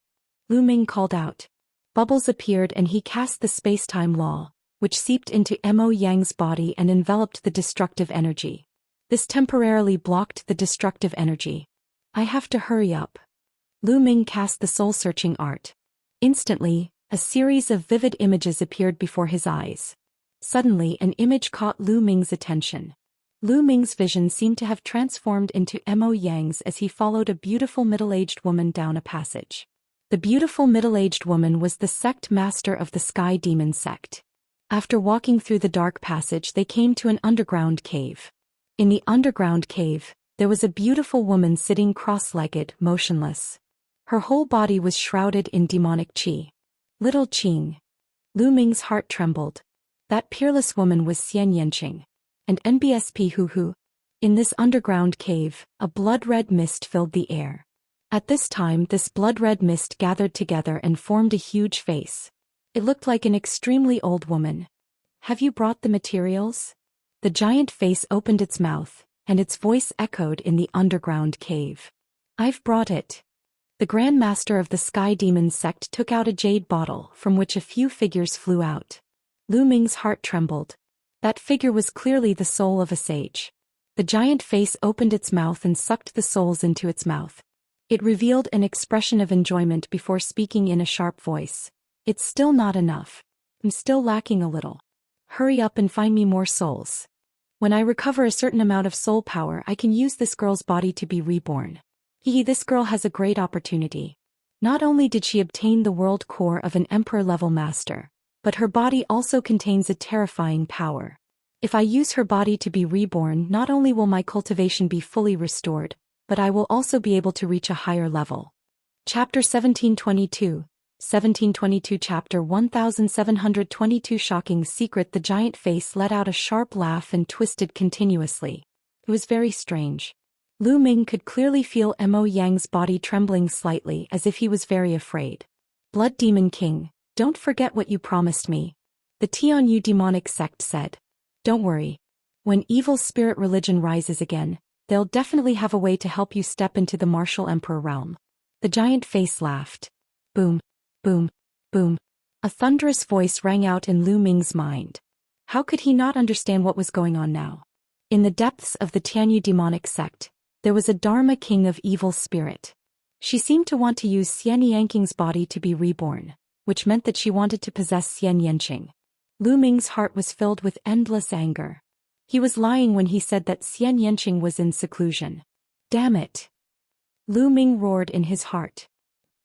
Speaker 1: Lu Ming called out. Bubbles appeared and he cast the space-time law, which seeped into Mo Yang's body and enveloped the destructive energy. This temporarily blocked the destructive energy. I have to hurry up. Lu Ming cast the soul-searching art. Instantly, a series of vivid images appeared before his eyes. Suddenly, an image caught Lu Ming's attention. Lu Ming's vision seemed to have transformed into Mo Yang's as he followed a beautiful middle-aged woman down a passage. The beautiful middle-aged woman was the sect master of the Sky Demon Sect. After walking through the dark passage, they came to an underground cave. In the underground cave, there was a beautiful woman sitting cross-legged, motionless. Her whole body was shrouded in demonic qi. Little Qing. Lu Ming's heart trembled. That peerless woman was Xianxia. And NBSP Hu Hu. In this underground cave, a blood-red mist filled the air. At this time, this blood-red mist gathered together and formed a huge face. It looked like an extremely old woman. "Have you brought the materials?" The giant face opened its mouth, and its voice echoed in the underground cave. "I've brought it." The Grand Master of the Sky Demon sect took out a jade bottle from which a few figures flew out. Lu Ming's heart trembled. That figure was clearly the soul of a sage. The giant face opened its mouth and sucked the souls into its mouth. It revealed an expression of enjoyment before speaking in a sharp voice. "It's still not enough. I'm still lacking a little. Hurry up and find me more souls. When I recover a certain amount of soul power, I can use this girl's body to be reborn. This girl has a great opportunity. Not only did she obtain the world core of an emperor-level master, but her body also contains a terrifying power. If I use her body to be reborn, not only will my cultivation be fully restored, but I will also be able to reach a higher level." Chapter 1722. 1722 Chapter 1722 Shocking secret. The giant face let out a sharp laugh and twisted continuously. It was very strange. Lu Ming could clearly feel Mo Yang's body trembling slightly as if he was very afraid. "Blood Demon King, don't forget what you promised me," the Tianyu demonic sect said. "Don't worry. When evil spirit religion rises again, they'll definitely have a way to help you step into the martial emperor realm." The giant face laughed. Boom, boom, boom. A thunderous voice rang out in Lu Ming's mind. How could he not understand what was going on now? In the depths of the Tianyu demonic sect, there was a Dharma king of evil spirit. She seemed to want to use Xianxia's body to be reborn, which meant that she wanted to possess Xianxia. Lu Ming's heart was filled with endless anger. He was lying when he said that Xianxia was in seclusion. Damn it! Lu Ming roared in his heart.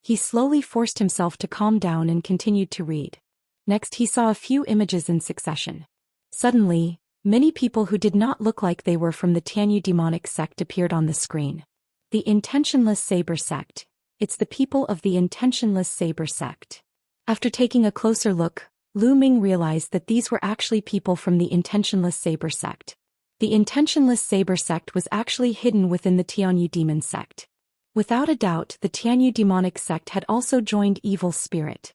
Speaker 1: He slowly forced himself to calm down and continued to read. Next he saw a few images in succession. Suddenly, many people who did not look like they were from the Tianyu demonic sect appeared on the screen. The Intentionless Saber Sect. It's the people of the Intentionless Saber Sect. After taking a closer look, Lu Ming realized that these were actually people from the Intentionless Saber Sect. The Intentionless Saber Sect was actually hidden within the Tianyu demon sect. Without a doubt, the Tianyu demonic sect had also joined evil spirit.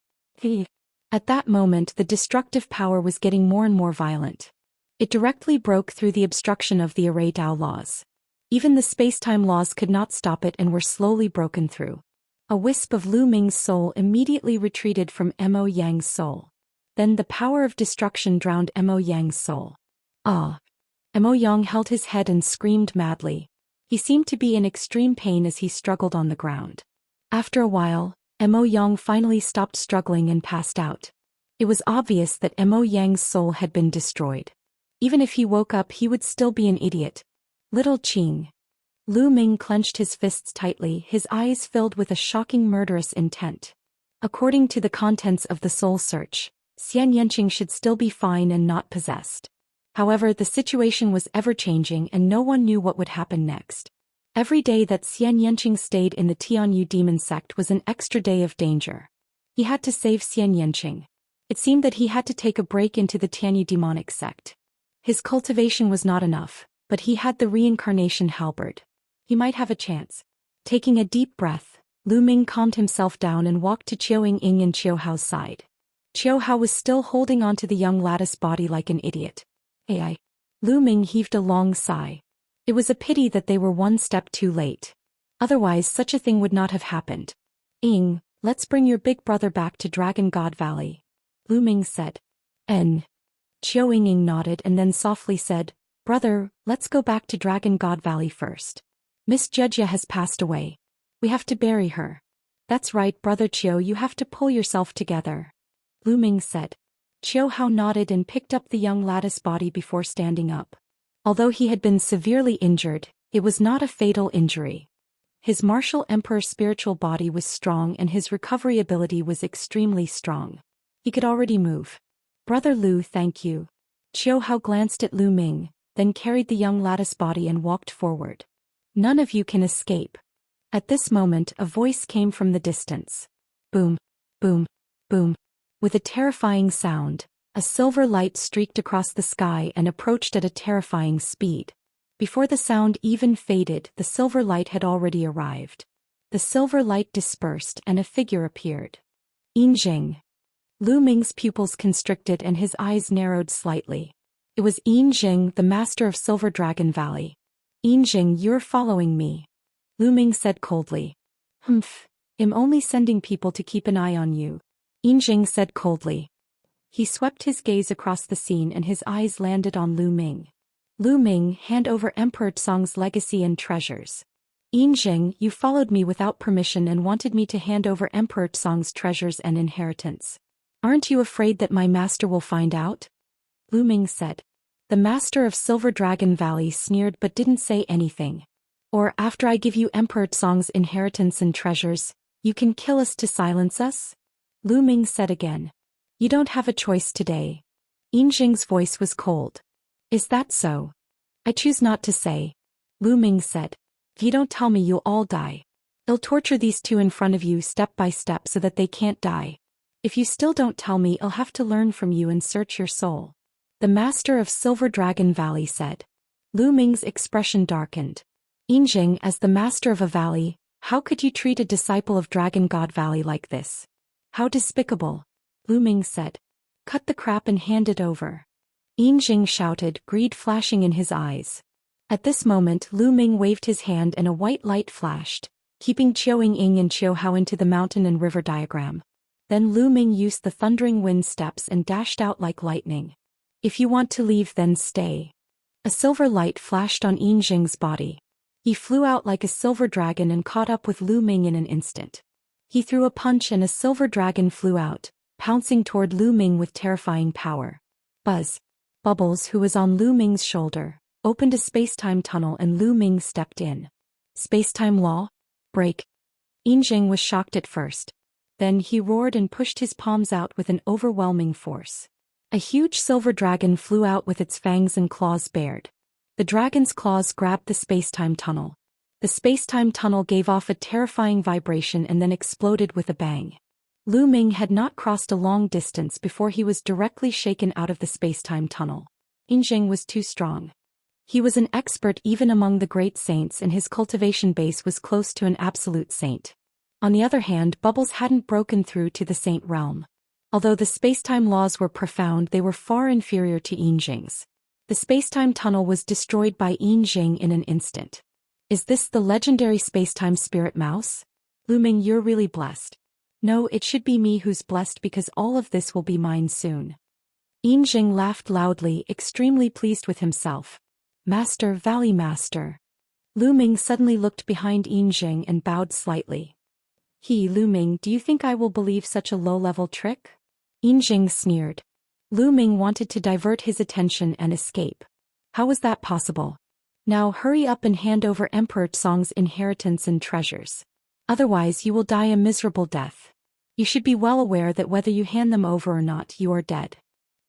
Speaker 1: At that moment, the destructive power was getting more and more violent. It directly broke through the obstruction of the Array Dao laws. Even the space-time laws could not stop it and were slowly broken through. A wisp of Lu Ming's soul immediately retreated from Mo Yang's soul. Then the power of destruction drowned Mo Yang's soul. Ah! Mo Yang held his head and screamed madly. He seemed to be in extreme pain as he struggled on the ground. After a while, Mo Yang finally stopped struggling and passed out. It was obvious that Mo Yang's soul had been destroyed. Even if he woke up, he would still be an idiot. Little Qing. Lu Ming clenched his fists tightly, his eyes filled with a shocking murderous intent. According to the contents of the soul search, Xianxia should still be fine and not possessed. However, the situation was ever-changing and no one knew what would happen next. Every day that Xianxia stayed in the Tianyu demon sect was an extra day of danger. He had to save Xianxia. It seemed that he had to take a break into the Tianyu demonic sect. His cultivation was not enough, but he had the reincarnation halberd. He might have a chance. Taking a deep breath, Lu Ming calmed himself down and walked to Qiu Ying and Qiu Hao's side. Qiu Hao was still holding onto the young lattice body like an idiot. Ai. Lu Ming heaved a long sigh. It was a pity that they were one step too late. Otherwise such a thing would not have happened. "Ying, let's bring your big brother back to Dragon God Valley," Lu Ming said. Qiu Ying nodded and then softly said, "Brother, let's go back to Dragon God Valley first. Miss Jejia has passed away. We have to bury her." "That's right, Brother Qiu, you have to pull yourself together," Lu Ming said. Qiu Hao nodded and picked up the young lattice body before standing up. Although he had been severely injured, it was not a fatal injury. His martial emperor spiritual body was strong and his recovery ability was extremely strong. He could already move. "Brother Lu, thank you." Qiu Hao glanced at Lu Ming, then carried the young lattice body and walked forward. "None of you can escape." At this moment, a voice came from the distance. Boom, boom, boom. With a terrifying sound, a silver light streaked across the sky and approached at a terrifying speed. Before the sound even faded, the silver light had already arrived. The silver light dispersed and a figure appeared. Yinjing. Lu Ming's pupils constricted and his eyes narrowed slightly. It was Yinjing, the master of Silver Dragon Valley. Yinjing, you're following me. Lu Ming said coldly. Humph. I'm only sending people to keep an eye on you. Yinjing said coldly. He swept his gaze across the scene and his eyes landed on Lu Ming. Lu Ming, hand over Emperor Tsong's legacy and treasures. Yinjing, you followed me without permission and wanted me to hand over Emperor Tsong's treasures and inheritance. Aren't you afraid that my master will find out? Lu Ming said. The master of Silver Dragon Valley sneered but didn't say anything. Or after I give you Emperor Tsong's inheritance and treasures, you can kill us to silence us? Lu Ming said again. You don't have a choice today. Yinjing's voice was cold. Is that so? I choose not to say. Lu Ming said. If you don't tell me, you'll all die. I'll torture these two in front of you step by step so that they can't die. If you still don't tell me, I'll have to learn from you and search your soul. The master of Silver Dragon Valley said. Lu Ming's expression darkened. Yinjing, as the master of a valley, how could you treat a disciple of Dragon God Valley like this? How despicable. Lu Ming said. Cut the crap and hand it over. Yinjing shouted, greed flashing in his eyes. At this moment, Lu Ming waved his hand and a white light flashed, keeping Qiu Ying and Qiu Hao into the mountain and river diagram. Then Lu Ming used the thundering wind steps and dashed out like lightning. If you want to leave, then stay. A silver light flashed on Yinjing's body. He flew out like a silver dragon and caught up with Lu Ming in an instant. He threw a punch and a silver dragon flew out, pouncing toward Lu Ming with terrifying power. Buzz. Bubbles, who was on Lu Ming's shoulder, opened a space-time tunnel and Lu Ming stepped in. Space-time law? Break. Yinjing was shocked at first. Then he roared and pushed his palms out with an overwhelming force. A huge silver dragon flew out with its fangs and claws bared. The dragon's claws grabbed the space-time tunnel. The space-time tunnel gave off a terrifying vibration and then exploded with a bang. Lu Ming had not crossed a long distance before he was directly shaken out of the space-time tunnel. Yinjing was too strong. He was an expert even among the great saints and his cultivation base was close to an absolute saint. On the other hand, Bubbles hadn't broken through to the saint realm. Although the space-time laws were profound, they were far inferior to Yinjing's. The space-time tunnel was destroyed by Yinjing in an instant. Is this the legendary space-time spirit mouse? Lu Ming, you're really blessed. No, it should be me who's blessed because all of this will be mine soon. Yinjing laughed loudly, extremely pleased with himself. Master, Valley Master. Lu Ming suddenly looked behind Yinjing and bowed slightly. Lu Ming, do you think I will believe such a low-level trick? Yinjing sneered. Lu Ming wanted to divert his attention and escape. How was that possible? Now hurry up and hand over Emperor Tsong's inheritance and treasures. Otherwise you will die a miserable death. You should be well aware that whether you hand them over or not, you are dead.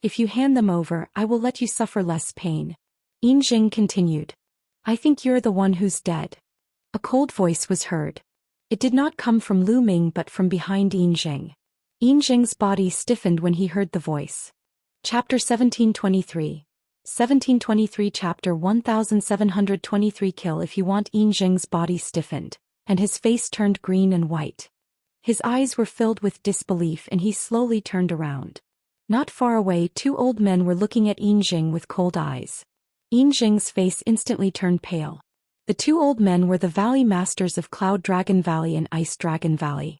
Speaker 1: If you hand them over, I will let you suffer less pain. Yinjing continued. I think you're the one who's dead. A cold voice was heard. It did not come from Lu Ming but from behind Yinjing. Yinjing's body stiffened when he heard the voice. Chapter 1723. 1723 Chapter 1723 Kill if you want. Yinjing's body stiffened, and his face turned green and white. His eyes were filled with disbelief and he slowly turned around. Not far away, two old men were looking at Yinjing with cold eyes. Yinjing's face instantly turned pale. The two old men were the Valley Masters of Cloud Dragon Valley and Ice Dragon Valley.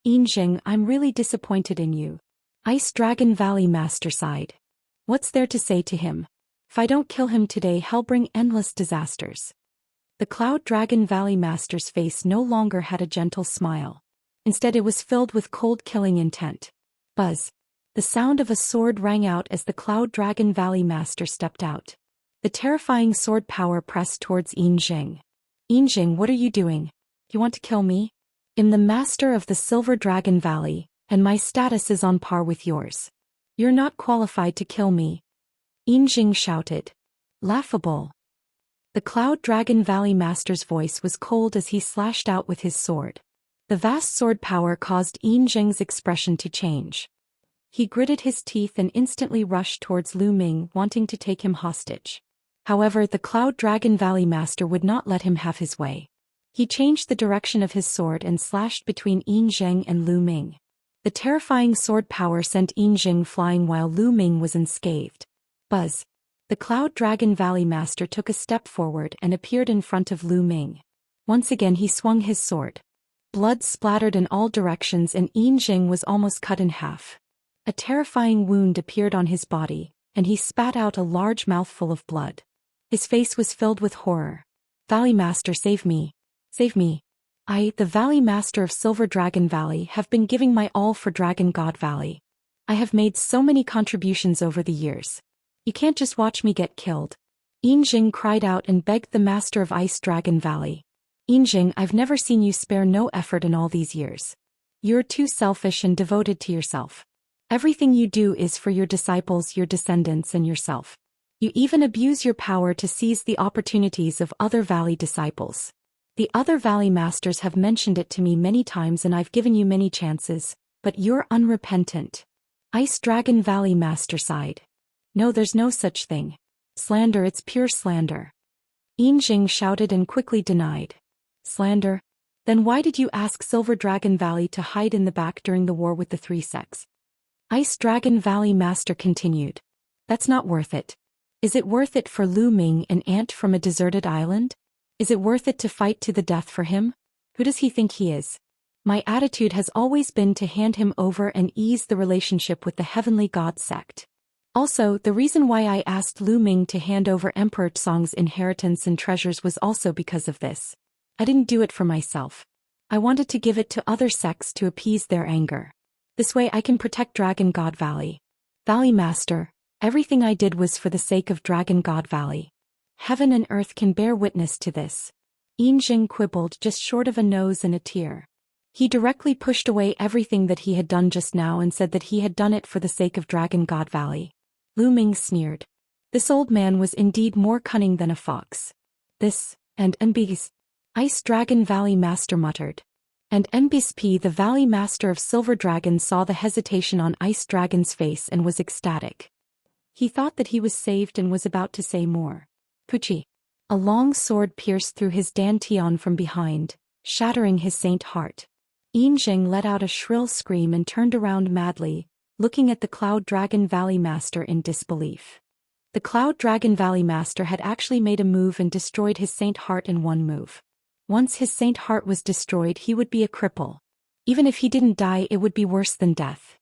Speaker 1: Yinjing, I'm really disappointed in you. Ice Dragon Valley Master sighed. What's there to say to him? If I don't kill him today, he'll bring endless disasters. The Cloud Dragon Valley Master's face no longer had a gentle smile. Instead, it was filled with cold killing intent. Buzz. The sound of a sword rang out as the Cloud Dragon Valley Master stepped out. The terrifying sword power pressed towards Yinjing. Yinjing, what are you doing? You want to kill me? I'm the master of the Silver Dragon Valley, and my status is on par with yours. You're not qualified to kill me. Yinjing shouted. Laughable. The Cloud Dragon Valley Master's voice was cold as he slashed out with his sword. The vast sword power caused Yinjing's expression to change. He gritted his teeth and instantly rushed towards Lu Ming, wanting to take him hostage. However, the Cloud Dragon Valley Master would not let him have his way. He changed the direction of his sword and slashed between Yin Zheng and Lu Ming. The terrifying sword power sent Yin Zheng flying while Lu Ming was unscathed. Buzz. The Cloud Dragon Valley Master took a step forward and appeared in front of Lu Ming. Once again he swung his sword. Blood splattered in all directions and Yin Zheng was almost cut in half. A terrifying wound appeared on his body, and he spat out a large mouthful of blood. His face was filled with horror. Valley Master, save me. Save me. I, the Valley Master of Silver Dragon Valley, have been giving my all for Dragon God Valley. I have made so many contributions over the years. You can't just watch me get killed. Yin Zheng cried out and begged the Master of Ice Dragon Valley. Yin Zheng, I've never seen you spare no effort in all these years. You're too selfish and devoted to yourself. Everything you do is for your disciples, your descendants, and yourself. You even abuse your power to seize the opportunities of other Valley disciples. The other Valley Masters have mentioned it to me many times and I've given you many chances, but you're unrepentant. Ice Dragon Valley Master sighed. No, there's no such thing. Slander, it's pure slander. Yin Zheng shouted and quickly denied. Slander? Then why did you ask Silver Dragon Valley to hide in the back during the war with the three sects? Ice Dragon Valley Master continued. That's not worth it. Is it worth it for Lu Ming, an ant from a deserted island? Is it worth it to fight to the death for him? Who does he think he is? My attitude has always been to hand him over and ease the relationship with the Heavenly God sect. Also, the reason why I asked Lu Ming to hand over Emperor Tsong's inheritance and treasures was also because of this. I didn't do it for myself. I wanted to give it to other sects to appease their anger. This way I can protect Dragon God Valley. Valley Master, everything I did was for the sake of Dragon God Valley. Heaven and earth can bear witness to this. Yin Zheng quibbled, just short of a nose and a tear. He directly pushed away everything that he had done just now and said that he had done it for the sake of Dragon God Valley. Lu Ming sneered. This old man was indeed more cunning than a fox. This, and Mbis. Ice Dragon Valley Master muttered. And Mbis, the Valley Master of Silver Dragon, saw the hesitation on Ice Dragon's face and was ecstatic. He thought that he was saved and was about to say more. Puchi. A long sword pierced through his dantian from behind, shattering his saint heart. Yin Zheng let out a shrill scream and turned around madly, looking at the Cloud Dragon Valley Master in disbelief. The Cloud Dragon Valley Master had actually made a move and destroyed his saint heart in one move. Once his saint heart was destroyed, he would be a cripple. Even if he didn't die, it would be worse than death.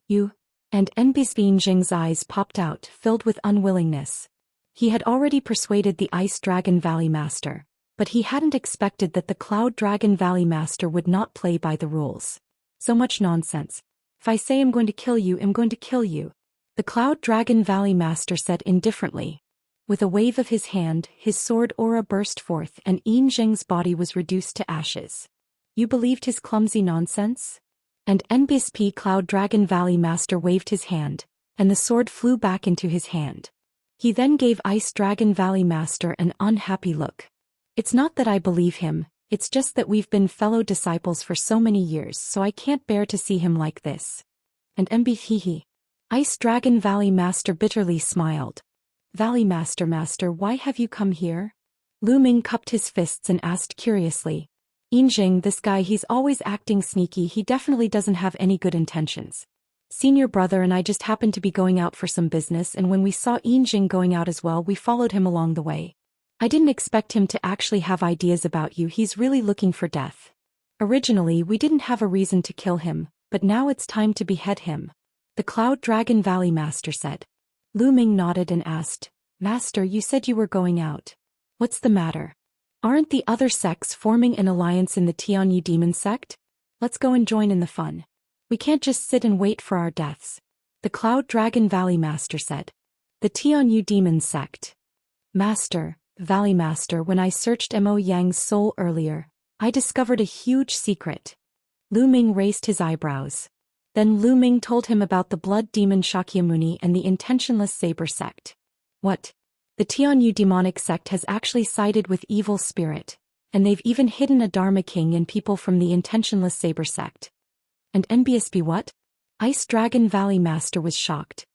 Speaker 1: You, and Yin Zheng's eyes popped out, filled with unwillingness. He had already persuaded the Ice Dragon Valley Master, but he hadn't expected that the Cloud Dragon Valley Master would not play by the rules. So much nonsense. If I say I'm going to kill you, I'm going to kill you. The Cloud Dragon Valley Master said indifferently. With a wave of his hand, his sword aura burst forth and Yin Zheng's body was reduced to ashes. You believed his clumsy nonsense? And NBSP Cloud Dragon Valley Master waved his hand, and the sword flew back into his hand. He then gave Ice Dragon Valley Master an unhappy look. It's not that I believe him, it's just that we've been fellow disciples for so many years, so I can't bear to see him like this. And Mbhihi. Ice Dragon Valley Master bitterly smiled. Valley Master, why have you come here? Lu Ming cupped his fists and asked curiously. Yin Zheng, this guy, he's always acting sneaky, he definitely doesn't have any good intentions. Senior brother and I just happened to be going out for some business, and when we saw Yin Zheng going out as well, we followed him along the way. I didn't expect him to actually have ideas about you, he's really looking for death. Originally, we didn't have a reason to kill him, but now it's time to behead him. The Cloud Dragon Valley Master said. Lu Ming nodded and asked, Master, you said you were going out. What's the matter? Aren't the other sects forming an alliance in the Tianyu Demon sect? Let's go and join in the fun. We can't just sit and wait for our deaths. The Cloud Dragon Valley Master said. The Tianyu Demon sect. Master, Valley Master, when I searched Mo Yang's soul earlier, I discovered a huge secret. Lu Ming raised his eyebrows. Then Lu Ming told him about the blood demon Shakyamuni and the intentionless saber sect. What? The Tianyu demonic sect has actually sided with evil spirit, and they've even hidden a Dharma king and people from the intentionless saber sect. And NBSB what? Ice Dragon Valley Master was shocked.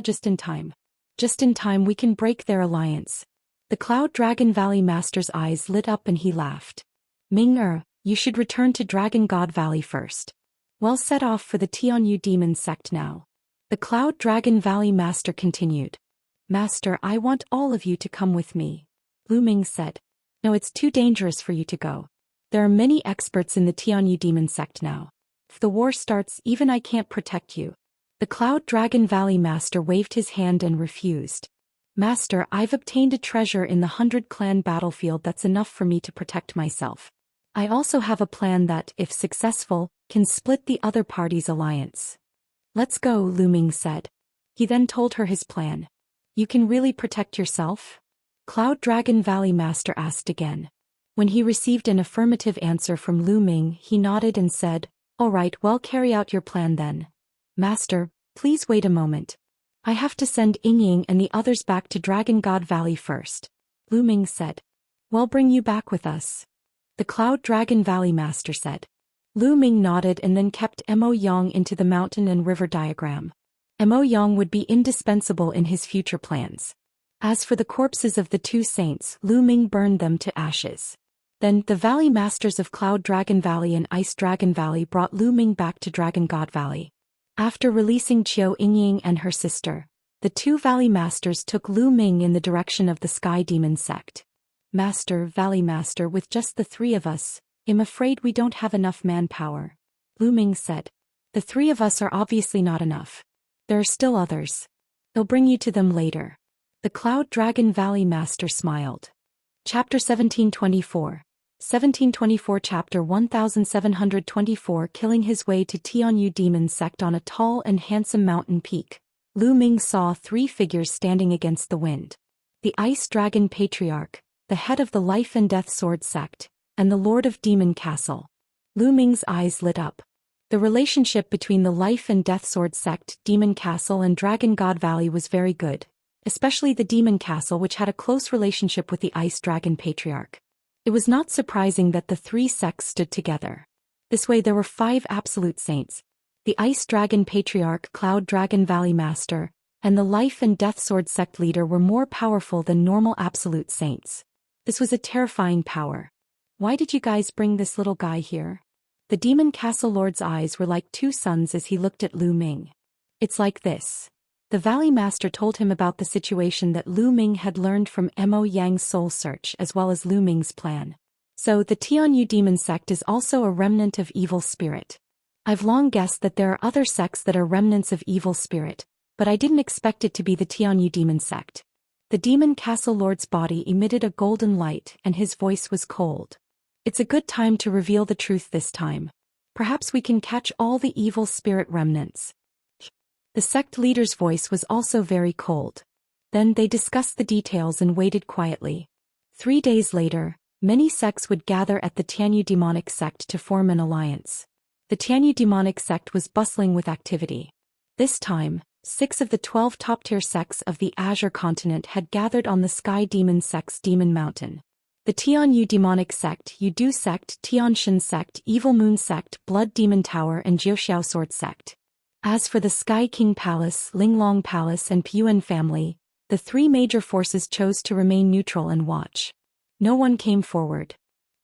Speaker 1: Just in time. Just in time we can break their alliance. The Cloud Dragon Valley Master's eyes lit up and he laughed. Ming-er, you should return to Dragon God Valley first. We'll set off for the Tianyu Demon sect now. The Cloud Dragon Valley Master continued. Master, I want all of you to come with me. Lu Ming said. No, it's too dangerous for you to go. There are many experts in the Tianyu Demon sect now. If the war starts, even I can't protect you. The Cloud Dragon Valley Master waved his hand and refused. Master, I've obtained a treasure in the 100-clan battlefield that's enough for me to protect myself. I also have a plan that, if successful, can split the other party's alliance. Let's go, Lu Ming said. He then told her his plan. You can really protect yourself? Cloud Dragon Valley Master asked again. When he received an affirmative answer from Lu Ming, he nodded and said, All right, well, carry out your plan then. Master, please wait a moment. I have to send Yingying and the others back to Dragon God Valley first. Lu Ming said. We'll bring you back with us. The Cloud Dragon Valley Master said. Lu Ming nodded and then kept Mo Yang into the mountain and river diagram. Mo Yang would be indispensable in his future plans. As for the corpses of the two saints, Lu Ming burned them to ashes. Then, the Valley Masters of Cloud Dragon Valley and Ice Dragon Valley brought Lu Ming back to Dragon God Valley. After releasing Qiu Yingying and her sister, the two Valley Masters took Lu Ming in the direction of the Sky Demon sect. Master, Valley Master, with just the three of us, I'm afraid we don't have enough manpower. Lu Ming said. The three of us are obviously not enough. There are still others. They'll bring you to them later. The Cloud Dragon Valley Master smiled. Chapter 1724. 1724 Chapter 1724 Killing his way to Tianyu Demon sect. On a tall and handsome mountain peak, Lu Ming saw three figures standing against the wind. The Ice Dragon Patriarch, the head of the Life and Death Sword sect, and the Lord of Demon Castle. Lu Ming's eyes lit up. The relationship between the Life and Death Sword sect, Demon Castle and Dragon God Valley was very good, especially the Demon Castle, which had a close relationship with the Ice Dragon Patriarch. It was not surprising that the three sects stood together. This way there were 5 absolute saints. The Ice Dragon Patriarch, Cloud Dragon Valley Master, and the Life and Death Sword sect leader were more powerful than normal absolute saints. This was a terrifying power. Why did you guys bring this little guy here? The Demon Castle Lord's eyes were like two suns as he looked at Lu Ming. It's like this. The Valley Master told him about the situation that Lu Ming had learned from Mo Yang's soul search as well as Lu Ming's plan. So the Tianyu Demon sect is also a remnant of evil spirit. I've long guessed that there are other sects that are remnants of evil spirit, but I didn't expect it to be the Tianyu Demon sect. The Demon Castle Lord's body emitted a golden light and his voice was cold. It's a good time to reveal the truth this time. Perhaps we can catch all the evil spirit remnants. The sect leader's voice was also very cold. Then they discussed the details and waited quietly. 3 days later, many sects would gather at the Tianyu Demonic sect to form an alliance. The Tianyu Demonic sect was bustling with activity. This time, 6 of the 12 top-tier sects of the Azure continent had gathered on the Sky Demon sect's Demon Mountain. The Tianyu Demonic sect, Yudu sect, Tianxian sect, Evil Moon sect, Blood Demon Tower and Jiuxiao Sword sect. As for the Sky King Palace, Linglong Palace and Piyuan family, the 3 major forces chose to remain neutral and watch. No one came forward.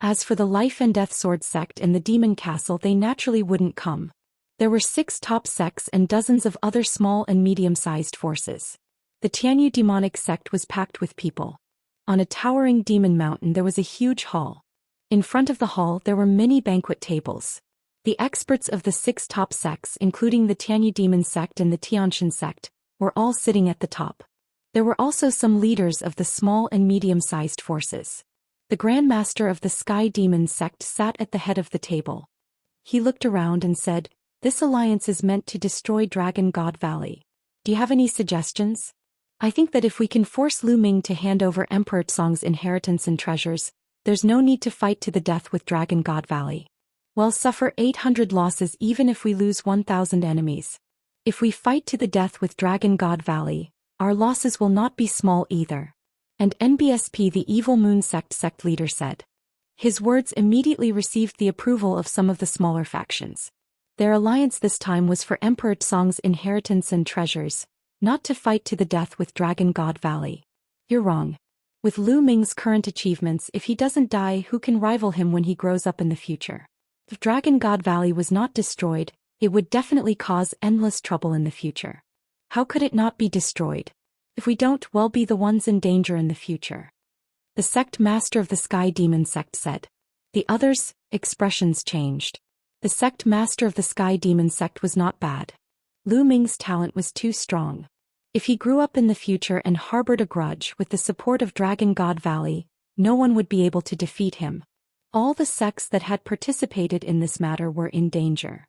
Speaker 1: As for the Life and Death Sword sect and the Demon Castle, they naturally wouldn't come. There were 6 top sects and dozens of other small and medium-sized forces. The Tianyu Demonic sect was packed with people. On a towering demon mountain there was a huge hall. In front of the hall there were many banquet tables. The experts of the 6 top sects, including the Tianyu Demon sect and the Tianxian sect, were all sitting at the top. There were also some leaders of the small and medium-sized forces. The Grand Master of the Sky Demon sect sat at the head of the table. He looked around and said, "This alliance is meant to destroy Dragon God Valley. Do you have any suggestions? I think that if we can force Lu Ming to hand over Emperor Tsong's inheritance and treasures, there's no need to fight to the death with Dragon God Valley. We'll suffer 800 losses even if we lose 1,000 enemies. If we fight to the death with Dragon God Valley, our losses will not be small either." And NBSP, the Evil Moon sect leader, said. His words immediately received the approval of some of the smaller factions. Their alliance this time was for Emperor Tsong's inheritance and treasures, Not to fight to the death with Dragon God Valley. You're wrong. With Lu Ming's current achievements, if he doesn't die, who can rival him when he grows up in the future? If Dragon God Valley was not destroyed, it would definitely cause endless trouble in the future. How could it not be destroyed? If we don't, we'll be the ones in danger in the future. The sect master of the Sky Demon sect said. The others' expressions changed. The sect master of the Sky Demon sect was not bad. Lu Ming's talent was too strong. If he grew up in the future and harbored a grudge with the support of Dragon God Valley, no one would be able to defeat him. All the sects that had participated in this matter were in danger.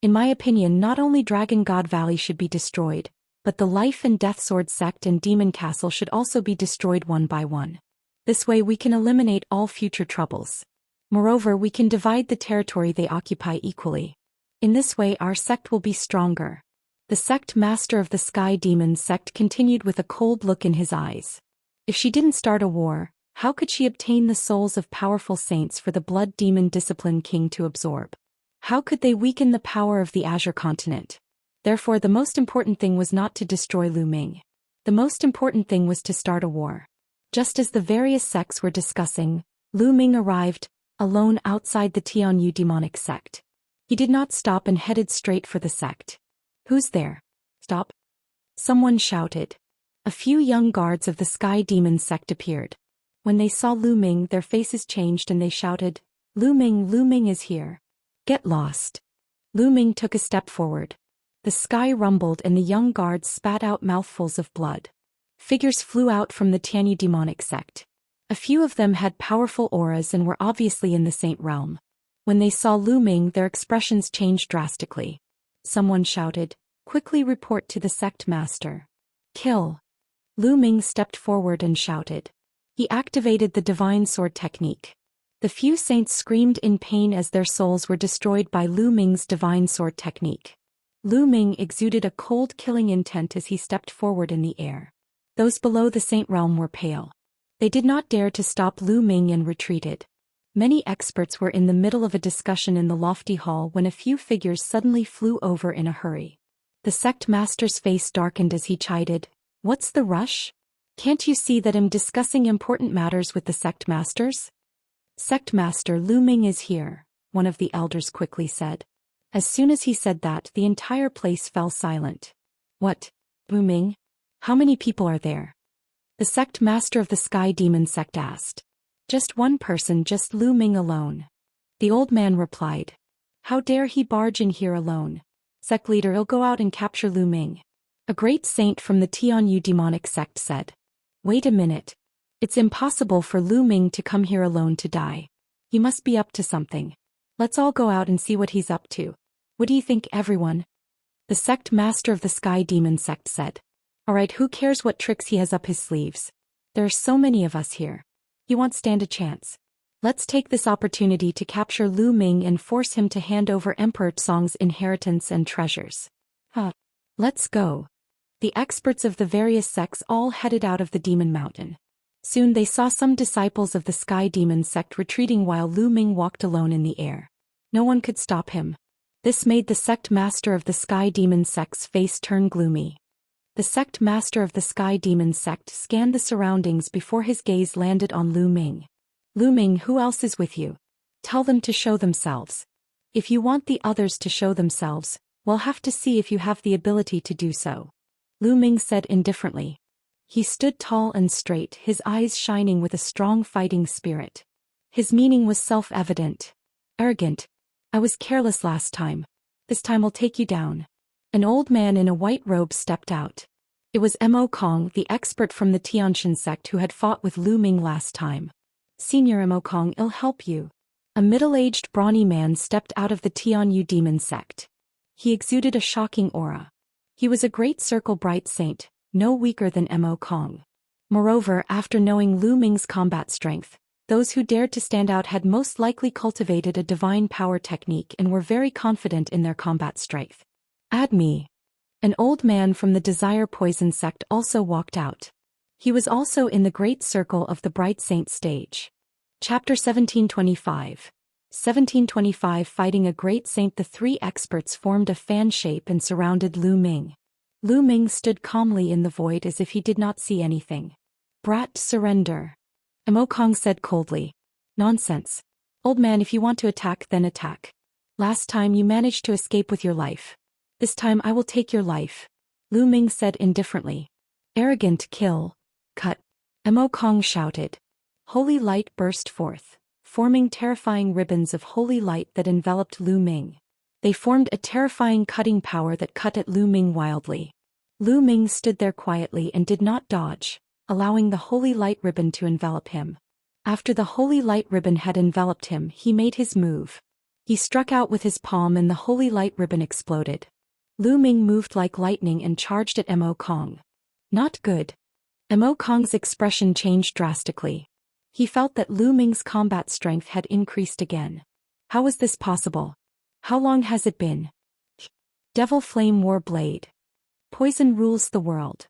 Speaker 1: In my opinion, not only Dragon God Valley should be destroyed, but the Life and Death Sword sect and Demon Castle should also be destroyed one by one. This way we can eliminate all future troubles. Moreover, we can divide the territory they occupy equally. In this way our sect will be stronger. The sect master of the Sky Demon sect continued with a cold look in his eyes. If she didn't start a war, how could she obtain the souls of powerful saints for the Blood Demon Discipline King to absorb? How could they weaken the power of the Azure Continent? Therefore, the most important thing was not to destroy Lu Ming. The most important thing was to start a war. Just as the various sects were discussing, Lu Ming arrived, alone outside the Tianyu demonic sect. He did not stop and headed straight for the sect. Who's there? Stop! Someone shouted. A few young guards of the Sky Demon sect appeared. When they saw Lu Ming, their faces changed and they shouted, Lu Ming is here. Get lost. Lu Ming took a step forward. The sky rumbled and the young guards spat out mouthfuls of blood. Figures flew out from the Tianyu demonic sect. A few of them had powerful auras and were obviously in the saint realm. When they saw Lu Ming, their expressions changed drastically. Someone shouted, quickly report to the sect master. Kill. Lu Ming stepped forward and shouted. He activated the divine sword technique. The few saints screamed in pain as their souls were destroyed by Lu Ming's divine sword technique. Lu Ming exuded a cold killing intent as he stepped forward in the air. Those below the saint realm were pale. They did not dare to stop Lu Ming and retreated. Many experts were in the middle of a discussion in the lofty hall when a few figures suddenly flew over in a hurry. The sect master's face darkened as he chided, What's the rush? Can't you see that I'm discussing important matters with the sect masters? Sect master, Lu Ming is here, one of the elders quickly said. As soon as he said that, the entire place fell silent. What? Lu Ming? How many people are there? The sect master of the Sky Demon sect asked. Just one person, just Lu Ming alone. The old man replied. How dare he barge in here alone? Sect leader, he'll go out and capture Lu Ming. A great saint from the Tianyu demonic sect said. Wait a minute. It's impossible for Lu Ming to come here alone to die. He must be up to something. Let's all go out and see what he's up to. What do you think, everyone? The sect master of the Sky Demon sect said. Alright, who cares what tricks he has up his sleeves? There are so many of us here. He won't stand a chance. Let's take this opportunity to capture Lu Ming and force him to hand over Emperor Song's inheritance and treasures. Let's go. The experts of the various sects all headed out of the Demon Mountain. Soon they saw some disciples of the Sky Demon sect retreating while Lu Ming walked alone in the air. No one could stop him. This made the sect master of the Sky Demon sect's face turn gloomy. The sect master of the Sky Demon sect scanned the surroundings before his gaze landed on Lu Ming. Lu Ming, who else is with you? Tell them to show themselves. If you want the others to show themselves, we'll have to see if you have the ability to do so. Lu Ming said indifferently. He stood tall and straight, his eyes shining with a strong fighting spirit. His meaning was self-evident. Arrogant. I was careless last time. This time I'll take you down. An old man in a white robe stepped out. It was Mo Kong, the expert from the Tianxia sect who had fought with Lu Ming last time. Senior Mo Kong, I'll help you. A middle-aged brawny man stepped out of the Tianyu demon sect. He exuded a shocking aura. He was a great circle bright saint, no weaker than Mo Kong. Moreover, after knowing Lu Ming's combat strength, those who dared to stand out had most likely cultivated a divine power technique and were very confident in their combat strength. Add me. An old man from the Desire Poison sect also walked out. He was also in the great circle of the Bright Saint stage. Chapter 1725. 1725. Fighting a great saint. The three experts formed a fan shape and surrounded Lu Ming. Lu Ming stood calmly in the void as if he did not see anything. Brat, surrender. Mo Kong said coldly. Nonsense. Old man, if you want to attack, then attack. Last time you managed to escape with your life. This time I will take your life. Lu Ming said indifferently. Arrogant, kill. Cut. Mo Kong shouted. Holy light burst forth, forming terrifying ribbons of holy light that enveloped Lu Ming. They formed a terrifying cutting power that cut at Lu Ming wildly. Lu Ming stood there quietly and did not dodge, allowing the holy light ribbon to envelop him. After the holy light ribbon had enveloped him, he made his move. He struck out with his palm and the holy light ribbon exploded. Lu Ming moved like lightning and charged at Mo Kong. Not good. Mo Kong's expression changed drastically. He felt that Lu Ming's combat strength had increased again. How was this possible? How long has it been? Devil Flame War Blade. Poison rules the world.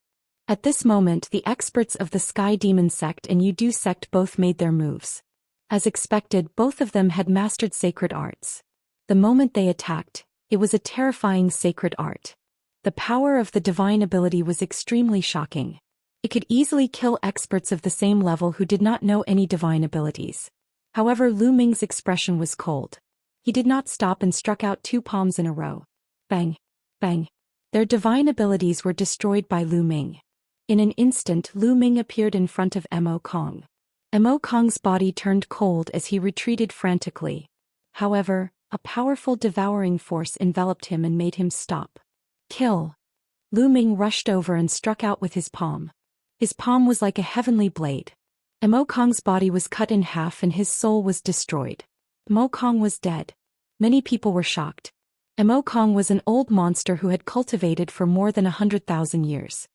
Speaker 1: At this moment, the experts of the Sky Demon sect and Yudu sect both made their moves. As expected, both of them had mastered sacred arts. The moment they attacked, it was a terrifying sacred art. The power of the divine ability was extremely shocking. It could easily kill experts of the same level who did not know any divine abilities. However, Lu Ming's expression was cold. He did not stop and struck out 2 palms in a row. Bang! Bang! Their divine abilities were destroyed by Lu Ming. In an instant, Lu Ming appeared in front of Mo Kong. Mo Kong's body turned cold as he retreated frantically. However, a powerful devouring force enveloped him and made him stop. Kill! Lu Ming rushed over and struck out with his palm. His palm was like a heavenly blade. Mo Kong's body was cut in half and his soul was destroyed. Mo Kong was dead. Many people were shocked. Mo Kong was an old monster who had cultivated for more than 100,000 years.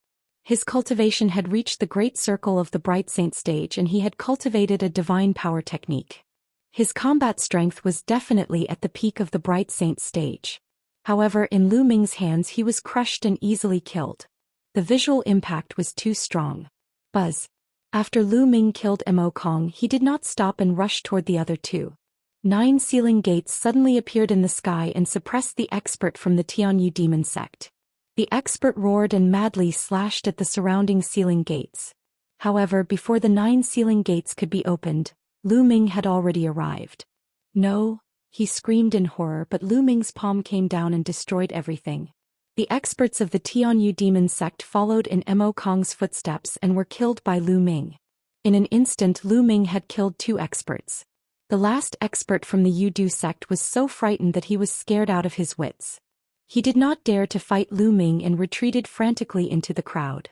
Speaker 1: His cultivation had reached the great circle of the Bright Saint stage and he had cultivated a divine power technique. His combat strength was definitely at the peak of the Bright Saint stage. However, in Lu Ming's hands he was crushed and easily killed. The visual impact was too strong. Buzz. After Lu Ming killed Mo Kong, he did not stop and rushed toward the other 2. 9 sealing gates suddenly appeared in the sky and suppressed the expert from the Tianyu demon sect. The expert roared and madly slashed at the surrounding sealing gates. However, before the 9 sealing gates could be opened, Lu Ming had already arrived. No, he screamed in horror, but Lu Ming's palm came down and destroyed everything. The experts of the Tianyu demon sect followed in Mo Kong's footsteps and were killed by Lu Ming. In an instant, Lu Ming had killed 2 experts. The last expert from the Yudu sect was so frightened that he was scared out of his wits. He did not dare to fight Lu Ming and retreated frantically into the crowd.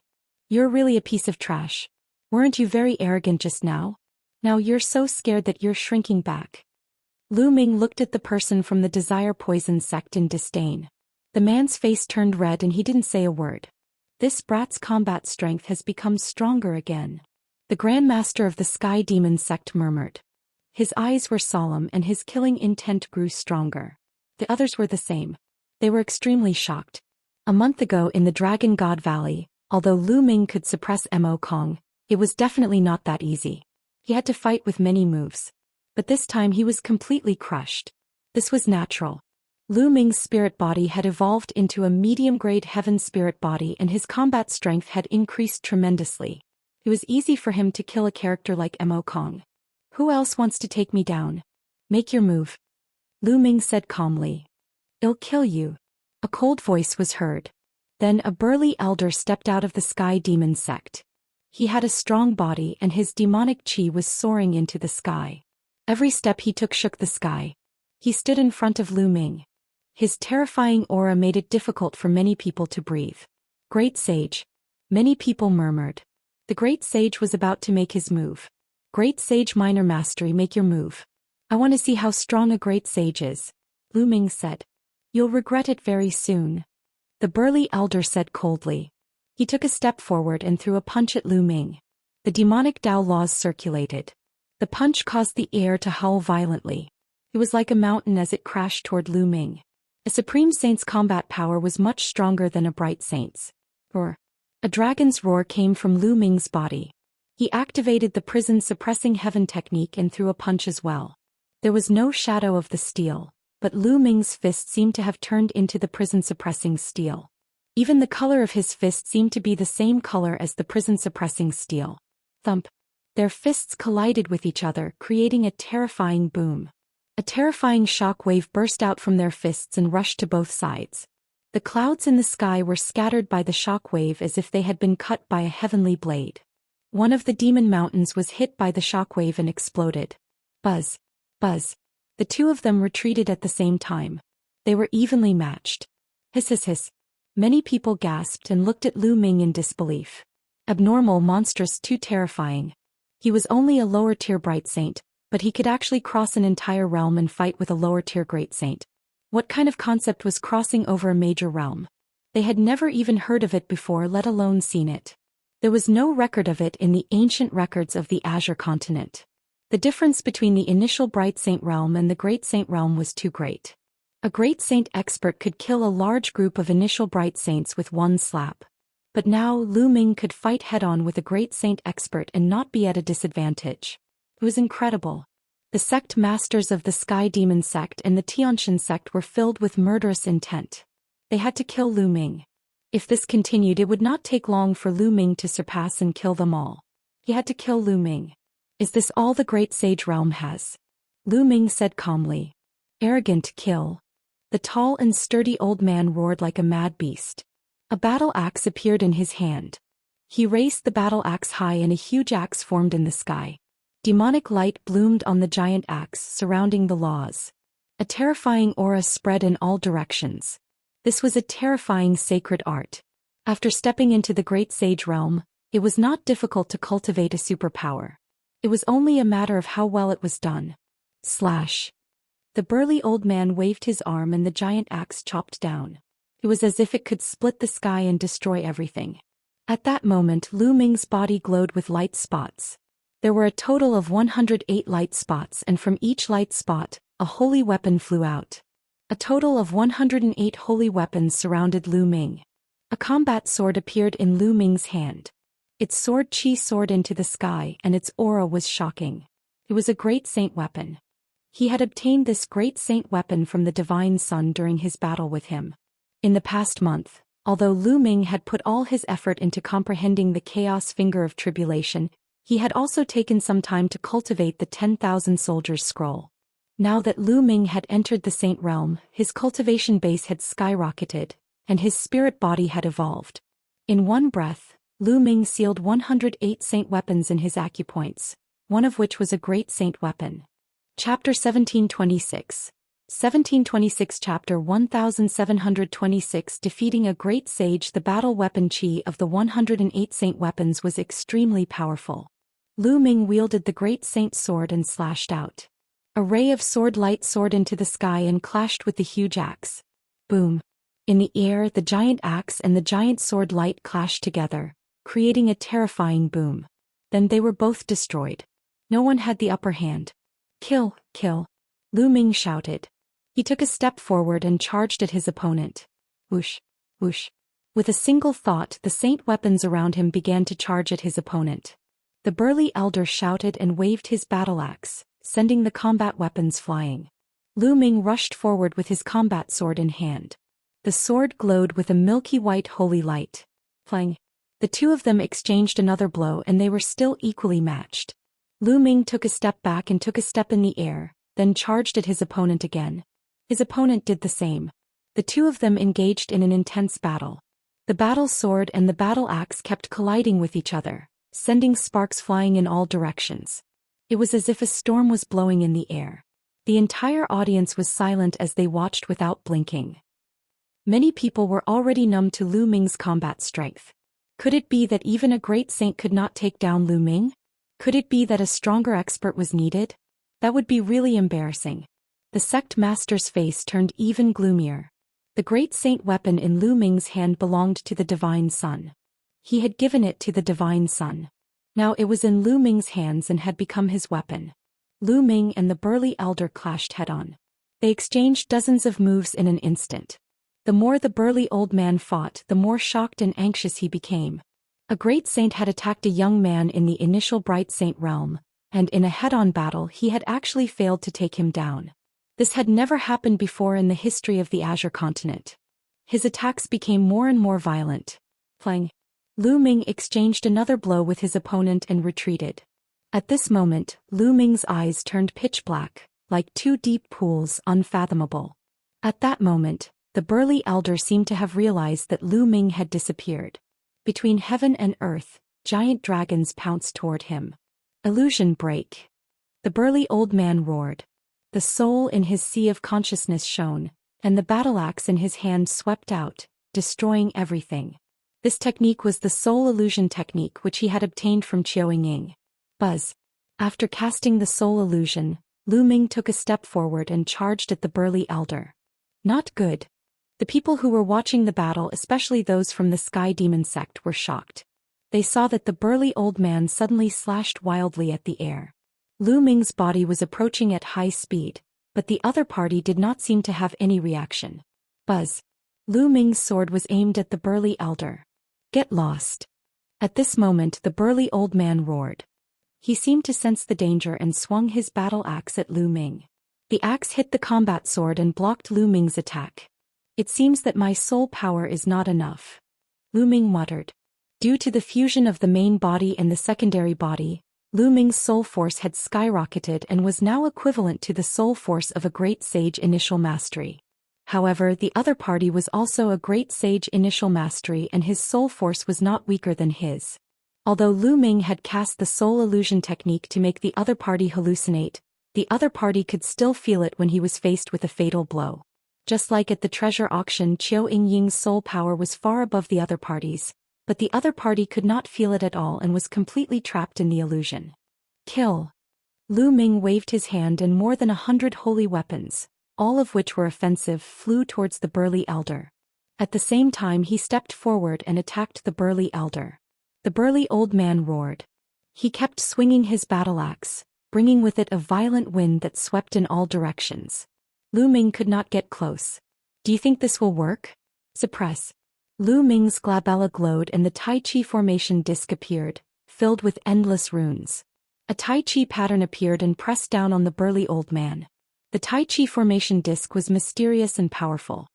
Speaker 1: You're really a piece of trash. Weren't you very arrogant just now? Now you're so scared that you're shrinking back. Lu Ming looked at the person from the Desire Poison sect in disdain. The man's face turned red and he didn't say a word. This brat's combat strength has become stronger again. The Grand Master of the Sky Demon sect murmured. His eyes were solemn and his killing intent grew stronger. The others were the same. They were extremely shocked. A month ago in the Dragon God Valley, although Lu Ming could suppress Mo Kong, it was definitely not that easy. He had to fight with many moves. But this time he was completely crushed. This was natural. Lu Ming's spirit body had evolved into a medium-grade heaven spirit body and his combat strength had increased tremendously. It was easy for him to kill a character like Mo Kong. Who else wants to take me down? Make your move. Lu Ming said calmly. I'll kill you. A cold voice was heard. Then a burly elder stepped out of the Sky Demon sect. He had a strong body and his demonic chi was soaring into the sky. Every step he took shook the sky. He stood in front of Lu Ming. His terrifying aura made it difficult for many people to breathe. Great Sage. Many people murmured. The Great Sage was about to make his move. Great Sage Minor Mastery, make your move. I want to see how strong a Great Sage is. Lu Ming said. You'll regret it very soon. The burly elder said coldly. He took a step forward and threw a punch at Lu Ming. The demonic Dao laws circulated. The punch caused the air to howl violently. It was like a mountain as it crashed toward Lu Ming. A Supreme Saint's combat power was much stronger than a Bright Saint's. Roar. A dragon's roar came from Lu Ming's body. He activated the prison suppressing heaven technique and threw a punch as well. There was no shadow of the steel, but Lu Ming's fist seemed to have turned into the prison suppressing steel. Even the color of his fist seemed to be the same color as the prison-suppressing steel. Thump. Their fists collided with each other, creating a terrifying boom. A terrifying shock wave burst out from their fists and rushed to both sides. The clouds in the sky were scattered by the shock wave as if they had been cut by a heavenly blade. One of the demon mountains was hit by the shock wave and exploded. Buzz. Buzz. The two of them retreated at the same time. They were evenly matched. Hiss hiss hiss. Many people gasped and looked at Lu Ming in disbelief. Abnormal, monstrous, too terrifying. He was only a lower-tier Bright Saint, but he could actually cross an entire realm and fight with a lower-tier Great Saint. What kind of concept was crossing over a major realm? They had never even heard of it before, let alone seen it. There was no record of it in the ancient records of the Azure continent. The difference between the initial Bright Saint realm and the Great Saint realm was too great. A Great Saint expert could kill a large group of initial Bright Saints with one slap. But now Lu Ming could fight head-on with a Great Saint expert and not be at a disadvantage. It was incredible. The sect masters of the Sky Demon sect and the Xianxia sect were filled with murderous intent. They had to kill Lu Ming. If this continued, it would not take long for Lu Ming to surpass and kill them all. He had to kill Lu Ming. Is this all the Great Sage realm has? Lu Ming said calmly. Arrogant kill. The tall and sturdy old man roared like a mad beast. A battle axe appeared in his hand. He raised the battle axe high and a huge axe formed in the sky. Demonic light bloomed on the giant axe, surrounding the laws. A terrifying aura spread in all directions. This was a terrifying sacred art. After stepping into the Great Sage realm, it was not difficult to cultivate a superpower. It was only a matter of how well it was done. Slash. The burly old man waved his arm and the giant axe chopped down. It was as if it could split the sky and destroy everything. At that moment, Lu Ming's body glowed with light spots. There were a total of 108 light spots, and from each light spot, a holy weapon flew out. A total of 108 holy weapons surrounded Lu Ming. A combat sword appeared in Lu Ming's hand. Its sword chi soared into the sky, and its aura was shocking. It was a Great Saint weapon. He had obtained this Great Saint weapon from the Divine Sun during his battle with him. In the past month, although Lu Ming had put all his effort into comprehending the Chaos Finger of Tribulation, he had also taken some time to cultivate the 10,000 Soldiers Scroll. Now that Lu Ming had entered the Saint Realm, his cultivation base had skyrocketed, and his spirit body had evolved. In one breath, Lu Ming sealed 108 Saint weapons in his acupoints, one of which was a Great Saint weapon. Chapter 1726. 1726 Chapter 1726 Defeating a Great Sage. The battle weapon chi of the 108 Saint weapons was extremely powerful. Lu Ming wielded the Great Saint sword and slashed out. A ray of sword light soared into the sky and clashed with the huge axe. Boom. In the air, the giant axe and the giant sword light clashed together, creating a terrifying boom. Then they were both destroyed. No one had the upper hand. Kill, kill. Lu Ming shouted. He took a step forward and charged at his opponent. Whoosh, whoosh. With a single thought, the saint weapons around him began to charge at his opponent. The burly elder shouted and waved his battle axe, sending the combat weapons flying. Lu Ming rushed forward with his combat sword in hand. The sword glowed with a milky white holy light. Clang. The two of them exchanged another blow and they were still equally matched. Lu Ming took a step back and took a step in the air, then charged at his opponent again. His opponent did the same. The two of them engaged in an intense battle. The battle sword and the battle axe kept colliding with each other, sending sparks flying in all directions. It was as if a storm was blowing in the air. The entire audience was silent as they watched without blinking. Many people were already numb to Lu Ming's combat strength. Could it be that even a Great Saint could not take down Lu Ming? Could it be that a stronger expert was needed? That would be really embarrassing. The sect master's face turned even gloomier. The Great Saint weapon in Lu Ming's hand belonged to the Divine Sun. He had given it to the Divine Sun. Now it was in Lu Ming's hands and had become his weapon. Lu Ming and the burly elder clashed head-on. They exchanged dozens of moves in an instant. The more the burly old man fought, the more shocked and anxious he became. A Great Saint had attacked a young man in the initial Bright Saint realm, and in a head-on battle he had actually failed to take him down. This had never happened before in the history of the Azure continent. His attacks became more and more violent. Clang. Lu Ming exchanged another blow with his opponent and retreated. At this moment, Lu Ming's eyes turned pitch black, like two deep pools, unfathomable. At that moment, the burly elder seemed to have realized that Lu Ming had disappeared. Between heaven and earth, giant dragons pounced toward him. Illusion break. The burly old man roared. The soul in his sea of consciousness shone, and the battle axe in his hand swept out, destroying everything. This technique was the soul illusion technique which he had obtained from Qiao Ying. Buzz. After casting the soul illusion, Lu Ming took a step forward and charged at the burly elder. Not good. The people who were watching the battle, especially those from the Sky Demon sect, were shocked. They saw that the burly old man suddenly slashed wildly at the air. Lu Ming's body was approaching at high speed, but the other party did not seem to have any reaction. Buzz. Lu Ming's sword was aimed at the burly elder. Get lost. At this moment the burly old man roared. He seemed to sense the danger and swung his battle axe at Lu Ming. The axe hit the combat sword and blocked Lu Ming's attack. It seems that my soul power is not enough. Lu Ming muttered. Due to the fusion of the main body and the secondary body, Lu Ming's soul force had skyrocketed and was now equivalent to the soul force of a great sage initial mastery. However, the other party was also a great sage initial mastery and his soul force was not weaker than his. Although Lu Ming had cast the soul illusion technique to make the other party hallucinate, the other party could still feel it when he was faced with a fatal blow. Just like at the treasure auction, Qiao Ying's soul power was far above the other party's, but the other party could not feel it at all and was completely trapped in the illusion. Kill. Lu Ming waved his hand and more than 100 holy weapons, all of which were offensive, flew towards the burly elder. At the same time he stepped forward and attacked the burly elder. The burly old man roared. He kept swinging his battle axe, bringing with it a violent wind that swept in all directions. Lu Ming could not get close. Do you think this will work? Suppress. Lu Ming's glabella glowed and the Tai Chi formation disc appeared, filled with endless runes. A Tai Chi pattern appeared and pressed down on the burly old man. The Tai Chi formation disc was mysterious and powerful.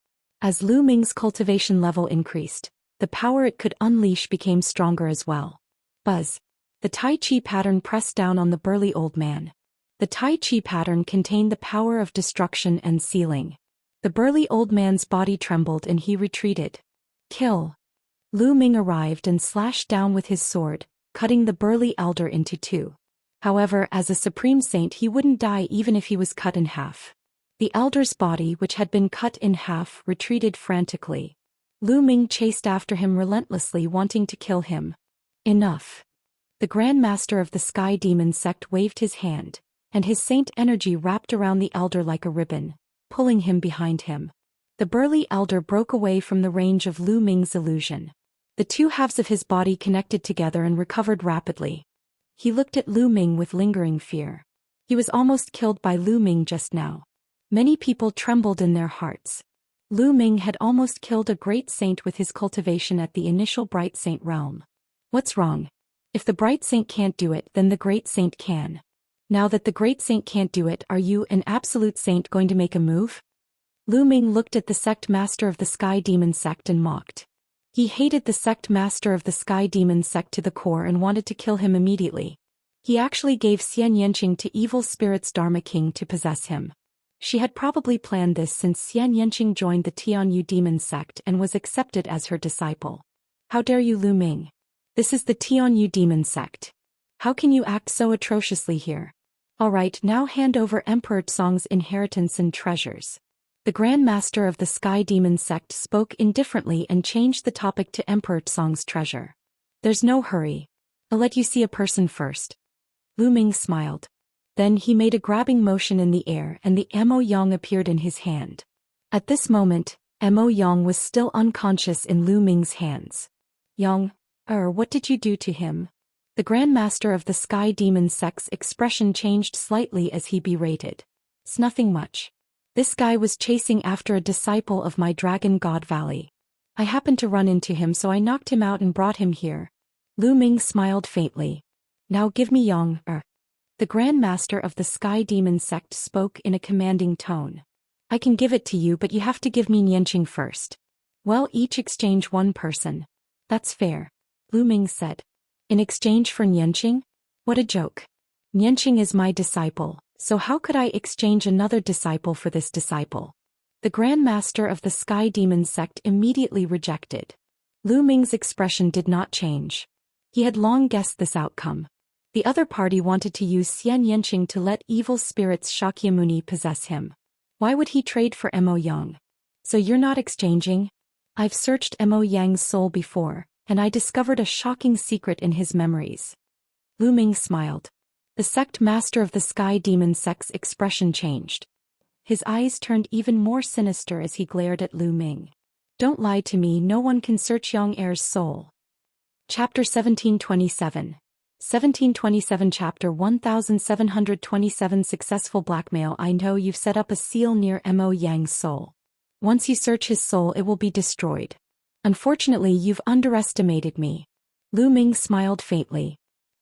Speaker 1: As Lu Ming's cultivation level increased, the power it could unleash became stronger as well. Buzz. The Tai Chi pattern pressed down on the burly old man. The Tai Chi pattern contained the power of destruction and sealing. The burly old man's body trembled and he retreated. Kill. Lu Ming arrived and slashed down with his sword, cutting the burly elder into two. However, as a supreme saint he wouldn't die even if he was cut in half. The elder's body, which had been cut in half, retreated frantically. Lu Ming chased after him relentlessly, wanting to kill him. Enough. The Grand Master of the Sky Demon sect waved his hand, and his saint energy wrapped around the elder like a ribbon, pulling him behind him. The burly elder broke away from the range of Lu Ming's illusion. The two halves of his body connected together and recovered rapidly. He looked at Lu Ming with lingering fear. He was almost killed by Lu Ming just now. Many people trembled in their hearts. Lu Ming had almost killed a great saint with his cultivation at the initial Bright Saint realm. What's wrong? If the Bright Saint can't do it, then the Great Saint can. Now that the Great Saint can't do it, are you, an absolute saint, going to make a move? Lu Ming looked at the sect master of the Sky Demon sect and mocked. He hated the sect master of the Sky Demon sect to the core and wanted to kill him immediately. He actually gave Xianxia to evil spirits Dharma King to possess him. She had probably planned this since Xianxia joined the Tianyu demon sect and was accepted as her disciple. How dare you, Lu Ming? This is the Tianyu demon sect. How can you act so atrociously here? Alright, now hand over Emperor Tsong's inheritance and treasures. The Grand Master of the Sky Demon sect spoke indifferently and changed the topic to Emperor Tsong's treasure. There's no hurry. I'll let you see a person first. Lu Ming smiled. Then he made a grabbing motion in the air and the Mo Yang appeared in his hand. At this moment, Mo Yang was still unconscious in Lu Ming's hands. Yang, what did you do to him? The Grand Master of the Sky Demon sect's expression changed slightly as he berated. It's nothing much. This guy was chasing after a disciple of my Dragon God Valley. I happened to run into him, so I knocked him out and brought him here. Lu Ming smiled faintly. Now give me Yang. The Grand Master of the Sky Demon sect spoke in a commanding tone. I can give it to you, but you have to give me Nianqing first. Well, each exchange one person. That's fair. Lu Ming said. In exchange for Nianqing? What a joke. Nianqing is my disciple, so how could I exchange another disciple for this disciple? The Grand Master of the Sky Demon sect immediately rejected. Lu Ming's expression did not change. He had long guessed this outcome. The other party wanted to use Xian Yanqing to let evil spirits Shakyamuni possess him. Why would he trade for Mo Yang? So you're not exchanging? I've searched Mo Yang's soul before, and I discovered a shocking secret in his memories. Lu Ming smiled. The sect master of the Sky Demon sect's expression changed. His eyes turned even more sinister as he glared at Lu Ming. Don't lie to me, no one can search Yang Er's soul. Chapter 1727. 1727 Chapter 1727 Successful blackmail. I know you've set up a seal near Mo Yang's soul. Once you search his soul it will be destroyed. Unfortunately you've underestimated me. Lu Ming smiled faintly.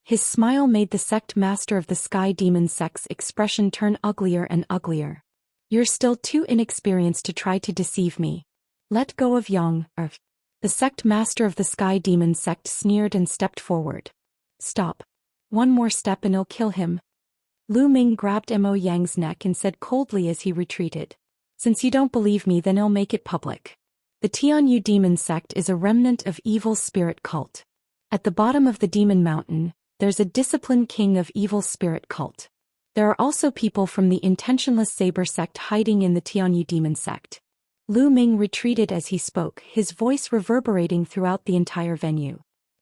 Speaker 1: His smile made the sect master of the Sky Demon sect's expression turn uglier and uglier. You're still too inexperienced to try to deceive me. Let go of Yang Er. The sect master of the Sky Demon sect sneered and stepped forward. Stop. One more step and I'll kill him. Lu Ming grabbed Mo Yang's neck and said coldly as he retreated. Since you don't believe me, then I'll make it public. The Tianyu Demon sect is a remnant of evil spirit cult. At the bottom of the Demon Mountain, there's a disciplined king of evil spirit cult. There are also people from the intentionless saber sect hiding in the Tianyu Demon sect. Lu Ming retreated as he spoke, his voice reverberating throughout the entire venue.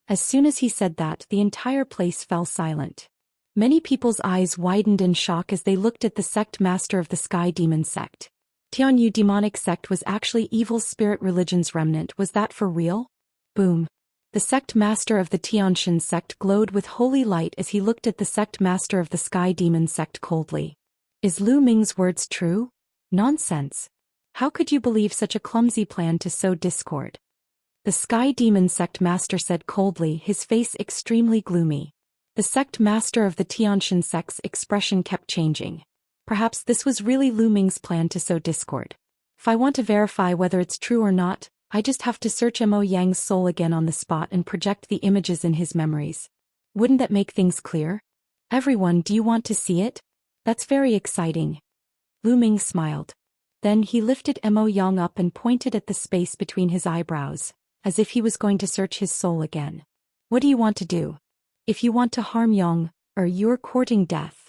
Speaker 1: As soon as he said that, the entire place fell silent. Many people's eyes widened in shock as they looked at the sect master of the Sky Demon sect. Tianyu demonic sect was actually evil spirit religion's remnant. Was that for real? Boom. The sect master of the Tianxin sect glowed with holy light as he looked at the sect master of the Sky Demon sect coldly. Is Lu Ming's words true? Nonsense. How could you believe such a clumsy plan to sow discord? The Sky Demon sect master said coldly, his face extremely gloomy. The sect master of the Tianxin sect's expression kept changing. Perhaps this was really Lu Ming's plan to sow discord. If I want to verify whether it's true or not, I just have to search Mo Yang's soul again on the spot and project the images in his memories. Wouldn't that make things clear? Everyone, do you want to see it? That's very exciting. Lu Ming smiled. Then he lifted Mo Yang up and pointed at the space between his eyebrows, as if he was going to search his soul again. What do you want to do? If you want to harm Yang, or you're courting death.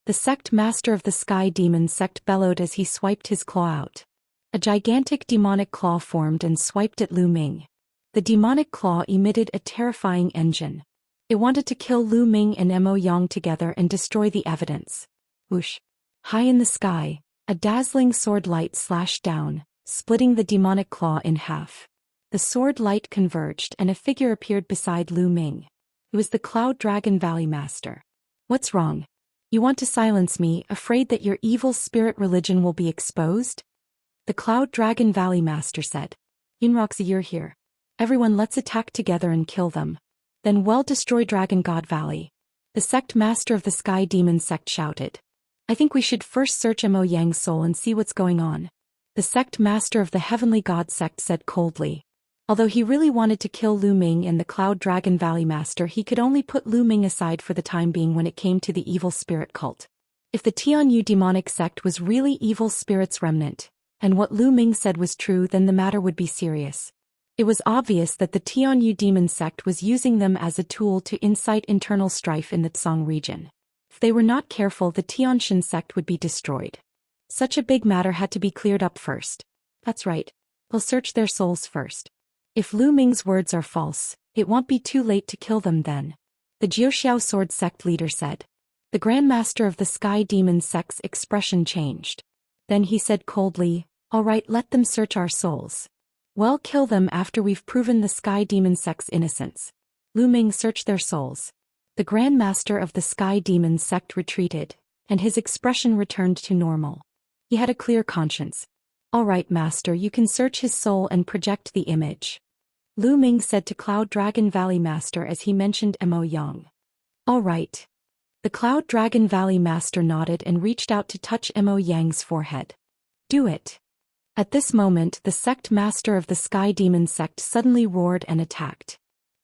Speaker 1: The sect master of the Sky Demon sect bellowed as he swiped his claw out. A gigantic demonic claw formed and swiped at Lu Ming. The demonic claw emitted a terrifying engine. It wanted to kill Lu Ming and Mo Yang together and destroy the evidence. Whoosh. High in the sky, a dazzling sword light slashed down, splitting the demonic claw in half. The sword light converged and a figure appeared beside Lu Ming. It was the Cloud Dragon Valley Master. What's wrong? You want to silence me, afraid that your evil spirit religion will be exposed? The Cloud Dragon Valley Master said. Yunroxy, you're here. Everyone, let's attack together and kill them. Then we'll destroy Dragon God Valley. The sect master of the Sky Demon sect shouted. I think we should first search Mo Yang's soul and see what's going on. The sect master of the Heavenly God sect said coldly. Although he really wanted to kill Lu Ming and the Cloud Dragon Valley Master, he could only put Lu Ming aside for the time being when it came to the evil spirit cult. If the Tianyu demonic sect was really evil spirits remnant, and what Lu Ming said was true, then the matter would be serious. It was obvious that the Tianyu demon sect was using them as a tool to incite internal strife in the Tsang region. If they were not careful, the Tianxin sect would be destroyed. Such a big matter had to be cleared up first. That's right. We'll search their souls first. If Lu Ming's words are false, it won't be too late to kill them then. The Jiuxiao sword sect leader said. The Grand Master of the Sky Demon sect's expression changed. Then he said coldly, all right, let them search our souls. We'll kill them after we've proven the Sky Demon sect's innocence. Lu Ming searched their souls. The Grand Master of the Sky Demon sect retreated, and his expression returned to normal. He had a clear conscience. All right, Master, you can search his soul and project the image. Lu Ming said to Cloud Dragon Valley Master as he mentioned Mo Yang. All right. The Cloud Dragon Valley Master nodded and reached out to touch Mo Yang's forehead. Do it. At this moment the sect master of the Sky Demon sect suddenly roared and attacked.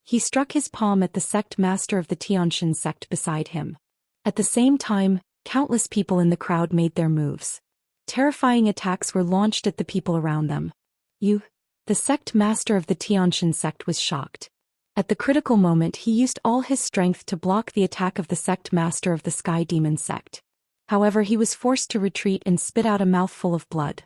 Speaker 1: He struck his palm at the sect master of the Xianxia sect beside him. At the same time, countless people in the crowd made their moves. Terrifying attacks were launched at the people around them. The sect master of the Xianxia sect was shocked. At the critical moment he used all his strength to block the attack of the sect master of the Sky Demon sect. However, he was forced to retreat and spit out a mouthful of blood.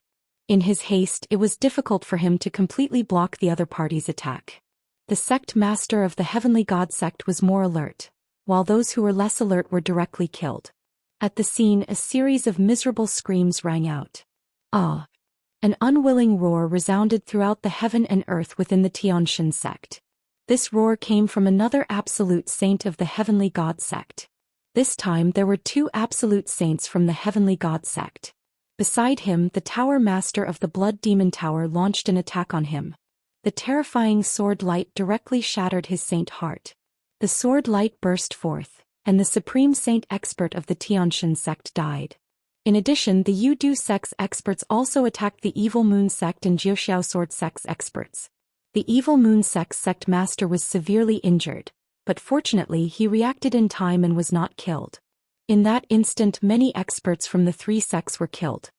Speaker 1: In his haste, it was difficult for him to completely block the other party's attack. The sect master of the Heavenly God sect was more alert, while those who were less alert were directly killed. At the scene, a series of miserable screams rang out. Ah! An unwilling roar resounded throughout the heaven and earth within the Xianxia sect. This roar came from another absolute saint of the Heavenly God sect. This time there were two absolute saints from the Heavenly God sect. Beside him, the Tower Master of the Blood Demon Tower launched an attack on him. The terrifying sword light directly shattered his saint heart. The sword light burst forth, and the Supreme Saint Expert of the Xianxia sect died. In addition, the Yudu sect's experts also attacked the Evil Moon sect and Zhou Xian sword sect's experts. The Evil Moon sect's sect master was severely injured, but fortunately he reacted in time and was not killed. In that instant many experts from the three sects were killed.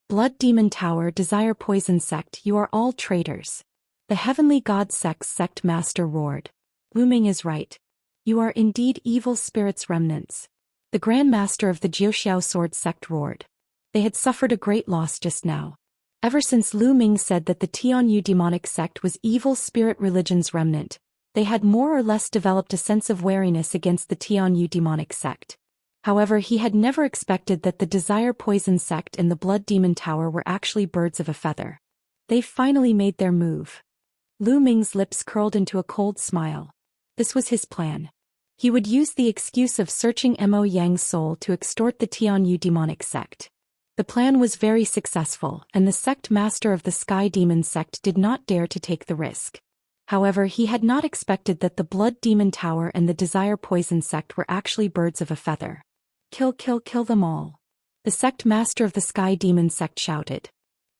Speaker 1: Blood Demon Tower, Desire Poison sect, you are all traitors. The Heavenly God sect's sect master roared. Lu Ming is right. You are indeed evil spirits' remnants. The Grand Master of the Zhou Xian sword sect roared. They had suffered a great loss just now. Ever since Lu Ming said that the Tianyu demonic sect was evil spirit religion's remnant, they had more or less developed a sense of wariness against the Tianyu demonic sect. However, he had never expected that the Desire Poison sect and the Blood Demon Tower were actually birds of a feather. They finally made their move. Lu Ming's lips curled into a cold smile. This was his plan. He would use the excuse of searching Mo Yang's soul to extort the Tianyu demonic sect. The plan was very successful, and the sect master of the Sky Demon sect did not dare to take the risk. However, he had not expected that the Blood Demon Tower and the Desire Poison sect were actually birds of a feather. Kill them all. The sect master of the Sky Demon sect shouted.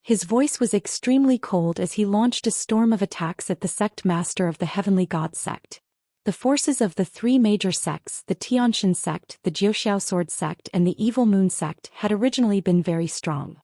Speaker 1: His voice was extremely cold as he launched a storm of attacks at the sect master of the Heavenly God sect. The forces of the three major sects, the Xianxia sect, the Zhou Xian sword sect and the Evil Moon sect, had originally been very strong.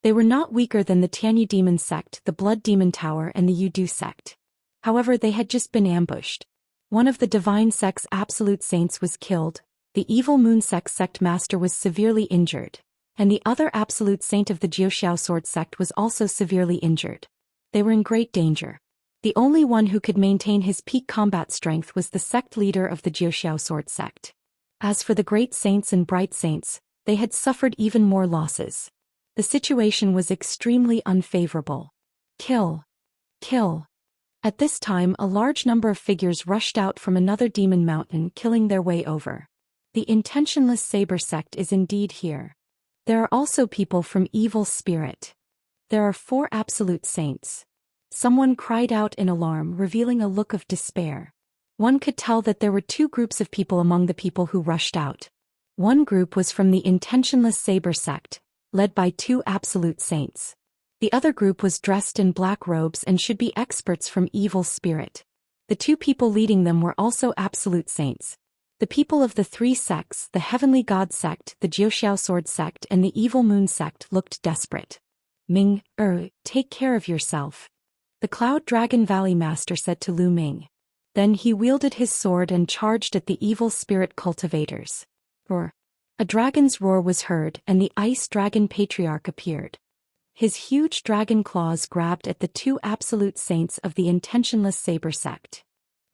Speaker 1: They were not weaker than the Tianyu demon sect, the Blood Demon Tower and the Yudu sect. However, they had just been ambushed. One of the divine sect's absolute saints was killed, the Evil Moon sect's sect master was severely injured, and the other absolute saint of the Zhou Xian sword sect was also severely injured. They were in great danger. The only one who could maintain his peak combat strength was the sect leader of the Zhou Xian sword sect. As for the great saints and bright saints, they had suffered even more losses. The situation was extremely unfavorable. Kill. At this time, a large number of figures rushed out from another demon mountain, killing their way over. The intentionless saber sect is indeed here. There are also people from Evil Spirit. There are 4 absolute saints. Someone cried out in alarm, revealing a look of despair. One could tell that there were 2 groups of people among the people who rushed out. One group was from the intentionless saber sect, led by 2 absolute saints. The other group was dressed in black robes and should be experts from Evil Spirit. The 2 people leading them were also absolute saints. The people of the 3 sects, the Heavenly God sect, the Zhou Xian sword sect and the Evil Moon sect, looked desperate. Ming, take care of yourself. The Cloud Dragon Valley Master said to Lu Ming. Then he wielded his sword and charged at the Evil Spirit cultivators. Roar. A dragon's roar was heard and the Ice Dragon Patriarch appeared. His huge dragon claws grabbed at the 2 absolute saints of the intentionless saber sect.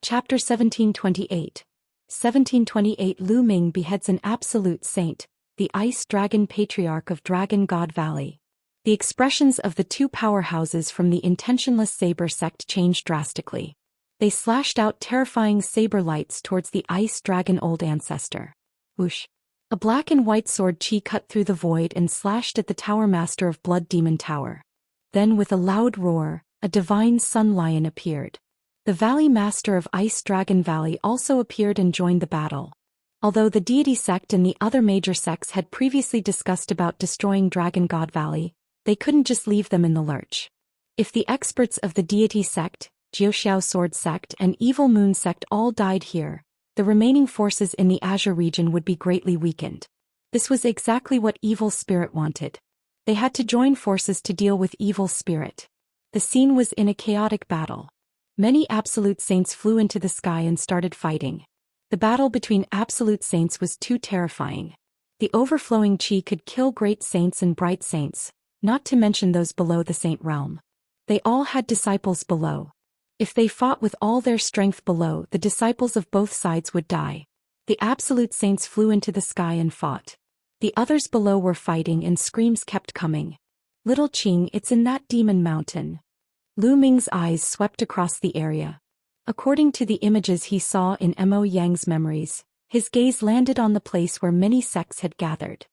Speaker 1: Chapter 1728. 1728 Lu Ming beheads an absolute saint, the Ice Dragon Patriarch of Dragon God Valley. The expressions of the 2 powerhouses from the intentionless saber sect changed drastically. They slashed out terrifying saber lights towards the Ice Dragon Old Ancestor. Whoosh! A black and white sword chi cut through the void and slashed at the Tower Master of Blood Demon Tower. Then with a loud roar, a divine sun lion appeared. The Valley Master of Ice Dragon Valley also appeared and joined the battle. Although the deity sect and the other major sects had previously discussed about destroying Dragon God Valley, They couldn't just leave them in the lurch. If the experts of the deity sect, Jiuxiao sword sect and evil moon sect all died here, the remaining forces in the Azure region would be greatly weakened. This was exactly what Evil Spirit wanted. They had to join forces to deal with Evil Spirit. The scene was in a chaotic battle. Many Absolute Saints flew into the sky and started fighting. The battle between Absolute Saints was too terrifying. The overflowing chi could kill great saints and bright saints, not to mention those below the saint realm. They all had disciples below. If they fought with all their strength below, the disciples of both sides would die. The Absolute Saints flew into the sky and fought. The others below were fighting and screams kept coming. Little Qing, it's in that demon mountain. Lu Ming's eyes swept across the area. According to the images he saw in Mo Yang's memories, his gaze landed on the place where many sects had gathered.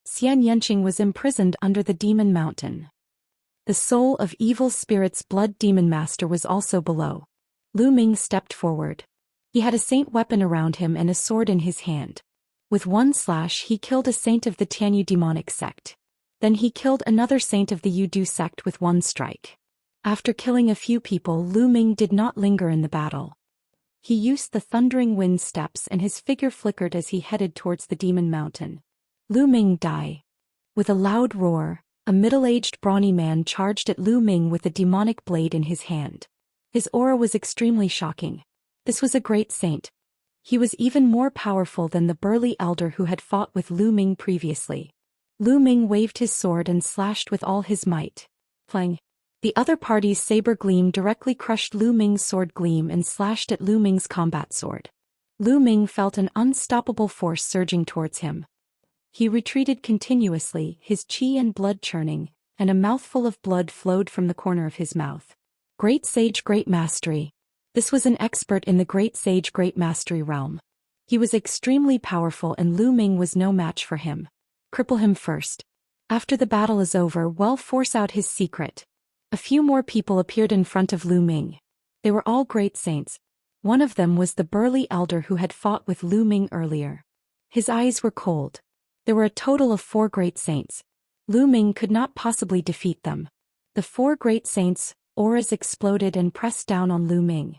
Speaker 1: Xianxia was imprisoned under the demon mountain. The soul of evil spirit's blood demon master was also below. Lu Ming stepped forward. He had a saint weapon around him and a sword in his hand. With one slash he killed a saint of the Tianyu demonic sect. Then he killed another saint of the Yudu sect with one strike. After killing a few people, Lu Ming did not linger in the battle. He used the thundering wind steps and his figure flickered as he headed towards the demon mountain. Lu Ming die. With a loud roar, a middle-aged brawny man charged at Lu Ming with a demonic blade in his hand. His aura was extremely shocking. This was a great saint. He was even more powerful than the burly elder who had fought with Lu Ming previously. Lu Ming waved his sword and slashed with all his might. Clang. The other party's saber gleam directly crushed Lu Ming's sword gleam and slashed at Lu Ming's combat sword. Lu Ming felt an unstoppable force surging towards him. He retreated continuously, his chi and blood churning, and a mouthful of blood flowed from the corner of his mouth. Great Sage Great Mastery. This was an expert in the Great Sage Great Mastery realm. He was extremely powerful and Lu Ming was no match for him. Cripple him first. After the battle is over, we'll force out his secret. A few more people appeared in front of Lu Ming. They were all great saints. One of them was the burly elder who had fought with Lu Ming earlier. His eyes were cold. There were a total of 4 great saints. Lu Ming could not possibly defeat them. The 4 great saints' auras exploded and pressed down on Lu Ming.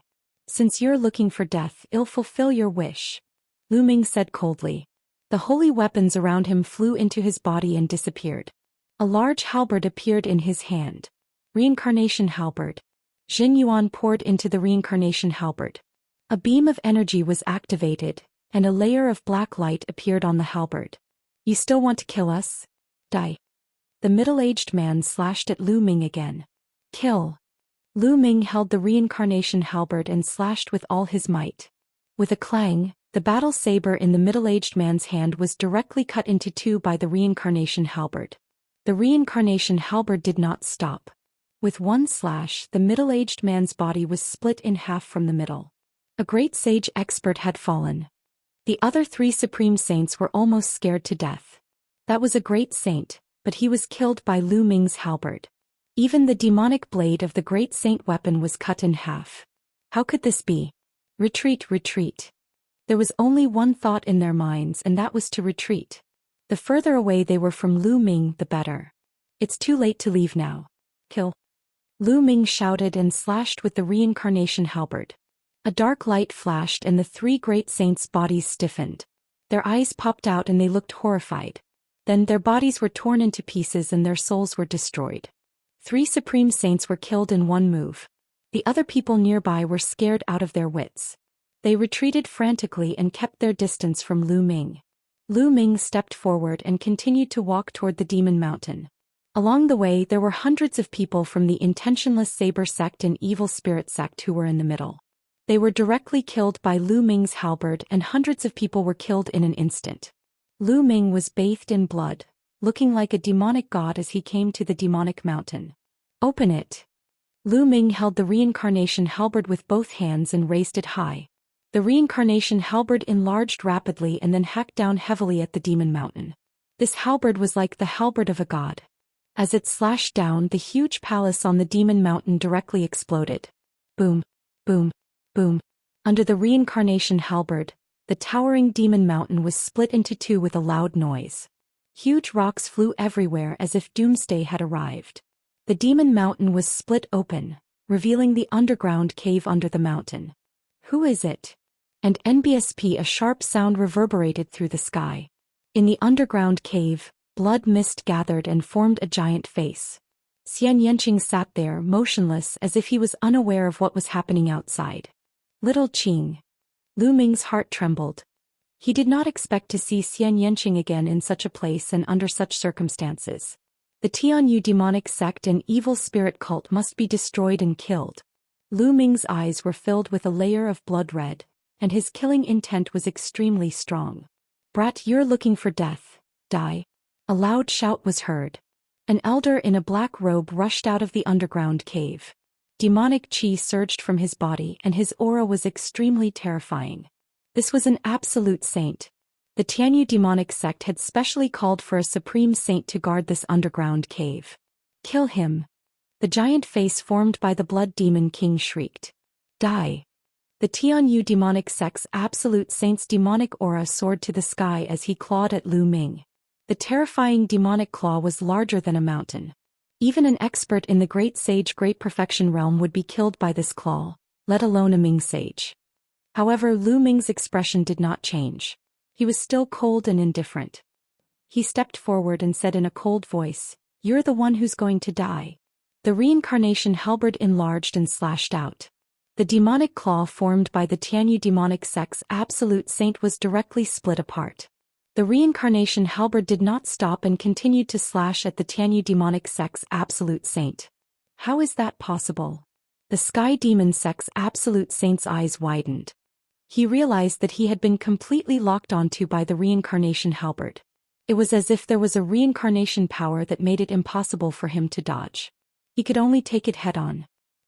Speaker 1: Since you're looking for death, I'll fulfill your wish. Lu Ming said coldly. The holy weapons around him flew into his body and disappeared. A large halberd appeared in his hand. Reincarnation halberd. Jin Yuan poured into the reincarnation halberd. A beam of energy was activated, and a layer of black light appeared on the halberd. You still want to kill us? Die. The middle-aged man slashed at Lu Ming again. Kill. Lu Ming held the reincarnation halberd and slashed with all his might. With a clang, the battle saber in the middle-aged man's hand was directly cut into 2 by the reincarnation halberd. The reincarnation halberd did not stop. With one slash, the middle-aged man's body was split in half from the middle. A great sage expert had fallen. The other 3 supreme saints were almost scared to death. That was a great saint, but he was killed by Lu Ming's halberd. Even the demonic blade of the great saint weapon was cut in half. How could this be? Retreat, retreat. There was only one thought in their minds and that was to retreat. The further away they were from Lu Ming, the better. It's too late to leave now. Kill. Lu Ming shouted and slashed with the reincarnation halberd. A dark light flashed and the 3 great saints' bodies stiffened. Their eyes popped out and they looked horrified. Then their bodies were torn into pieces and their souls were destroyed. 3 supreme saints were killed in one move. The other people nearby were scared out of their wits. They retreated frantically and kept their distance from Lu Ming. Lu Ming stepped forward and continued to walk toward the demon mountain. Along the way there were hundreds of people from the intentionless saber sect and evil spirit sect who were in the middle. They were directly killed by Lu Ming's halberd and hundreds of people were killed in an instant. Lu Ming was bathed in blood, looking like a demonic god as he came to the demonic mountain. Open it. Lu Ming held the reincarnation halberd with both hands and raised it high. The reincarnation halberd enlarged rapidly and then hacked down heavily at the demon mountain. This halberd was like the halberd of a god. As it slashed down, the huge palace on the demon mountain directly exploded. Boom, boom, boom. Under the reincarnation halberd, the towering demon mountain was split into 2 with a loud noise. Huge rocks flew everywhere as if doomsday had arrived. The demon mountain was split open, revealing the underground cave under the mountain. Who is it? And NBSP, a sharp sound reverberated through the sky. In the underground cave, blood mist gathered and formed a giant face. Xianxia sat there motionless as if he was unaware of what was happening outside. Little Qing. Lu Ming's heart trembled. He did not expect to see Xianxia again in such a place and under such circumstances. The Tianyu demonic sect and evil spirit cult must be destroyed and killed. Lu Ming's eyes were filled with a layer of blood red, and his killing intent was extremely strong. Brat, you're looking for death, die. A loud shout was heard. An elder in a black robe rushed out of the underground cave. Demonic chi surged from his body and his aura was extremely terrifying. This was an absolute saint. The Tianyu demonic sect had specially called for a supreme saint to guard this underground cave. Kill him. The giant face formed by the blood demon king shrieked. Die. The Tianyu demonic sect's absolute saint's demonic aura soared to the sky as he clawed at Lu Ming. The terrifying demonic claw was larger than a mountain. Even an expert in the great sage great perfection realm would be killed by this claw, let alone a Ming sage. However, Lu Ming's expression did not change. He was still cold and indifferent. He stepped forward and said in a cold voice, "You're the one who's going to die." The reincarnation halberd enlarged and slashed out. The demonic claw formed by the Tianyu demonic sect's absolute saint was directly split apart. The reincarnation halberd did not stop and continued to slash at the Tianyu demonic sect's absolute saint. How is that possible? The sky demon sect's absolute saint's eyes widened. He realized that he had been completely locked onto by the reincarnation halberd. It was as if there was a reincarnation power that made it impossible for him to dodge. He could only take it head-on.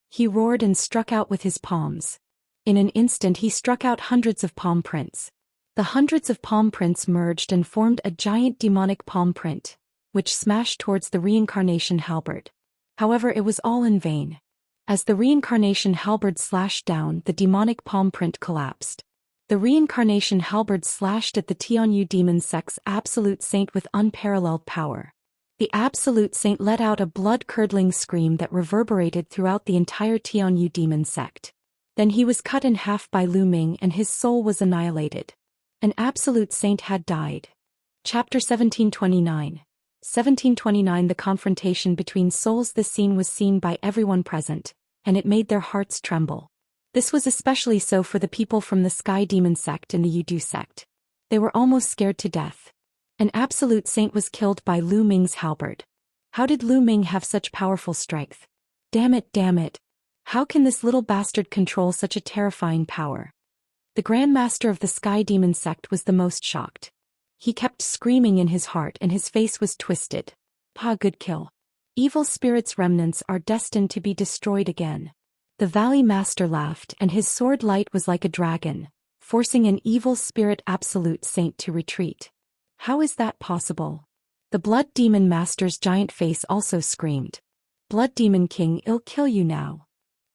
Speaker 1: He roared and struck out with his palms. In an instant he struck out hundreds of palm prints. The hundreds of palm prints merged and formed a giant demonic palm print, which smashed towards the reincarnation halberd. However, it was all in vain. As the reincarnation halberd slashed down, the demonic palm print collapsed. The reincarnation halberd slashed at the Tianyu demon sect's absolute saint with unparalleled power. The absolute saint let out a blood-curdling scream that reverberated throughout the entire Tianyu demon sect. Then he was cut in half by Lu Ming and his soul was annihilated. An absolute saint had died. Chapter 1729. 1729 The confrontation between souls. This scene was seen by everyone present, and it made their hearts tremble. This was especially so for the people from the Sky Demon sect and the Yudu sect. They were almost scared to death. An absolute saint was killed by Lu Ming's halberd. How did Lu Ming have such powerful strength? Damn it, damn it. How can this little bastard control such a terrifying power? The Grand Master of the Sky Demon sect was the most shocked. He kept screaming in his heart and his face was twisted. Pa, good kill. Evil spirits' remnants are destined to be destroyed again. The Valley Master laughed and his sword light was like a dragon, forcing an evil spirit absolute saint to retreat. How is that possible? The Blood Demon Master's giant face also screamed. Blood Demon King, I'll kill you now.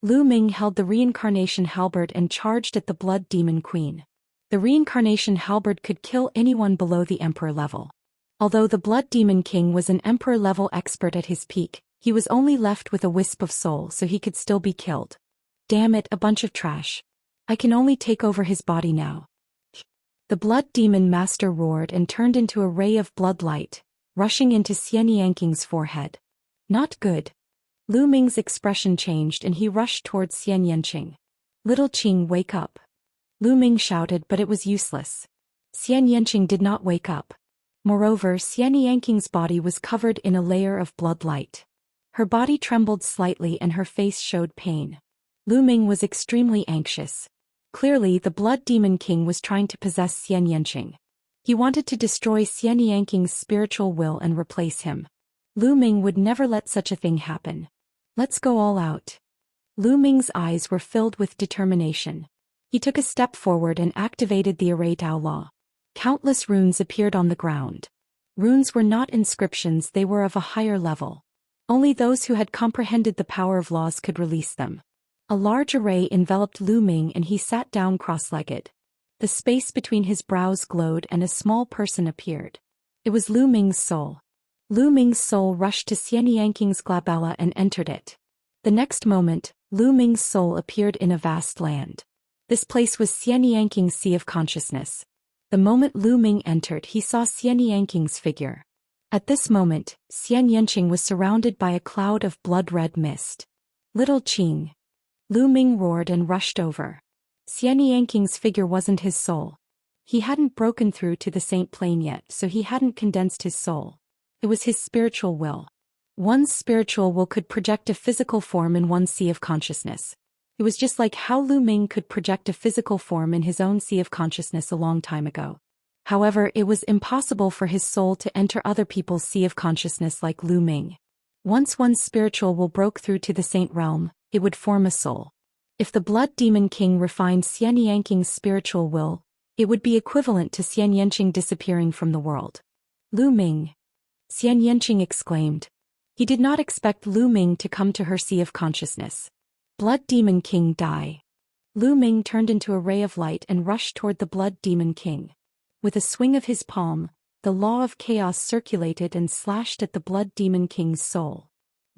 Speaker 1: Lu Ming held the reincarnation halberd and charged at the Blood Demon Queen. The reincarnation halberd could kill anyone below the Emperor level. Although the Blood Demon King was an Emperor level expert at his peak, he was only left with a wisp of soul so he could still be killed. Damn it, a bunch of trash. I can only take over his body now. The Blood Demon Master roared and turned into a ray of blood light, rushing into Xianxia's forehead. Not good. Lu Ming's expression changed and he rushed towards Xianxia. Little Qing, wake up. Lu Ming shouted, but it was useless. Xianxia did not wake up. Moreover, Xianxia's body was covered in a layer of blood light. Her body trembled slightly and her face showed pain. Lu Ming was extremely anxious. Clearly, the Blood Demon King was trying to possess Xianxia. He wanted to destroy Xianxia's spiritual will and replace him. Lu Ming would never let such a thing happen. Let's go all out. Lu Ming's eyes were filled with determination. He took a step forward and activated the Array Dao Law. Countless runes appeared on the ground. Runes were not inscriptions, they were of a higher level. Only those who had comprehended the power of laws could release them. A large array enveloped Lu Ming and he sat down cross-legged. The space between his brows glowed and a small person appeared. It was Lu Ming's soul. Lu Ming's soul rushed to Xianxia's glabella and entered it. The next moment, Lu Ming's soul appeared in a vast land. This place was Xianxia's sea of consciousness. The moment Lu Ming entered, he saw Xianxia's figure. At this moment, Xianxia was surrounded by a cloud of blood-red mist. Little Qing. Lu Ming roared and rushed over. Xianxia's figure wasn't his soul. He hadn't broken through to the saint plane yet, so he hadn't condensed his soul. It was his spiritual will. One's spiritual will could project a physical form in one's sea of consciousness. It was just like how Lu Ming could project a physical form in his own sea of consciousness a long time ago. However, it was impossible for his soul to enter other people's sea of consciousness like Lu Ming. Once one's spiritual will broke through to the saint realm, it would form a soul. If the Blood Demon King refined Xianxia's spiritual will, it would be equivalent to Xianxia disappearing from the world. Lu Ming! Xianxia exclaimed. He did not expect Lu Ming to come to her sea of consciousness. Blood Demon King, die! Lu Ming turned into a ray of light and rushed toward the Blood Demon King. With a swing of his palm, the law of chaos circulated and slashed at the Blood Demon King's soul.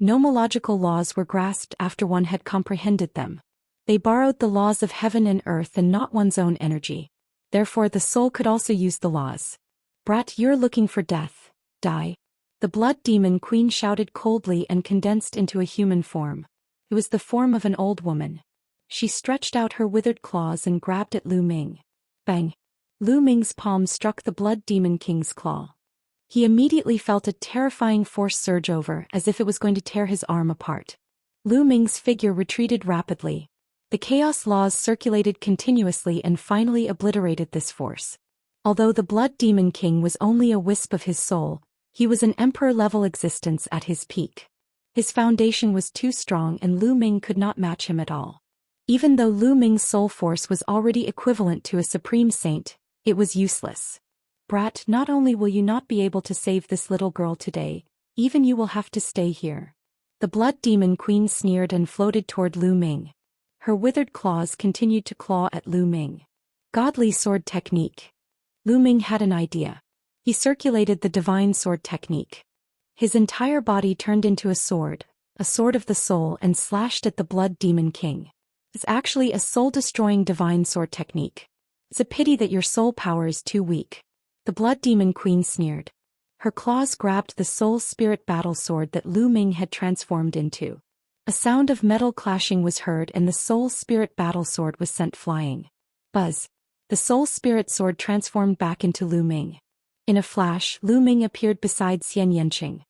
Speaker 1: Nomological laws were grasped after one had comprehended them. They borrowed the laws of heaven and earth and not one's own energy. Therefore the soul could also use the laws. Brat, you're looking for death, die. The Blood Demon Queen shouted coldly and condensed into a human form. It was the form of an old woman. She stretched out her withered claws and grabbed at Lu Ming. Bang! Lu Ming's palm struck the Blood Demon King's claw. He immediately felt a terrifying force surge over as if it was going to tear his arm apart. Lu Ming's figure retreated rapidly. The chaos laws circulated continuously and finally obliterated this force. Although the Blood Demon King was only a wisp of his soul, he was an emperor-level existence at his peak. His foundation was too strong and Lu Ming could not match him at all. Even though Lu Ming's soul force was already equivalent to a supreme saint, it was useless. Brat, not only will you not be able to save this little girl today, even you will have to stay here. The Blood Demon Queen sneered and floated toward Lu Ming. Her withered claws continued to claw at Lu Ming. Godly sword technique. Lu Ming had an idea. He circulated the divine sword technique. His entire body turned into a sword of the soul, and slashed at the Blood Demon King. It's actually a soul-destroying divine sword technique. It's a pity that your soul power is too weak. The Blood Demon Queen sneered. Her claws grabbed the soul spirit battle sword that Lu Ming had transformed into. A sound of metal clashing was heard and the soul spirit battle sword was sent flying. Buzz! The soul spirit sword transformed back into Lu Ming. In a flash, Lu Ming appeared beside Xianxia.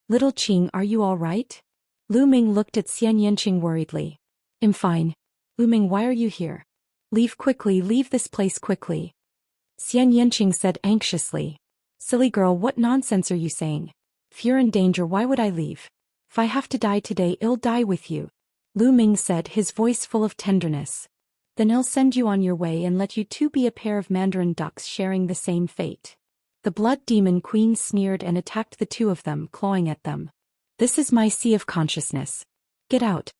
Speaker 1: Little Qing, are you all right? Lu Ming looked at Xianxia worriedly. I'm fine. Lu Ming, why are you here? Leave quickly, leave this place quickly. Xianxia said anxiously. Silly girl, what nonsense are you saying? If you're in danger, why would I leave? If I have to die today, I'll die with you. Lu Ming said, his voice full of tenderness. Then I'll send you on your way and let you two be a pair of mandarin ducks sharing the same fate. The Blood Demon Queen sneered and attacked the two of them, clawing at them. This is my sea of consciousness. Get out.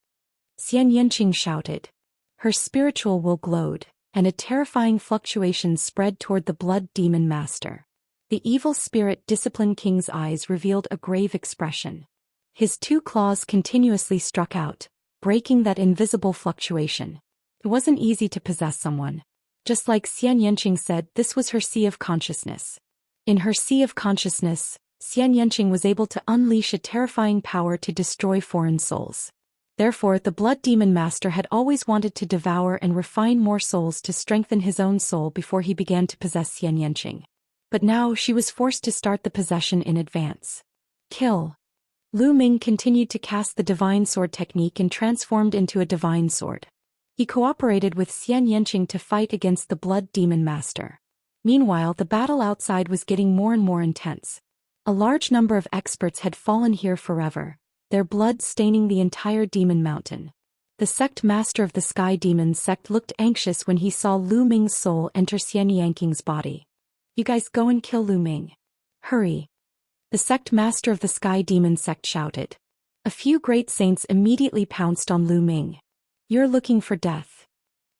Speaker 1: Xianxia shouted. Her spiritual will glowed, and a terrifying fluctuation spread toward the Blood Demon Master. The evil spirit Discipline King's eyes revealed a grave expression. His two claws continuously struck out, breaking that invisible fluctuation. It wasn't easy to possess someone. Just like Xianxia said, this was her sea of consciousness. In her sea of consciousness, Xianxia was able to unleash a terrifying power to destroy foreign souls. Therefore, the Blood Demon Master had always wanted to devour and refine more souls to strengthen his own soul before he began to possess Xianxia. But now she was forced to start the possession in advance. Kill. Lu Ming continued to cast the divine sword technique and transformed into a divine sword. He cooperated with Xianxia to fight against the Blood Demon Master. Meanwhile, the battle outside was getting more and more intense. A large number of experts had fallen here forever, their blood staining the entire demon mountain. The sect master of the Sky Demon sect looked anxious when he saw Lu Ming's soul enter Xianxia's body. You guys go and kill Lu Ming. Hurry. The sect master of the Sky Demon sect shouted. A few great saints immediately pounced on Lu Ming. You're looking for death.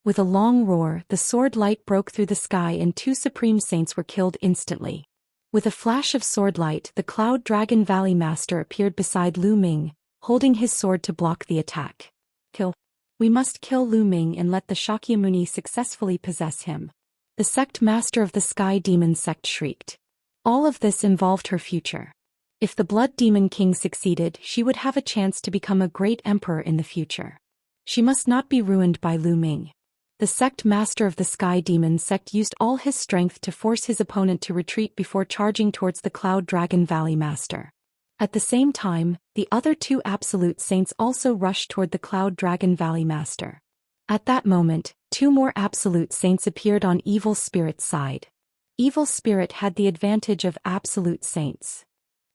Speaker 1: With a long roar, the sword light broke through the sky and two supreme saints were killed instantly. With a flash of sword light, the Cloud Dragon Valley Master appeared beside Lu Ming, holding his sword to block the attack. Kill. We must kill Lu Ming and let the Shakyamuni successfully possess him. The sect master of the Sky Demon sect shrieked. All of this involved her future. If the Blood Demon King succeeded, she would have a chance to become a great emperor in the future. She must not be ruined by Lu Ming. The sect master of the Sky Demon sect used all his strength to force his opponent to retreat before charging towards the Cloud Dragon Valley Master. At the same time, the other two Absolute Saints also rushed toward the Cloud Dragon Valley Master. At that moment, two more Absolute Saints appeared on Evil Spirit's side. Evil Spirit had the advantage of Absolute Saints.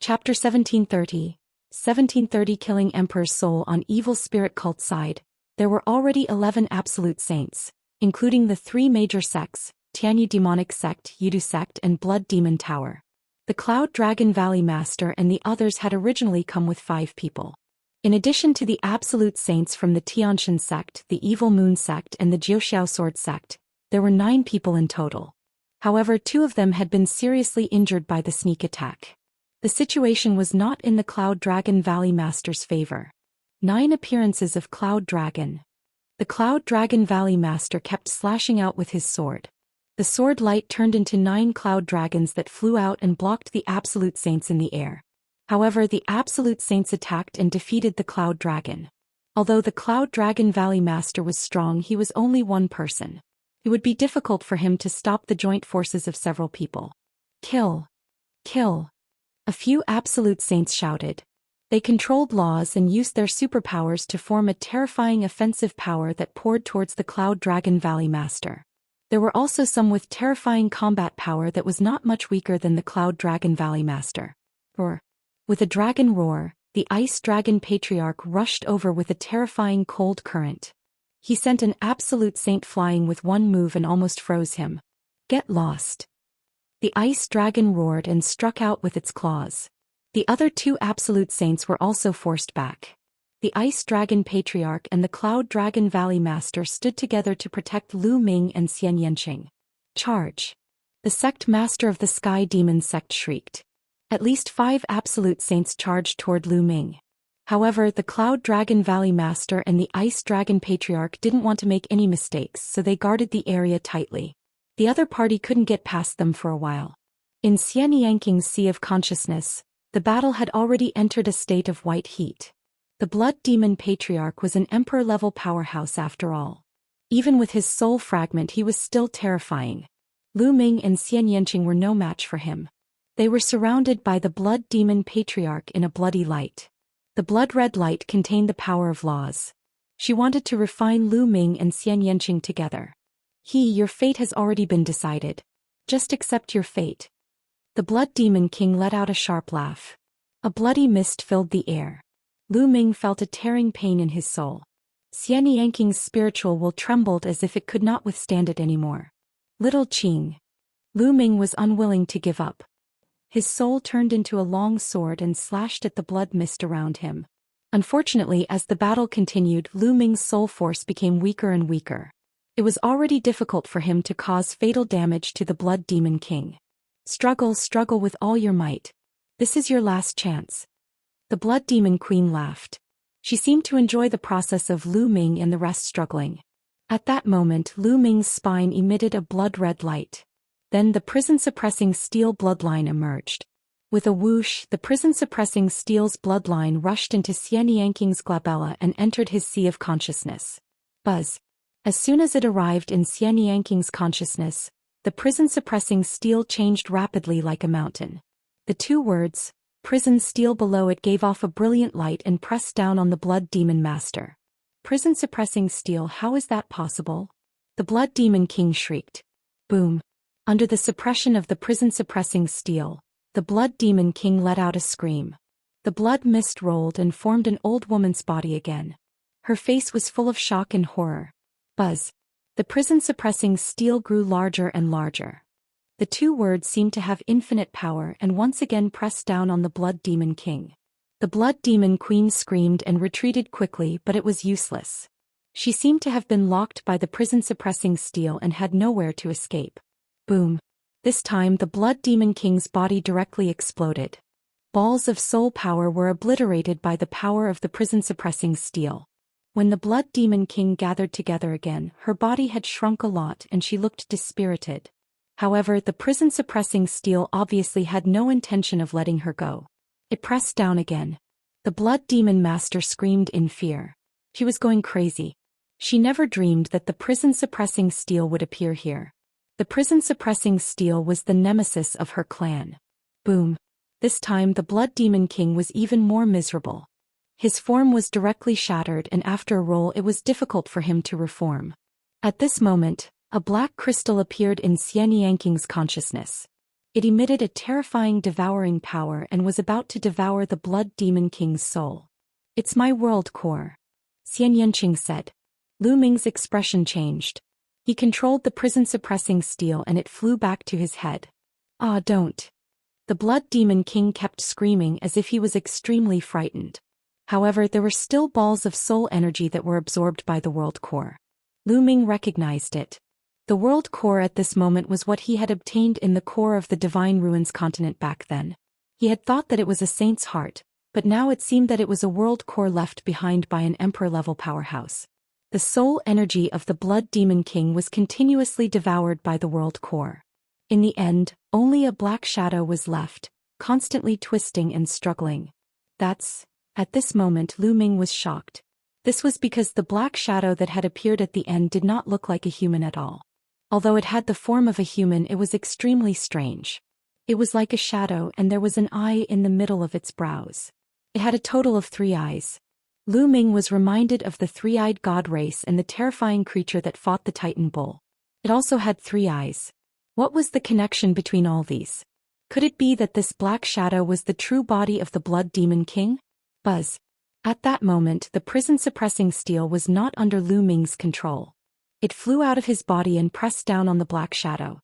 Speaker 1: Chapter 1730. 1730 Killing Emperor's Soul. On Evil Spirit cult side, there were already 11 Absolute Saints, including the three major sects, Tianyu Demonic Sect, Yidu Sect and Blood Demon Tower. The Cloud Dragon Valley Master and the others had originally come with 5 people. In addition to the Absolute Saints from the Tianxia Sect, the Evil Moon Sect and the Jiuxiao Sword Sect, there were 9 people in total. However, 2 of them had been seriously injured by the sneak attack. The situation was not in the Cloud Dragon Valley Master's favor. 9 appearances of Cloud Dragon. The Cloud Dragon Valley Master kept slashing out with his sword. The sword light turned into 9 cloud dragons that flew out and blocked the Absolute Saints in the air. However, the Absolute Saints attacked and defeated the Cloud Dragon. Although the Cloud Dragon Valley Master was strong, he was only one person. It would be difficult for him to stop the joint forces of several people. Kill! Kill! A few Absolute Saints shouted. They controlled laws and used their superpowers to form a terrifying offensive power that poured towards the Cloud Dragon Valley Master. There were also some with terrifying combat power that was not much weaker than the Cloud Dragon Valley Master. Roar. With a dragon roar, the Ice Dragon Patriarch rushed over with a terrifying cold current. He sent an Absolute Saint flying with one move and almost froze him. Get lost. The Ice Dragon roared and struck out with its claws. The other 2 Absolute Saints were also forced back. The Ice Dragon Patriarch and the Cloud Dragon Valley Master stood together to protect Lu Ming and Xianxia. Charge! The sect master of the Sky Demon sect shrieked. At least 5 Absolute Saints charged toward Lu Ming. However, the Cloud Dragon Valley Master and the Ice Dragon Patriarch didn't want to make any mistakes, so they guarded the area tightly. The other party couldn't get past them for a while. In Xianxia's Sea of Consciousness, the battle had already entered a state of white heat. The Blood Demon Patriarch was an emperor-level powerhouse after all. Even with his soul fragment, he was still terrifying. Lu Ming and Xianxia were no match for him. They were surrounded by the Blood Demon Patriarch in a bloody light. The blood-red light contained the power of laws. She wanted to refine Lu Ming and Xianxia together. Your fate has already been decided. Just accept your fate. The Blood Demon King let out a sharp laugh. A bloody mist filled the air. Lu Ming felt a tearing pain in his soul. Xianxia's spiritual will trembled as if it could not withstand it anymore. Little Qing. Lu Ming was unwilling to give up. His soul turned into a long sword and slashed at the blood mist around him. Unfortunately, as the battle continued, Lu Ming's soul force became weaker and weaker. It was already difficult for him to cause fatal damage to the Blood Demon King. Struggle with all your might. This is your last chance. The Blood Demon Queen laughed. She seemed to enjoy the process of Lu Ming and the rest struggling. At that moment, Lu Ming's spine emitted a blood-red light. Then the prison-suppressing steel bloodline emerged. With a whoosh, the prison-suppressing steel's bloodline rushed into Xianxia's glabella and entered his sea of consciousness. Buzz. As soon as it arrived in Xianxia's consciousness, the prison-suppressing steel changed rapidly like a mountain. The 2 words, prison steel below it gave off a brilliant light and pressed down on the Blood Demon Master. Prison-suppressing steel, how is that possible? The Blood Demon King shrieked. Boom. Under the suppression of the prison-suppressing steel, the Blood Demon King let out a scream. The blood mist rolled and formed an old woman's body again. Her face was full of shock and horror. Buzz. The prison-suppressing steel grew larger and larger. The 2 words seemed to have infinite power and once again pressed down on the Blood Demon King. The Blood Demon Queen screamed and retreated quickly, but it was useless. She seemed to have been locked by the prison-suppressing steel and had nowhere to escape. Boom. This time the Blood Demon King's body directly exploded. Balls of soul power were obliterated by the power of the prison-suppressing steel. When the Blood Demon King gathered together again, her body had shrunk a lot and she looked dispirited. However, the prison-suppressing steel obviously had no intention of letting her go. It pressed down again. The Blood Demon Master screamed in fear. She was going crazy. She never dreamed that the prison-suppressing steel would appear here. The prison-suppressing steel was the nemesis of her clan. Boom. This time the Blood Demon King was even more miserable. His form was directly shattered and after a roll it was difficult for him to reform. At this moment, a black crystal appeared in Xianxia's consciousness. It emitted a terrifying devouring power and was about to devour the Blood Demon King's soul. "It's my world core," Xianxia said. Lu Ming's expression changed. He controlled the prison-suppressing steel and it flew back to his head. "Ah, don't." The Blood Demon King kept screaming as if he was extremely frightened. However, there were still balls of soul energy that were absorbed by the world core. Lu Ming recognized it. The world core at this moment was what he had obtained in the core of the Divine Ruins continent back then. He had thought that it was a saint's heart, but now it seemed that it was a world core left behind by an emperor-level powerhouse. The soul energy of the Blood Demon King was continuously devoured by the world core. In the end, only a black shadow was left, constantly twisting and struggling. At this moment Lu Ming was shocked. This was because the black shadow that had appeared at the end did not look like a human at all. Although it had the form of a human, it was extremely strange. It was like a shadow and there was an eye in the middle of its brows. It had a total of 3 eyes. Lu Ming was reminded of the three-eyed god race and the terrifying creature that fought the Titan Bull. It also had 3 eyes. What was the connection between all these? Could it be that this black shadow was the true body of the Blood Demon King? Buzz. At that moment the prison-suppressing steel was not under Lu Ming's control. It flew out of his body and pressed down on the black shadow.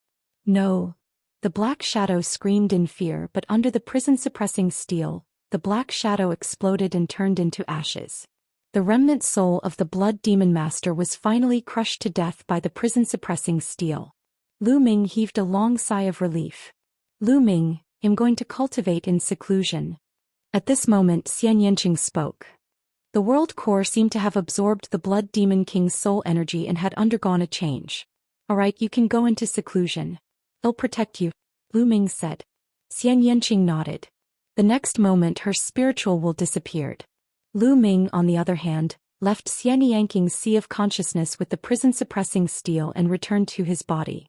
Speaker 1: "No!" The black shadow screamed in fear, but under the prison-suppressing steel, the black shadow exploded and turned into ashes. The remnant soul of the Blood Demon Master was finally crushed to death by the prison-suppressing steel. Lu Ming heaved a long sigh of relief. "Lu Ming, I'm going to cultivate in seclusion." At this moment Xianxia spoke. The world core seemed to have absorbed the Blood Demon King's soul energy and had undergone a change. "Alright, you can go into seclusion. I'll protect you," Lu Ming said. Xianxia nodded. The next moment her spiritual will disappeared. Lu Ming, on the other hand, left Xianxia's sea of consciousness with the prison-suppressing steel and returned to his body.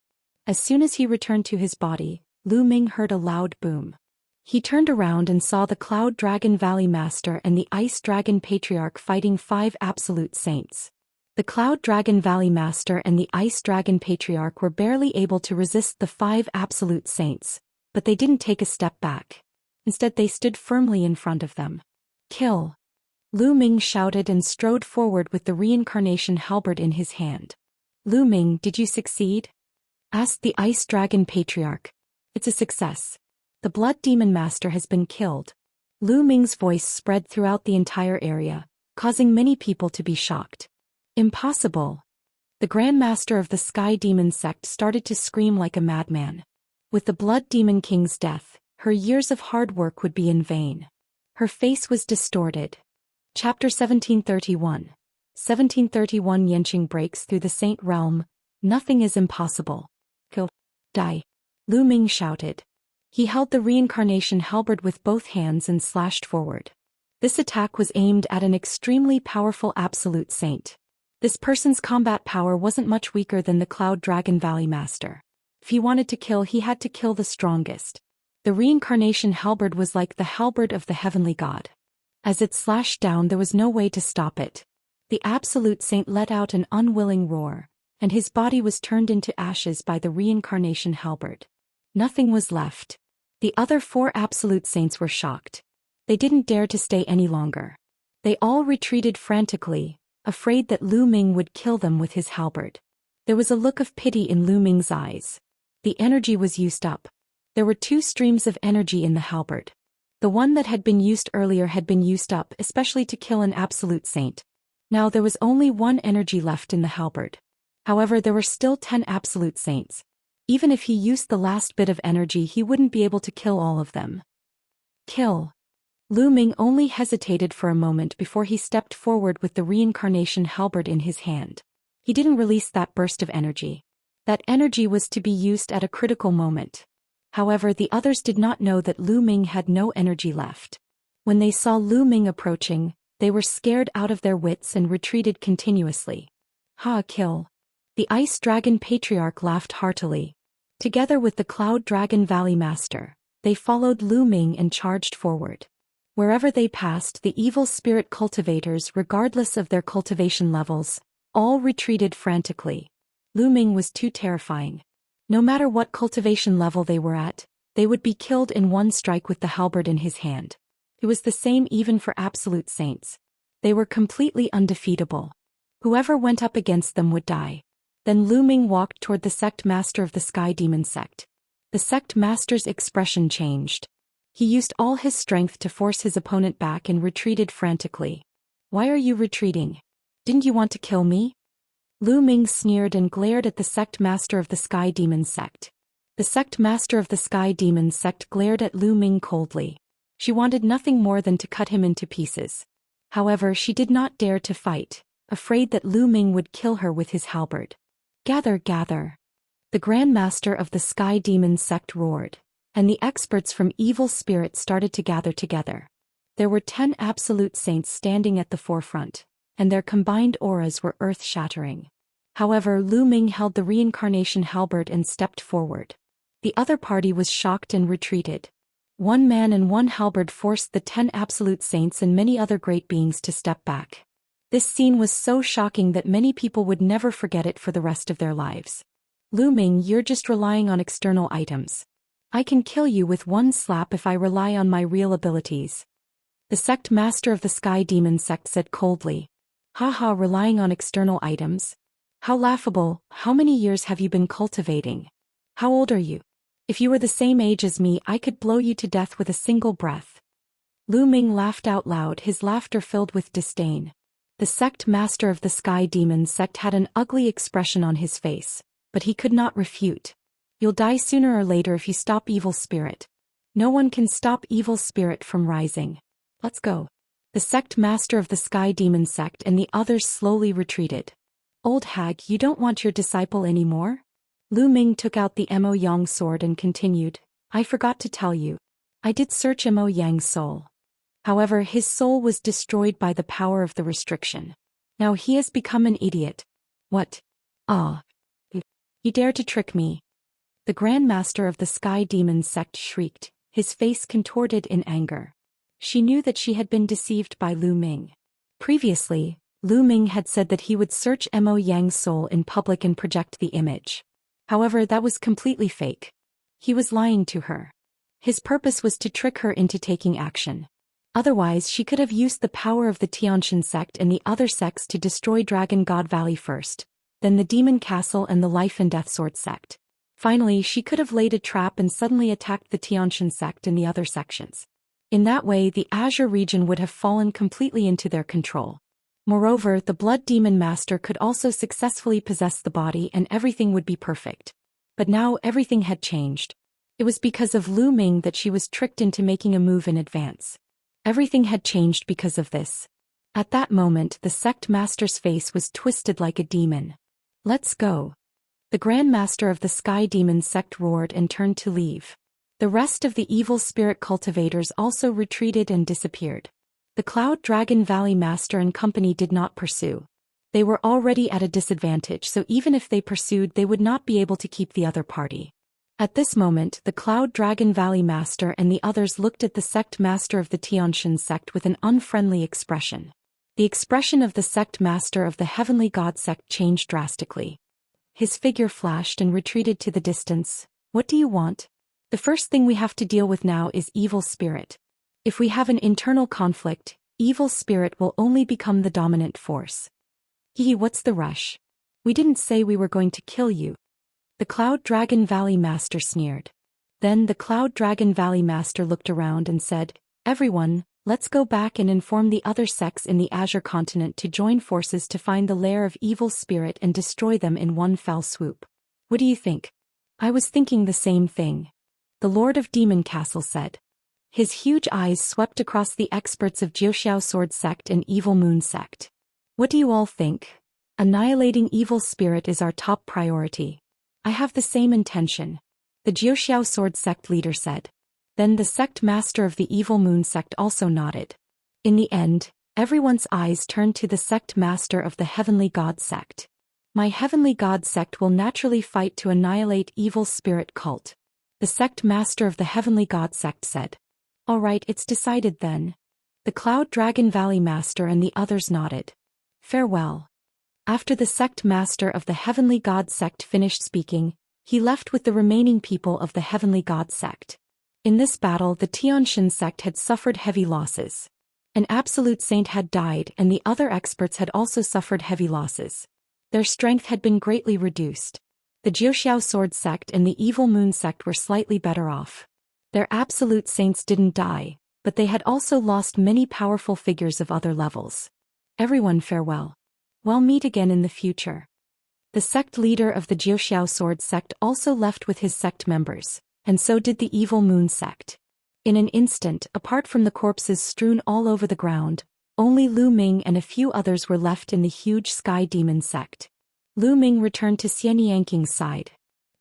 Speaker 1: As soon as he returned to his body, Lu Ming heard a loud boom. He turned around and saw the Cloud Dragon Valley Master and the Ice Dragon Patriarch fighting 5 absolute saints. The Cloud Dragon Valley Master and the Ice Dragon Patriarch were barely able to resist the 5 absolute saints, but they didn't take a step back. Instead they stood firmly in front of them. "Kill!" Lu Ming shouted and strode forward with the reincarnation halberd in his hand. "Lu Ming, did you succeed?" asked the Ice Dragon Patriarch. "It's a success. The Blood Demon Master has been killed." Lu Ming's voice spread throughout the entire area, causing many people to be shocked. "Impossible!" The Grand Master of the Sky Demon sect started to scream like a madman. With the Blood Demon King's death, her years of hard work would be in vain. Her face was distorted. Chapter 1731. 1731 Yanqing breaks through the Saint Realm. Nothing is impossible. "Kill. Die!" Lu Ming shouted. He held the reincarnation halberd with both hands and slashed forward. This attack was aimed at an extremely powerful absolute saint. This person's combat power wasn't much weaker than the Cloud Dragon Valley Master. If he wanted to kill, he had to kill the strongest. The reincarnation halberd was like the halberd of the heavenly god. As it slashed down, there was no way to stop it. The absolute saint let out an unwilling roar, and his body was turned into ashes by the reincarnation halberd. Nothing was left. The other 4 absolute saints were shocked. They didn't dare to stay any longer. They all retreated frantically, afraid that Lu Ming would kill them with his halberd. There was a look of pity in Lu Ming's eyes. The energy was used up. There were 2 streams of energy in the halberd. The one that had been used earlier had been used up, especially to kill an absolute saint. Now there was only 1 energy left in the halberd. However, there were still 10 absolute saints. Even if he used the last bit of energy, he wouldn't be able to kill all of them. Kill. Lu Ming only hesitated for a moment before he stepped forward with the reincarnation halberd in his hand. He didn't release that burst of energy. That energy was to be used at a critical moment. However, the others did not know that Lu Ming had no energy left. When they saw Lu Ming approaching, they were scared out of their wits and retreated continuously. Kill. The Ice Dragon Patriarch laughed heartily. Together with the Cloud Dragon Valley Master, they followed Lu Ming and charged forward. Wherever they passed, the evil spirit cultivators, regardless of their cultivation levels, all retreated frantically. Lu Ming was too terrifying. No matter what cultivation level they were at, they would be killed in one strike with the halberd in his hand. It was the same even for absolute saints. They were completely undefeatable. Whoever went up against them would die. Then Lu Ming walked toward the sect master of the Sky Demon sect. The sect master's expression changed. He used all his strength to force his opponent back and retreated frantically. Why are you retreating? Didn't you want to kill me? Lu Ming sneered and glared at the sect master of the Sky Demon sect. The sect master of the Sky Demon sect glared at Lu Ming coldly. She wanted nothing more than to cut him into pieces. However, she did not dare to fight, afraid that Lu Ming would kill her with his halberd. Gather, gather. The Grand Master of the Sky Demon sect roared, and the experts from evil spirits started to gather together. There were 10 absolute saints standing at the forefront, and their combined auras were earth-shattering. However, Lu Ming held the reincarnation halberd and stepped forward. The other party was shocked and retreated. One man and one halberd forced the 10 absolute saints and many other great beings to step back. This scene was so shocking that many people would never forget it for the rest of their lives. Lu Ming, you're just relying on external items. I can kill you with one slap if I rely on my real abilities. The sect master of the Sky Demon sect said coldly. Relying on external items? How laughable. How many years have you been cultivating? How old are you? If you were the same age as me, I could blow you to death with a single breath. Lu Ming laughed out loud, his laughter filled with disdain. The sect master of the Sky Demon sect had an ugly expression on his face, but he could not refute. You'll die sooner or later if you stop evil spirit. No one can stop evil spirit from rising. Let's go. The sect master of the Sky Demon sect and the others slowly retreated. Old hag, you don't want your disciple anymore? Lu Ming took out the Mo Yang sword and continued, I forgot to tell you. I did search Mo Yang's soul. However, his soul was destroyed by the power of the restriction. Now he has become an idiot. What? You dare to trick me? The Grand Master of the Sky Demon sect shrieked, his face contorted in anger. She knew that she had been deceived by Lu Ming. Previously, Lu Ming had said that he would search Mo Yang's soul in public and project the image. However, that was completely fake. He was lying to her. His purpose was to trick her into taking action. Otherwise, she could have used the power of the Xianxia sect and the other sects to destroy Dragon God Valley first, then the Demon Castle and the Life and Death Sword sect. Finally, she could have laid a trap and suddenly attacked the Xianxia sect and the other sections. In that way, the Azure region would have fallen completely into their control. Moreover, the Blood Demon Master could also successfully possess the body and everything would be perfect. But now everything had changed. It was because of Lu Ming that she was tricked into making a move in advance. Everything had changed because of this. At that moment, the sect master's face was twisted like a demon. Let's go. The Grand Master of the Sky Demon sect roared and turned to leave. The rest of the evil spirit cultivators also retreated and disappeared. The Cloud Dragon Valley Master and company did not pursue. They were already at a disadvantage, so even if they pursued, they would not be able to keep the other party. At this moment, the Cloud Dragon Valley Master and the others looked at the sect master of the Xianxia sect with an unfriendly expression. The expression of the sect master of the Heavenly God sect changed drastically. His figure flashed and retreated to the distance. What do you want? The first thing we have to deal with now is evil spirit. If we have an internal conflict, evil spirit will only become the dominant force. What's the rush? We didn't say we were going to kill you. The Cloud Dragon Valley Master sneered. Then the Cloud Dragon Valley Master looked around and said, Everyone, let's go back and inform the other sects in the Azure continent to join forces to find the lair of evil spirit and destroy them in one fell swoop. What do you think? I was thinking the same thing. The Lord of Demon Castle said. His huge eyes swept across the experts of Jiuxiao Sword Sect and Evil Moon Sect. What do you all think? Annihilating evil spirit is our top priority. I have the same intention. The Jiuxiao Sword Sect leader said. Then the sect master of the Evil Moon Sect also nodded. In the end, everyone's eyes turned to the sect master of the Heavenly God Sect. My Heavenly God Sect will naturally fight to annihilate evil spirit cult. The sect master of the Heavenly God Sect said. All right, it's decided then. The Cloud Dragon Valley master and the others nodded. Farewell. After the sect master of the Heavenly God Sect finished speaking, he left with the remaining people of the Heavenly God Sect. In this battle, the Tianxin sect had suffered heavy losses. An absolute saint had died and the other experts had also suffered heavy losses. Their strength had been greatly reduced. The Jiuxiao Sword Sect and the Evil Moon Sect were slightly better off. Their absolute saints didn't die, but they had also lost many powerful figures of other levels. Everyone farewell. We'll meet again in the future. The sect leader of the Jiuxiao Sword Sect also left with his sect members, and so did the Evil Moon Sect. In an instant, apart from the corpses strewn all over the ground, only Lu Ming and a few others were left in the huge Sky Demon Sect. Lu Ming returned to Xianxing's side.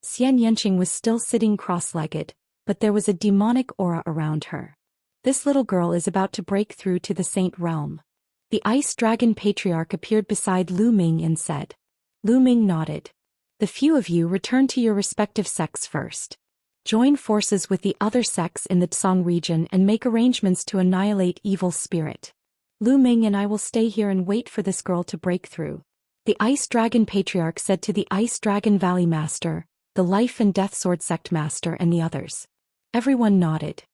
Speaker 1: Xianxia was still sitting cross-legged, but there was a demonic aura around her. This little girl is about to break through to the Saint Realm. The Ice Dragon Patriarch appeared beside Lu Ming and said. Lu Ming nodded. The few of you return to your respective sects first. Join forces with the other sects in the Tsang region and make arrangements to annihilate evil spirit. Lu Ming and I will stay here and wait for this girl to break through. The Ice Dragon Patriarch said to the Ice Dragon Valley Master, the Life and Death Sword Sect Master and the others. Everyone nodded.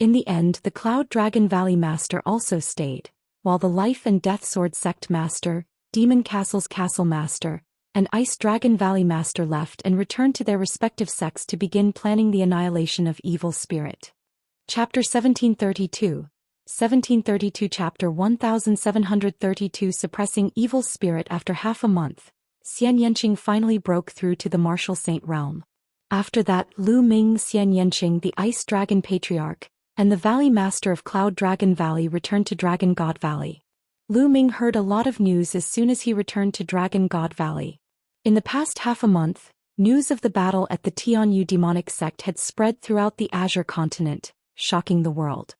Speaker 1: In the end, the Cloud Dragon Valley Master also stayed, while the Life and Death Sword Sect Master, Demon Castle's Castle Master, and Ice Dragon Valley Master left and returned to their respective sects to begin planning the annihilation of evil spirit. Chapter 1732 Chapter 1732 Suppressing Evil Spirit. After half a month, Xianxia finally broke through to the Martial Saint Realm. After that, Lu Ming, Xianxia the Ice Dragon Patriarch, and the Valley Master of Cloud Dragon Valley returned to Dragon God Valley. Lu Ming heard a lot of news as soon as he returned to Dragon God Valley. In the past half a month, news of the battle at the Tianyu demonic sect had spread throughout the Azure continent, shocking the world.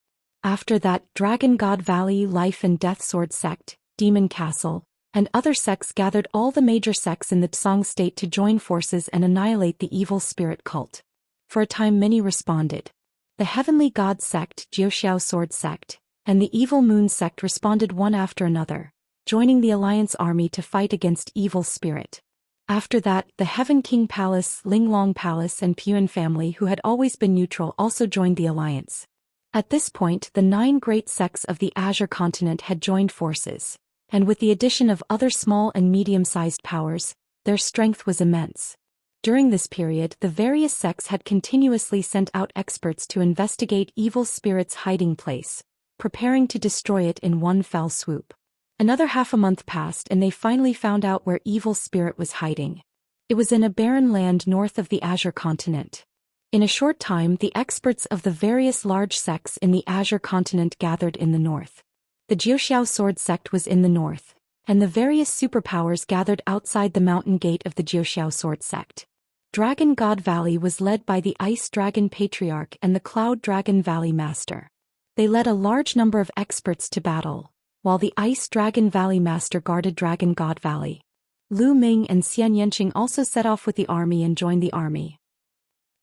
Speaker 1: After that, Dragon God Valley, Life and Death Sword Sect, Demon Castle, and other sects gathered all the major sects in the Tsang state to join forces and annihilate the evil spirit cult. For a time many responded. The Heavenly God Sect, Jiuxiao Sword Sect, and the Evil Moon Sect responded one after another, joining the Alliance army to fight against evil spirit. After that, the Heaven King Palace, Linglong Palace and Puan family who had always been neutral also joined the alliance. At this point, the 9 great sects of the Azure continent had joined forces, and with the addition of other small and medium-sized powers, their strength was immense. During this period, the various sects had continuously sent out experts to investigate evil spirits' hiding place, preparing to destroy it in one fell swoop. Another half a month passed and they finally found out where evil spirit was hiding. It was in a barren land north of the Azure continent. In a short time, the experts of the various large sects in the Azure continent gathered in the north. The Jiuxiao Sword Sect was in the north, and the various superpowers gathered outside the mountain gate of the Jiuxiao Sword Sect. Dragon God Valley was led by the Ice Dragon Patriarch and the Cloud Dragon Valley Master. They led a large number of experts to battle, while the Ice Dragon Valley Master guarded Dragon God Valley. Lu Ming and Xianxia also set off with the army and joined the army.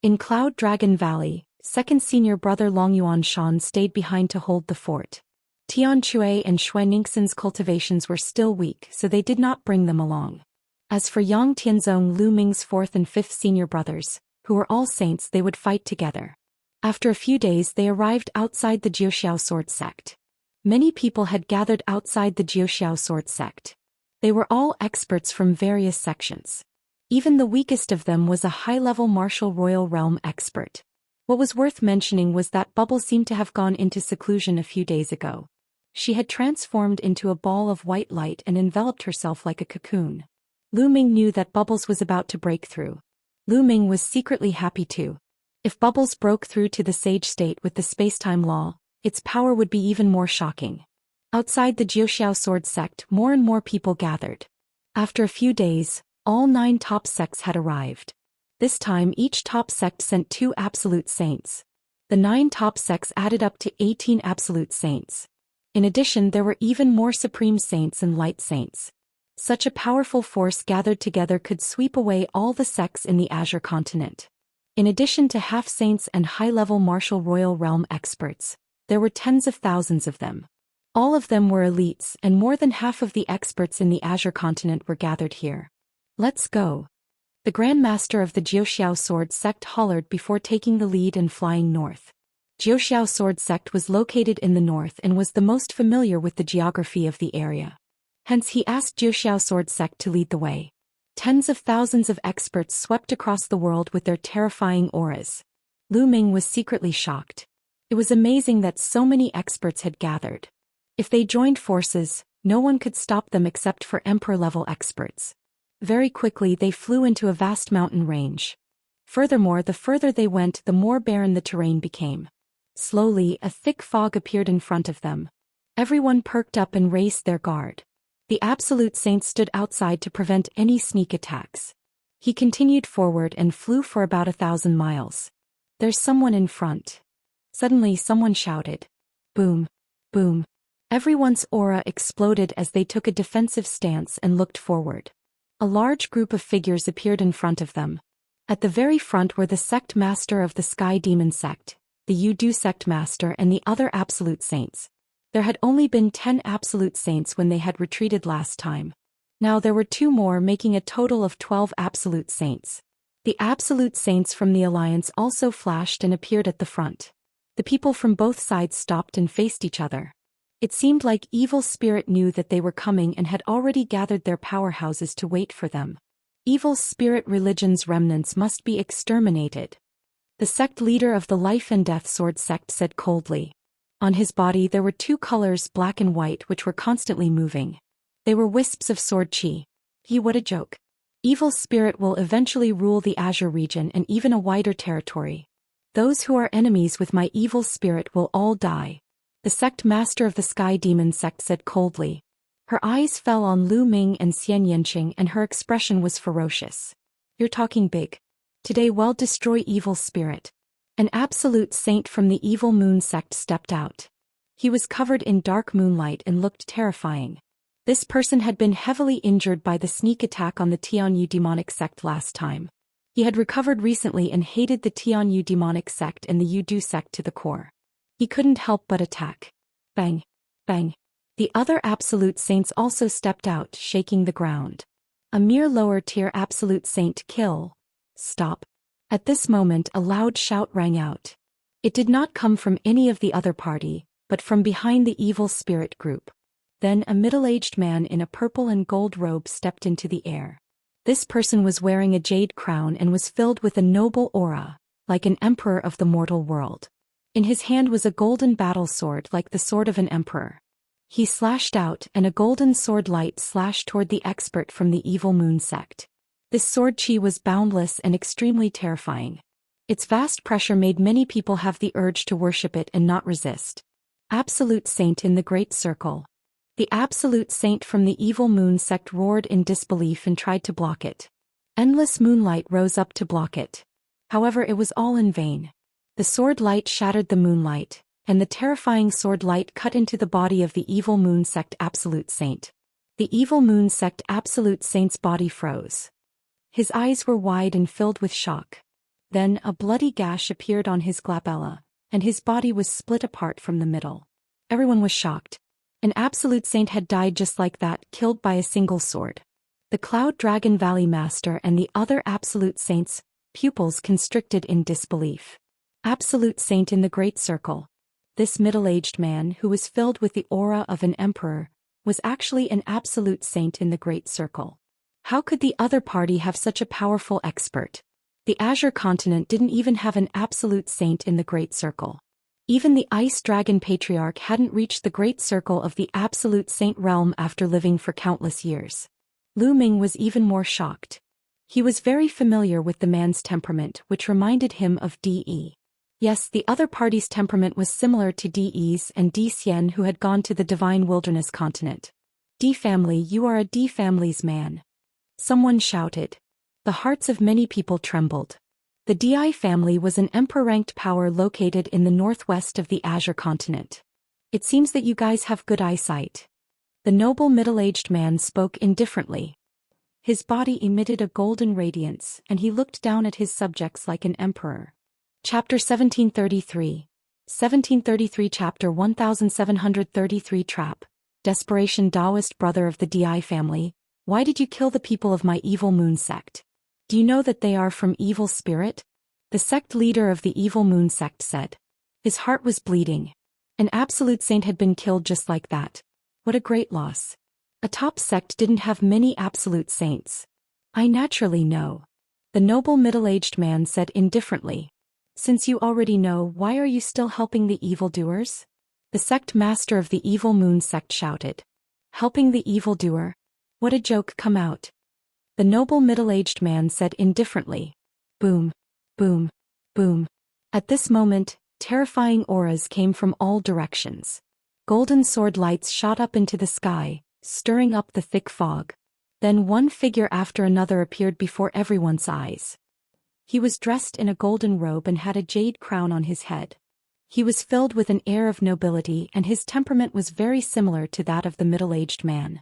Speaker 1: In Cloud Dragon Valley, second senior brother Longyuan Shan stayed behind to hold the fort. Tian Chui and Shui Ningxin's cultivations were still weak, so they did not bring them along. As for Yang Tianzong, Lu Ming's fourth and fifth senior brothers, who were all saints, they would fight together. After a few days they arrived outside the Jiuxiao Sword Sect. Many people had gathered outside the Jiuxiao Sword Sect. They were all experts from various sections. Even the weakest of them was a high-level martial royal realm expert. What was worth mentioning was that Bubble seemed to have gone into seclusion a few days ago. She had transformed into a ball of white light and enveloped herself like a cocoon. Lu Ming knew that Bubbles was about to break through. Lu Ming was secretly happy too. If bubbles broke through to the sage state with the spacetime law, its power would be even more shocking. Outside the Jiuxiao sword sect, more and more people gathered. After a few days, all 9 top sects had arrived. This time each top sect sent 2 absolute saints. The 9 top sects added up to 18 absolute saints. In addition, there were even more supreme saints and light saints. Such a powerful force gathered together could sweep away all the sects in the Azure continent. In addition to half-saints and high-level martial royal realm experts, there were tens of thousands of them. All of them were elites, and more than half of the experts in the Azure continent were gathered here. Let's go. The Grand Master of the Jiuxiao Sword Sect hollered before taking the lead and flying north. Jiuxiao Sword Sect was located in the north and was the most familiar with the geography of the area. Hence he asked Jiuxiao Sword Sect to lead the way. Tens of thousands of experts swept across the world with their terrifying auras. Lu Ming was secretly shocked. It was amazing that so many experts had gathered. If they joined forces, no one could stop them except for Emperor-level experts. Very quickly they flew into a vast mountain range. Furthermore, the further they went, the more barren the terrain became. Slowly, a thick fog appeared in front of them. Everyone perked up and raised their guard. The Absolute Saint stood outside to prevent any sneak attacks. He continued forward and flew for about 1,000 miles. There's someone in front. Suddenly someone shouted. Boom. Boom. Everyone's aura exploded as they took a defensive stance and looked forward. A large group of figures appeared in front of them. At the very front were the sect master of the Sky Demon sect, the Yudu sect master, and the other Absolute Saints. There had only been 10 Absolute Saints when they had retreated last time. Now there were 2 more, making a total of 12 Absolute Saints. The Absolute Saints from the Alliance also flashed and appeared at the front. The people from both sides stopped and faced each other. It seemed like Evil Spirit knew that they were coming and had already gathered their powerhouses to wait for them. Evil Spirit religion's remnants must be exterminated. The sect leader of the Life and Death Sword sect said coldly. On his body there were 2 colors, black and white, which were constantly moving. They were wisps of sword chi. What a joke. Evil Spirit will eventually rule the Azure region and even a wider territory. Those who are enemies with my Evil Spirit will all die. The sect master of the Sky Demon sect said coldly. Her eyes fell on Lu Ming and Xianxia, and her expression was ferocious. You're talking big. Today we'll destroy Evil Spirit. An absolute saint from the Evil Moon sect stepped out. He was covered in dark moonlight and looked terrifying. This person had been heavily injured by the sneak attack on the Tianyu demonic sect last time. He had recovered recently and hated the Tianyu demonic sect and the Yudu sect to the core. He couldn't help but attack. Bang! Bang! The other absolute saints also stepped out, shaking the ground. A mere lower-tier absolute saint kill. Stop. At this moment a loud shout rang out. It did not come from any of the other party, but from behind the Evil Spirit group. Then a middle-aged man in a purple and gold robe stepped into the air. This person was wearing a jade crown and was filled with a noble aura, like an emperor of the mortal world. In his hand was a golden battle sword like the sword of an emperor. He slashed out, and a golden sword light slashed toward the expert from the Evil Moon sect. This sword chi was boundless and extremely terrifying. Its vast pressure made many people have the urge to worship it and not resist. Absolute Saint in the Great Circle. The Absolute Saint from the Evil Moon sect roared in disbelief and tried to block it. Endless moonlight rose up to block it. However, it was all in vain. The sword light shattered the moonlight, and the terrifying sword light cut into the body of the Evil Moon sect Absolute Saint. The Evil Moon sect Absolute Saint's body froze. His eyes were wide and filled with shock. Then a bloody gash appeared on his glabella, and his body was split apart from the middle. Everyone was shocked. An Absolute Saint had died just like that, killed by a single sword. The Cloud Dragon Valley Master and the other Absolute Saints' pupils constricted in disbelief. Absolute Saint in the Great Circle. This middle-aged man, who was filled with the aura of an emperor, was actually an Absolute Saint in the Great Circle. How could the other party have such a powerful expert? The Azure continent didn't even have an Absolute Saint in the Great Circle. Even the Ice Dragon Patriarch hadn't reached the Great Circle of the Absolute Saint realm after living for countless years. Lu Ming was even more shocked. He was very familiar with the man's temperament, which reminded him of De. Yes, the other party's temperament was similar to De's and Zhou Xian, who had gone to the divine wilderness continent. D family, you are a D family's man. Someone shouted. The hearts of many people trembled. The Di family was an emperor-ranked power located in the northwest of the Azure continent. It seems that you guys have good eyesight. The noble middle-aged man spoke indifferently. His body emitted a golden radiance, and he looked down at his subjects like an emperor. Chapter 1733. 1733 Chapter 1733 Trap. Desperation. Daoist brother of the Di family, why did you kill the people of my evil moon sect? Do you know that they are from evil spirit? The sect leader of the evil moon sect said. His heart was bleeding. An absolute saint had been killed just like that. What a great loss. A top sect didn't have many absolute saints. I naturally know. The noble middle-aged man said indifferently. Since you already know, why are you still helping the evildoers? The sect master of the evil moon sect shouted. Helping the evildoer? What a joke, come out. The noble middle-aged man said indifferently. Boom. Boom. Boom. At this moment, terrifying auras came from all directions. Golden sword lights shot up into the sky, stirring up the thick fog. Then one figure after another appeared before everyone's eyes. He was dressed in a golden robe and had a jade crown on his head. He was filled with an air of nobility, and his temperament was very similar to that of the middle-aged man.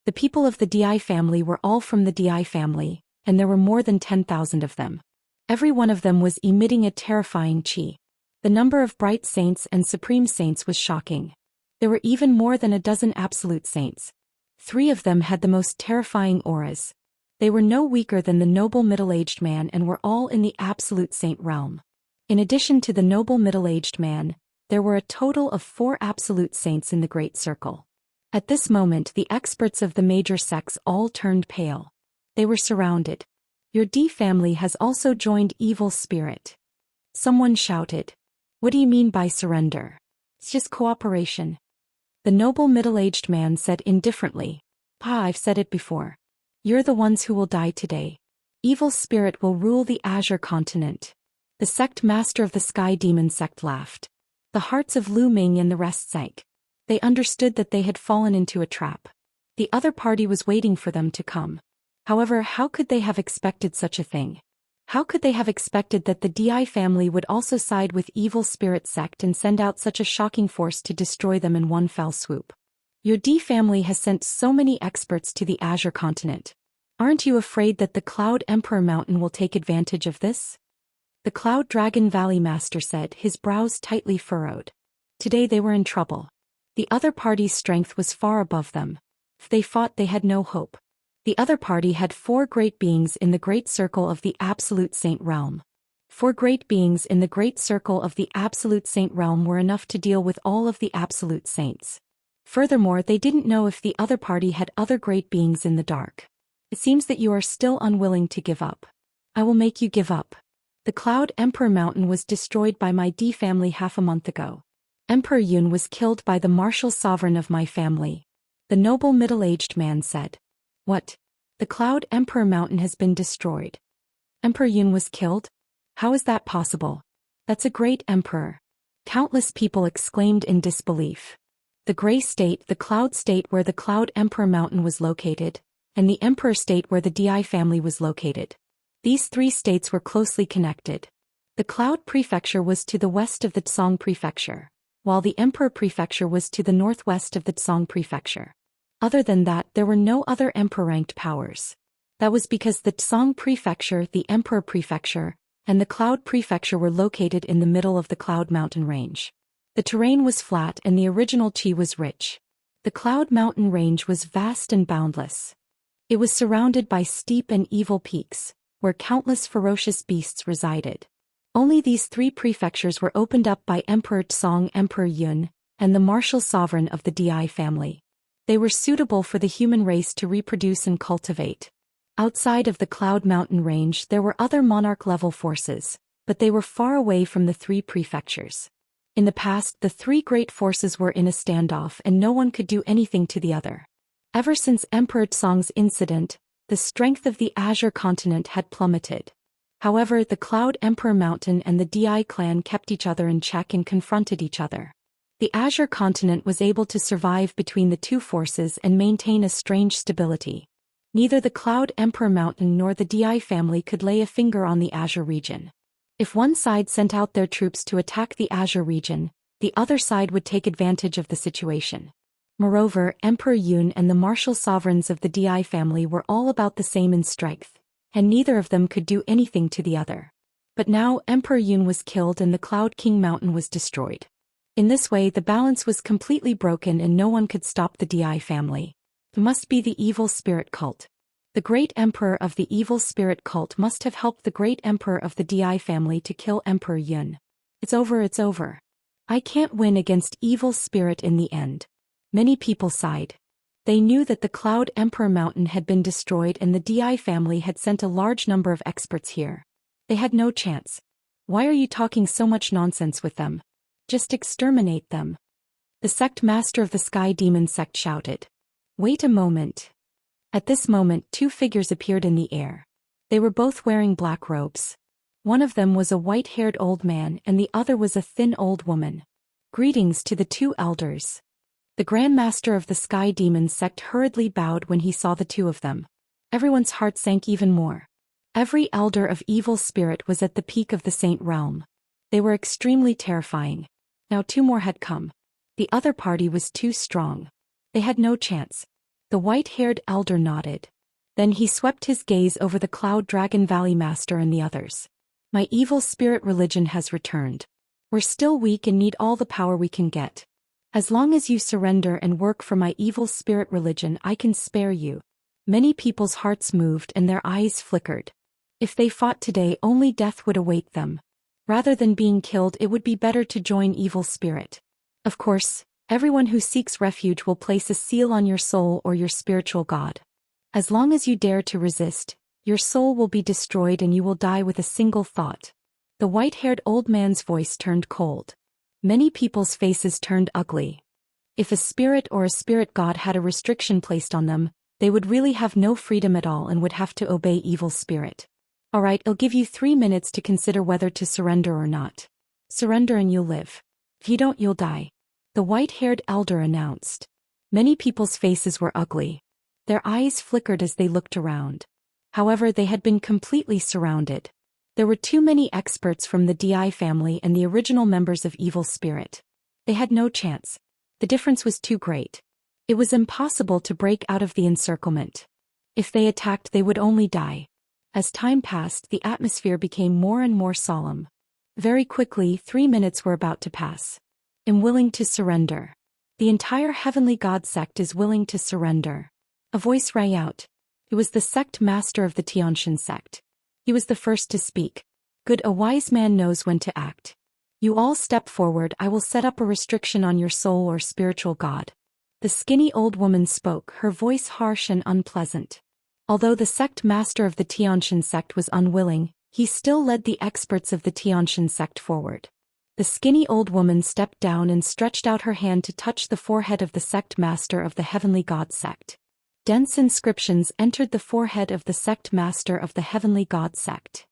Speaker 1: The people of the Di family were all from the Di family, and there were more than 10,000 of them. Every one of them was emitting a terrifying chi. The number of bright saints and supreme saints was shocking. There were even more than a dozen absolute saints. 3 of them had the most terrifying auras. They were no weaker than the noble middle-aged man and were all in the absolute saint realm. In addition to the noble middle-aged man, there were a total of 4 absolute saints in the Great Circle. At this moment, the experts of the major sects all turned pale. They were surrounded. Your D family has also joined evil spirit. Someone shouted. What do you mean by surrender? It's just cooperation. The noble middle-aged man said indifferently. Pa, I've said it before. You're the ones who will die today. Evil spirit will rule the Azure continent. The sect master of the Sky Demon sect laughed. The hearts of Lu Ming and the rest sank. They understood that they had fallen into a trap. The other party was waiting for them to come. However, how could they have expected such a thing? How could they have expected that the Di family would also side with evil spirit sect and send out such a shocking force to destroy them in one fell swoop? Your D family has sent so many experts to the Azure continent. Aren't you afraid that the Cloud Emperor Mountain will take advantage of this? The Cloud Dragon Valley Master said, his brows tightly furrowed. Today they were in trouble. The other party's strength was far above them. If they fought, they had no hope. The other party had 4 great beings in the great circle of the Absolute Saint realm. 4 great beings in the great circle of the Absolute Saint realm were enough to deal with all of the Absolute Saints. Furthermore, they didn't know if the other party had other great beings in the dark. It seems that you are still unwilling to give up. I will make you give up. The Cloud Emperor Mountain was destroyed by my D family half a month ago. Emperor Yun was killed by the martial sovereign of my family. The noble middle-aged man said. What? The Cloud Emperor Mountain has been destroyed. Emperor Yun was killed? How is that possible? That's a great emperor. Countless people exclaimed in disbelief. The Gray State, the Cloud State where the Cloud Emperor Mountain was located, and the Emperor State where the Di family was located. These 3 states were closely connected. The Cloud Prefecture was to the west of the Tsong Prefecture, while the Emperor Prefecture was to the northwest of the Tsong Prefecture. Other than that, there were no other emperor-ranked powers. That was because the Tsong Prefecture, the Emperor Prefecture, and the Cloud Prefecture were located in the middle of the Cloud Mountain Range. The terrain was flat and the original chi was rich. The Cloud Mountain Range was vast and boundless. It was surrounded by steep and evil peaks, where countless ferocious beasts resided. Only these 3 prefectures were opened up by Emperor Tsong, Emperor Yun, and the martial sovereign of the Di family. They were suitable for the human race to reproduce and cultivate. Outside of the Cloud Mountain Range there were other monarch-level forces, but they were far away from the 3 prefectures. In the past, the 3 great forces were in a standoff and no one could do anything to the other. Ever since Emperor Tsong's incident, The strength of the Azure continent had plummeted. However, the Cloud Emperor Mountain and the Di clan kept each other in check and confronted each other. The Azure continent was able to survive between the two forces and maintain a strange stability. Neither the Cloud Emperor Mountain nor the Di family could lay a finger on the Azure region. If one side sent out their troops to attack the Azure region, the other side would take advantage of the situation. Moreover, Emperor Yun and the martial sovereigns of the Di family were all about the same in strength, and neither of them could do anything to the other. But now Emperor Yun was killed and the Cloud King Mountain was destroyed. In this way the balance was completely broken and no one could stop the Di family. It must be the evil spirit cult. The great emperor of the evil spirit cult must have helped the great emperor of the Di family to kill Emperor Yun. It's over, it's over. I can't win against evil spirit in the end. Many people sighed. They knew that the Cloud Emperor Mountain had been destroyed and the Di family had sent a large number of experts here. They had no chance. Why are you talking so much nonsense with them? Just exterminate them. The sect master of the Sky Demon sect shouted. Wait a moment. At this moment 2 figures appeared in the air. They were both wearing black robes. One of them was a white-haired old man and the other was a thin old woman. Greetings to the 2 elders. The Grand Master of the Sky Demon sect hurriedly bowed when he saw the 2 of them. Everyone's heart sank even more. Every elder of evil spirit was at the peak of the Saint Realm. They were extremely terrifying. Now 2 more had come. The other party was too strong. They had no chance. The white-haired elder nodded. Then he swept his gaze over the Cloud Dragon Valley Master and the others. My evil spirit religion has returned. We're still weak and need all the power we can get. As long as you surrender and work for my evil spirit religion, I can spare you. Many people's hearts moved and their eyes flickered. If they fought today, only death would await them. Rather than being killed, it would be better to join evil spirit. Of course, everyone who seeks refuge will place a seal on your soul or your spiritual god. As long as you dare to resist, your soul will be destroyed and you will die with a single thought. The white-haired old man's voice turned cold. Many people's faces turned ugly. If a spirit or a spirit god had a restriction placed on them, they would really have no freedom at all and would have to obey evil spirit. Alright, I'll give you 3 minutes to consider whether to surrender or not. Surrender and you'll live. If you don't, you'll die. The white-haired elder announced. Many people's faces were ugly. Their eyes flickered as they looked around. However, they had been completely surrounded. There were too many experts from the Di family and the original members of evil spirit. They had no chance. The difference was too great. It was impossible to break out of the encirclement. If they attacked, they would only die. As time passed, the atmosphere became more and more solemn. Very quickly, 3 minutes were about to pass. I'm willing to surrender. The entire Heavenly God sect is willing to surrender. A voice rang out. It was the sect master of the Xianxia sect. He was the first to speak. Good, a wise man knows when to act. You all step forward, I will set up a restriction on your soul or spiritual god. The skinny old woman spoke, her voice harsh and unpleasant. Although the sect master of the Xianxia sect was unwilling, he still led the experts of the Xianxia sect forward. The skinny old woman stepped down and stretched out her hand to touch the forehead of the sect master of the Heavenly God sect. Dense inscriptions entered the forehead of the sect master of the Heavenly God sect.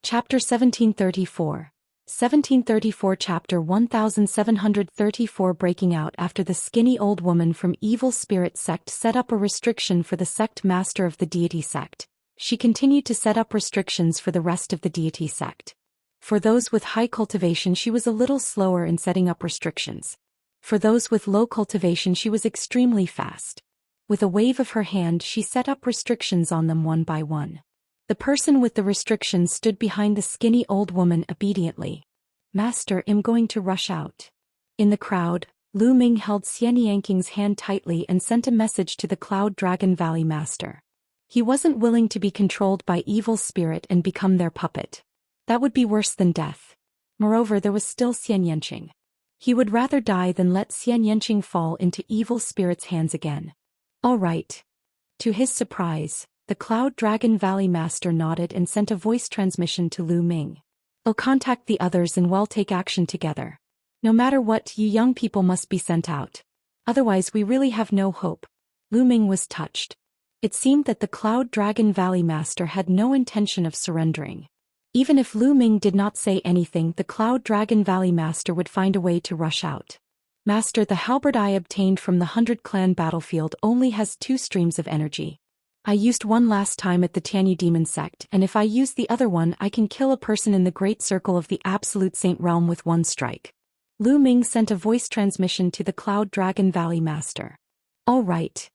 Speaker 1: Chapter 1734. 1734 Chapter 1734 Breaking out after the skinny old woman from evil spirit sect set up a restriction for the sect master of the deity sect. She continued to set up restrictions for the rest of the deity sect. For those with high cultivation, she was a little slower in setting up restrictions. For those with low cultivation, she was extremely fast. With a wave of her hand, she set up restrictions on them one by one. The person with the restrictions stood behind the skinny old woman obediently. Master, I'm going to rush out. In the crowd, Lu Ming held Xianxia's hand tightly and sent a message to the Cloud Dragon Valley Master. He wasn't willing to be controlled by evil spirit and become their puppet. That would be worse than death. Moreover, there was still Xianxia. He would rather die than let Xianxia fall into evil spirit's hands again. All right. To his surprise, the Cloud Dragon Valley Master nodded and sent a voice transmission to Lu Ming. I'll contact the others and we'll take action together. No matter what, you young people must be sent out. Otherwise we really have no hope. Lu Ming was touched. It seemed that the Cloud Dragon Valley Master had no intention of surrendering. Even if Lu Ming did not say anything, the Cloud Dragon Valley Master would find a way to rush out. Master, the halberd I obtained from the 100 Clan battlefield only has 2 streams of energy. I used one last time at the Tianyu Demon Sect, and if I use the other one I can kill a person in the Great Circle of the Absolute Saint Realm with one strike. Lu Ming sent a voice transmission to the Cloud Dragon Valley Master. All right.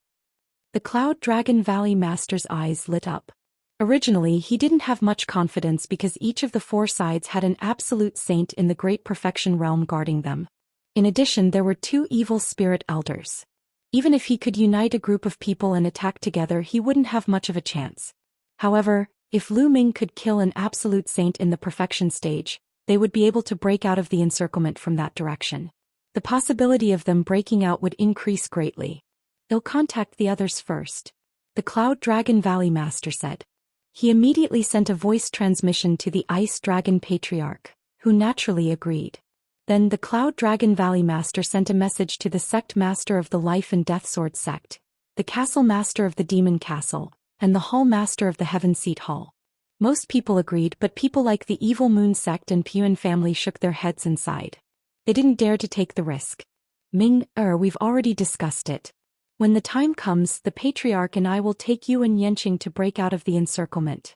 Speaker 1: The Cloud Dragon Valley Master's eyes lit up. Originally he didn't have much confidence because each of the 4 sides had an absolute saint in the Great Perfection Realm guarding them. In addition, there were 2 evil spirit elders. Even if he could unite a group of people and attack together, he wouldn't have much of a chance. However, if Lu Ming could kill an absolute saint in the perfection stage, they would be able to break out of the encirclement from that direction. The possibility of them breaking out would increase greatly. They'll contact the others first, the Cloud Dragon Valley Master said. He immediately sent a voice transmission to the Ice Dragon Patriarch, who naturally agreed. Then the Cloud Dragon Valley Master sent a message to the Sect Master of the Life and Death Sword Sect, the Castle Master of the Demon Castle, and the Hall Master of the Heaven Seat Hall. Most people agreed, but people like the Evil Moon Sect and Puan family shook their heads and sighed. They didn't dare to take the risk. We've already discussed it. When the time comes, the Patriarch and I will take you and Yanqing to break out of the encirclement.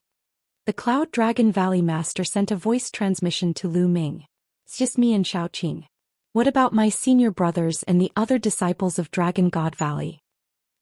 Speaker 1: The Cloud Dragon Valley Master sent a voice transmission to Lu Ming. It's just me and Xiaoqing. What about my senior brothers and the other disciples of Dragon God Valley?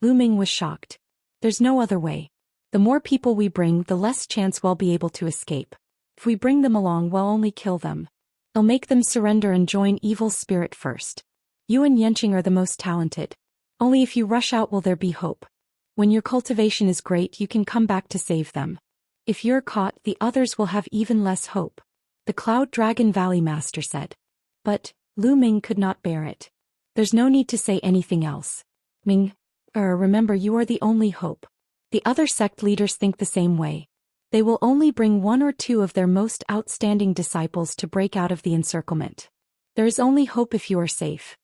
Speaker 1: Lu Ming was shocked. There's no other way. The more people we bring, the less chance we'll be able to escape. If we bring them along, we'll only kill them. I'll make them surrender and join evil spirit first. You and Yanqing are the most talented. Only if you rush out will there be hope. When your cultivation is great, you can come back to save them. If you're caught, the others will have even less hope, the Cloud Dragon Valley Master said. But Lu Ming could not bear it. There's no need to say anything else. Remember, you are the only hope. The other sect leaders think the same way. They will only bring 1 or 2 of their most outstanding disciples to break out of the encirclement. There is only hope if you are safe,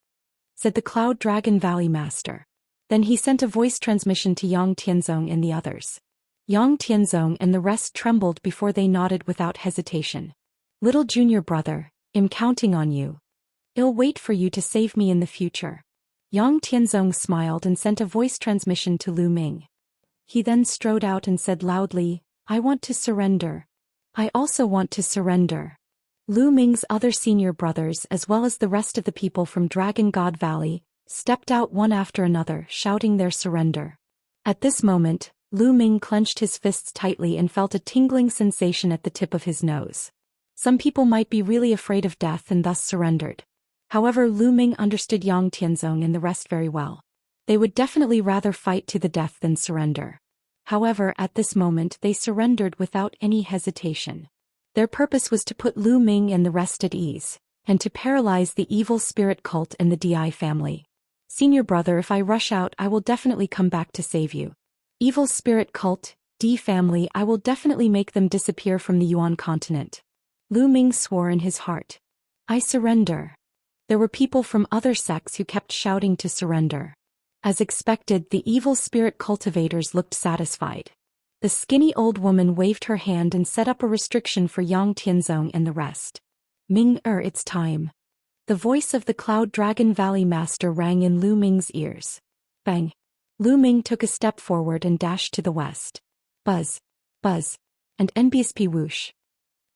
Speaker 1: said the Cloud Dragon Valley Master. Then he sent a voice transmission to Yang Tianzong and the others. Yang Tianzong and the rest trembled before they nodded without hesitation. Little junior brother, I'm counting on you. I'll wait for you to save me in the future. Yang Tianzong smiled and sent a voice transmission to Lu Ming. He then strode out and said loudly, I want to surrender. I also want to surrender. Lu Ming's other senior brothers, as well as the rest of the people from Dragon God Valley, stepped out one after another, shouting their surrender. At this moment, Lu Ming clenched his fists tightly and felt a tingling sensation at the tip of his nose. Some people might be really afraid of death and thus surrendered. However, Lu Ming understood Yang Tianzong and the rest very well. They would definitely rather fight to the death than surrender. However, at this moment they surrendered without any hesitation. Their purpose was to put Lu Ming and the rest at ease, and to paralyze the evil spirit cult and the Di family. Senior brother, if I rush out, I will definitely come back to save you. Evil spirit cult, Di family, I will definitely make them disappear from the Yuan continent. Lu Ming swore in his heart. I surrender. There were people from other sects who kept shouting to surrender. As expected, the evil spirit cultivators looked satisfied. The skinny old woman waved her hand and set up a restriction for Yang Tianzong and the rest. It's time. The voice of the Cloud Dragon Valley Master rang in Lu Ming's ears. Bang! Lu Ming took a step forward and dashed to the west. Buzz! Buzz! And NBSP whoosh!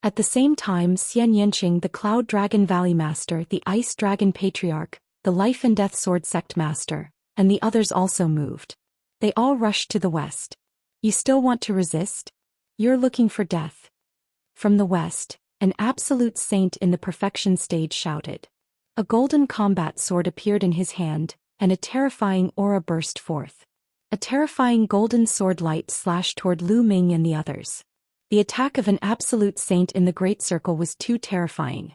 Speaker 1: At the same time, Yanqing, the Cloud Dragon Valley Master, the Ice Dragon Patriarch, the Life and Death Sword Sect Master, and the others also moved. They all rushed to the west. You still want to resist? You're looking for death. From the west, an absolute saint in the perfection stage shouted. A golden combat sword appeared in his hand, and a terrifying aura burst forth. A terrifying golden sword light slashed toward Lu Ming and the others. The attack of an absolute saint in the Great Circle was too terrifying.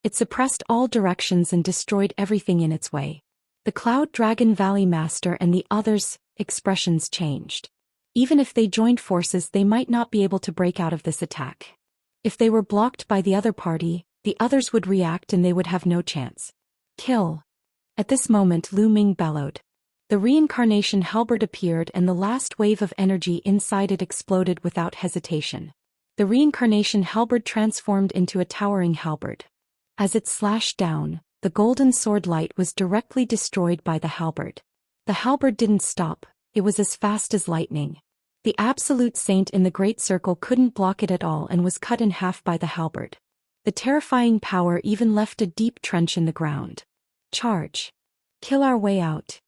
Speaker 1: It suppressed all directions and destroyed everything in its way. The Cloud Dragon Valley Master and the others' expressions changed. Even if they joined forces, they might not be able to break out of this attack. If they were blocked by the other party, the others would react and they would have no chance. Kill! At this moment Lu Ming bellowed. The reincarnation halberd appeared and the last wave of energy inside it exploded without hesitation. The reincarnation halberd transformed into a towering halberd. As it slashed down, the golden sword light was directly destroyed by the halberd. The halberd didn't stop, it was as fast as lightning. The absolute saint in the great circle couldn't block it at all and was cut in half by the halberd. The terrifying power even left a deep trench in the ground. Charge. Kill our way out.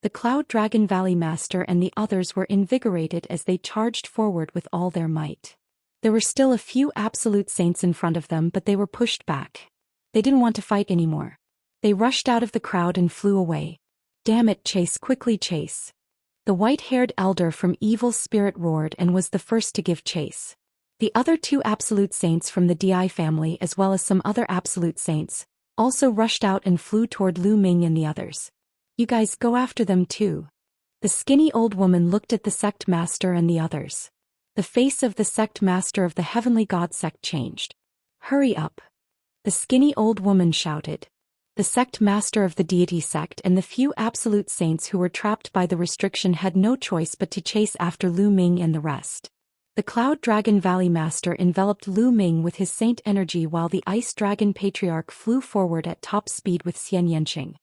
Speaker 1: The Cloud Dragon Valley Master and the others were invigorated as they charged forward with all their might. There were still a few absolute saints in front of them, but they were pushed back. They didn't want to fight anymore. They rushed out of the crowd and flew away. Damn it, chase, quickly chase. The white-haired elder from Evil Spirit roared and was the first to give chase. The other two absolute saints from the Di family as well as some other absolute saints also rushed out and flew toward Lu Ming and the others. You guys go after them too. The skinny old woman looked at the sect master and the others. The face of the sect master of the Heavenly God sect changed. Hurry up. The skinny old woman shouted. The sect master of the deity sect and the few absolute saints who were trapped by the restriction had no choice but to chase after Lu Ming and the rest. The Cloud Dragon Valley Master enveloped Lu Ming with his saint energy while the Ice Dragon Patriarch flew forward at top speed with Xianxia.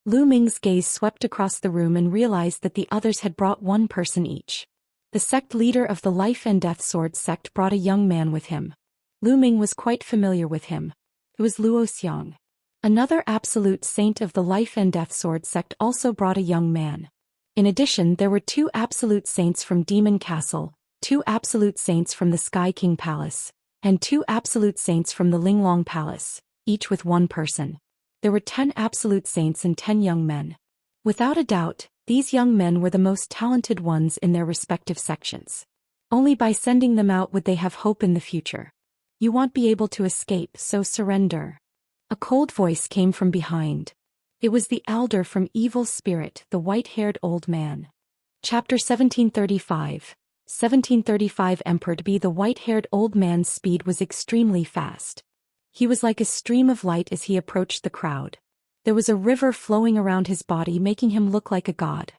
Speaker 1: Lu Ming's gaze swept across the room and realized that the others had brought one person each. The sect leader of the Life and Death Sword sect brought a young man with him. Lu Ming was quite familiar with him. It was Zhou Xian. Another absolute saint of the Life and Death Sword sect also brought a young man. In addition, there were two absolute saints from Demon Castle, two absolute saints from the Sky King Palace, and two absolute saints from the Linglong Palace, each with one person. There were 10 absolute saints and 10 young men. Without a doubt, these young men were the most talented ones in their respective sections. Only by sending them out would they have hope in the future. You won't be able to escape, so surrender. A cold voice came from behind. It was the elder from Evil Spirit, the white-haired old man. Chapter 1735. 1735 Emperor to be the white-haired old man's speed was extremely fast. He was like a stream of light as he approached the crowd. There was a river flowing around his body making him look like a god.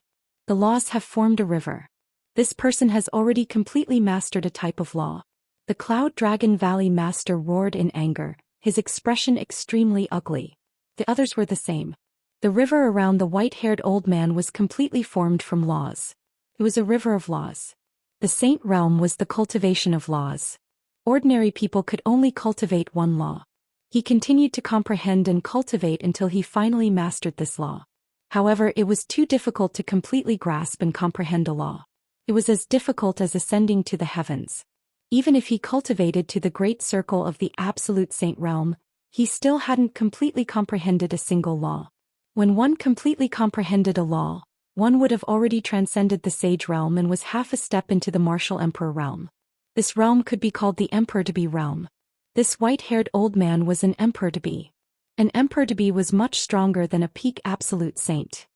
Speaker 1: The laws have formed a river. This person has already completely mastered a type of law. The Cloud Dragon Valley Master roared in anger, his expression extremely ugly. The others were the same. The river around the white-haired old man was completely formed from laws. It was a river of laws. The Saint Realm was the cultivation of laws. Ordinary people could only cultivate one law. He continued to comprehend and cultivate until he finally mastered this law. However, it was too difficult to completely grasp and comprehend a law. It was as difficult as ascending to the heavens. Even if he cultivated to the great circle of the absolute saint realm, he still hadn't completely comprehended a single law. When one completely comprehended a law, one would have already transcended the sage realm and was half a step into the martial emperor realm. This realm could be called the emperor-to-be realm. This white-haired old man was an emperor-to-be. An emperor-to-be was much stronger than a peak absolute saint.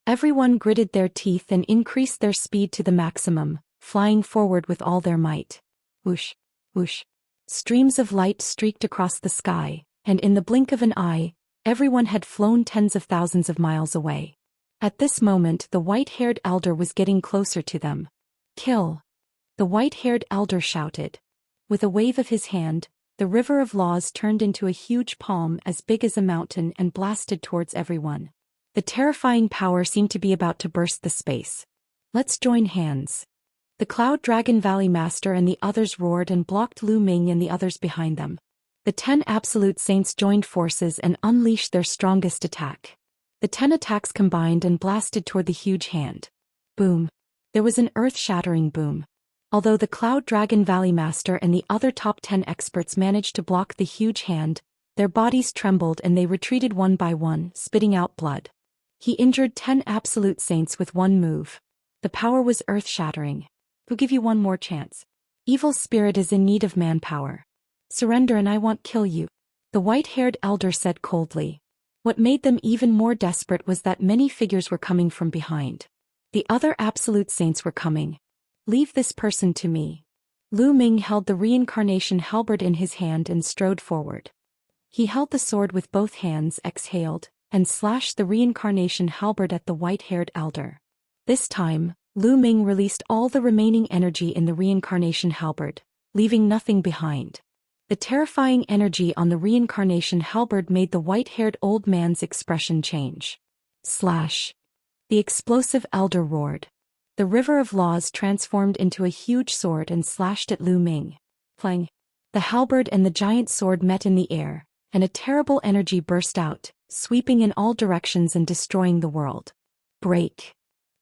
Speaker 1: Everyone gritted their teeth and increased their speed to the maximum, flying forward with all their might. Whoosh, whoosh. Streams of light streaked across the sky, and in the blink of an eye, everyone had flown tens of thousands of miles away. At this moment, the white-haired elder was getting closer to them. Kill! The white-haired elder shouted. With a wave of his hand, the river of laws turned into a huge palm as big as a mountain and blasted towards everyone. The terrifying power seemed to be about to burst the space. Let's join hands. The Cloud Dragon Valley Master and the others roared and blocked Lu Ming and the others behind them. The 10 absolute saints joined forces and unleashed their strongest attack. The 10 attacks combined and blasted toward the huge hand. Boom. There was an earth-shattering boom. Although the Cloud Dragon Valley Master and the other top 10 experts managed to block the huge hand, their bodies trembled and they retreated one by one, spitting out blood. He injured 10 absolute saints with one move. The power was earth-shattering. We'll give you one more chance. Evil Spirit is in need of manpower. Surrender and I won't kill you. The white-haired elder said coldly. What made them even more desperate was that many figures were coming from behind. The other absolute saints were coming. Leave this person to me. Lu Ming held the reincarnation halberd in his hand and strode forward. He held the sword with both hands, exhaled, and slashed the reincarnation halberd at the white-haired elder. This time, Lu Ming released all the remaining energy in the reincarnation halberd, leaving nothing behind. The terrifying energy on the reincarnation halberd made the white-haired old man's expression change. Slash! The explosive elder roared. The river of laws transformed into a huge sword and slashed at Lu Ming. Clang! The halberd and the giant sword met in the air, and a terrible energy burst out, sweeping in all directions and destroying the world. Break!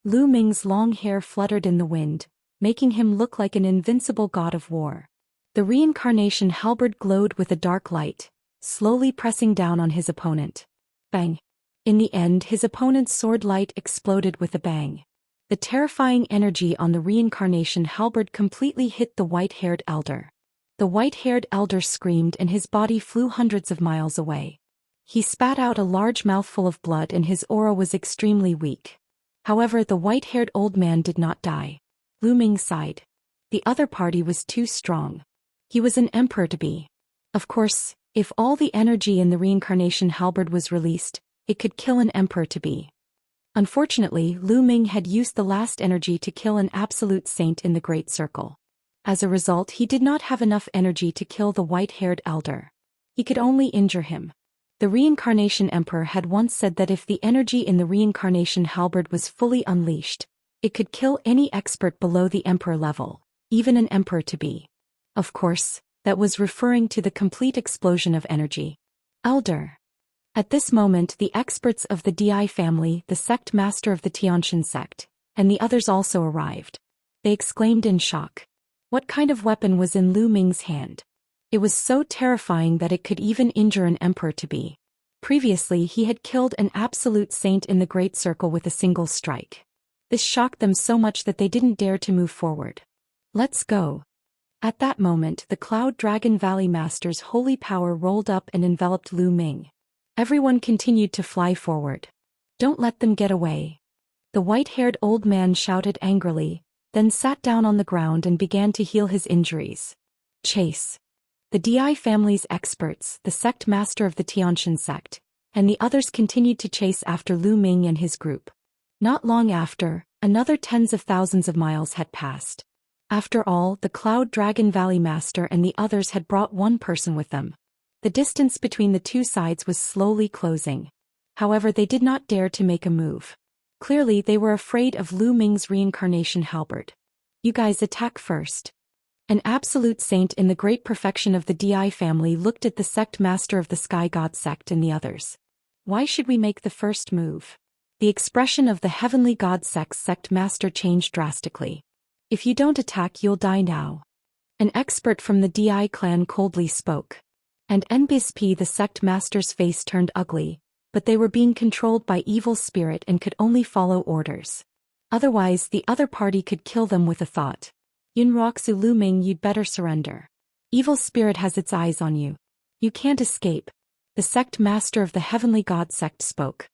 Speaker 1: Lu Ming's long hair fluttered in the wind, making him look like an invincible god of war. The reincarnation halberd glowed with a dark light, slowly pressing down on his opponent. Bang! In the end, his opponent's sword light exploded with a bang. The terrifying energy on the reincarnation halberd completely hit the white-haired elder. The white-haired elder screamed and his body flew hundreds of miles away. He spat out a large mouthful of blood and his aura was extremely weak. However, the white-haired old man did not die. Lu Ming sighed. The other party was too strong. He was an emperor to be. Of course, if all the energy in the reincarnation halberd was released, it could kill an emperor to be. Unfortunately, Lu Ming had used the last energy to kill an absolute saint in the Great Circle. As a result, he did not have enough energy to kill the white-haired elder. He could only injure him. The reincarnation emperor had once said that if the energy in the reincarnation halberd was fully unleashed, it could kill any expert below the emperor level, even an emperor to be. Of course, that was referring to the complete explosion of energy. Elder. At this moment, the experts of the Di family, the sect master of the Xianxia sect, and the others also arrived. They exclaimed in shock. What kind of weapon was in Lu Ming's hand? It was so terrifying that it could even injure an emperor to be. Previously, he had killed an absolute saint in the Great Circle with a single strike. This shocked them so much that they didn't dare to move forward. Let's go. At that moment, the Cloud Dragon Valley Master's holy power rolled up and enveloped Lu Ming. Everyone continued to fly forward. Don't let them get away. The white-haired old man shouted angrily, then sat down on the ground and began to heal his injuries. Chase. The Di family's experts, the sect master of the Xianxia sect, and the others continued to chase after Lu Ming and his group. Not long after, another tens of thousands of miles had passed. After all, the Cloud Dragon Valley Master and the others had brought one person with them. The distance between the two sides was slowly closing. However, they did not dare to make a move. Clearly, they were afraid of Lu Ming's reincarnation halberd. You guys attack first. An absolute saint in the great perfection of the Di family looked at the sect master of the Sky God sect and the others. Why should we make the first move? The expression of the Heavenly God sect master changed drastically. If you don't attack, you'll die now. An expert from the Di clan coldly spoke. And NBSP, the sect master's face turned ugly, but they were being controlled by evil spirit and could only follow orders. Otherwise, the other party could kill them with a thought. Yunroxu Lu Ming, you'd better surrender. Evil spirit has its eyes on you. You can't escape. The sect master of the Heavenly God sect spoke.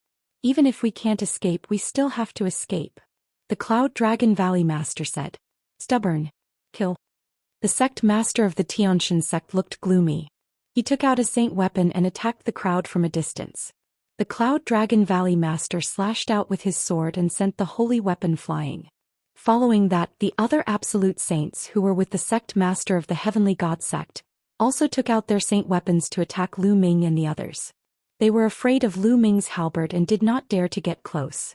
Speaker 1: Even if we can't escape, we still have to escape. The Cloud Dragon Valley Master said. Stubborn. Kill. The sect master of the Xianxia sect looked gloomy. He took out a saint weapon and attacked the crowd from a distance. The Cloud Dragon Valley Master slashed out with his sword and sent the holy weapon flying. Following that, the other absolute saints who were with the sect master of the Heavenly God sect also took out their saint weapons to attack Lu Ming and the others. They were afraid of Lu Ming's halberd and did not dare to get close.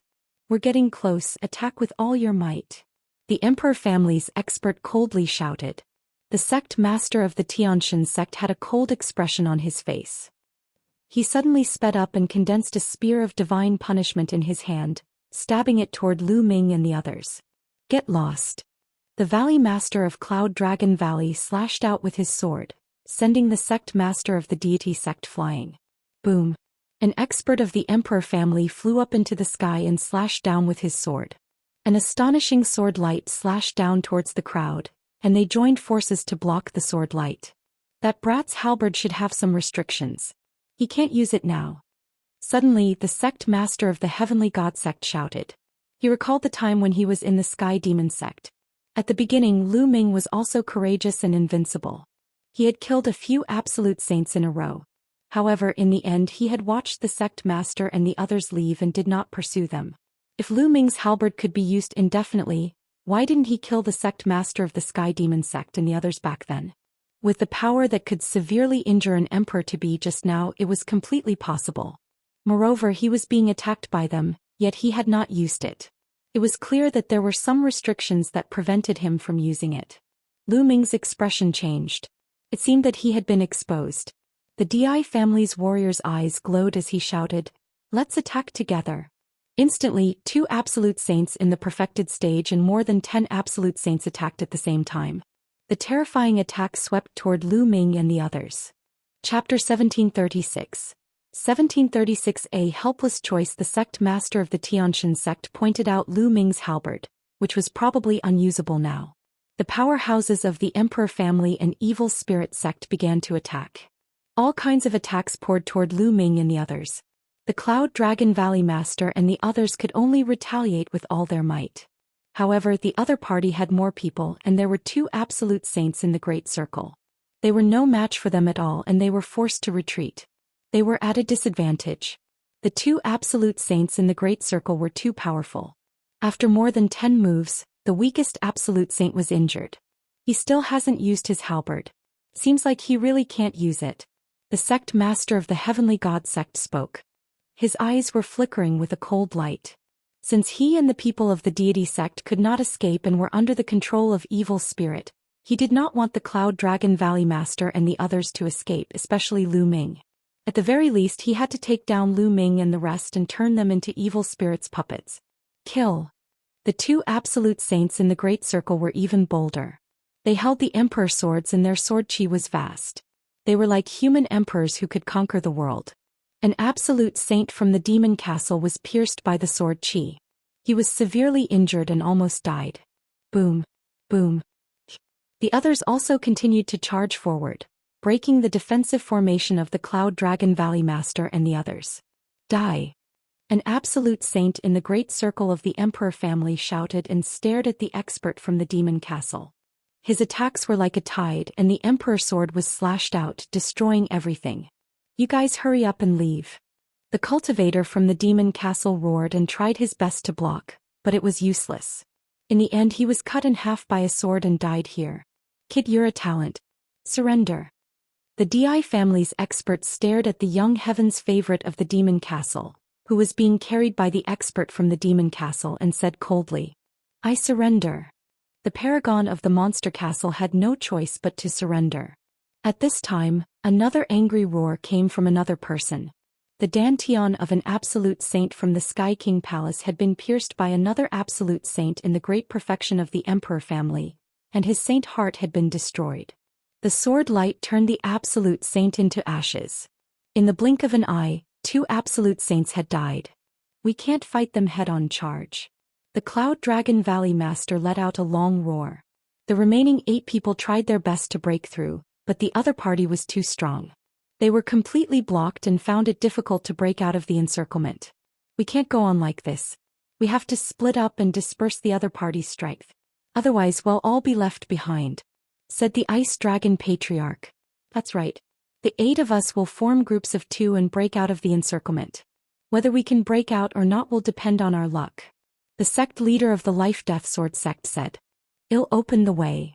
Speaker 1: We're getting close, attack with all your might. The Emperor family's expert coldly shouted. The sect master of the Xianxia sect had a cold expression on his face. He suddenly sped up and condensed a spear of divine punishment in his hand, stabbing it toward Lu Ming and the others. Get lost. The Valley Master of Cloud Dragon Valley slashed out with his sword, sending the sect master of the deity sect flying. Boom. An expert of the Emperor family flew up into the sky and slashed down with his sword. An astonishing sword light slashed down towards the crowd, and they joined forces to block the sword light. That brat's halberd should have some restrictions. He can't use it now. Suddenly, the sect master of the Heavenly God sect shouted. He recalled the time when he was in the Sky Demon sect. At the beginning, Lu Ming was also courageous and invincible. He had killed a few absolute saints in a row. However, in the end he had watched the sect master and the others leave and did not pursue them. If Lu Ming's halberd could be used indefinitely, why didn't he kill the sect master of the Sky Demon sect and the others back then? With the power that could severely injure an emperor-to-be just now, it was completely possible. Moreover, he was being attacked by them, yet he had not used it. It was clear that there were some restrictions that prevented him from using it. Lu Ming's expression changed. It seemed that he had been exposed. The Di family's warrior's eyes glowed as he shouted, "Let's attack together." Instantly, 2 absolute saints in the perfected stage and more than 10 absolute saints attacked at the same time. The terrifying attack swept toward Lu Ming and the others. Chapter 1736. 1736. A helpless choice. The sect master of the Xianxia sect pointed out Lu Ming's halberd, which was probably unusable now. The powerhouses of the emperor family and evil spirit sect began to attack. All kinds of attacks poured toward Lu Ming and the others. The Cloud Dragon Valley Master and the others could only retaliate with all their might. However, the other party had more people and there were 2 absolute saints in the Great Circle. They were no match for them at all and they were forced to retreat. They were at a disadvantage. The 2 absolute saints in the Great Circle were too powerful. After more than 10 moves, the weakest absolute saint was injured. He still hasn't used his halberd. Seems like he really can't use it. The sect master of the Heavenly God sect spoke. His eyes were flickering with a cold light. Since he and the people of the deity sect could not escape and were under the control of evil spirit, he did not want the Cloud Dragon Valley Master and the others to escape, especially Lu Ming. At the very least he had to take down Lu Ming and the rest and turn them into evil spirits' puppets. Kill. The 2 absolute saints in the Great Circle were even bolder. They held the emperor swords and their sword chi was vast. They were like human emperors who could conquer the world. An absolute saint from the demon castle was pierced by the sword chi. He was severely injured and almost died. Boom. Boom. The others also continued to charge forward, breaking the defensive formation of the Cloud Dragon Valley Master and the others. Die. An absolute saint in the Great Circle of the Emperor family shouted and stared at the expert from the demon castle. His attacks were like a tide and the Emperor sword was slashed out, destroying everything. You guys hurry up and leave. The cultivator from the demon castle roared and tried his best to block, but it was useless. In the end he was cut in half by a sword and died here. Kid, you're a talent. Surrender. The Di family's experts stared at the young heaven's favorite of the demon castle, who was being carried by the expert from the demon castle, and said coldly, "I surrender." The paragon of the monster castle had no choice but to surrender. At this time, another angry roar came from another person. The dantian of an absolute saint from the Sky King Palace had been pierced by another absolute saint in the great perfection of the emperor family, and his saint heart had been destroyed. The sword light turned the absolute saint into ashes. In the blink of an eye, 2 absolute saints had died. We can't fight them head-on. Charge. The Cloud Dragon Valley Master let out a long roar. The remaining 8 people tried their best to break through, but the other party was too strong. They were completely blocked and found it difficult to break out of the encirclement. We can't go on like this. We have to split up and disperse the other party's strength. Otherwise we'll all be left behind, said the Ice Dragon Patriarch. That's right. The 8 of us will form groups of 2 and break out of the encirclement. Whether we can break out or not will depend on our luck. The sect leader of the Life-Death Sword sect said. I'll open the way.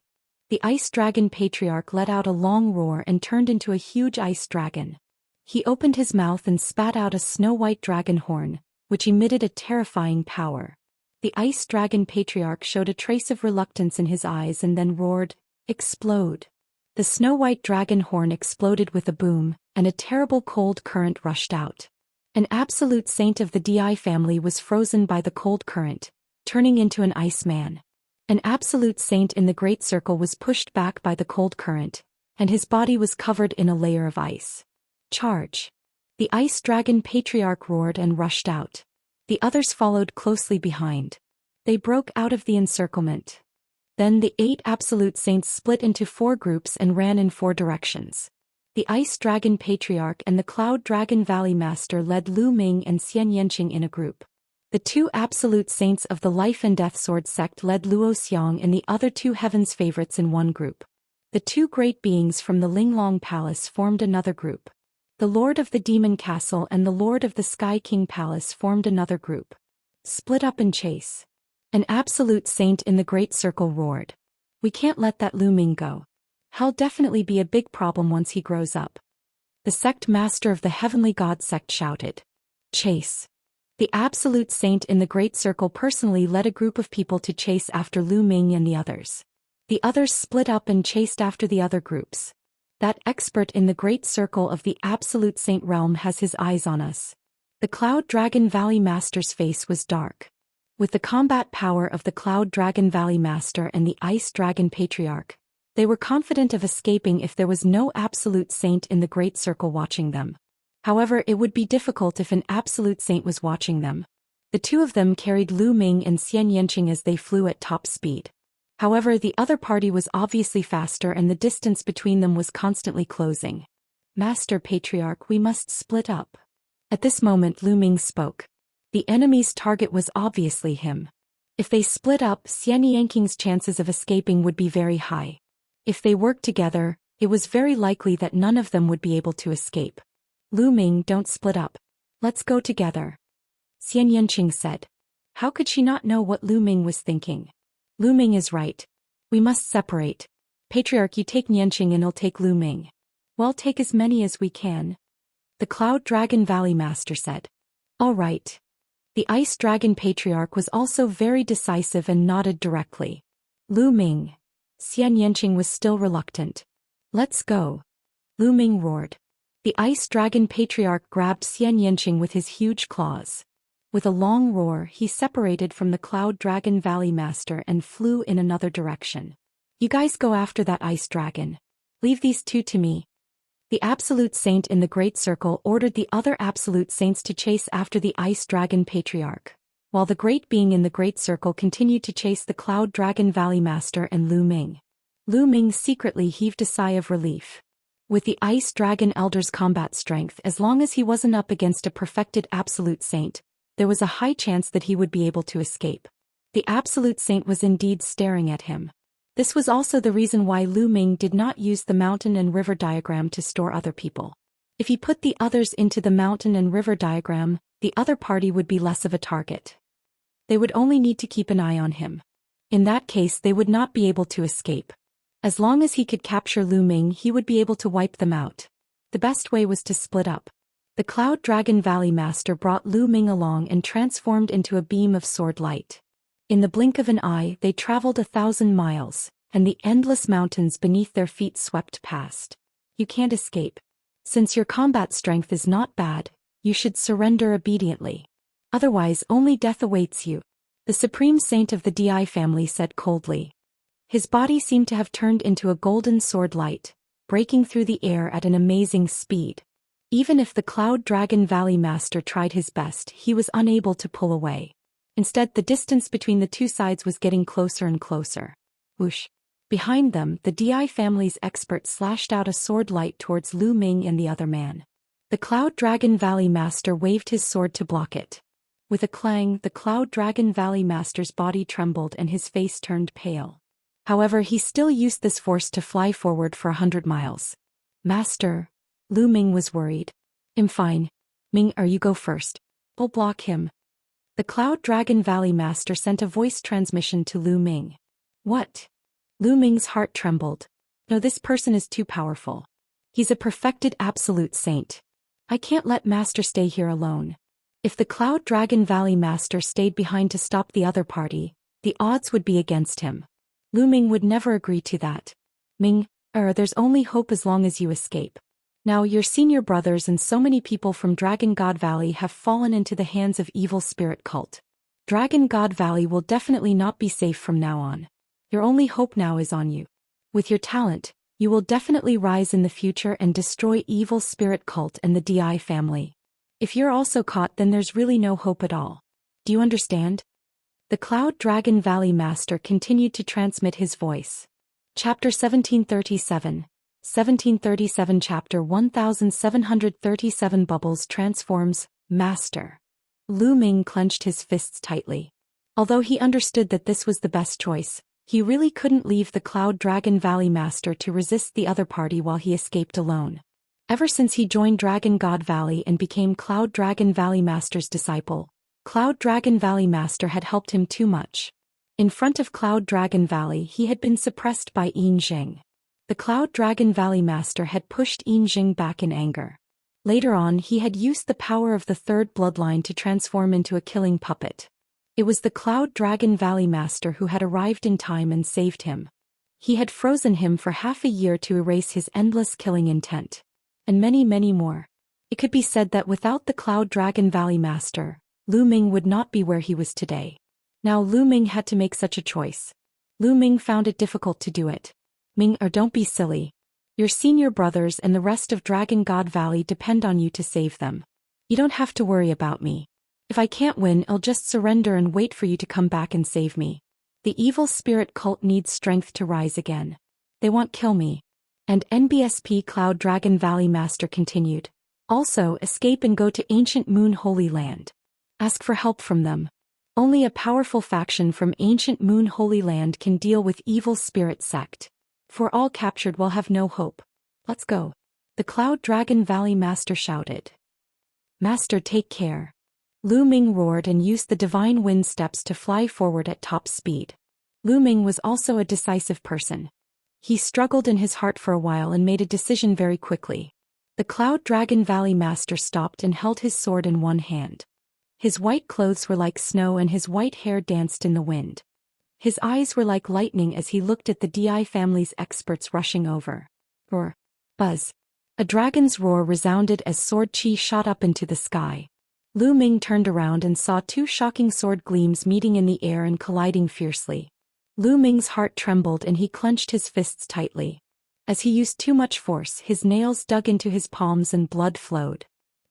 Speaker 1: The Ice Dragon Patriarch let out a long roar and turned into a huge ice dragon. He opened his mouth and spat out a snow-white dragon horn, which emitted a terrifying power. The Ice Dragon Patriarch showed a trace of reluctance in his eyes and then roared, "Explode!" The snow-white dragon horn exploded with a boom, and a terrible cold current rushed out. An absolute saint of the Di family was frozen by the cold current, turning into an ice man. An absolute saint in the Great Circle was pushed back by the cold current, and his body was covered in a layer of ice. Charge! The Ice Dragon Patriarch roared and rushed out. The others followed closely behind. They broke out of the encirclement. Then the 8 absolute saints split into 4 groups and ran in 4 directions. The Ice Dragon Patriarch and the Cloud Dragon Valley Master led Lu Ming and Xianxia in a group. The 2 absolute saints of the Life and Death Sword sect led Zhou Xian and the other 2 heaven's favorites in one group. The 2 great beings from the Linglong Palace formed another group. The Lord of the Demon Castle and the Lord of the Sky King Palace formed another group. Split up and chase. An absolute saint in the Great Circle roared. We can't let that Lu Ming go. He'll definitely be a big problem once he grows up. The sect master of the Heavenly God sect shouted. Chase. The absolute saint in the Great Circle personally led a group of people to chase after Lu Ming and the others. The others split up and chased after the other groups. That expert in the Great Circle of the Absolute Saint realm has his eyes on us. The Cloud Dragon Valley Master's face was dark. With the combat power of the Cloud Dragon Valley Master and the Ice Dragon Patriarch, they were confident of escaping if there was no Absolute Saint in the Great Circle watching them. However, it would be difficult if an Absolute Saint was watching them. The two of them carried Lu Ming and Xianxia as they flew at top speed. However, the other party was obviously faster and the distance between them was constantly closing. Master Patriarch, we must split up. At this moment Lu Ming spoke. The enemy's target was obviously him. If they split up, Xianxia's chances of escaping would be very high. If they worked together, it was very likely that none of them would be able to escape. Lu Ming, don't split up. Let's go together. Xianxia said. How could she not know what Lu Ming was thinking? Lu Ming is right. We must separate. Patriarch, you take Nianqing and I'll take Lu Ming. Well, take as many as we can. The Cloud Dragon Valley Master said. All right. The Ice Dragon Patriarch was also very decisive and nodded directly. Lu Ming. Xianxia was still reluctant. Let's go. Lu Ming roared. The Ice Dragon Patriarch grabbed Xianxia with his huge claws. With a long roar, he separated from the Cloud Dragon Valley Master and flew in another direction. You guys go after that Ice Dragon. Leave these two to me. The Absolute Saint in the Great Circle ordered the other Absolute Saints to chase after the Ice Dragon Patriarch, while the Great Being in the Great Circle continued to chase the Cloud Dragon Valley Master and Lu Ming. Lu Ming secretly heaved a sigh of relief. With the Ice Dragon Elder's combat strength, as long as he wasn't up against a perfected Absolute Saint, there was a high chance that he would be able to escape. The Absolute Saint was indeed staring at him. This was also the reason why Lu Ming did not use the mountain and river diagram to store other people. If he put the others into the mountain and river diagram, the other party would be less of a target. They would only need to keep an eye on him. In that case, they would not be able to escape. As long as he could capture Lu Ming, he would be able to wipe them out. The best way was to split up. The Cloud Dragon Valley Master brought Lu Ming along and transformed into a beam of sword light. In the blink of an eye, they traveled 1,000 miles, and the endless mountains beneath their feet swept past. You can't escape. Since your combat strength is not bad, you should surrender obediently. Otherwise, only death awaits you. The Supreme Saint of the Di family said coldly. His body seemed to have turned into a golden sword light, breaking through the air at an amazing speed. Even if the Cloud Dragon Valley Master tried his best, he was unable to pull away. Instead, the distance between the two sides was getting closer and closer. Whoosh! Behind them, the Di family's expert slashed out a sword light towards Lu Ming and the other man. The Cloud Dragon Valley Master waved his sword to block it. With a clang, the Cloud Dragon Valley Master's body trembled and his face turned pale. However, he still used this force to fly forward for 100 miles. Master, Lu Ming was worried. I'm fine. Ming, you go first. I'll block him. The Cloud Dragon Valley Master sent a voice transmission to Lu Ming. What? Lu Ming's heart trembled. No, this person is too powerful. He's a perfected Absolute Saint. I can't let Master stay here alone. If the Cloud Dragon Valley Master stayed behind to stop the other party, the odds would be against him. Lu Ming would never agree to that. Ming, there's only hope as long as you escape. Now your senior brothers and so many people from Dragon God Valley have fallen into the hands of evil spirit cult. Dragon God Valley will definitely not be safe from now on. Your only hope now is on you. With your talent, you will definitely rise in the future and destroy evil spirit cult and the Di family. If you're also caught, then there's really no hope at all. Do you understand? The Cloud Dragon Valley Master continued to transmit his voice. Chapter 1737. 1737 Chapter 1737 Bubbles transforms, Master. Lu Ming clenched his fists tightly. Although he understood that this was the best choice, he really couldn't leave the Cloud Dragon Valley Master to resist the other party while he escaped alone. Ever since he joined Dragon God Valley and became Cloud Dragon Valley Master's disciple, Cloud Dragon Valley Master had helped him too much. In front of Cloud Dragon Valley he had been suppressed by Yinjing. The Cloud Dragon Valley Master had pushed Yinjing back in anger. Later on he had used the power of the third bloodline to transform into a killing puppet. It was the Cloud Dragon Valley Master who had arrived in time and saved him. He had frozen him for half a year to erase his endless killing intent. And many more. It could be said that without the Cloud Dragon Valley Master, Lu Ming would not be where he was today. Now Lu Ming had to make such a choice. Lu Ming found it difficult to do it. Ming, or don't be silly. Your senior brothers and the rest of Dragon God Valley depend on you to save them. You don't have to worry about me. If I can't win, I'll just surrender and wait for you to come back and save me. The evil spirit cult needs strength to rise again. They won't kill me. And NBSP Cloud Dragon Valley Master continued. Also, escape and go to Ancient Moon Holy Land. Ask for help from them. Only a powerful faction from Ancient Moon Holy Land can deal with evil spirit sect. For all captured will have no hope. Let's go. The Cloud Dragon Valley Master shouted. Master, take care. Lu Ming roared and used the divine wind steps to fly forward at top speed. Lu Ming was also a decisive person. He struggled in his heart for a while and made a decision very quickly. The Cloud Dragon Valley Master stopped and held his sword in one hand. His white clothes were like snow and his white hair danced in the wind. His eyes were like lightning as he looked at the DI family's experts rushing over. Roar. Buzz. A dragon's roar resounded as sword chi shot up into the sky. Lu Ming turned around and saw two shocking sword gleams meeting in the air and colliding fiercely. Lu Ming's heart trembled and he clenched his fists tightly. As he used too much force, his nails dug into his palms and blood flowed.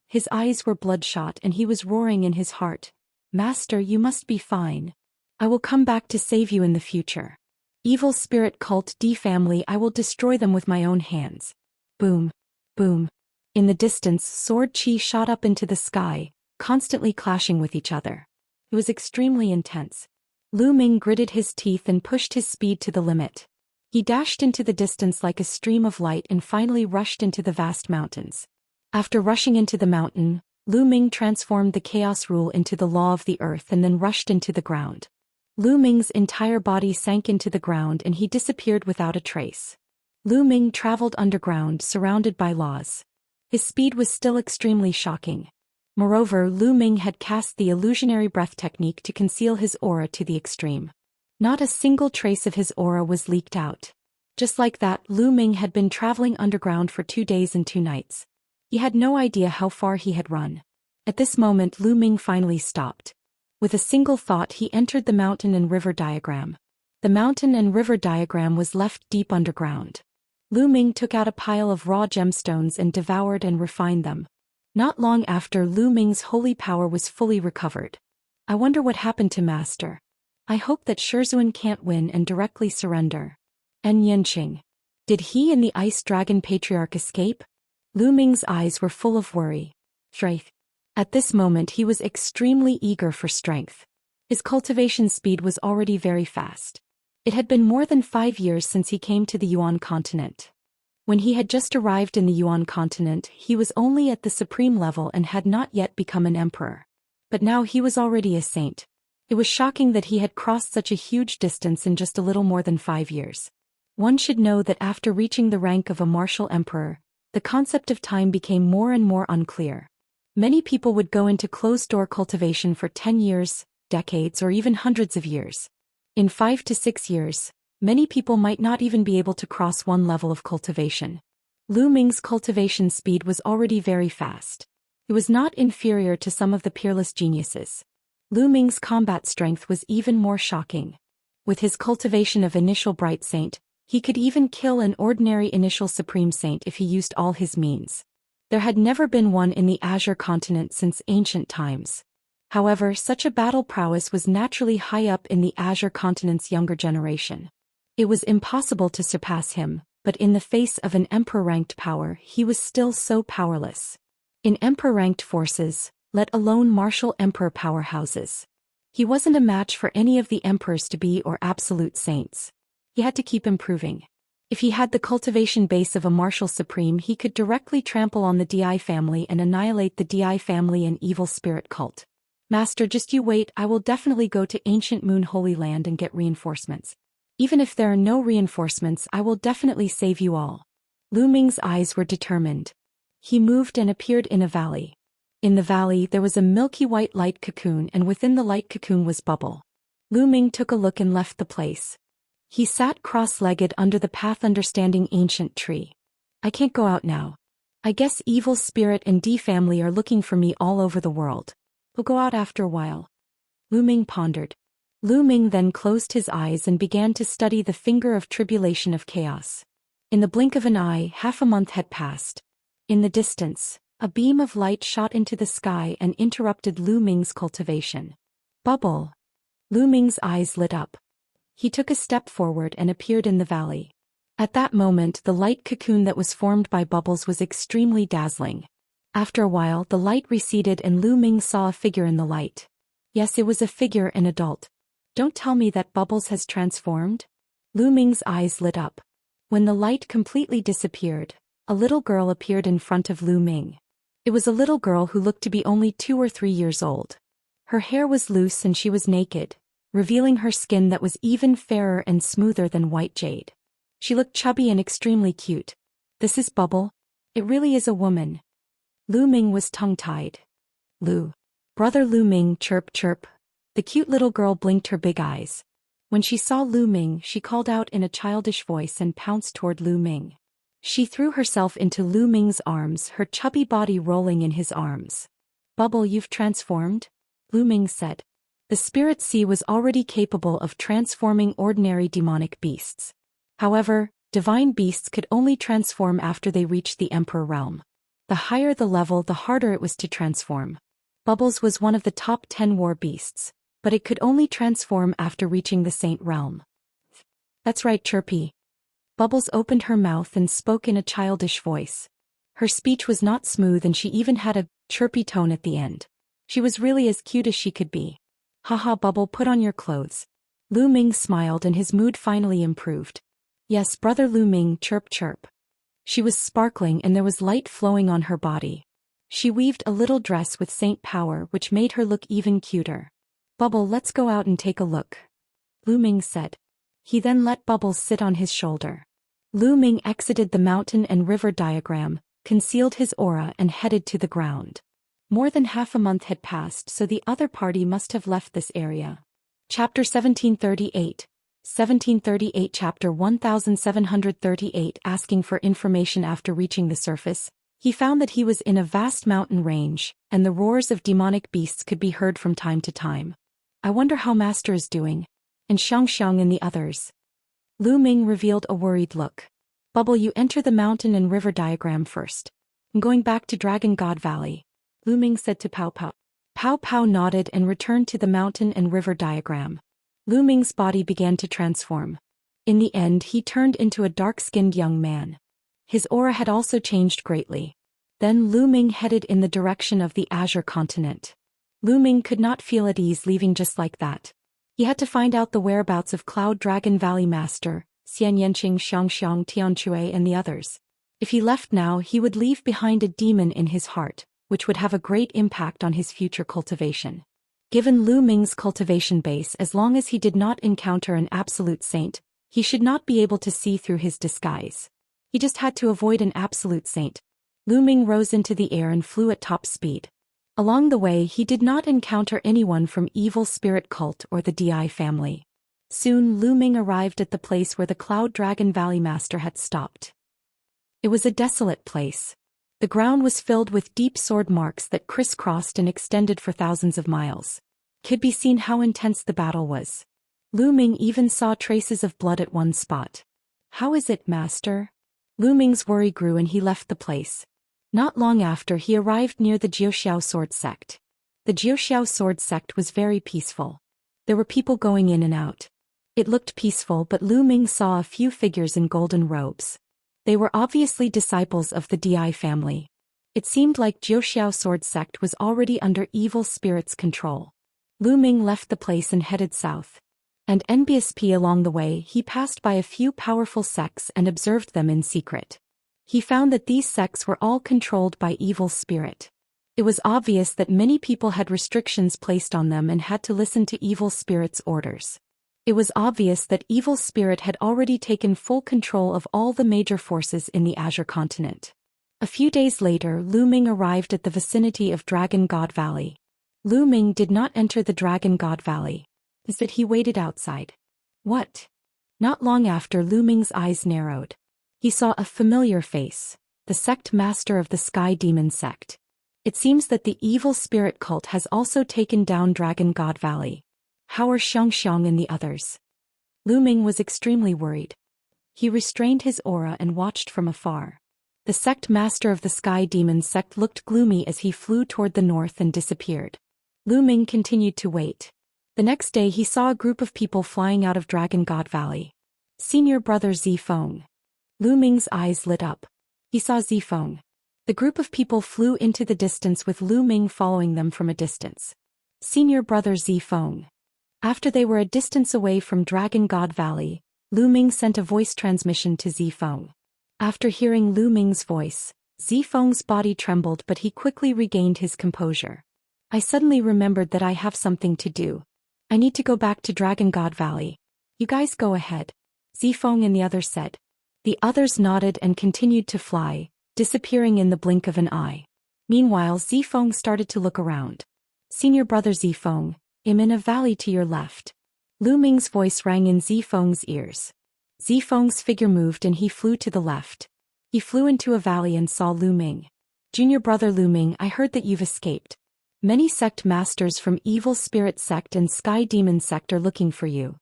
Speaker 1: His eyes were bloodshot and he was roaring in his heart. Master, you must be fine. I will come back to save you in the future. Evil spirit cult D family, I will destroy them with my own hands. Boom. Boom. In the distance, sword chi shot up into the sky, constantly clashing with each other. It was extremely intense. Lu Ming gritted his teeth and pushed his speed to the limit. He dashed into the distance like a stream of light and finally rushed into the vast mountains. After rushing into the mountain, Lu Ming transformed the chaos rule into the law of the earth and then rushed into the ground. Lu Ming's entire body sank into the ground and he disappeared without a trace. Lu Ming traveled underground surrounded by laws. His speed was still extremely shocking. Moreover, Lu Ming had cast the illusionary breath technique to conceal his aura to the extreme. Not a single trace of his aura was leaked out. Just like that, Lu Ming had been traveling underground for 2 days and 2 nights. He had no idea how far he had run. At this moment, Lu Ming finally stopped. With a single thought, he entered the mountain and river diagram. The mountain and river diagram was left deep underground. Lu Ming took out a pile of raw gemstones and devoured and refined them. Not long after, Lu Ming's holy power was fully recovered. I wonder what happened to Master. I hope that Shizhuan can't win and directly surrender. And Yanqing. Did he and the Ice Dragon Patriarch escape? Lu Ming's eyes were full of worry. Strength. At this moment he was extremely eager for strength. His cultivation speed was already very fast. It had been more than 5 years since he came to the Yuan continent. When he had just arrived in the Yuan continent, he was only at the supreme level and had not yet become an emperor. But now he was already a saint. It was shocking that he had crossed such a huge distance in just a little more than 5 years. One should know that after reaching the rank of a martial emperor, the concept of time became more and more unclear. Many people would go into closed-door cultivation for 10 years, decades, or even hundreds of years. In 5 to 6 years, many people might not even be able to cross one level of cultivation. Lu Ming's cultivation speed was already very fast. It was not inferior to some of the peerless geniuses. Lu Ming's combat strength was even more shocking. With his cultivation of Initial Bright Saint, he could even kill an ordinary Initial Supreme Saint if he used all his means. There had never been one in the Azure continent since ancient times. However, such a battle prowess was naturally high up in the Azure continent's younger generation. It was impossible to surpass him, but in the face of an emperor-ranked power, he was still so powerless. In emperor-ranked forces, let alone martial emperor powerhouses, he wasn't a match for any of the emperors to be or absolute saints. He had to keep improving. If he had the cultivation base of a martial supreme, he could directly trample on the Di family and annihilate the Di family and evil spirit cult. Master, just you wait, I will definitely go to ancient Moon Holy Land and get reinforcements. Even if there are no reinforcements, I will definitely save you all. Lu Ming's eyes were determined. He moved and appeared in a valley. In the valley there was a milky white light cocoon, and within the light cocoon was Bubble. Lu Ming took a look and left the place. He sat cross-legged under the path understanding ancient tree. I can't go out now. I guess evil spirit and D family are looking for me all over the world. We'll go out after a while. Lu Ming pondered. Lu Ming then closed his eyes and began to study the finger of tribulation of chaos. In the blink of an eye, half a month had passed. In the distance, a beam of light shot into the sky and interrupted Lu Ming's cultivation. Bubble. Lu Ming's eyes lit up. He took a step forward and appeared in the valley. At that moment, the light cocoon that was formed by bubbles was extremely dazzling. After a while, the light receded and Lu Ming saw a figure in the light. Yes, it was a figure, an adult. Don't tell me that Bubbles has transformed? Lu Ming's eyes lit up. When the light completely disappeared, a little girl appeared in front of Lu Ming. It was a little girl who looked to be only 2 or 3 years old. Her hair was loose and she was naked, revealing her skin that was even fairer and smoother than white jade. She looked chubby and extremely cute. This is Bubble? It really is a woman. Lu Ming was tongue-tied. Brother Lu Ming, chirp chirp. The cute little girl blinked her big eyes. When she saw Lu Ming, she called out in a childish voice and pounced toward Lu Ming. She threw herself into Lu Ming's arms, her chubby body rolling in his arms. Bubble, you've transformed? Lu Ming said. The spirit sea was already capable of transforming ordinary demonic beasts. However, divine beasts could only transform after they reached the Emperor realm. The higher the level, the harder it was to transform. Bubbles was one of the top 10 war beasts, but it could only transform after reaching the Saint realm. That's right, Chirpy. Bubbles opened her mouth and spoke in a childish voice. Her speech was not smooth and she even had a chirpy tone at the end. She was really as cute as she could be. Haha, Bubble, put on your clothes. Lu Ming smiled and his mood finally improved. Yes, brother Lu Ming, chirp chirp. She was sparkling and there was light flowing on her body. She weaved a little dress with saint power which made her look even cuter. Bubble, let's go out and take a look. Lu Ming said. He then let Bubbles sit on his shoulder. Lu Ming exited the mountain and river diagram, concealed his aura and headed to the ground. More than half a month had passed, so the other party must have left this area. Chapter 1738. 1738 Chapter 1738 Asking for information after reaching the surface, he found that he was in a vast mountain range, and the roars of demonic beasts could be heard from time to time. I wonder how Master is doing. And Xianxia and the others. Lu Ming revealed a worried look. Bubble, you enter the mountain and river diagram first. I'm going back to Dragon God Valley. Lu Ming said to Pao Pao. Pao Pao nodded and returned to the mountain and river diagram. Lu Ming's body began to transform. In the end, he turned into a dark-skinned young man. His aura had also changed greatly. Then Lu Ming headed in the direction of the Azure continent. Lu Ming could not feel at ease leaving just like that. He had to find out the whereabouts of Cloud Dragon Valley Master, Xianxia, Xianxia, Tianque and the others. If he left now, he would leave behind a demon in his heart, which would have a great impact on his future cultivation. Given Lu Ming's cultivation base, as long as he did not encounter an absolute saint, he should not be able to see through his disguise. He just had to avoid an absolute saint. Lu Ming rose into the air and flew at top speed. Along the way, he did not encounter anyone from Evil Spirit Cult or the Di family. Soon Lu Ming arrived at the place where the Cloud Dragon Valley Master had stopped. It was a desolate place. The ground was filled with deep sword marks that crisscrossed and extended for thousands of miles. Could be seen how intense the battle was. Lu Ming even saw traces of blood at one spot. How is it, Master? Lu Ming's worry grew and he left the place. Not long after, he arrived near the Zhou sword sect. The Zhou sword sect was very peaceful. There were people going in and out. It looked peaceful, but Lu Ming saw a few figures in golden robes. They were obviously disciples of the Di family. It seemed like Zhou sword sect was already under evil spirits' control. Lu Ming left the place and headed south. And enviously along the way he passed by a few powerful sects and observed them in secret. He found that these sects were all controlled by evil spirit. It was obvious that many people had restrictions placed on them and had to listen to evil spirit's orders. It was obvious that evil spirit had already taken full control of all the major forces in the Azure continent. A few days later, Lu Ming arrived at the vicinity of Dragon God Valley. Lu Ming did not enter the Dragon God Valley. Instead he waited outside. What? Not long after, Lu Ming's eyes narrowed. He saw a familiar face, the sect master of the Sky Demon sect. It seems that the evil spirit cult has also taken down Dragon God Valley. How are Xianxia and the others? Lu Ming was extremely worried. He restrained his aura and watched from afar. The sect master of the Sky Demon sect looked gloomy as he flew toward the north and disappeared. Lu Ming continued to wait. The next day he saw a group of people flying out of Dragon God Valley. Senior brother Zifeng. Lu Ming's eyes lit up. He saw Zifeng. The group of people flew into the distance with Lu Ming following them from a distance. Senior brother Zifeng. After they were a distance away from Dragon God Valley, Lu Ming sent a voice transmission to Zifeng. After hearing Lu Ming's voice, Zifeng's body trembled, but he quickly regained his composure. I suddenly remembered that I have something to do. I need to go back to Dragon God Valley. You guys go ahead. Zifeng and the others said. The others nodded and continued to fly, disappearing in the blink of an eye. Meanwhile, Zifeng started to look around. Senior brother Zifeng, I'm in a valley to your left. Lu Ming's voice rang in Zifeng's ears. Zifeng's figure moved and he flew to the left. He flew into a valley and saw Lu Ming. Junior brother Lu Ming, I heard that you've escaped. Many sect masters from Evil Spirit Sect and Sky Demon Sect are looking for you.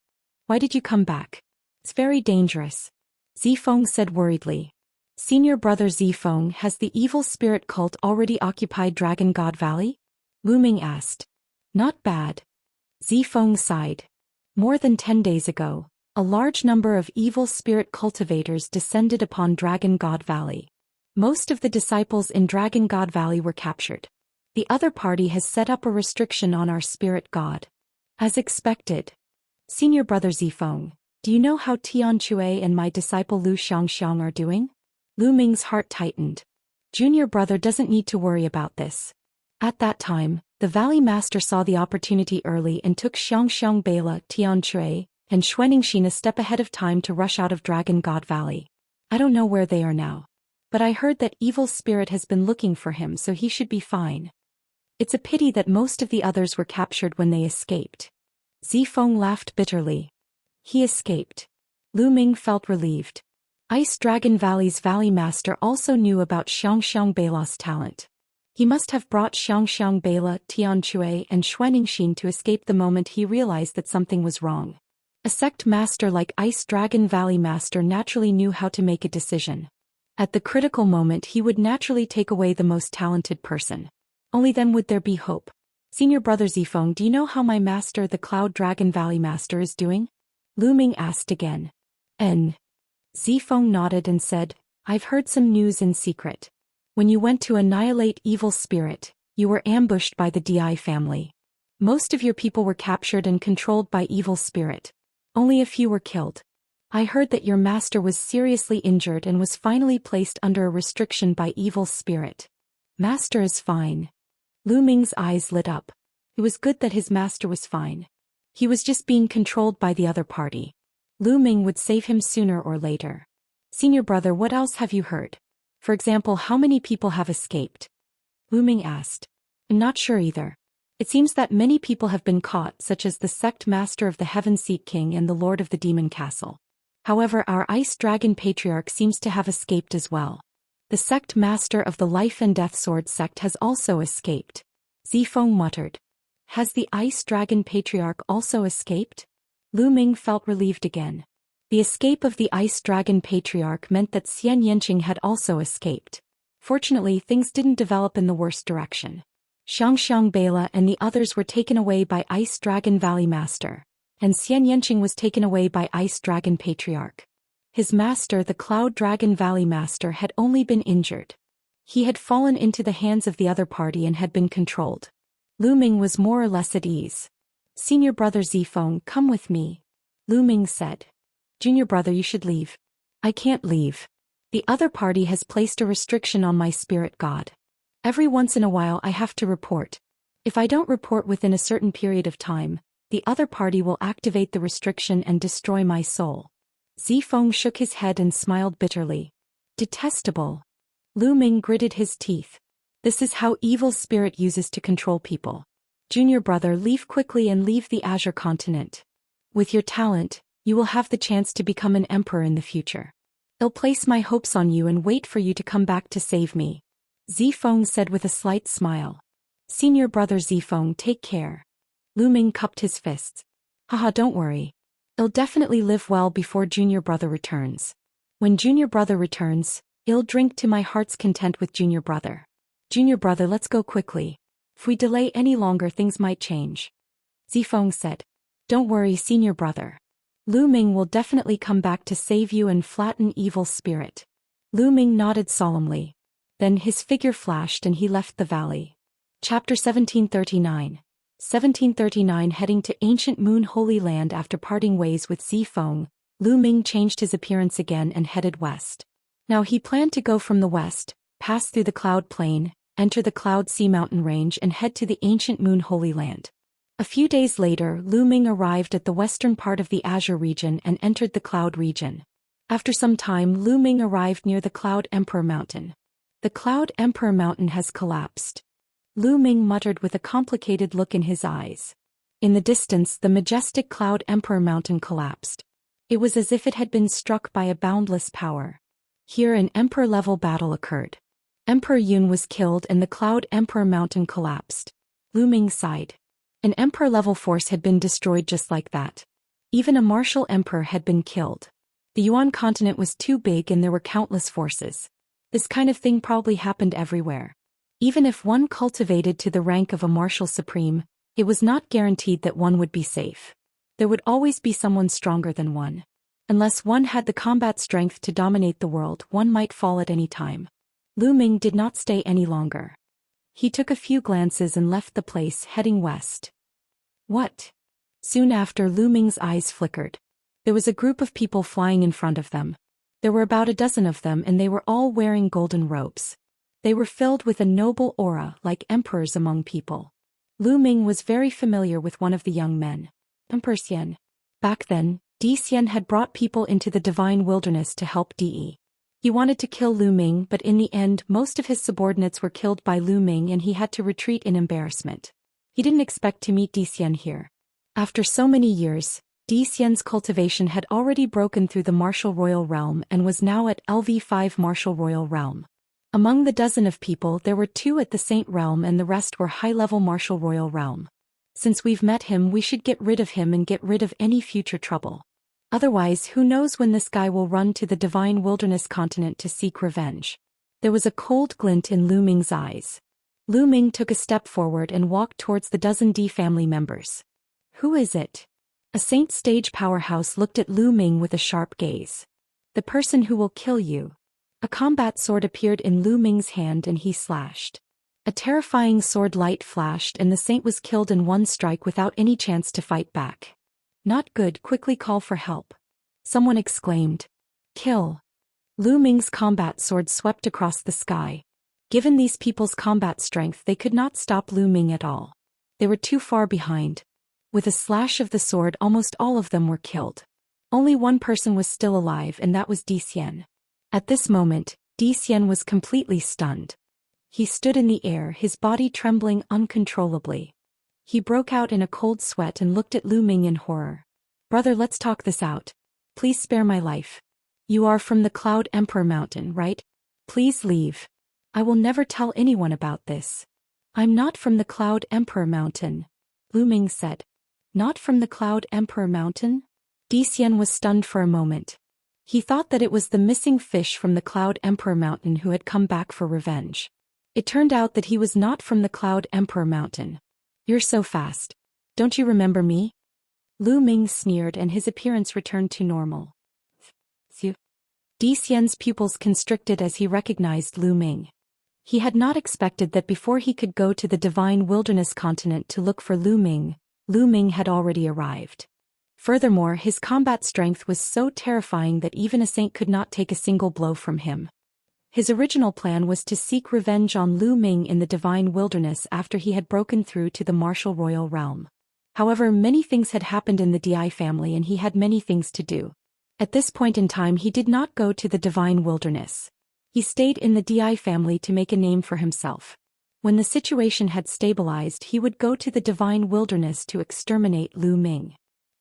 Speaker 1: Why did you come back? It's very dangerous. Zifeng said worriedly. Senior brother Zifeng, has the Evil Spirit cult already occupied Dragon God Valley? Lu Ming asked. Not bad. Zifeng sighed. More than 10 days ago, a large number of evil spirit cultivators descended upon Dragon God Valley. Most of the disciples in Dragon God Valley were captured. The other party has set up a restriction on our spirit god. As expected. Senior brother Zifeng, do you know how Tianxia and my disciple Lu Xianxia are doing? Lu Ming's heart tightened. Junior brother doesn't need to worry about this. At that time, the Valley Master saw the opportunity early and took Xianxia, Bela, Tianxia, and Xianxia a step ahead of time to rush out of Dragon God Valley. I don't know where they are now. But I heard that evil spirit has been looking for him, so he should be fine. It's a pity that most of the others were captured when they escaped. Zifeng laughed bitterly. He escaped. Lu Ming felt relieved. Ice Dragon Valley's Valley Master also knew about Xianxia Bela's talent. He must have brought Xianxia Bela, Tianxia, and Xianxia to escape the moment he realized that something was wrong. A sect master like Ice Dragon Valley Master naturally knew how to make a decision. At the critical moment he would naturally take away the most talented person. Only then would there be hope. Senior brother Zifeng, do you know how my master, the Cloud Dragon Valley Master, is doing? Lu Ming asked again. Zifeng nodded and said, I've heard some news in secret. When you went to annihilate evil spirit, you were ambushed by the Di family. Most of your people were captured and controlled by evil spirit. Only a few were killed. I heard that your master was seriously injured and was finally placed under a restriction by evil spirit. Master is fine. Lu Ming's eyes lit up. It was good that his master was fine. He was just being controlled by the other party. Lu Ming would save him sooner or later. Senior brother, what else have you heard? For example, how many people have escaped? Lu Ming asked. I'm not sure either. It seems that many people have been caught, such as the sect master of the Heaven Seat King and the Lord of the Demon Castle. However, our Ice Dragon Patriarch seems to have escaped as well. The sect master of the Life and Death Sword sect has also escaped. Zifeng muttered. Has the Ice Dragon Patriarch also escaped? Lu Ming felt relieved again. The escape of the Ice Dragon Patriarch meant that Xianxia had also escaped. Fortunately, things didn't develop in the worst direction. Xianxia Bela and the others were taken away by Ice Dragon Valley Master, and Xianxia was taken away by Ice Dragon Patriarch. His master, the Cloud Dragon Valley Master, had only been injured. He had fallen into the hands of the other party and had been controlled. Lu Ming was more or less at ease. Senior brother Zifeng, come with me. Lu Ming said. Junior brother, you should leave. I can't leave. The other party has placed a restriction on my spirit god. Every once in a while I have to report. If I don't report within a certain period of time, the other party will activate the restriction and destroy my soul. Zifeng shook his head and smiled bitterly. Detestable. Lu Ming gritted his teeth. This is how evil spirit uses to control people. Junior brother, leave quickly and leave the Azure continent. With your talent, you will have the chance to become an emperor in the future. I'll place my hopes on you and wait for you to come back to save me. Zifeng said with a slight smile. Senior brother Zifeng, take care. Lu Ming cupped his fists. Haha, don't worry. I'll definitely live well before junior brother returns. When junior brother returns, I'll drink to my heart's content with junior brother. Junior brother, let's go quickly. If we delay any longer, things might change. Zifeng said. Don't worry, senior brother. Lu Ming will definitely come back to save you and flatten evil spirit. Lu Ming nodded solemnly. Then his figure flashed and he left the valley. Chapter 1739. 1739. Heading to ancient Moon Holy Land. After parting ways with Zifeng, Lu Ming changed his appearance again and headed west. Now he planned to go from the west, pass through the Cloud Plain, enter the Cloud Sea mountain range and head to the ancient Moon Holy Land. A few days later, Lu Ming arrived at the western part of the Azure region and entered the Cloud region. After some time, Lu Ming arrived near the Cloud Emperor Mountain. The Cloud Emperor Mountain has collapsed. Lu Ming muttered with a complicated look in his eyes. In the distance, the majestic Cloud Emperor Mountain collapsed. It was as if it had been struck by a boundless power. Here an emperor-level battle occurred. Emperor Yun was killed and the Cloud Emperor Mountain collapsed. Lu Ming sighed. An emperor-level force had been destroyed just like that. Even a martial emperor had been killed. The Yuan continent was too big and there were countless forces. This kind of thing probably happened everywhere. Even if one cultivated to the rank of a martial supreme, it was not guaranteed that one would be safe. There would always be someone stronger than one. Unless one had the combat strength to dominate the world, one might fall at any time. Lu Ming did not stay any longer. He took a few glances and left the place, heading west. What? Soon after, Lu Ming's eyes flickered. There was a group of people flying in front of them. There were about a dozen of them and they were all wearing golden robes. They were filled with a noble aura, like emperors among people. Lu Ming was very familiar with one of the young men. Emperor Xian. Back then, Xian had brought people into the divine wilderness to help De. He wanted to kill Lu Ming, but in the end most of his subordinates were killed by Lu Ming and he had to retreat in embarrassment. He didn't expect to meet Xian here. After so many years, Xian's cultivation had already broken through the martial royal realm and was now at LV5 martial royal realm. Among the dozen of people there were 2 at the Saint realm and the rest were high-level martial royal realm. Since we've met him, we should get rid of him and get rid of any future trouble. Otherwise, who knows when this guy will run to the divine wilderness continent to seek revenge. There was a cold glint in Lu Ming's eyes. Lu Ming took a step forward and walked towards the dozen D family members. Who is it? A Saint stage powerhouse looked at Lu Ming with a sharp gaze. The person who will kill you. A combat sword appeared in Lu Ming's hand and he slashed. A terrifying sword light flashed and the saint was killed in one strike without any chance to fight back. Not good, quickly call for help. Someone exclaimed. Kill. Lu Ming's combat sword swept across the sky. Given these people's combat strength, they could not stop Lu Ming at all. They were too far behind. With a slash of the sword, almost all of them were killed. Only one person was still alive and that was Xian. At this moment, Xian was completely stunned. He stood in the air, his body trembling uncontrollably. He broke out in a cold sweat and looked at Lu Ming in horror. Brother, let's talk this out. Please spare my life. You are from the Cloud Emperor Mountain, right? Please leave. I will never tell anyone about this. I'm not from the Cloud Emperor Mountain, Lu Ming said. Not from the Cloud Emperor Mountain? Xian was stunned for a moment. He thought that it was the missing fish from the Cloud Emperor Mountain who had come back for revenge. It turned out that he was not from the Cloud Emperor Mountain. You're so fast. Don't you remember me? Lu Ming sneered and his appearance returned to normal. Xian's pupils constricted as he recognized Lu Ming. He had not expected that before he could go to the divine wilderness continent to look for Lu Ming had already arrived. Furthermore, his combat strength was so terrifying that even a saint could not take a single blow from him. His original plan was to seek revenge on Lu Ming in the Divine Wilderness after he had broken through to the martial royal realm. However, many things had happened in the Di family and he had many things to do. At this point in time he did not go to the Divine Wilderness. He stayed in the Di family to make a name for himself. When the situation had stabilized, he would go to the Divine Wilderness to exterminate Lu Ming.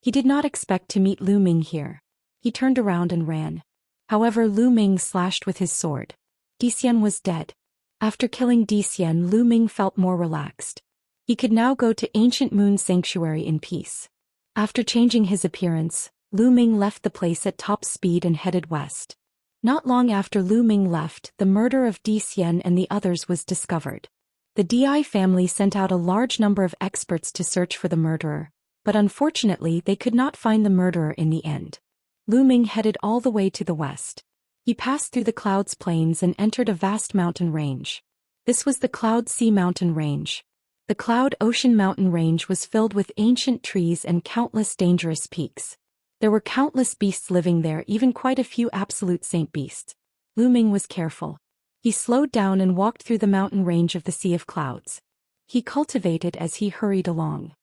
Speaker 1: He did not expect to meet Lu Ming here. He turned around and ran. However, Lu Ming slashed with his sword. Xian was dead. After killing Xian, Lu Ming felt more relaxed. He could now go to Ancient Moon Sanctuary in peace. After changing his appearance, Lu Ming left the place at top speed and headed west. Not long after Lu Ming left, the murder of Xian and the others was discovered. The Di family sent out a large number of experts to search for the murderer, but unfortunately they could not find the murderer in the end. Lu Ming headed all the way to the west. He passed through the Clouds Plains and entered a vast mountain range. This was the Cloud Sea Mountain Range. The Cloud Ocean Mountain Range was filled with ancient trees and countless dangerous peaks. There were countless beasts living there, even quite a few absolute saint beasts. Lu Ming was careful. He slowed down and walked through the mountain range of the Sea of Clouds. He cultivated as he hurried along.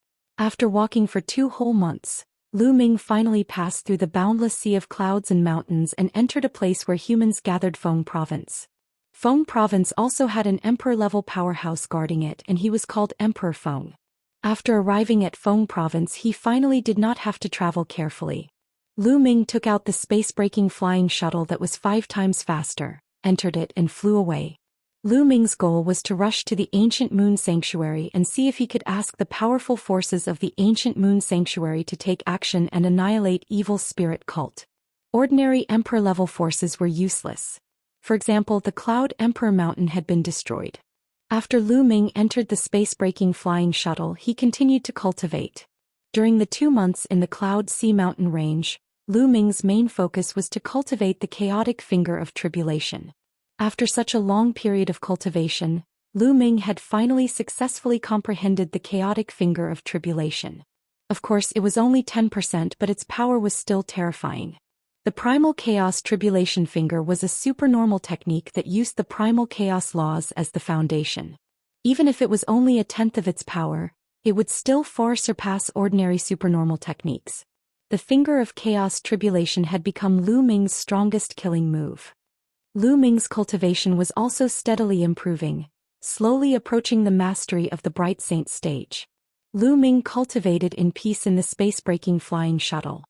Speaker 1: After walking for 2 whole months, Lu Ming finally passed through the boundless sea of clouds and mountains and entered a place where humans gathered. Feng Province. Feng Province also had an emperor-level powerhouse guarding it, and he was called Emperor Feng. After arriving at Feng Province, he finally did not have to travel carefully. Lu Ming took out the space-breaking flying shuttle that was 5 times faster, entered it and flew away. Lu Ming's goal was to rush to the Ancient Moon Sanctuary and see if he could ask the powerful forces of the Ancient Moon Sanctuary to take action and annihilate evil spirit cult. Ordinary Emperor-level forces were useless. For example, the Cloud Emperor Mountain had been destroyed. After Lu Ming entered the space-breaking flying shuttle, he continued to cultivate. During the 2 months in the Cloud Sea Mountain Range, Lu Ming's main focus was to cultivate the chaotic finger of tribulation. After such a long period of cultivation, Lu Ming had finally successfully comprehended the chaotic finger of tribulation. Of course, it was only 10%, but its power was still terrifying. The primal chaos tribulation finger was a supernormal technique that used the primal chaos laws as the foundation. Even if it was only 1/10 of its power, it would still far surpass ordinary supernormal techniques. The finger of chaos tribulation had become Lu Ming's strongest killing move. Lu Ming's cultivation was also steadily improving, slowly approaching the mastery of the Bright Saint stage. Lu Ming cultivated in peace in the space-breaking flying shuttle.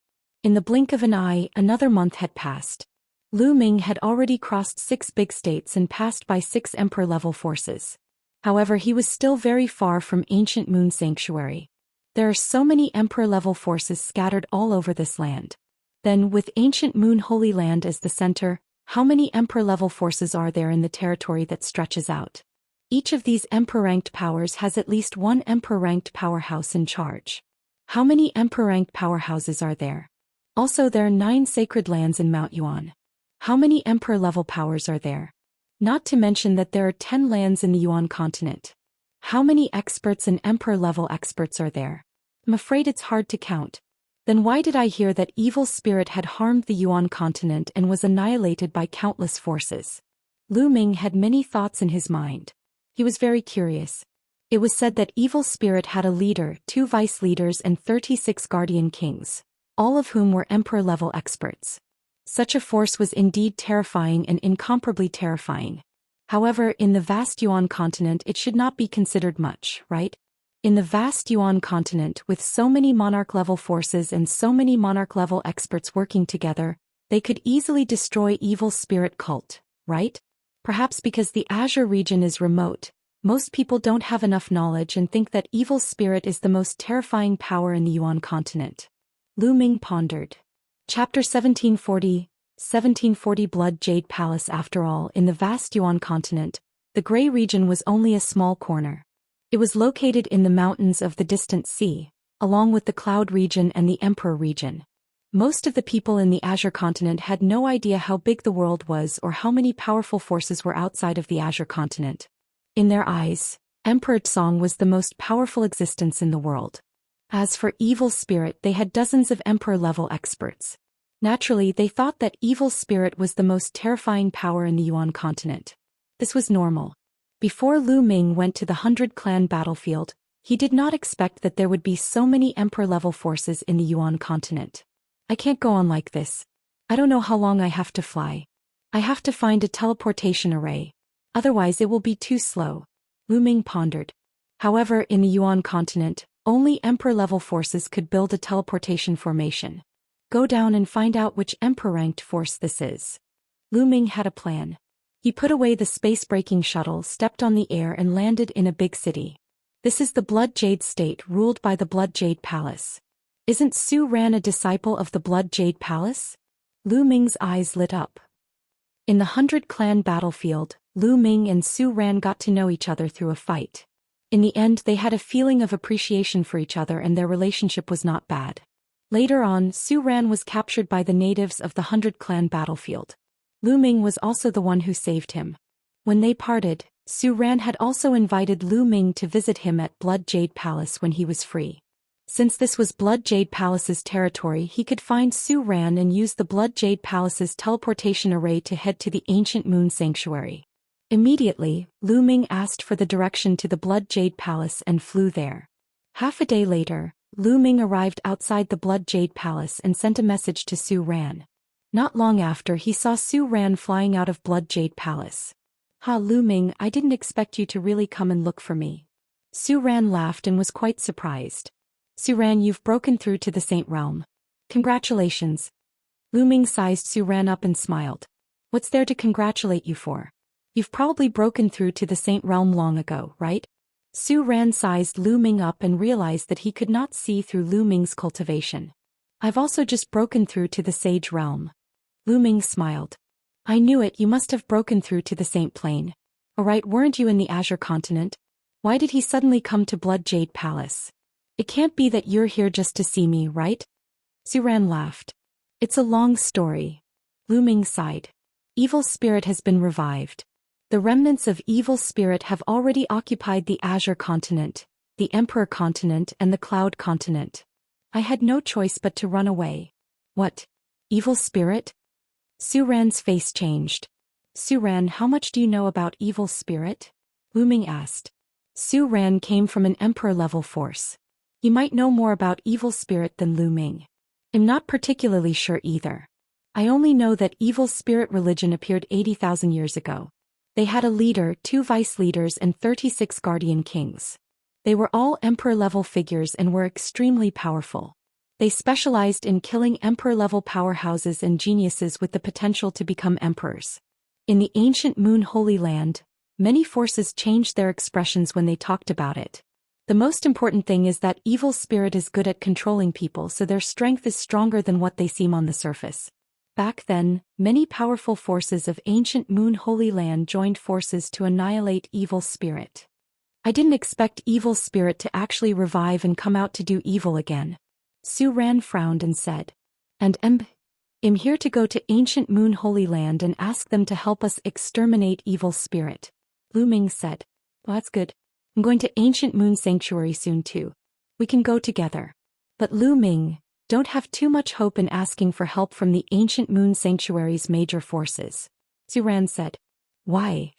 Speaker 1: In the blink of an eye, another month had passed. Lu Ming had already crossed 6 big states and passed by 6 emperor-level forces. However, he was still very far from Ancient Moon Sanctuary. There are so many emperor-level forces scattered all over this land. Then, with Ancient Moon Holy Land as the center, how many emperor-level forces are there in the territory that stretches out? Each of these emperor-ranked powers has at least 1 emperor-ranked powerhouse in charge. How many emperor-ranked powerhouses are there? Also, there are 9 sacred lands in Mount Yuan. How many emperor-level powers are there? Not to mention that there are 10 lands in the Yuan continent. How many experts and emperor-level experts are there? I'm afraid it's hard to count. Then why did I hear that evil spirit had harmed the Yuan continent and was annihilated by countless forces? Lu Ming had many thoughts in his mind. He was very curious. It was said that evil spirit had a leader, 2 vice leaders and 36 guardian kings, all of whom were emperor-level experts. Such a force was indeed terrifying and incomparably terrifying. However, in the vast Yuan continent it should not be considered much, right? In the vast Yuan continent, with so many monarch-level forces and so many monarch-level experts working together, they could easily destroy evil spirit cult, right? Perhaps because the Azure region is remote, most people don't have enough knowledge and think that evil spirit is the most terrifying power in the Yuan continent. Lu Ming pondered. Chapter 1740 Blood Jade Palace. After all, in the vast Yuan continent, the Grey region was only a small corner. It was located in the mountains of the distant sea, along with the Cloud region and the Emperor region. Most of the people in the Azure continent had no idea how big the world was or how many powerful forces were outside of the Azure continent. In their eyes, Emperor Tsong was the most powerful existence in the world. As for Evil Spirit, they had dozens of Emperor-level experts. Naturally, they thought that Evil Spirit was the most terrifying power in the Yuan continent. This was normal. Before Lu Ming went to the 100-clan battlefield, he did not expect that there would be so many Emperor-level forces in the Yuan continent. I can't go on like this. I don't know how long I have to fly. I have to find a teleportation array. Otherwise it will be too slow. Lu Ming pondered. However, in the Yuan continent, only Emperor-level forces could build a teleportation formation. Go down and find out which Emperor-ranked force this is. Lu Ming had a plan. He put away the space-breaking shuttle, stepped on the air and landed in a big city. This is the Blood Jade State ruled by the Blood Jade Palace. Isn't Su Ran a disciple of the Blood Jade Palace? Lu Ming's eyes lit up. In the 100-clan battlefield, Lu Ming and Su Ran got to know each other through a fight. In the end, they had a feeling of appreciation for each other and their relationship was not bad. Later on, Su Ran was captured by the natives of the 100-clan battlefield. Lu Ming was also the one who saved him. When they parted, Su Ran had also invited Lu Ming to visit him at Blood Jade Palace when he was free. Since this was Blood Jade Palace's territory, he could find Su Ran and use the Blood Jade Palace's teleportation array to head to the Ancient Moon Sanctuary. Immediately, Lu Ming asked for the direction to the Blood Jade Palace and flew there. Half a day later, Lu Ming arrived outside the Blood Jade Palace and sent a message to Su Ran. Not long after, he saw Su Ran flying out of Blood Jade Palace. Lu Ming, I didn't expect you to really come and look for me. Su Ran laughed and was quite surprised. Su Ran, you've broken through to the Saint Realm. Congratulations. Lu Ming sized Su Ran up and smiled. What's there to congratulate you for? You've probably broken through to the Saint Realm long ago, right? Su Ran sized Lu Ming up and realized that he could not see through Lu Ming's cultivation. I've also just broken through to the Sage Realm. Lu Ming smiled. I knew it, you must have broken through to the Saint Plane. Alright, weren't you in the Azure continent? Why did he suddenly come to Blood Jade Palace? It can't be that you're here just to see me, right? Su Ran laughed. It's a long story. Lu Ming sighed. Evil Spirit has been revived. The remnants of Evil Spirit have already occupied the Azure continent, the Emperor continent and the Cloud continent. I had no choice but to run away. What? Evil Spirit? Su Ran's face changed. Su Ran, how much do you know about Evil Spirit? Lu Ming asked. Su Ran came from an Emperor-level force. You might know more about Evil Spirit than Lu Ming. I'm not particularly sure either. I only know that Evil Spirit religion appeared 80,000 years ago. They had a leader, 2 vice leaders and 36 guardian kings. They were all Emperor-level figures and were extremely powerful. They specialized in killing Emperor-level powerhouses and geniuses with the potential to become emperors. In the ancient Moon Holy Land, many forces changed their expressions when they talked about it. The most important thing is that Evil Spirit is good at controlling people, so their strength is stronger than what they seem on the surface. Back then, many powerful forces of ancient Moon Holy Land joined forces to annihilate Evil Spirit. I didn't expect Evil Spirit to actually revive and come out to do evil again. Su Ran frowned and said. And I'm here to go to ancient Moon Holy Land and ask them to help us exterminate Evil Spirit. Lu Ming said. Well, that's good. I'm going to ancient Moon Sanctuary soon too. We can go together. But Lu Ming, don't have too much hope in asking for help from the ancient Moon Sanctuary's major forces. Su Ran said. Why?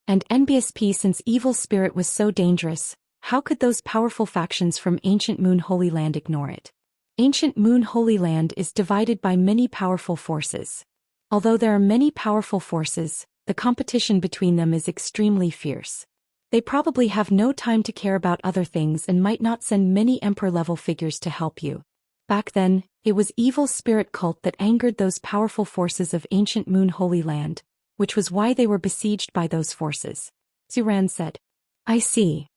Speaker 1: And NBSP, since Evil Spirit was so dangerous, how could those powerful factions from ancient Moon Holy Land ignore it? Ancient Moon Holy Land is divided by many powerful forces. Although there are many powerful forces, the competition between them is extremely fierce. They probably have no time to care about other things and might not send many Emperor-level figures to help you. Back then, it was Evil Spirit cult that angered those powerful forces of ancient Moon Holy Land, which was why they were besieged by those forces. Su Ran said. I see.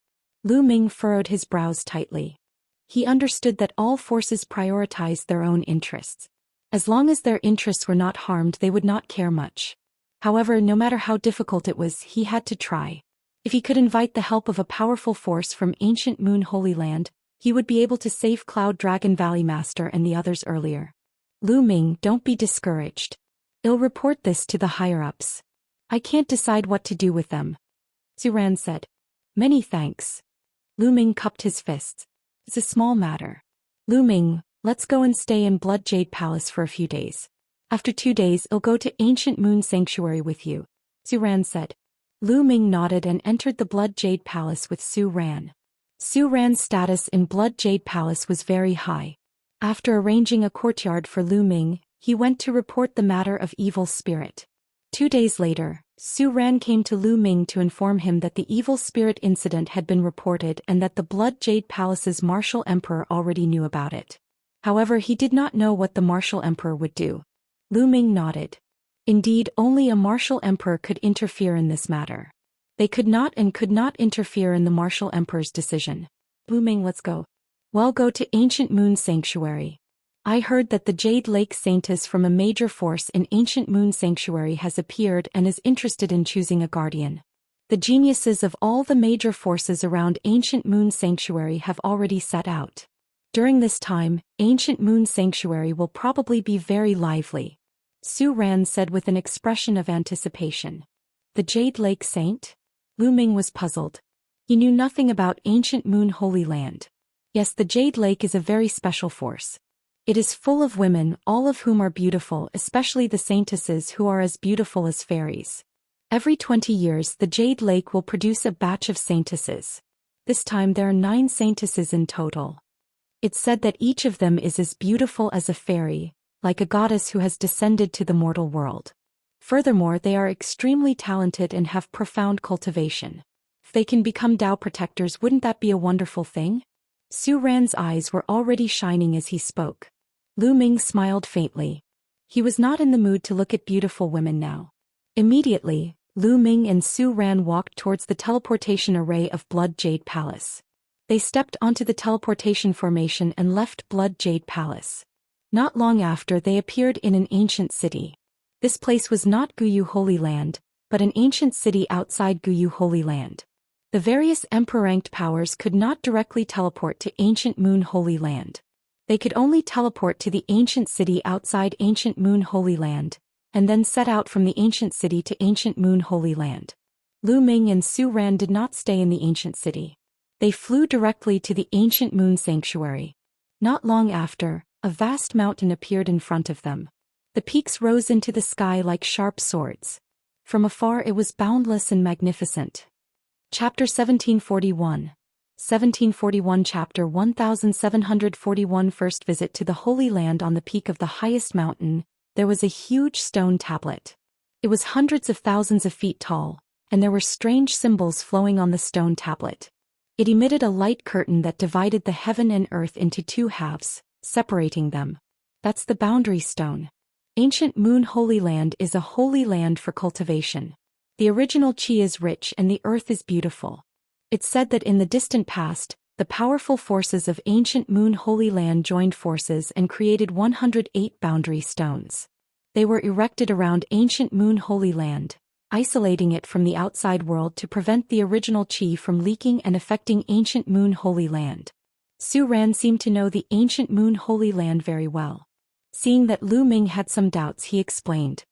Speaker 1: Lu Ming furrowed his brows tightly. He understood that all forces prioritized their own interests. As long as their interests were not harmed, they would not care much. However, no matter how difficult it was, he had to try. If he could invite the help of a powerful force from ancient Moon Holy Land, he would be able to save Cloud Dragon Valley Master and the others earlier. Lu Ming, don't be discouraged. I'll report this to the higher-ups. I can't decide what to do with them. Su Ran said. Many thanks. Lu Ming cupped his fists. It's a small matter. Lu Ming, let's go and stay in Blood Jade Palace for a few days. After 2 days I'll go to Ancient Moon Sanctuary with you, Su Ran said. Lu Ming nodded and entered the Blood Jade Palace with Su Ran. Su Ran's status in Blood Jade Palace was very high. After arranging a courtyard for Lu Ming, he went to report the matter of evil spirit. 2 days later, Su Ran came to Lu Ming to inform him that the evil spirit incident had been reported and that the Blood Jade Palace's martial emperor already knew about it. However, he did not know what the martial emperor would do. Lu Ming nodded. Indeed, only a martial emperor could interfere in this matter. They could not interfere in the martial emperor's decision. Lu Ming, let's go. Well, go to Ancient Moon Sanctuary. I heard that the Jade Lake Saintess from a major force in Ancient Moon Sanctuary has appeared and is interested in choosing a guardian. The geniuses of all the major forces around Ancient Moon Sanctuary have already set out. During this time, Ancient Moon Sanctuary will probably be very lively, Su Ran said with an expression of anticipation. The Jade Lake Saint? Lu Ming was puzzled. He knew nothing about Ancient Moon Holy Land. Yes, the Jade Lake is a very special force. It is full of women, all of whom are beautiful, especially the saintesses who are as beautiful as fairies. Every 20 years the Jade Lake will produce a batch of saintesses. This time there are 9 saintesses in total. It's said that each of them is as beautiful as a fairy, like a goddess who has descended to the mortal world. Furthermore, they are extremely talented and have profound cultivation. If they can become Dao protectors, wouldn't that be a wonderful thing? Su Ran's eyes were already shining as he spoke. Lu Ming smiled faintly. He was not in the mood to look at beautiful women now. Immediately, Lu Ming and Su Ran walked towards the teleportation array of Blood Jade Palace. They stepped onto the teleportation formation and left Blood Jade Palace. Not long after, they appeared in an ancient city. This place was not Guyu Holy Land, but an ancient city outside Guyu Holy Land. The various emperor-ranked powers could not directly teleport to Ancient Moon Holy Land. They could only teleport to the ancient city outside Ancient Moon Holy Land, and then set out from the ancient city to Ancient Moon Holy Land. Lu Ming and Su Ran did not stay in the ancient city. They flew directly to the Ancient Moon Sanctuary. Not long after, a vast mountain appeared in front of them. The peaks rose into the sky like sharp swords. From afar it was boundless and magnificent. Chapter 1741. 1741 Chapter 1741 First visit to the Holy Land. On the peak of the highest mountain, there was a huge stone tablet. It was hundreds of thousands of feet tall, and there were strange symbols flowing on the stone tablet. It emitted a light curtain that divided the heaven and earth into 2 halves, separating them. That's the boundary stone. Ancient Moon Holy Land is a holy land for cultivation. The original chi is rich and the earth is beautiful. It's said that in the distant past, the powerful forces of Ancient Moon Holy Land joined forces and created 108 boundary stones. They were erected around Ancient Moon Holy Land, isolating it from the outside world to prevent the original chi from leaking and affecting Ancient Moon Holy Land. Su Ran seemed to know the Ancient Moon Holy Land very well. Seeing that Lu Ming had some doubts, he explained.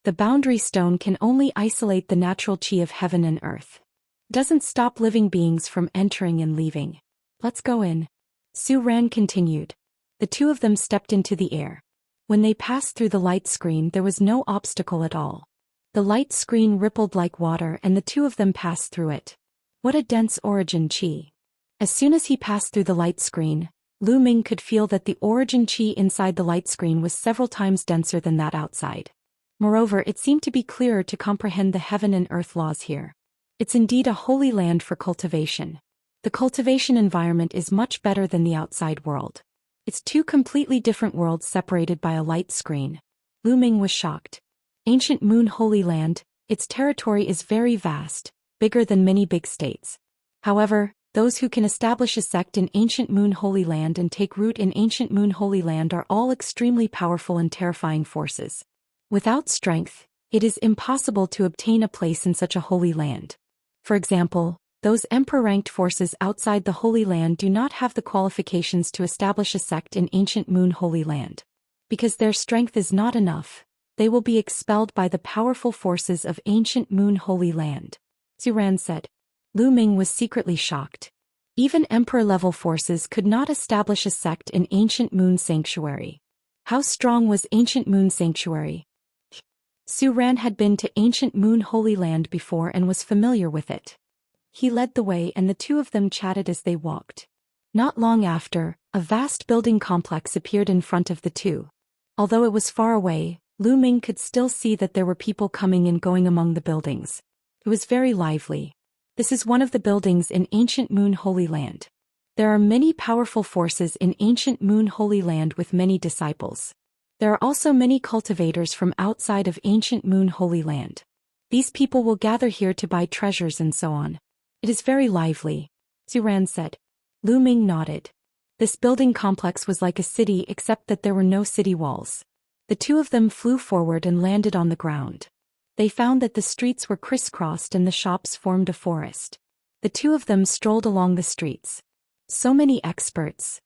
Speaker 1: The boundary stone can only isolate the natural chi of heaven and earth. It doesn't stop living beings from entering and leaving. Let's go in. Su Ran continued. The 2 of them stepped into the air. When they passed through the light screen, there was no obstacle at all. The light screen rippled like water and the 2 of them passed through it. What a dense origin chi. As soon as he passed through the light screen, Lu Ming could feel that the origin chi inside the light screen was several times denser than that outside. Moreover, it seemed to be clearer to comprehend the heaven and earth laws here. It's indeed a holy land for cultivation. The cultivation environment is much better than the outside world. It's 2 completely different worlds separated by a light screen. Lu Ming was shocked. Ancient Moon Holy Land, its territory is very vast, bigger than many big states. However, those who can establish a sect in Ancient Moon Holy Land and take root in Ancient Moon Holy Land are all extremely powerful and terrifying forces. Without strength, it is impossible to obtain a place in such a holy land. For example, those emperor-ranked forces outside the Holy Land do not have the qualifications to establish a sect in Ancient Moon Holy Land. Because their strength is not enough, they will be expelled by the powerful forces of Ancient Moon Holy Land. Su Ran said. Lu Ming was secretly shocked. Even Emperor-level forces could not establish a sect in Ancient Moon Sanctuary. How strong was Ancient Moon Sanctuary? Zhou Xian had been to Ancient Moon Holy Land before and was familiar with it. He led the way and the two of them chatted as they walked. Not long after, a vast building complex appeared in front of the two. Although it was far away, Lu Ming could still see that there were people coming and going among the buildings. It was very lively. This is one of the buildings in Ancient Moon Holy Land. There are many powerful forces in Ancient Moon Holy Land with many disciples. There are also many cultivators from outside of Ancient Moon Holy Land. These people will gather here to buy treasures and so on. It is very lively, Zhou Xian said. Lu Ming nodded. This building complex was like a city except that there were no city walls. The two of them flew forward and landed on the ground. They found that the streets were crisscrossed and the shops formed a forest. The two of them strolled along the streets. So many experts.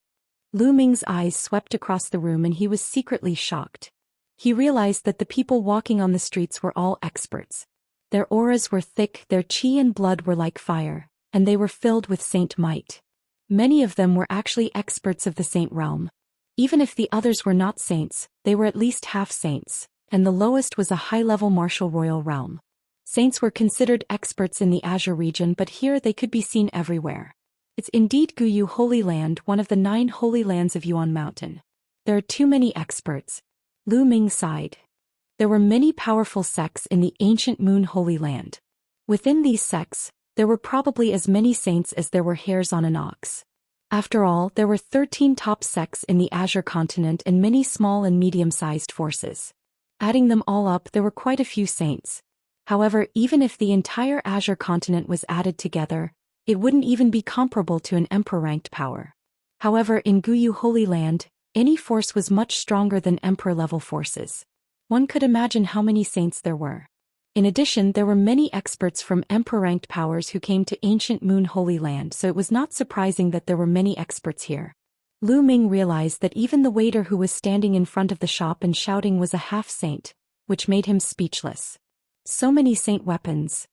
Speaker 1: Lu Ming's eyes swept across the room and he was secretly shocked. He realized that the people walking on the streets were all experts. Their auras were thick, their qi and blood were like fire, and they were filled with saint might. Many of them were actually experts of the saint realm. Even if the others were not saints, they were at least half saints, and the lowest was a high-level martial royal realm. Saints were considered experts in the Azure region, but here they could be seen everywhere. It's indeed Guyu Holy Land, one of the 9 holy lands of Yuan Mountain. There are too many experts. Lu Ming sighed. There were many powerful sects in the Ancient Moon Holy Land. Within these sects, there were probably as many saints as there were hairs on an ox. After all, there were 13 top sects in the Azure continent and many small and medium-sized forces. Adding them all up, there were quite a few saints. However, even if the entire Azure continent was added together, it wouldn't even be comparable to an emperor-ranked power. However, in Guyu Holy Land, any force was much stronger than emperor-level forces. One could imagine how many saints there were. In addition, there were many experts from emperor-ranked powers who came to Ancient Moon Holy Land, so it was not surprising that there were many experts here. Lu Ming realized that even the waiter who was standing in front of the shop and shouting was a half-saint, which made him speechless. So many saint weapons.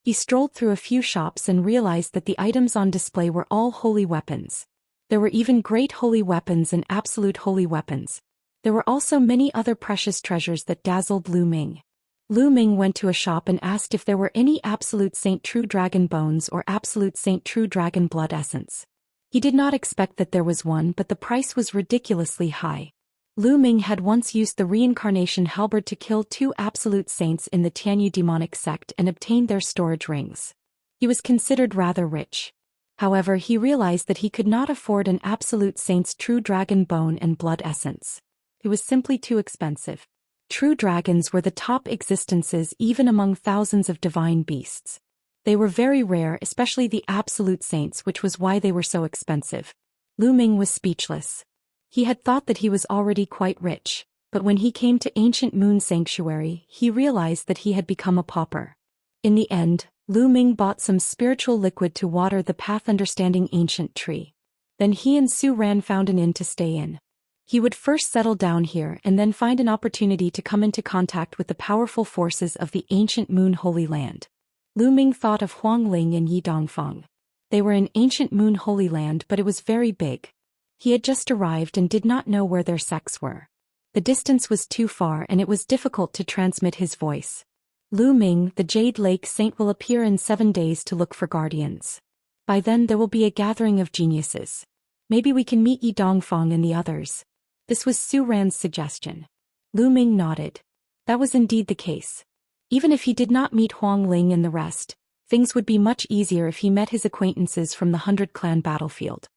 Speaker 1: He strolled through a few shops and realized that the items on display were all holy weapons. There were even great holy weapons and absolute holy weapons. There were also many other precious treasures that dazzled Lu Ming. Lu Ming went to a shop and asked if there were any Absolute Saint True Dragon Bones or Absolute Saint True Dragon Blood Essence. He did not expect that there was one, but the price was ridiculously high. Lu Ming had once used the reincarnation halberd to kill 2 absolute saints in the Tianyu demonic sect and obtained their storage rings. He was considered rather rich. However, he realized that he could not afford an absolute saint's true dragon bone and blood essence. It was simply too expensive. True dragons were the top existences even among thousands of divine beasts. They were very rare, especially the absolute saints, which was why they were so expensive. Lu Ming was speechless. He had thought that he was already quite rich, but when he came to Ancient Moon Sanctuary, he realized that he had become a pauper. In the end, Lu Ming bought some spiritual liquid to water the path-understanding ancient tree. Then he and Zhou Xian found an inn to stay in. He would first settle down here and then find an opportunity to come into contact with the powerful forces of the Ancient Moon Holy Land. Lu Ming thought of Huang Ling and Yi Dongfeng. They were in Ancient Moon Holy Land, but it was very big. He had just arrived and did not know where their sects were. The distance was too far and it was difficult to transmit his voice. Lu Ming, the Jade Lake Saint, will appear in 7 days to look for guardians. By then there will be a gathering of geniuses. Maybe we can meet Yi Dongfeng and the others. This was Zhou Xian's suggestion. Lu Ming nodded. That was indeed the case. Even if he did not meet Huang Ling and the rest, things would be much easier if he met his acquaintances from the 100-clan battlefield.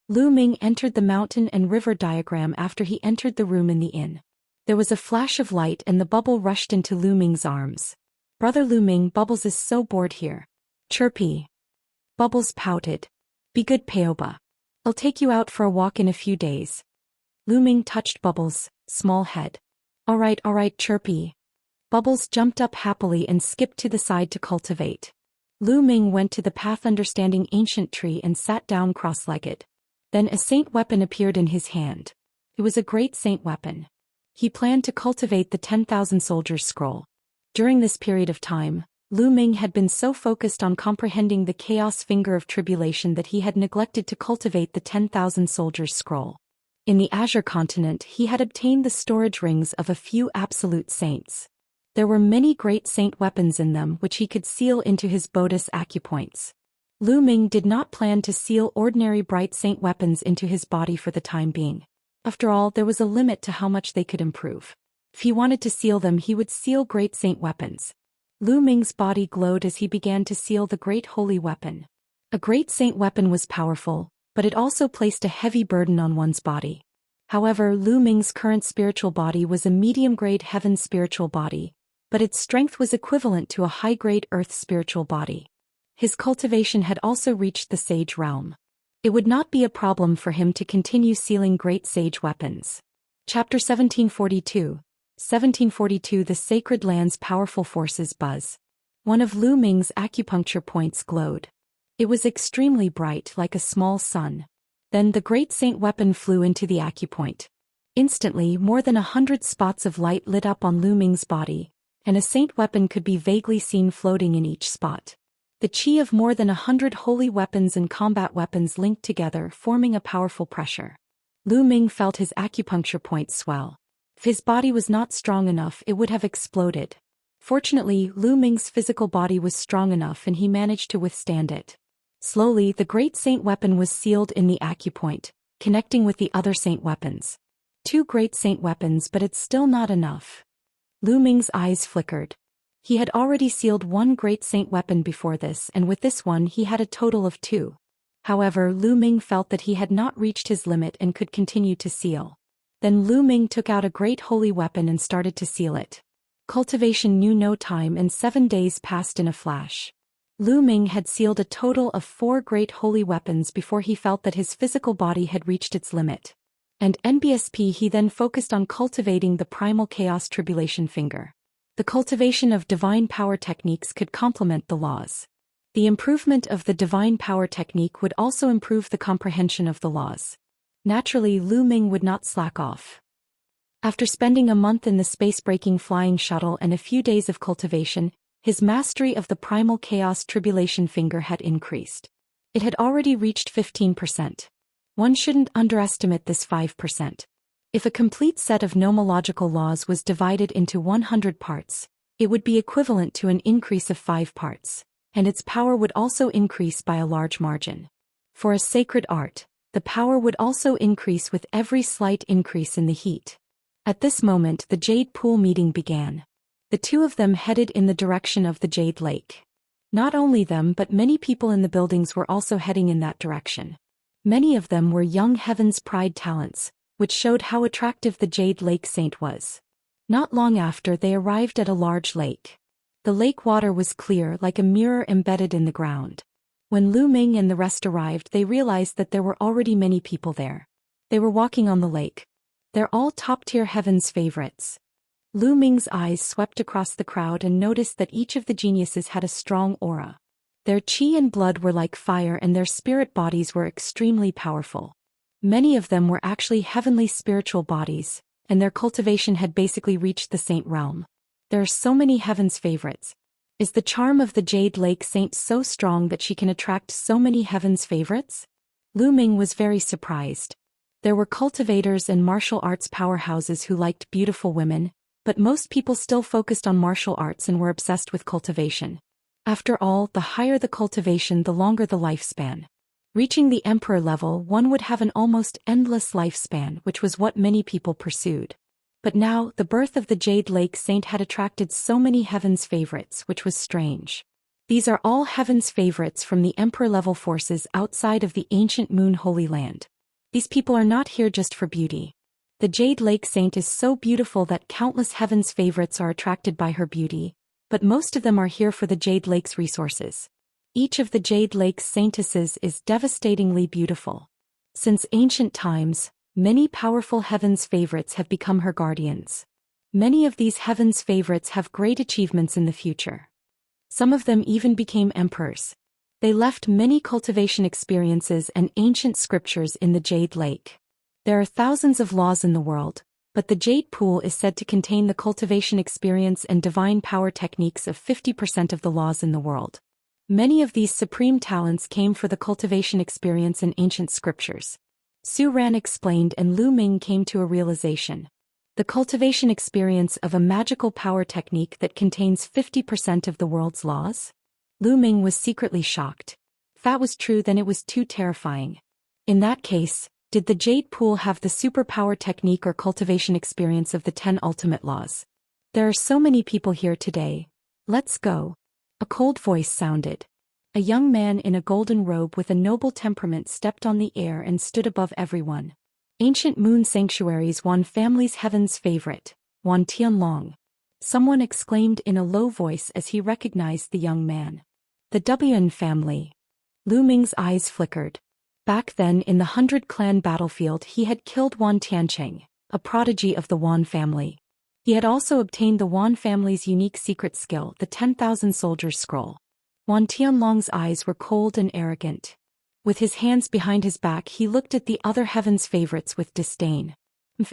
Speaker 1: Lu Ming entered the mountain and river diagram after he entered the room in the inn. There was a flash of light and the bubble rushed into Lu Ming's arms. Brother Lu Ming, Bubbles is so bored here. Chirpy. Bubbles pouted. Be good, Paoba. I'll take you out for a walk in a few days. Lu Ming touched Bubbles' small head. All right, Chirpy. Bubbles jumped up happily and skipped to the side to cultivate. Lu Ming went to the path-understanding ancient tree and sat down cross-legged. Then a saint weapon appeared in his hand. It was a great saint weapon. He planned to cultivate the 10,000 soldiers scroll. During this period of time, Lu Ming had been so focused on comprehending the chaos finger of tribulation that he had neglected to cultivate the 10,000 soldiers scroll. In the Azure continent he had obtained the storage rings of a few absolute saints. There were many great saint weapons in them which he could seal into his Bodhis acupoints. Lu Ming did not plan to seal ordinary bright saint weapons into his body for the time being. After all, there was a limit to how much they could improve. If he wanted to seal them, he would seal great saint weapons. Lu Ming's body glowed as he began to seal the great holy weapon. A great saint weapon was powerful, but it also placed a heavy burden on one's body. However, Lu Ming's current spiritual body was a medium-grade heaven spiritual body, but its strength was equivalent to a high-grade earth spiritual body. His cultivation had also reached the sage realm. It would not be a problem for him to continue sealing great sage weapons. Chapter 1742. 1742 The Sacred Land's powerful forces buzz. One of Lu Ming's acupuncture points glowed. It was extremely bright, like a small sun. Then the great saint weapon flew into the acupoint. Instantly, more than 100 spots of light lit up on Lu Ming's body, and a saint weapon could be vaguely seen floating in each spot. The chi of more than 100 holy weapons and combat weapons linked together, forming a powerful pressure. Lu Ming felt his acupuncture point swell. If his body was not strong enough, it would have exploded. Fortunately, Lu Ming's physical body was strong enough and he managed to withstand it. Slowly, the great saint weapon was sealed in the acupoint, connecting with the other saint weapons. 2 great saint weapons, but it's still not enough. Lu Ming's eyes flickered. He had already sealed 1 great saint weapon before this, and with this one he had a total of 2. However, Lu Ming felt that he had not reached his limit and could continue to seal. Then Lu Ming took out a great holy weapon and started to seal it. Cultivation knew no time and 7 days passed in a flash. Lu Ming had sealed a total of 4 great holy weapons before he felt that his physical body had reached its limit. And NBSP he then focused on cultivating the primal chaos tribulation finger. The cultivation of divine power techniques could complement the laws. The improvement of the divine power technique would also improve the comprehension of the laws. Naturally, Lu Ming would not slack off. After spending a month in the space-breaking flying shuttle and a few days of cultivation, his mastery of the primal chaos tribulation finger had increased. It had already reached 15%. One shouldn't underestimate this 5%. If a complete set of nomological laws was divided into 100 parts, it would be equivalent to an increase of 5 parts, and its power would also increase by a large margin. For a sacred art, the power would also increase with every slight increase in the heat. At this moment the Jade Pool meeting began. The 2 of them headed in the direction of the Jade Lake. Not only them but many people in the buildings were also heading in that direction. Many of them were young Heaven's Pride talents, which showed how attractive the Jade Lake Saint was. Not long after they arrived at a large lake. The lake water was clear like a mirror embedded in the ground. When Lu Ming and the rest arrived, they realized that there were already many people there. They were walking on the lake. They're all top-tier Heaven's favorites. Lu Ming's eyes swept across the crowd and noticed that each of the geniuses had a strong aura. Their chi and blood were like fire and their spirit bodies were extremely powerful. Many of them were actually heavenly spiritual bodies, and their cultivation had basically reached the saint realm. There are so many Heaven's favorites. Is the charm of the Jade Lake Saint so strong that she can attract so many Heaven's favorites? Lu Ming was very surprised. There were cultivators and martial arts powerhouses who liked beautiful women, but most people still focused on martial arts and were obsessed with cultivation. After all, the higher the cultivation, the longer the lifespan. Reaching the emperor level, one would have an almost endless lifespan, which was what many people pursued. But now, the birth of the Jade Lake Saint had attracted so many Heaven's favorites, which was strange. These are all Heaven's favorites from the emperor-level forces outside of the ancient Moon Holy Land. These people are not here just for beauty. The Jade Lake Saint is so beautiful that countless Heaven's favorites are attracted by her beauty, but most of them are here for the Jade Lake's resources. Each of the Jade Lake's saintesses is devastatingly beautiful. Since ancient times, many powerful Heaven's favorites have become her guardians. Many of these Heaven's favorites have great achievements in the future. Some of them even became emperors. They left many cultivation experiences and ancient scriptures in the Jade Lake. There are thousands of laws in the world, But the Jade Pool is said to contain the cultivation experience and divine power techniques of 50% of the laws in the world. Many of these supreme talents came for the cultivation experience in ancient scriptures. Su Ran explained, and Lu Ming came to a realization. The cultivation experience of a magical power technique that contains 50% of the world's laws? Lu Ming was secretly shocked. If that was true, then it was too terrifying. In that case, did the Jade Pool have the superpower technique or cultivation experience of the 10 ultimate laws? There are so many people here today. Let's go. A cold voice sounded. A young man in a golden robe with a noble temperament stepped on the air and stood above everyone. Ancient moon sanctuaries, Wan family's heaven's favorite, Wan Tianlong. Someone exclaimed in a low voice as he recognized the young man. The Wen family. Lu Ming's eyes flickered. Back then in the 100-clan battlefield he had killed Wan Tiancheng, a prodigy of the Wan family. He had also obtained the Wan family's unique secret skill, the 10,000 Soldiers Scroll. Wan Tianlong's eyes were cold and arrogant. With his hands behind his back he looked at the other heaven's favorites with disdain.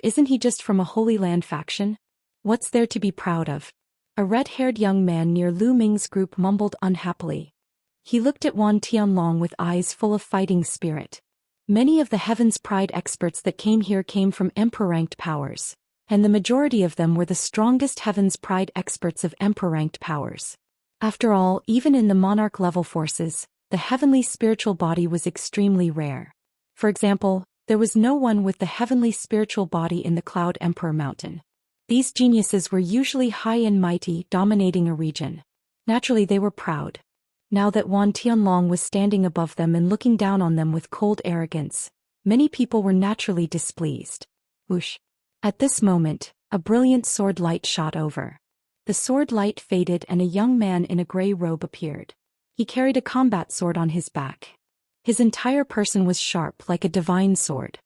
Speaker 1: Isn't he just from a Holy Land faction? What's there to be proud of? A red-haired young man near Lu Ming's group mumbled unhappily. He looked at Wan Tianlong with eyes full of fighting spirit. Many of the Heaven's Pride experts that came here came from Emperor-ranked powers, and the majority of them were the strongest Heaven's Pride experts of Emperor-ranked powers. After all, even in the Monarch-level forces, the heavenly spiritual body was extremely rare. For example, there was no one with the heavenly spiritual body in the Cloud Emperor Mountain. These geniuses were usually high and mighty, dominating a region. Naturally they were proud. Now that Wan Tianlong was standing above them and looking down on them with cold arrogance, many people were naturally displeased. Whoosh! At this moment, a brilliant sword light shot over. The sword light faded and a young man in a gray robe appeared. He carried a combat sword on his back. His entire person was sharp like a divine sword.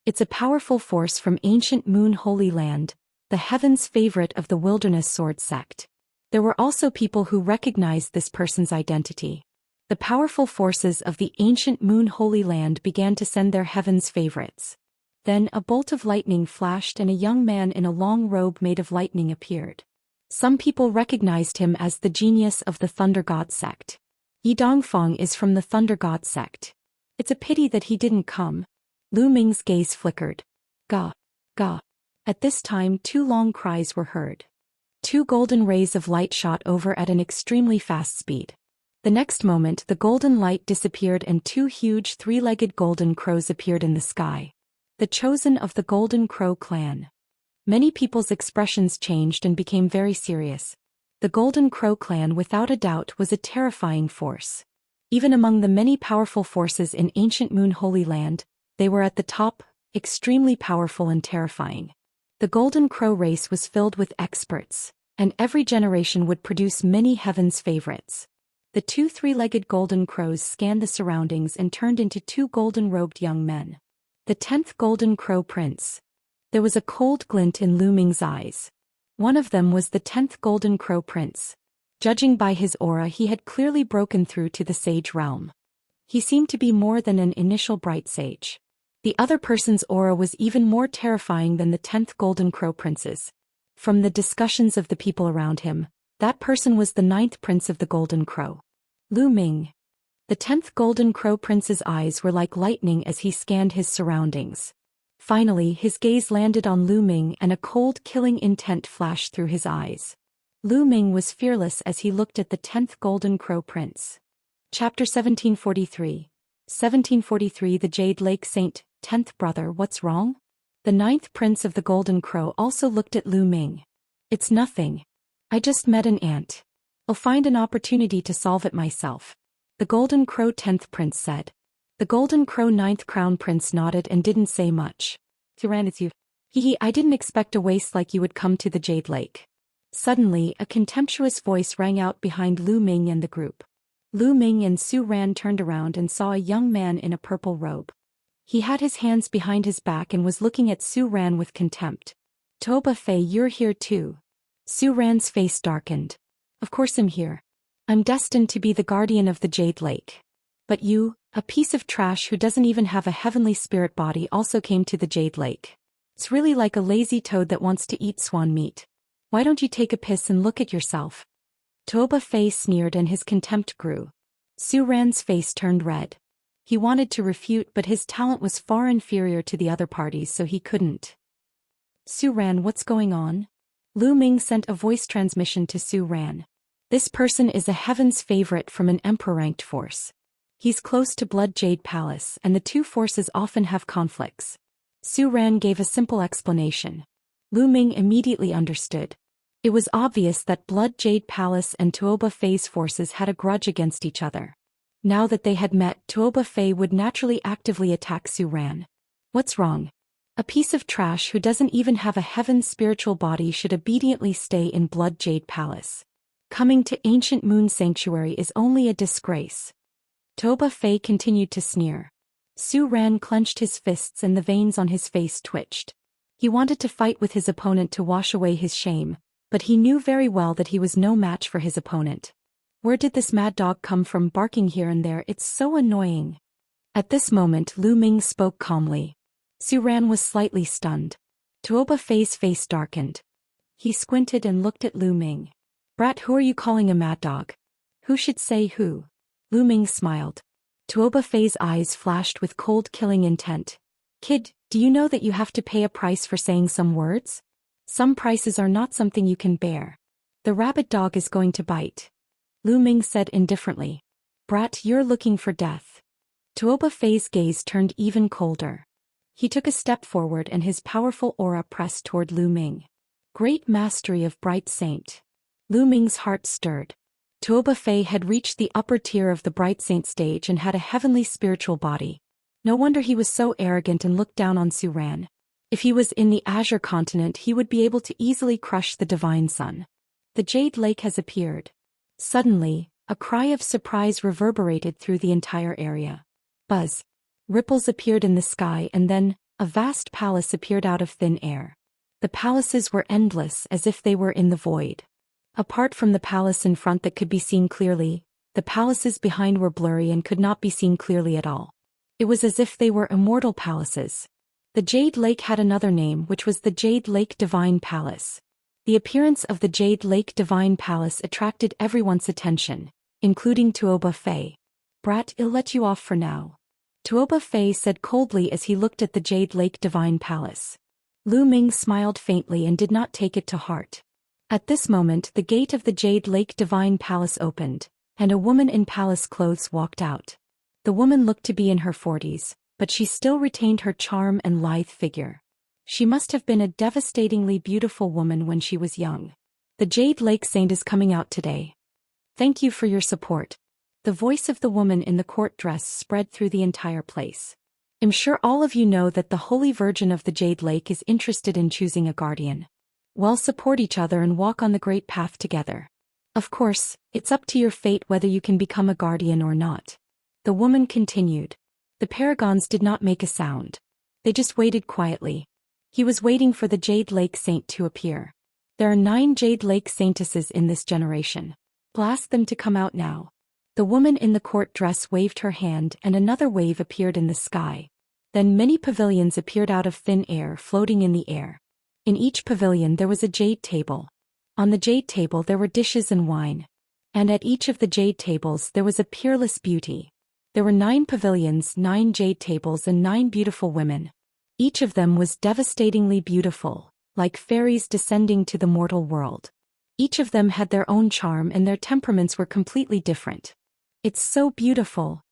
Speaker 1: It's a powerful force from ancient Moon Holy Land, the heaven's favorite of the Wilderness Sword sect. There were also people who recognized this person's identity. The powerful forces of the ancient Moon Holy Land began to send their heaven's favorites. Then a bolt of lightning flashed and a young man in a long robe made of lightning appeared. Some people recognized him as the genius of the Thunder God sect. Yi Dongfang is from the Thunder God sect. It's a pity that he didn't come. Lu Ming's gaze flickered. Ga. Ga. At this time 2 long cries were heard. 2 golden rays of light shot over at an extremely fast speed. The next moment the golden light disappeared and 2 huge 3-legged golden crows appeared in the sky. The chosen of the Golden Crow clan. Many people's expressions changed and became very serious. The Golden Crow clan without a doubt was a terrifying force. Even among the many powerful forces in ancient Moon Holy Land, they were at the top, extremely powerful and terrifying. The Golden Crow race was filled with experts, and every generation would produce many heaven's favorites. The 2 3-legged golden crows scanned the surroundings and turned into 2 golden-robed young men. The 10th Golden Crow Prince. There was a cold glint in Lu Ming's eyes. One of them was the 10th Golden Crow Prince. Judging by his aura, he had clearly broken through to the sage realm. He seemed to be more than an initial bright sage. The other person's aura was even more terrifying than the 10th Golden Crow Prince's. From the discussions of the people around him, that person was the 9th Prince of the Golden Crow. Lu Ming. The 10th Golden Crow Prince's eyes were like lightning as he scanned his surroundings. Finally, his gaze landed on Lu Ming and a cold, killing intent flashed through his eyes. Lu Ming was fearless as he looked at the 10th Golden Crow Prince. Chapter 1743. 1743 The Jade Lake Saint, 10th brother, what's wrong? The 9th Prince of the Golden Crow also looked at Lu Ming. It's nothing. I just met an ant. I'll find an opportunity to solve it myself. The Golden Crow 10th Prince said. The Golden Crow 9th Crown Prince nodded and didn't say much. Tyrannitu. Hehe, I didn't expect a waste like you would come to the Jade Lake. Suddenly, a contemptuous voice rang out behind Lu Ming and the group. Lu Ming and Su Ran turned around and saw a young man in a purple robe. He had his hands behind his back and was looking at Su Ran with contempt. Toba Fei, you're here too. Su Ran's face darkened. Of course I'm here. I'm destined to be the guardian of the Jade Lake. But you, a piece of trash who doesn't even have a heavenly spirit body, also came to the Jade Lake. It's really like a lazy toad that wants to eat swan meat. Why don't you take a piss and look at yourself? Tuoba Fei sneered and his contempt grew. Su Ran's face turned red. He wanted to refute, but his talent was far inferior to the other parties, so he couldn't. Su Ran, what's going on? Lu Ming sent a voice transmission to Su Ran. This person is a heaven's favorite from an emperor-ranked force. He's close to Blood Jade Palace, and the two forces often have conflicts. Su Ran gave a simple explanation. Lu Ming immediately understood. It was obvious that Blood Jade Palace and Tuoba Fei's forces had a grudge against each other. Now that they had met, Tuoba Fei would naturally actively attack Su Ran. What's wrong? A piece of trash who doesn't even have a heaven's spiritual body should obediently stay in Blood Jade Palace. Coming to Ancient Moon Sanctuary is only a disgrace. Tuoba Fei continued to sneer. Su Ran clenched his fists and the veins on his face twitched. He wanted to fight with his opponent to wash away his shame, but he knew very well that he was no match for his opponent. Where did this mad dog come from barking here and there? It's so annoying. At this moment Lu Ming spoke calmly. Su Ran was slightly stunned. Tuoba Fei's face darkened. He squinted and looked at Lu Ming. Brat, who are you calling a mad dog? Who should say who? Lu Ming smiled. Tuoba Fei's eyes flashed with cold killing intent. Kid, do you know that you have to pay a price for saying some words? Some prices are not something you can bear. The rabid dog is going to bite. Lu Ming said indifferently. Brat, you're looking for death. Tuoba Fei's gaze turned even colder. He took a step forward and his powerful aura pressed toward Lu Ming. Great mastery of Bright Saint. Lu Ming's heart stirred. Tuoba Fei had reached the upper tier of the Bright Saint stage and had a heavenly spiritual body. No wonder he was so arrogant and looked down on Su Ran. If he was in the Azure continent, he would be able to easily crush the Divine Sun. The Jade Lake has appeared. Suddenly, a cry of surprise reverberated through the entire area. Buzz. Ripples appeared in the sky and then, a vast palace appeared out of thin air. The palaces were endless as if they were in the void. Apart from the palace in front that could be seen clearly, the palaces behind were blurry and could not be seen clearly at all. It was as if they were immortal palaces. The Jade Lake had another name, which was the Jade Lake Divine Palace. The appearance of the Jade Lake Divine Palace attracted everyone's attention, including Tuoba Fei. Brat, I'll let you off for now. Tuoba Fei said coldly as he looked at the Jade Lake Divine Palace. Lu Ming smiled faintly and did not take it to heart. At this moment the gate of the Jade Lake Divine Palace opened, and a woman in palace clothes walked out. The woman looked to be in her 40s, but she still retained her charm and lithe figure. She must have been a devastatingly beautiful woman when she was young. The Jade Lake Saint is coming out today. Thank you for your support. The voice of the woman in the court dress spread through the entire place. I'm sure all of you know that the Holy Virgin of the Jade Lake is interested in choosing a guardian. Well, support each other and walk on the great path together. Of course, it's up to your fate whether you can become a guardian or not. The woman continued. The paragons did not make a sound. They just waited quietly. He was waiting for the Jade Lake Saint to appear. There are 9 Jade Lake Saintesses in this generation. Blast them to come out now. The woman in the court dress waved her hand and another wave appeared in the sky. Then many pavilions appeared out of thin air, floating in the air. In each pavilion there was a jade table. On the jade table there were dishes and wine. And at each of the jade tables there was a peerless beauty. There were 9 pavilions, 9 jade tables and 9 beautiful women. Each of them was devastatingly beautiful, like fairies descending to the mortal world. Each of them had their own charm and their temperaments were completely different. It's so beautiful.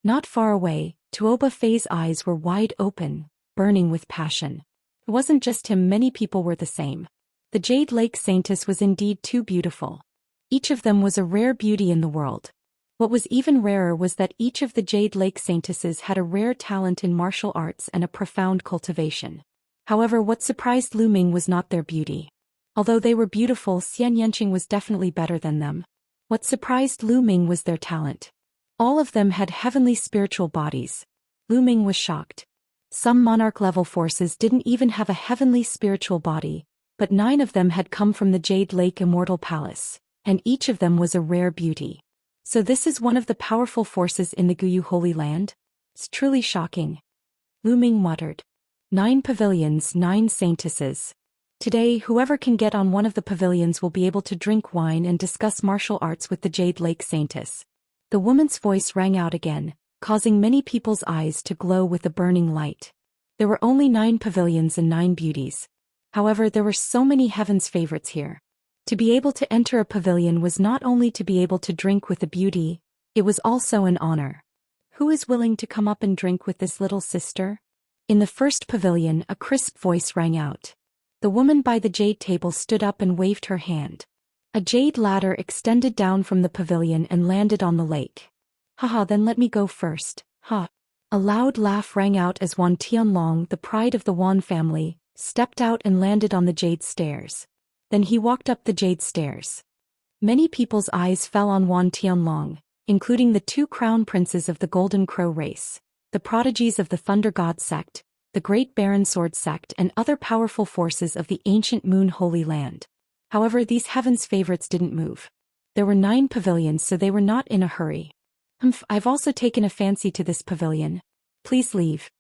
Speaker 1: Not far away, Tuoba Fei's eyes were wide open, burning with passion. It wasn't just him, many people were the same. The Jade Lake Saintess was indeed too beautiful. Each of them was a rare beauty in the world. What was even rarer was that each of the Jade Lake Saintesses had a rare talent in martial arts and a profound cultivation. However, what surprised Lu Ming was not their beauty. Although they were beautiful, Xianxia was definitely better than them. What surprised Lu Ming was their talent. All of them had heavenly spiritual bodies. Lu Ming was shocked. Some monarch-level forces didn't even have a heavenly spiritual body, but 9 of them had come from the Jade Lake Immortal Palace, and each of them was a rare beauty. So this is one of the powerful forces in the Guyu Holy Land? It's truly shocking. Lu Ming muttered. 9 pavilions, 9 saintesses. Today, whoever can get on one of the pavilions will be able to drink wine and discuss martial arts with the Jade Lake Saintess. The woman's voice rang out again, causing many people's eyes to glow with a burning light. There were only 9 pavilions and 9 beauties. However, there were so many heaven's favorites here. To be able to enter a pavilion was not only to be able to drink with a beauty, it was also an honor. Who is willing to come up and drink with this little sister? In the first pavilion, a crisp voice rang out. The woman by the jade table stood up and waved her hand. A jade ladder extended down from the pavilion and landed on the lake. Haha, then let me go first, ha. A loud laugh rang out as Wan Tianlong, the pride of the Wan family, stepped out and landed on the jade stairs. Then he walked up the jade stairs. Many people's eyes fell on Wan Tianlong, including the 2 crown princes of the Golden Crow race, the prodigies of the Thunder God sect, the Great Baron Sword sect and other powerful forces of the ancient Moon Holy Land. However, these heaven's favorites didn't move. There were 9 pavilions, so they were not in a hurry. I've also taken a fancy to this pavilion. Please leave.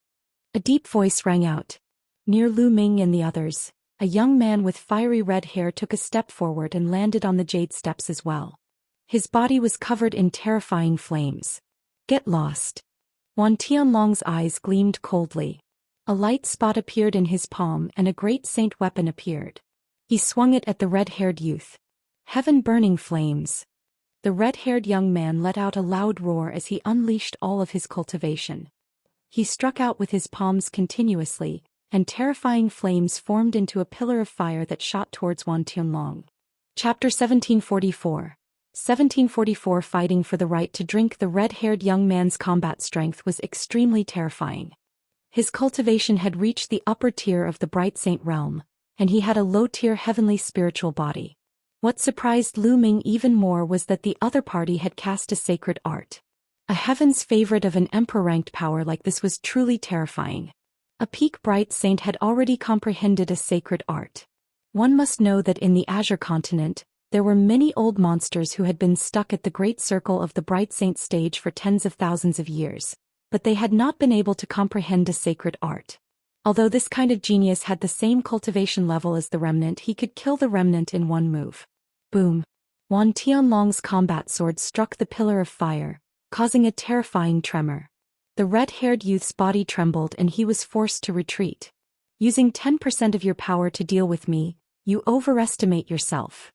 Speaker 1: A deep voice rang out. Near Lu Ming and the others, a young man with fiery red hair took a step forward and landed on the jade steps as well. His body was covered in terrifying flames. Get lost. Wan Tianlong's eyes gleamed coldly. A light spot appeared in his palm and a great saint weapon appeared. He swung it at the red-haired youth. Heaven-burning flames. The red-haired young man let out a loud roar as he unleashed all of his cultivation. He struck out with his palms continuously, and terrifying flames formed into a pillar of fire that shot towards Wan Tianlong. Chapter 1744. 1744. Fighting for the right to drink. The red-haired young man's combat strength was extremely terrifying. His cultivation had reached the upper tier of the Bright Saint realm, and he had a low-tier heavenly spiritual body. What surprised Lu Ming even more was that the other party had cast a sacred art. A heaven's favorite of an emperor-ranked power like this was truly terrifying. A peak Bright Saint had already comprehended a sacred art. One must know that in the Azure continent, there were many old monsters who had been stuck at the great circle of the Bright Saint stage for tens of thousands of years, but they had not been able to comprehend a sacred art. Although this kind of genius had the same cultivation level as the remnant, he could kill the remnant in one move. Boom! Wan Tianlong's combat sword struck the pillar of fire, causing a terrifying tremor. The red-haired youth's body trembled and he was forced to retreat. Using 10% of your power to deal with me, you overestimate yourself.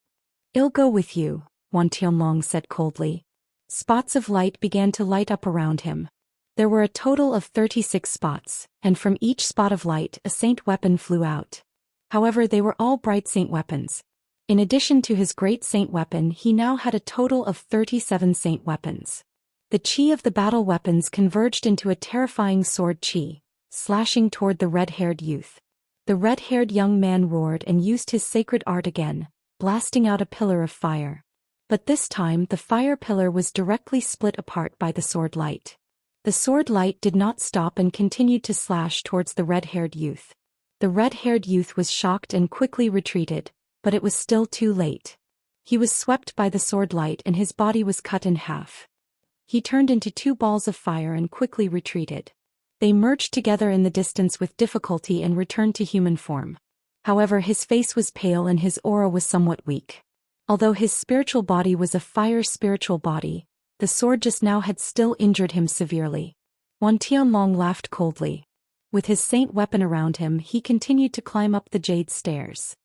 Speaker 1: I'll go with you, Wan Tianlong said coldly. Spots of light began to light up around him. There were a total of 36 spots, and from each spot of light a saint weapon flew out. However, they were all bright saint weapons. In addition to his great saint weapon, he now had a total of 37 saint weapons. The chi of the battle weapons converged into a terrifying sword chi, slashing toward the red-haired youth. The red-haired young man roared and used his sacred art again, blasting out a pillar of fire. But this time the fire pillar was directly split apart by the sword light. The sword light did not stop and continued to slash towards the red-haired youth. The red-haired youth was shocked and quickly retreated, but it was still too late. He was swept by the sword light and his body was cut in half. He turned into 2 balls of fire and quickly retreated. They merged together in the distance with difficulty and returned to human form. However, his face was pale and his aura was somewhat weak. Although his spiritual body was a fire spiritual body, the sword just now had still injured him severely. Wan Tianlong laughed coldly. With his saint weapon around him, he continued to climb up the jade stairs.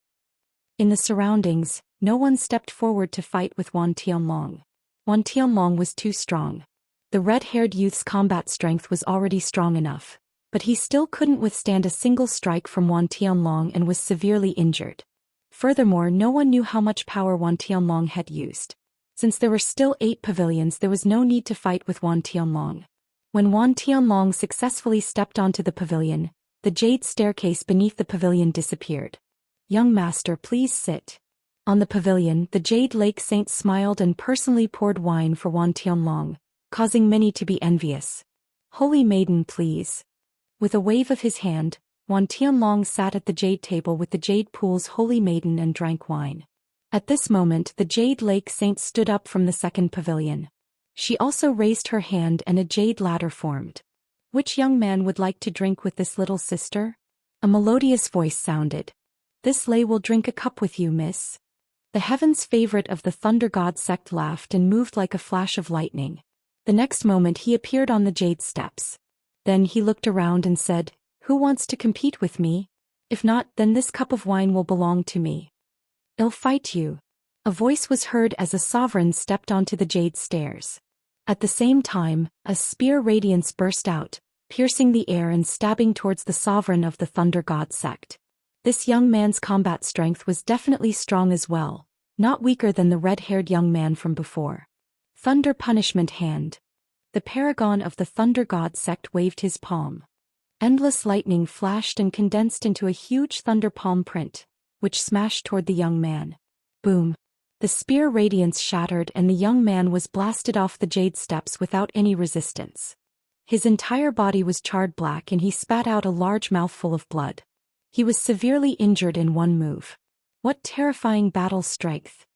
Speaker 1: In the surroundings, no one stepped forward to fight with Wan Tianlong. Wan Tianlong was too strong. The red-haired youth's combat strength was already strong enough, but he still couldn't withstand a single strike from Wan Tianlong and was severely injured. Furthermore, no one knew how much power Wan Tianlong had used. Since there were still 8 pavilions, there was no need to fight with Wan Tianlong. When Wan Tianlong successfully stepped onto the pavilion, the jade staircase beneath the pavilion disappeared. Young master, please sit. On the pavilion, the Jade Lake Saint smiled and personally poured wine for Wan Tianlong, causing many to be envious. Holy maiden, please. With a wave of his hand, Wan Tianlong sat at the jade table with the jade pool's holy maiden and drank wine. At this moment, the Jade Lake Saint stood up from the second pavilion. She also raised her hand and a jade ladder formed. Which young man would like to drink with this little sister? A melodious voice sounded. "This lay will drink a cup with you, miss." The heaven's favorite of the Thunder God sect laughed and moved like a flash of lightning. The next moment he appeared on the jade steps. Then he looked around and said, "Who wants to compete with me? If not, then this cup of wine will belong to me. I'll fight you." A voice was heard as a sovereign stepped onto the jade stairs. At the same time, a spear radiance burst out, piercing the air and stabbing towards the sovereign of the Thunder God sect. This young man's combat strength was definitely strong as well, not weaker than the red-haired young man from before. Thunder Punishment Hand. The paragon of the Thunder God sect waved his palm. Endless lightning flashed and condensed into a huge thunder palm print, which smashed toward the young man. Boom. The spear radiance shattered and the young man was blasted off the jade steps without any resistance. His entire body was charred black and he spat out a large mouthful of blood. He was severely injured in one move. What terrifying battle strength!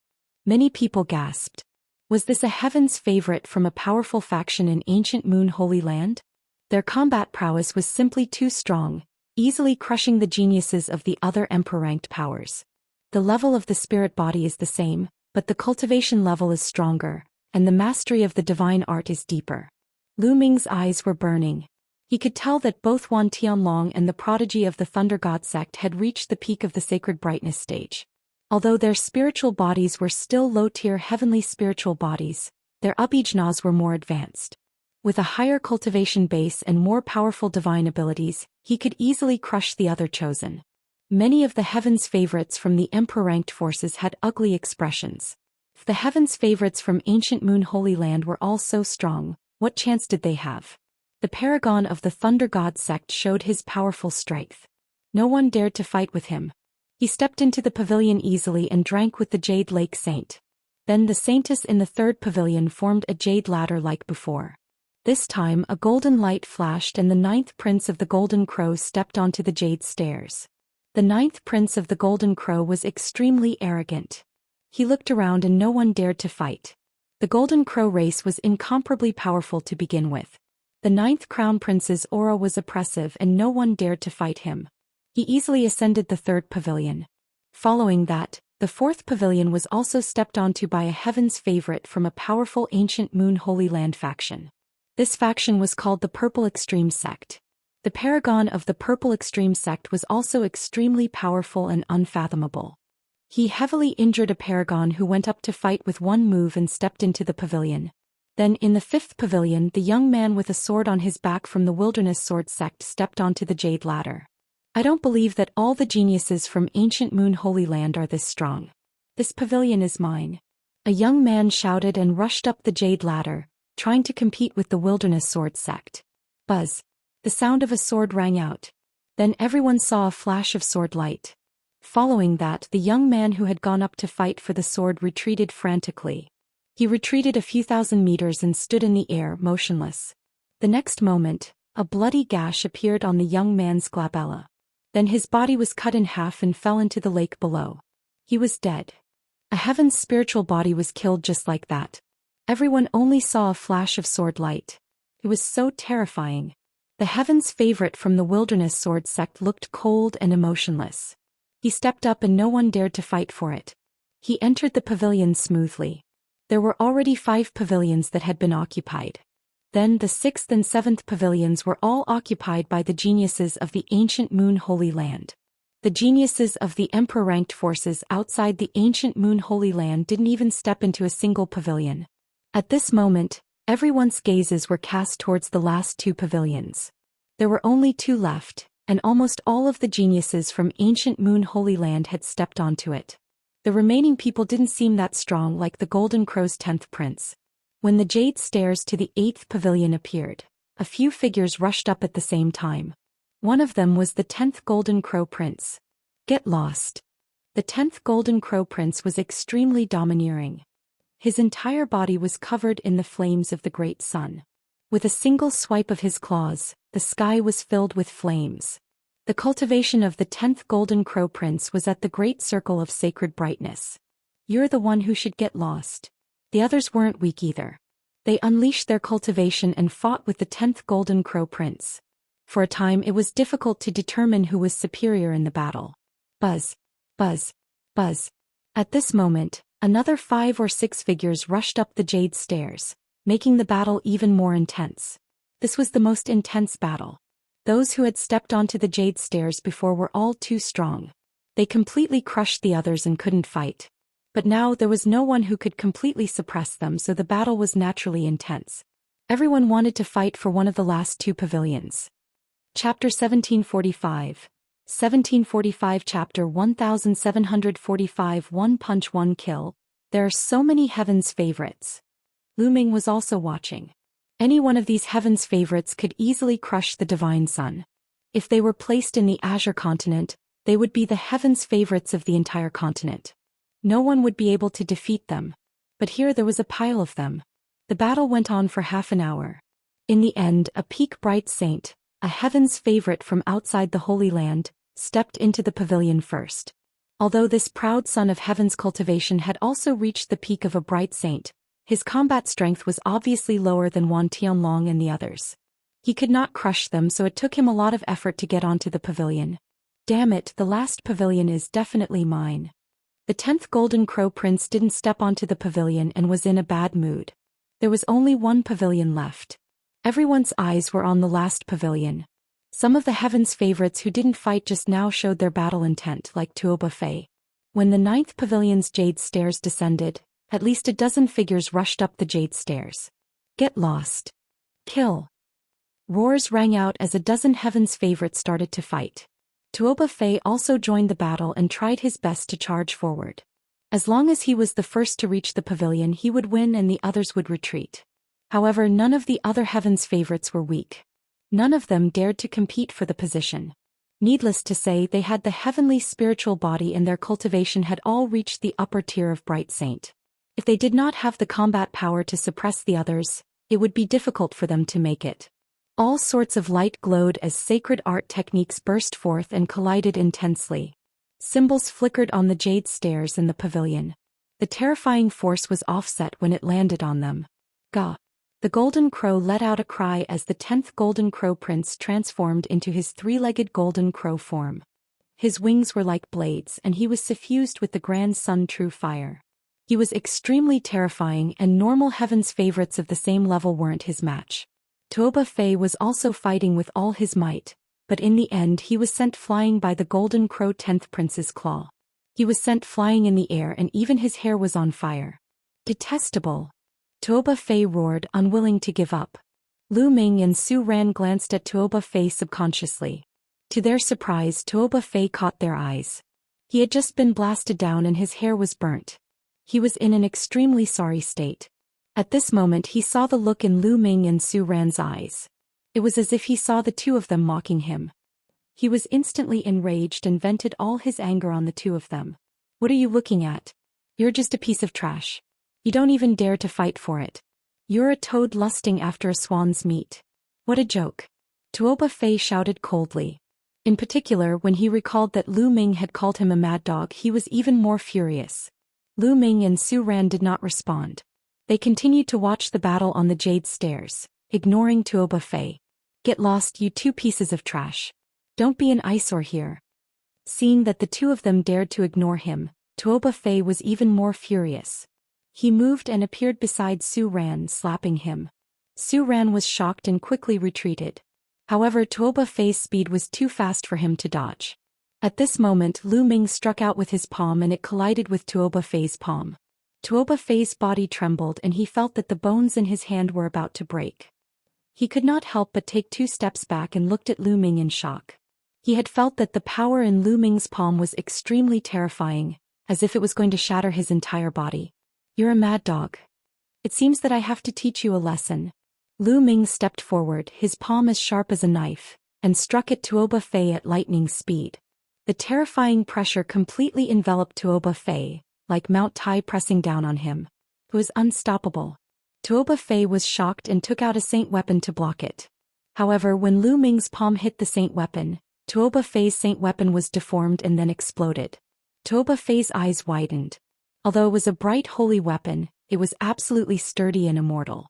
Speaker 1: Many people gasped. Was this a heaven's favorite from a powerful faction in ancient Moon Holy Land? Their combat prowess was simply too strong, easily crushing the geniuses of the other emperor-ranked powers. The level of the spirit body is the same, but the cultivation level is stronger, and the mastery of the divine art is deeper. Lu Ming's eyes were burning. He could tell that both Wan Tianlong and the prodigy of the Thunder God sect had reached the peak of the sacred brightness stage. Although their spiritual bodies were still low-tier heavenly spiritual bodies, their abhijnas were more advanced. With a higher cultivation base and more powerful divine abilities, he could easily crush the other chosen. Many of the heavens favorites from the emperor-ranked forces had ugly expressions. If the heavens favorites from ancient Moon Holy Land were all so strong, what chance did they have? The paragon of the Thunder God sect showed his powerful strength. No one dared to fight with him. He stepped into the pavilion easily and drank with the Jade Lake Saint. Then the saintess in the third pavilion formed a jade ladder like before. This time a golden light flashed and the ninth prince of the Golden Crow stepped onto the jade stairs. The ninth prince of the Golden Crow was extremely arrogant. He looked around and no one dared to fight. The Golden Crow race was incomparably powerful to begin with. The ninth crown prince's aura was oppressive and no one dared to fight him. He easily ascended the third pavilion. Following that, the fourth pavilion was also stepped onto by a heaven's favorite from a powerful ancient Moon Holy Land faction. This faction was called the Purple Extreme Sect. The paragon of the Purple Extreme Sect was also extremely powerful and unfathomable. He heavily injured a paragon who went up to fight with one move and stepped into the pavilion. Then in the fifth pavilion the young man with a sword on his back from the Wilderness Sword Sect stepped onto the jade ladder. I don't believe that all the geniuses from ancient Moon Holy Land are this strong. This pavilion is mine. A young man shouted and rushed up the jade ladder, trying to compete with the Wilderness Sword Sect. Buzz. The sound of a sword rang out. Then everyone saw a flash of sword light. Following that, the young man who had gone up to fight for the sword retreated frantically. He retreated a few thousand meters and stood in the air, motionless. The next moment, a bloody gash appeared on the young man's glabella. Then his body was cut in half and fell into the lake below. He was dead. A heaven's spiritual body was killed just like that. Everyone only saw a flash of sword light. It was so terrifying. The heaven's favorite from the Wilderness Sword Sect looked cold and emotionless. He stepped up and no one dared to fight for it. He entered the pavilion smoothly. There were already 5 pavilions that had been occupied. Then the 6th and 7th pavilions were all occupied by the geniuses of the ancient Moon Holy Land. The geniuses of the emperor-ranked forces outside the ancient Moon Holy Land didn't even step into a single pavilion. At this moment, everyone's gazes were cast towards the last 2 pavilions. There were only 2 left, and almost all of the geniuses from ancient Moon Holy Land had stepped onto it. The remaining people didn't seem that strong like the Golden Crow's 10th prince. When the jade stairs to the 8th pavilion appeared, a few figures rushed up at the same time. One of them was the 10th Golden Crow Prince. Get lost. The 10th Golden Crow Prince was extremely domineering. His entire body was covered in the flames of the great sun. With a single swipe of his claws, the sky was filled with flames. The cultivation of the 10th Golden Crow Prince was at the great circle of sacred brightness. You're the one who should get lost. The others weren't weak either. They unleashed their cultivation and fought with the 10th Golden Crow Prince. For a time it was difficult to determine who was superior in the battle. Buzz. Buzz. Buzz. At this moment, another 5 or 6 figures rushed up the jade stairs, making the battle even more intense. This was the most intense battle. Those who had stepped onto the jade stairs before were all too strong. They completely crushed the others and couldn't fight. But now there was no one who could completely suppress them, so the battle was naturally intense. Everyone wanted to fight for one of the last 2 pavilions. Chapter 1745. 1745 Chapter 1745 One Punch One Kill. There are so many heaven's favorites. Lu Ming was also watching. Any one of these heaven's favorites could easily crush the divine sun. If they were placed in the Azure continent, they would be the heaven's favorites of the entire continent. No one would be able to defeat them. But here there was a pile of them. The battle went on for half an hour. In the end, a peak bright saint, a heaven's favorite from outside the Holy Land, stepped into the pavilion first. Although this proud son of heaven's cultivation had also reached the peak of a bright saint, his combat strength was obviously lower than Wan Tianlong and the others. He could not crush them, so it took him a lot of effort to get onto the pavilion. Damn it, the last pavilion is definitely mine. The 10th Golden Crow Prince didn't step onto the pavilion and was in a bad mood. There was only one pavilion left. Everyone's eyes were on the last pavilion. Some of the heaven's favorites who didn't fight just now showed their battle intent, like Tuo Buffet. When the 9th pavilion's jade stairs descended, at least a dozen figures rushed up the jade stairs. Get lost. Kill. Roars rang out as a dozen heaven's favorites started to fight. Tuo Buffet also joined the battle and tried his best to charge forward. As long as he was the first to reach the pavilion, he would win and the others would retreat. However, none of the other heaven's favorites were weak. None of them dared to compete for the position. Needless to say, they had the heavenly spiritual body and their cultivation had all reached the upper tier of Bright Saint. If they did not have the combat power to suppress the others, it would be difficult for them to make it. All sorts of light glowed as sacred art techniques burst forth and collided intensely. Symbols flickered on the jade stairs in the pavilion. The terrifying force was offset when it landed on them. Gah! The Golden Crow let out a cry as the 10th Golden Crow Prince transformed into his 3-legged Golden Crow form. His wings were like blades and he was suffused with the Grand Sun True Fire. He was extremely terrifying and normal heaven's favorites of the same level weren't his match. Tuo Buffet was also fighting with all his might, but in the end he was sent flying by the Golden Crow 10th Prince's claw. He was sent flying in the air and even his hair was on fire. Detestable! Tuo Buffet roared, unwilling to give up. Lu Ming and Su Ran glanced at Tuo Buffet subconsciously. To their surprise, Tuo Buffet caught their eyes. He had just been blasted down and his hair was burnt. He was in an extremely sorry state. At this moment he saw the look in Lu Ming and Su Ran's eyes. It was as if he saw the two of them mocking him. He was instantly enraged and vented all his anger on the two of them. What are you looking at? You're just a piece of trash. You don't even dare to fight for it. You're a toad lusting after a swan's meat. What a joke. Tuo Buffet shouted coldly. In particular, when he recalled that Lu Ming had called him a mad dog, he was even more furious. Lu Ming and Su Ran did not respond. They continued to watch the battle on the jade stairs, ignoring Tuo Buffet. Get lost, you two pieces of trash. Don't be an eyesore here. Seeing that the two of them dared to ignore him, Tuo Buffet was even more furious. He moved and appeared beside Su Ran, slapping him. Su Ran was shocked and quickly retreated. However, Tuo Buffet's speed was too fast for him to dodge. At this moment, Lu Ming struck out with his palm and it collided with Tuo Buffet's palm. Tuo Buffet's body trembled and he felt that the bones in his hand were about to break. He could not help but take 2 steps back and looked at Lu Ming in shock. He had felt that the power in Lu Ming's palm was extremely terrifying, as if it was going to shatter his entire body. You're a mad dog. It seems that I have to teach you a lesson. Lu Ming stepped forward, his palm as sharp as a knife, and struck at Tuo Buffet at lightning speed. The terrifying pressure completely enveloped Tuo Buffet, like Mount Tai pressing down on him. It was unstoppable. Tuo Buffet was shocked and took out a saint weapon to block it. However, when Lu Ming's palm hit the saint weapon, Tuo Buffet's saint weapon was deformed and then exploded. Tuo Buffet's eyes widened. Although it was a bright holy weapon, it was absolutely sturdy and immortal.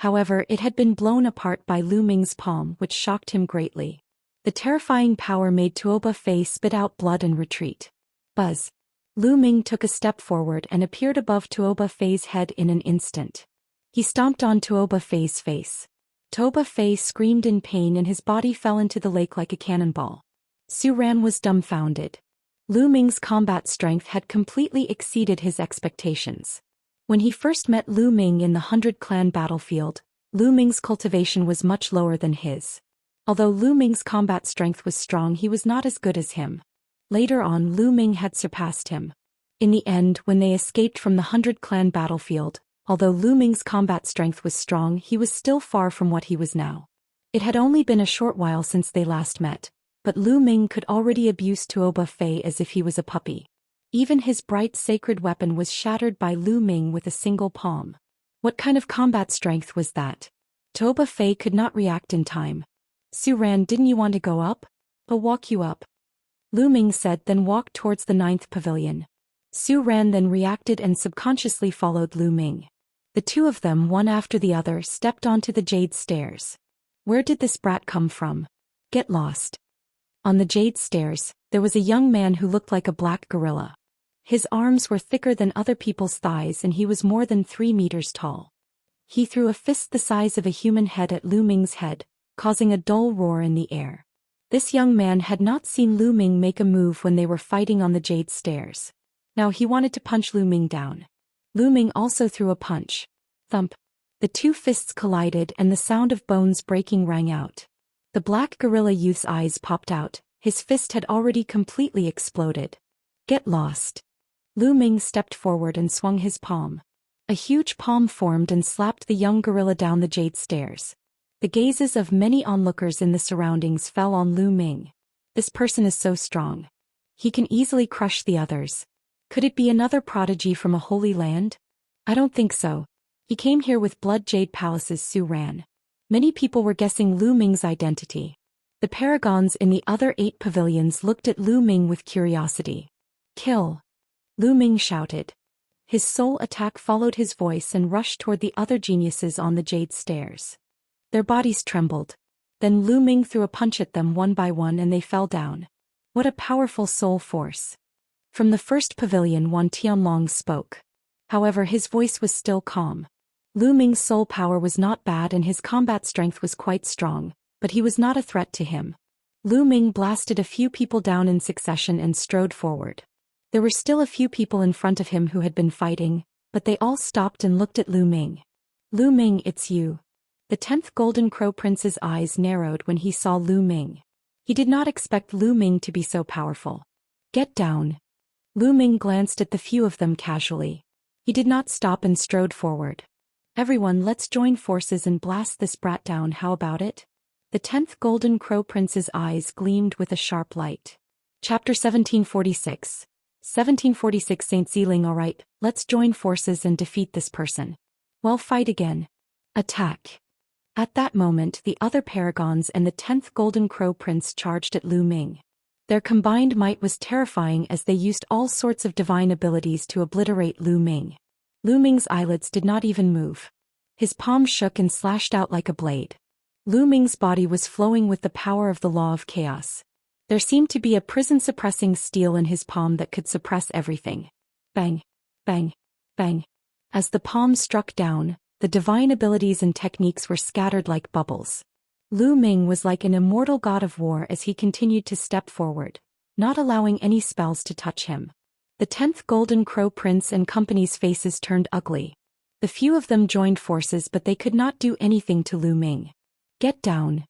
Speaker 1: However, it had been blown apart by Lu Ming's palm, which shocked him greatly. The terrifying power made Tuoba Fei spit out blood and retreat. Buzz. Lu Ming took a step forward and appeared above Tuoba Fei's head in an instant. He stomped on Tuoba Fei's face. Tuoba Fei screamed in pain and his body fell into the lake like a cannonball. Su Ran was dumbfounded. Lu Ming's combat strength had completely exceeded his expectations. When he first met Lu Ming in the 100-clan battlefield, Lu Ming's cultivation was much lower than his. Although Lu Ming's combat strength was strong, he was not as good as him. Later on, Lu Ming had surpassed him. In the end, when they escaped from the 100-clan battlefield, although Lu Ming's combat strength was strong, he was still far from what he was now. It had only been a short while since they last met, but Lu Ming could already abuse Tuoba Fei as if he was a puppy. Even his bright sacred weapon was shattered by Lu Ming with a single palm. What kind of combat strength was that? Tuoba Fei could not react in time. Su Ran, didn't you want to go up? I'll walk you up. Lu Ming said, then walked towards the 9th pavilion. Su Ran then reacted and subconsciously followed Lu Ming. The two of them, one after the other, stepped onto the jade stairs. Where did this brat come from? Get lost. On the jade stairs, there was a young man who looked like a black gorilla. His arms were thicker than other people's thighs and he was more than 3 meters tall. He threw a fist the size of a human head at Lu Ming's head, causing a dull roar in the air. This young man had not seen Lu Ming make a move when they were fighting on the jade stairs. Now he wanted to punch Lu Ming down. Lu Ming also threw a punch. Thump. The two fists collided and the sound of bones breaking rang out. The black gorilla youth's eyes popped out, his fist had already completely exploded. Get lost. Lu Ming stepped forward and swung his palm. A huge palm formed and slapped the young gorilla down the jade stairs. The gazes of many onlookers in the surroundings fell on Lu Ming. This person is so strong. He can easily crush the others. Could it be another prodigy from a holy land? I don't think so. He came here with Blood Jade Palace's Su Ran. Many people were guessing Lu Ming's identity. The paragons in the other 8 pavilions looked at Lu Ming with curiosity. Kill! Lu Ming shouted. His soul attack followed his voice and rushed toward the other geniuses on the jade stairs. Their bodies trembled. Then Lu Ming threw a punch at them one by one and they fell down. What a powerful soul force. From the first pavilion, Wan Tianlong spoke. However, his voice was still calm. Lu Ming's soul power was not bad and his combat strength was quite strong, but he was not a threat to him. Lu Ming blasted a few people down in succession and strode forward. There were still a few people in front of him who had been fighting, but they all stopped and looked at Lu Ming. Lu Ming, it's you. The 10th Golden Crow Prince's eyes narrowed when he saw Lu Ming. He did not expect Lu Ming to be so powerful. Get down. Lu Ming glanced at the few of them casually. He did not stop and strode forward. Everyone, let's join forces and blast this brat down, how about it? The 10th Golden Crow Prince's eyes gleamed with a sharp light. Chapter 1746. 1746 Saint Ziling. Alright, let's join forces and defeat this person. Well, fight again. Attack. At that moment, the other paragons and the 10th Golden Crow Prince charged at Lu Ming. Their combined might was terrifying as they used all sorts of divine abilities to obliterate Lu Ming. Lu Ming's eyelids did not even move. His palm shook and slashed out like a blade. Lu Ming's body was flowing with the power of the law of chaos. There seemed to be a prison-suppressing steel in his palm that could suppress everything. Bang, bang, bang. As the palm struck down, the divine abilities and techniques were scattered like bubbles. Lu Ming was like an immortal god of war as he continued to step forward, not allowing any spells to touch him. The 10th Golden Crow Prince and company's faces turned ugly. The few of them joined forces, but they could not do anything to Lu Ming. Get down.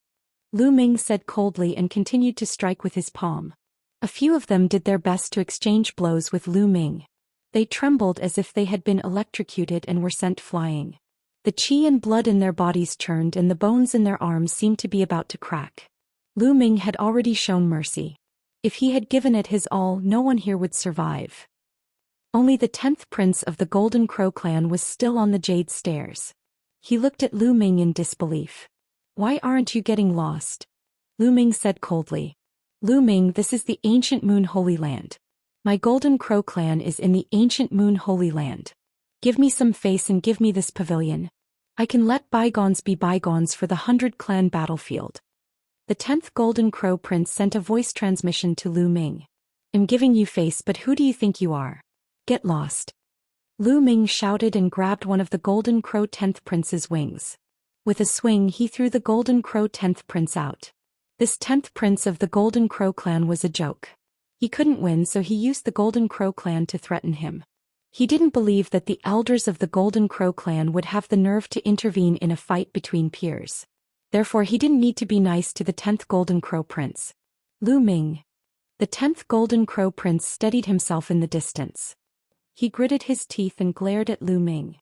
Speaker 1: Lu Ming said coldly and continued to strike with his palm. A few of them did their best to exchange blows with Lu Ming. They trembled as if they had been electrocuted and were sent flying. The qi and blood in their bodies churned and the bones in their arms seemed to be about to crack. Lu Ming had already shown mercy. If he had given it his all, no one here would survive. Only the 10th prince of the Golden Crow clan was still on the jade stairs. He looked at Lu Ming in disbelief. Why aren't you getting lost? Lu Ming said coldly. Lu Ming, this is the ancient Moon Holy Land. My Golden Crow clan is in the ancient Moon Holy Land. Give me some face and give me this pavilion. I can let bygones be bygones for the 100-clan battlefield. The 10th Golden Crow Prince sent a voice transmission to Lu Ming. I'm giving you face, but who do you think you are? Get lost. Lu Ming shouted and grabbed one of the Golden Crow 10th Prince's wings. With a swing he threw the Golden Crow 10th Prince out. This 10th Prince of the Golden Crow clan was a joke. He couldn't win, so he used the Golden Crow clan to threaten him. He didn't believe that the elders of the Golden Crow clan would have the nerve to intervene in a fight between peers. Therefore he didn't need to be nice to the 10th Golden Crow Prince. Lu Ming. The 10th Golden Crow Prince steadied himself in the distance. He gritted his teeth and glared at Lu Ming.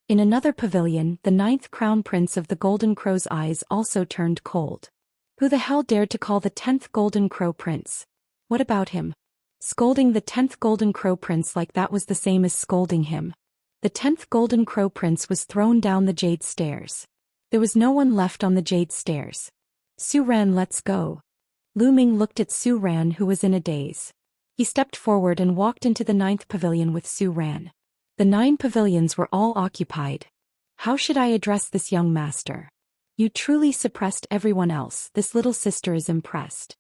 Speaker 1: In another pavilion, the 9th Crown Prince of the Golden Crow's eyes also turned cold. Who the hell dared to call the 10th Golden Crow Prince? What about him? Scolding the 10th Golden Crow Prince like that was the same as scolding him. The 10th Golden Crow Prince was thrown down the jade stairs. There was no one left on the jade stairs. Su Ran, let's go. Lu Ming looked at Su Ran, who was in a daze. He stepped forward and walked into the 9th pavilion with Su Ran. The 9 pavilions were all occupied. How should I address this young master? You truly suppressed everyone else. This little sister is impressed.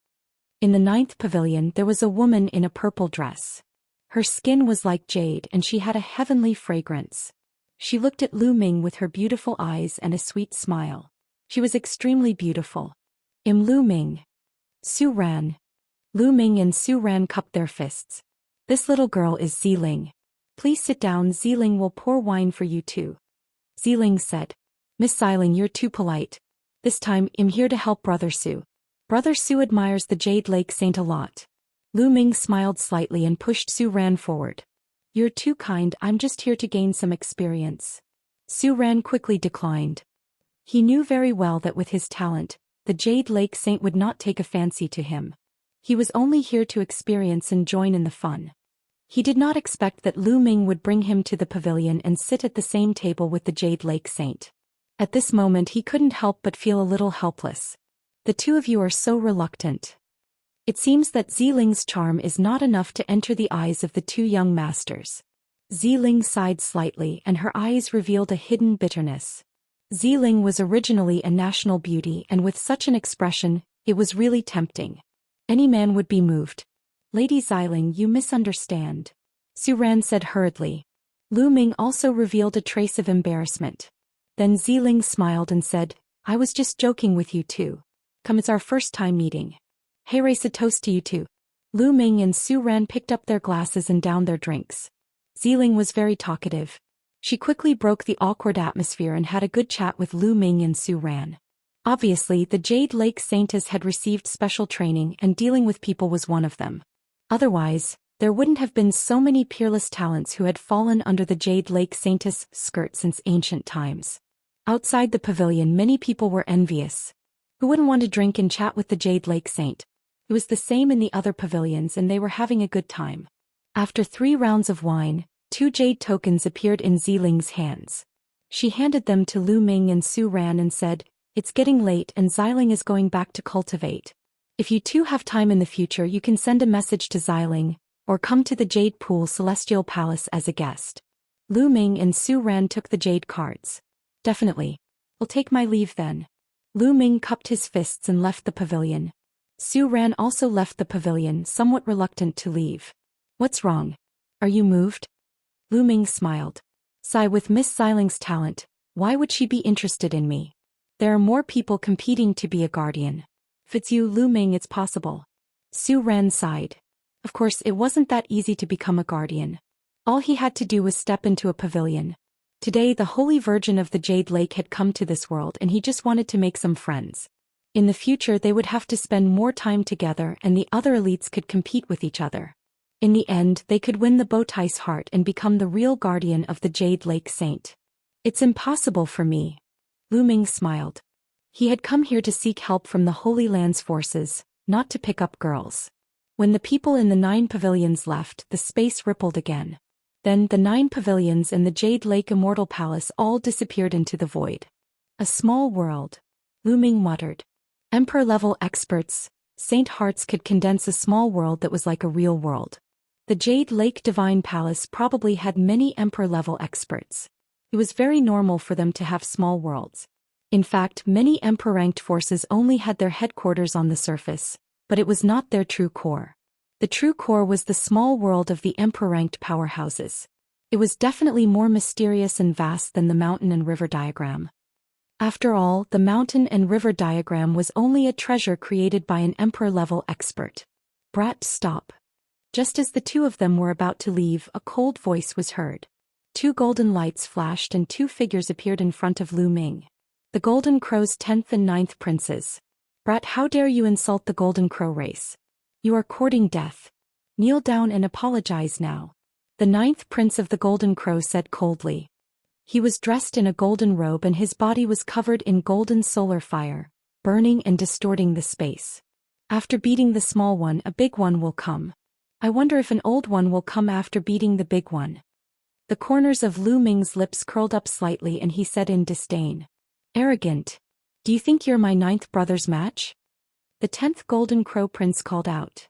Speaker 1: In the 9th pavilion there was a woman in a purple dress. Her skin was like jade and she had a heavenly fragrance. She looked at Lu Ming with her beautiful eyes and a sweet smile. She was extremely beautiful. Lu Ming. Su Ran. Lu Ming and Su Ran cupped their fists. This little girl is Ziling. Please sit down, Ziling will pour wine for you too. Ziling said. Miss Ziling, you're too polite. This time, I'm here to help Brother Su. Brother Su admires the Jade Lake Saint a lot. Lu Ming smiled slightly and pushed Su Ran forward. You're too kind, I'm just here to gain some experience. Su Ran quickly declined. He knew very well that with his talent, the Jade Lake Saint would not take a fancy to him. He was only here to experience and join in the fun. He did not expect that Lu Ming would bring him to the pavilion and sit at the same table with the Jade Lake Saint. At this moment he couldn't help but feel a little helpless. The two of you are so reluctant. It seems that Ziling's charm is not enough to enter the eyes of the two young masters. Ziling sighed slightly and her eyes revealed a hidden bitterness. Ziling was originally a national beauty, and with such an expression, it was really tempting. Any man would be moved. Lady Ziling, you misunderstand. Su Ran said hurriedly. Lu Ming also revealed a trace of embarrassment. Then Ziling smiled and said, I was just joking with you too. Come, it's our first time meeting. Hey, race a toast to you too. Lu Ming and Su Ran picked up their glasses and downed their drinks. Ziling was very talkative. She quickly broke the awkward atmosphere and had a good chat with Lu Ming and Su Ran. Obviously, the Jade Lake Saintess had received special training and dealing with people was one of them. Otherwise, there wouldn't have been so many peerless talents who had fallen under the Jade Lake Saintess' skirt since ancient times. Outside the pavilion many people were envious. Who wouldn't want to drink and chat with the Jade Lake Saint? It was the same in the other pavilions and they were having a good time. After 3 rounds of wine, 2 jade tokens appeared in Ziling's hands. She handed them to Lu Ming and Su Ran and said, It's getting late and Ziling is going back to cultivate. If you two have time in the future you can send a message to Ziling, or come to the Jade Pool Celestial Palace as a guest. Lu Ming and Su Ran took the jade cards. Definitely. I'll take my leave then. Lu Ming cupped his fists and left the pavilion. Su Ran also left the pavilion, somewhat reluctant to leave. What's wrong? Are you moved? Lu Ming smiled. Sigh, with Miss Ziling's talent, why would she be interested in me? There are more people competing to be a guardian. If it's you, Lu Ming, it's possible. Su Ran sighed. Of course, it wasn't that easy to become a guardian. All he had to do was step into a pavilion. Today the Holy Virgin of the Jade Lake had come to this world and he just wanted to make some friends. In the future they would have to spend more time together and the other elites could compete with each other. In the end they could win the Bowtie's heart and become the real guardian of the Jade Lake Saint. It's impossible for me. Lu Ming smiled. He had come here to seek help from the Holy Land's forces, not to pick up girls. When the people in the 9 pavilions left, the space rippled again. Then the 9 pavilions and the Jade Lake Immortal Palace all disappeared into the void. A small world. Lu Ming muttered. Emperor-level experts, Saint Hearts could condense a small world that was like a real world. The Jade Lake Divine Palace probably had many Emperor-level experts. It was very normal for them to have small worlds. In fact, many emperor-ranked forces only had their headquarters on the surface, but it was not their true core. The true core was the small world of the emperor-ranked powerhouses. It was definitely more mysterious and vast than the mountain and river diagram. After all, the mountain and river diagram was only a treasure created by an emperor-level expert. Brat, stop. Just as the two of them were about to leave, a cold voice was heard. Two golden lights flashed and two figures appeared in front of Lu Ming. The Golden Crow's 10th and 9th princes. Brat, how dare you insult the Golden Crow race? You are courting death. Kneel down and apologize now. The 9th prince of the Golden Crow said coldly. He was dressed in a golden robe and his body was covered in golden solar fire, burning and distorting the space. After beating the small one, a big one will come. I wonder if an old one will come after beating the big one. The corners of Lu Ming's lips curled up slightly and he said in disdain. Arrogant. Do you think you're my 9th brother's match? The 10th Golden Crow Prince called out.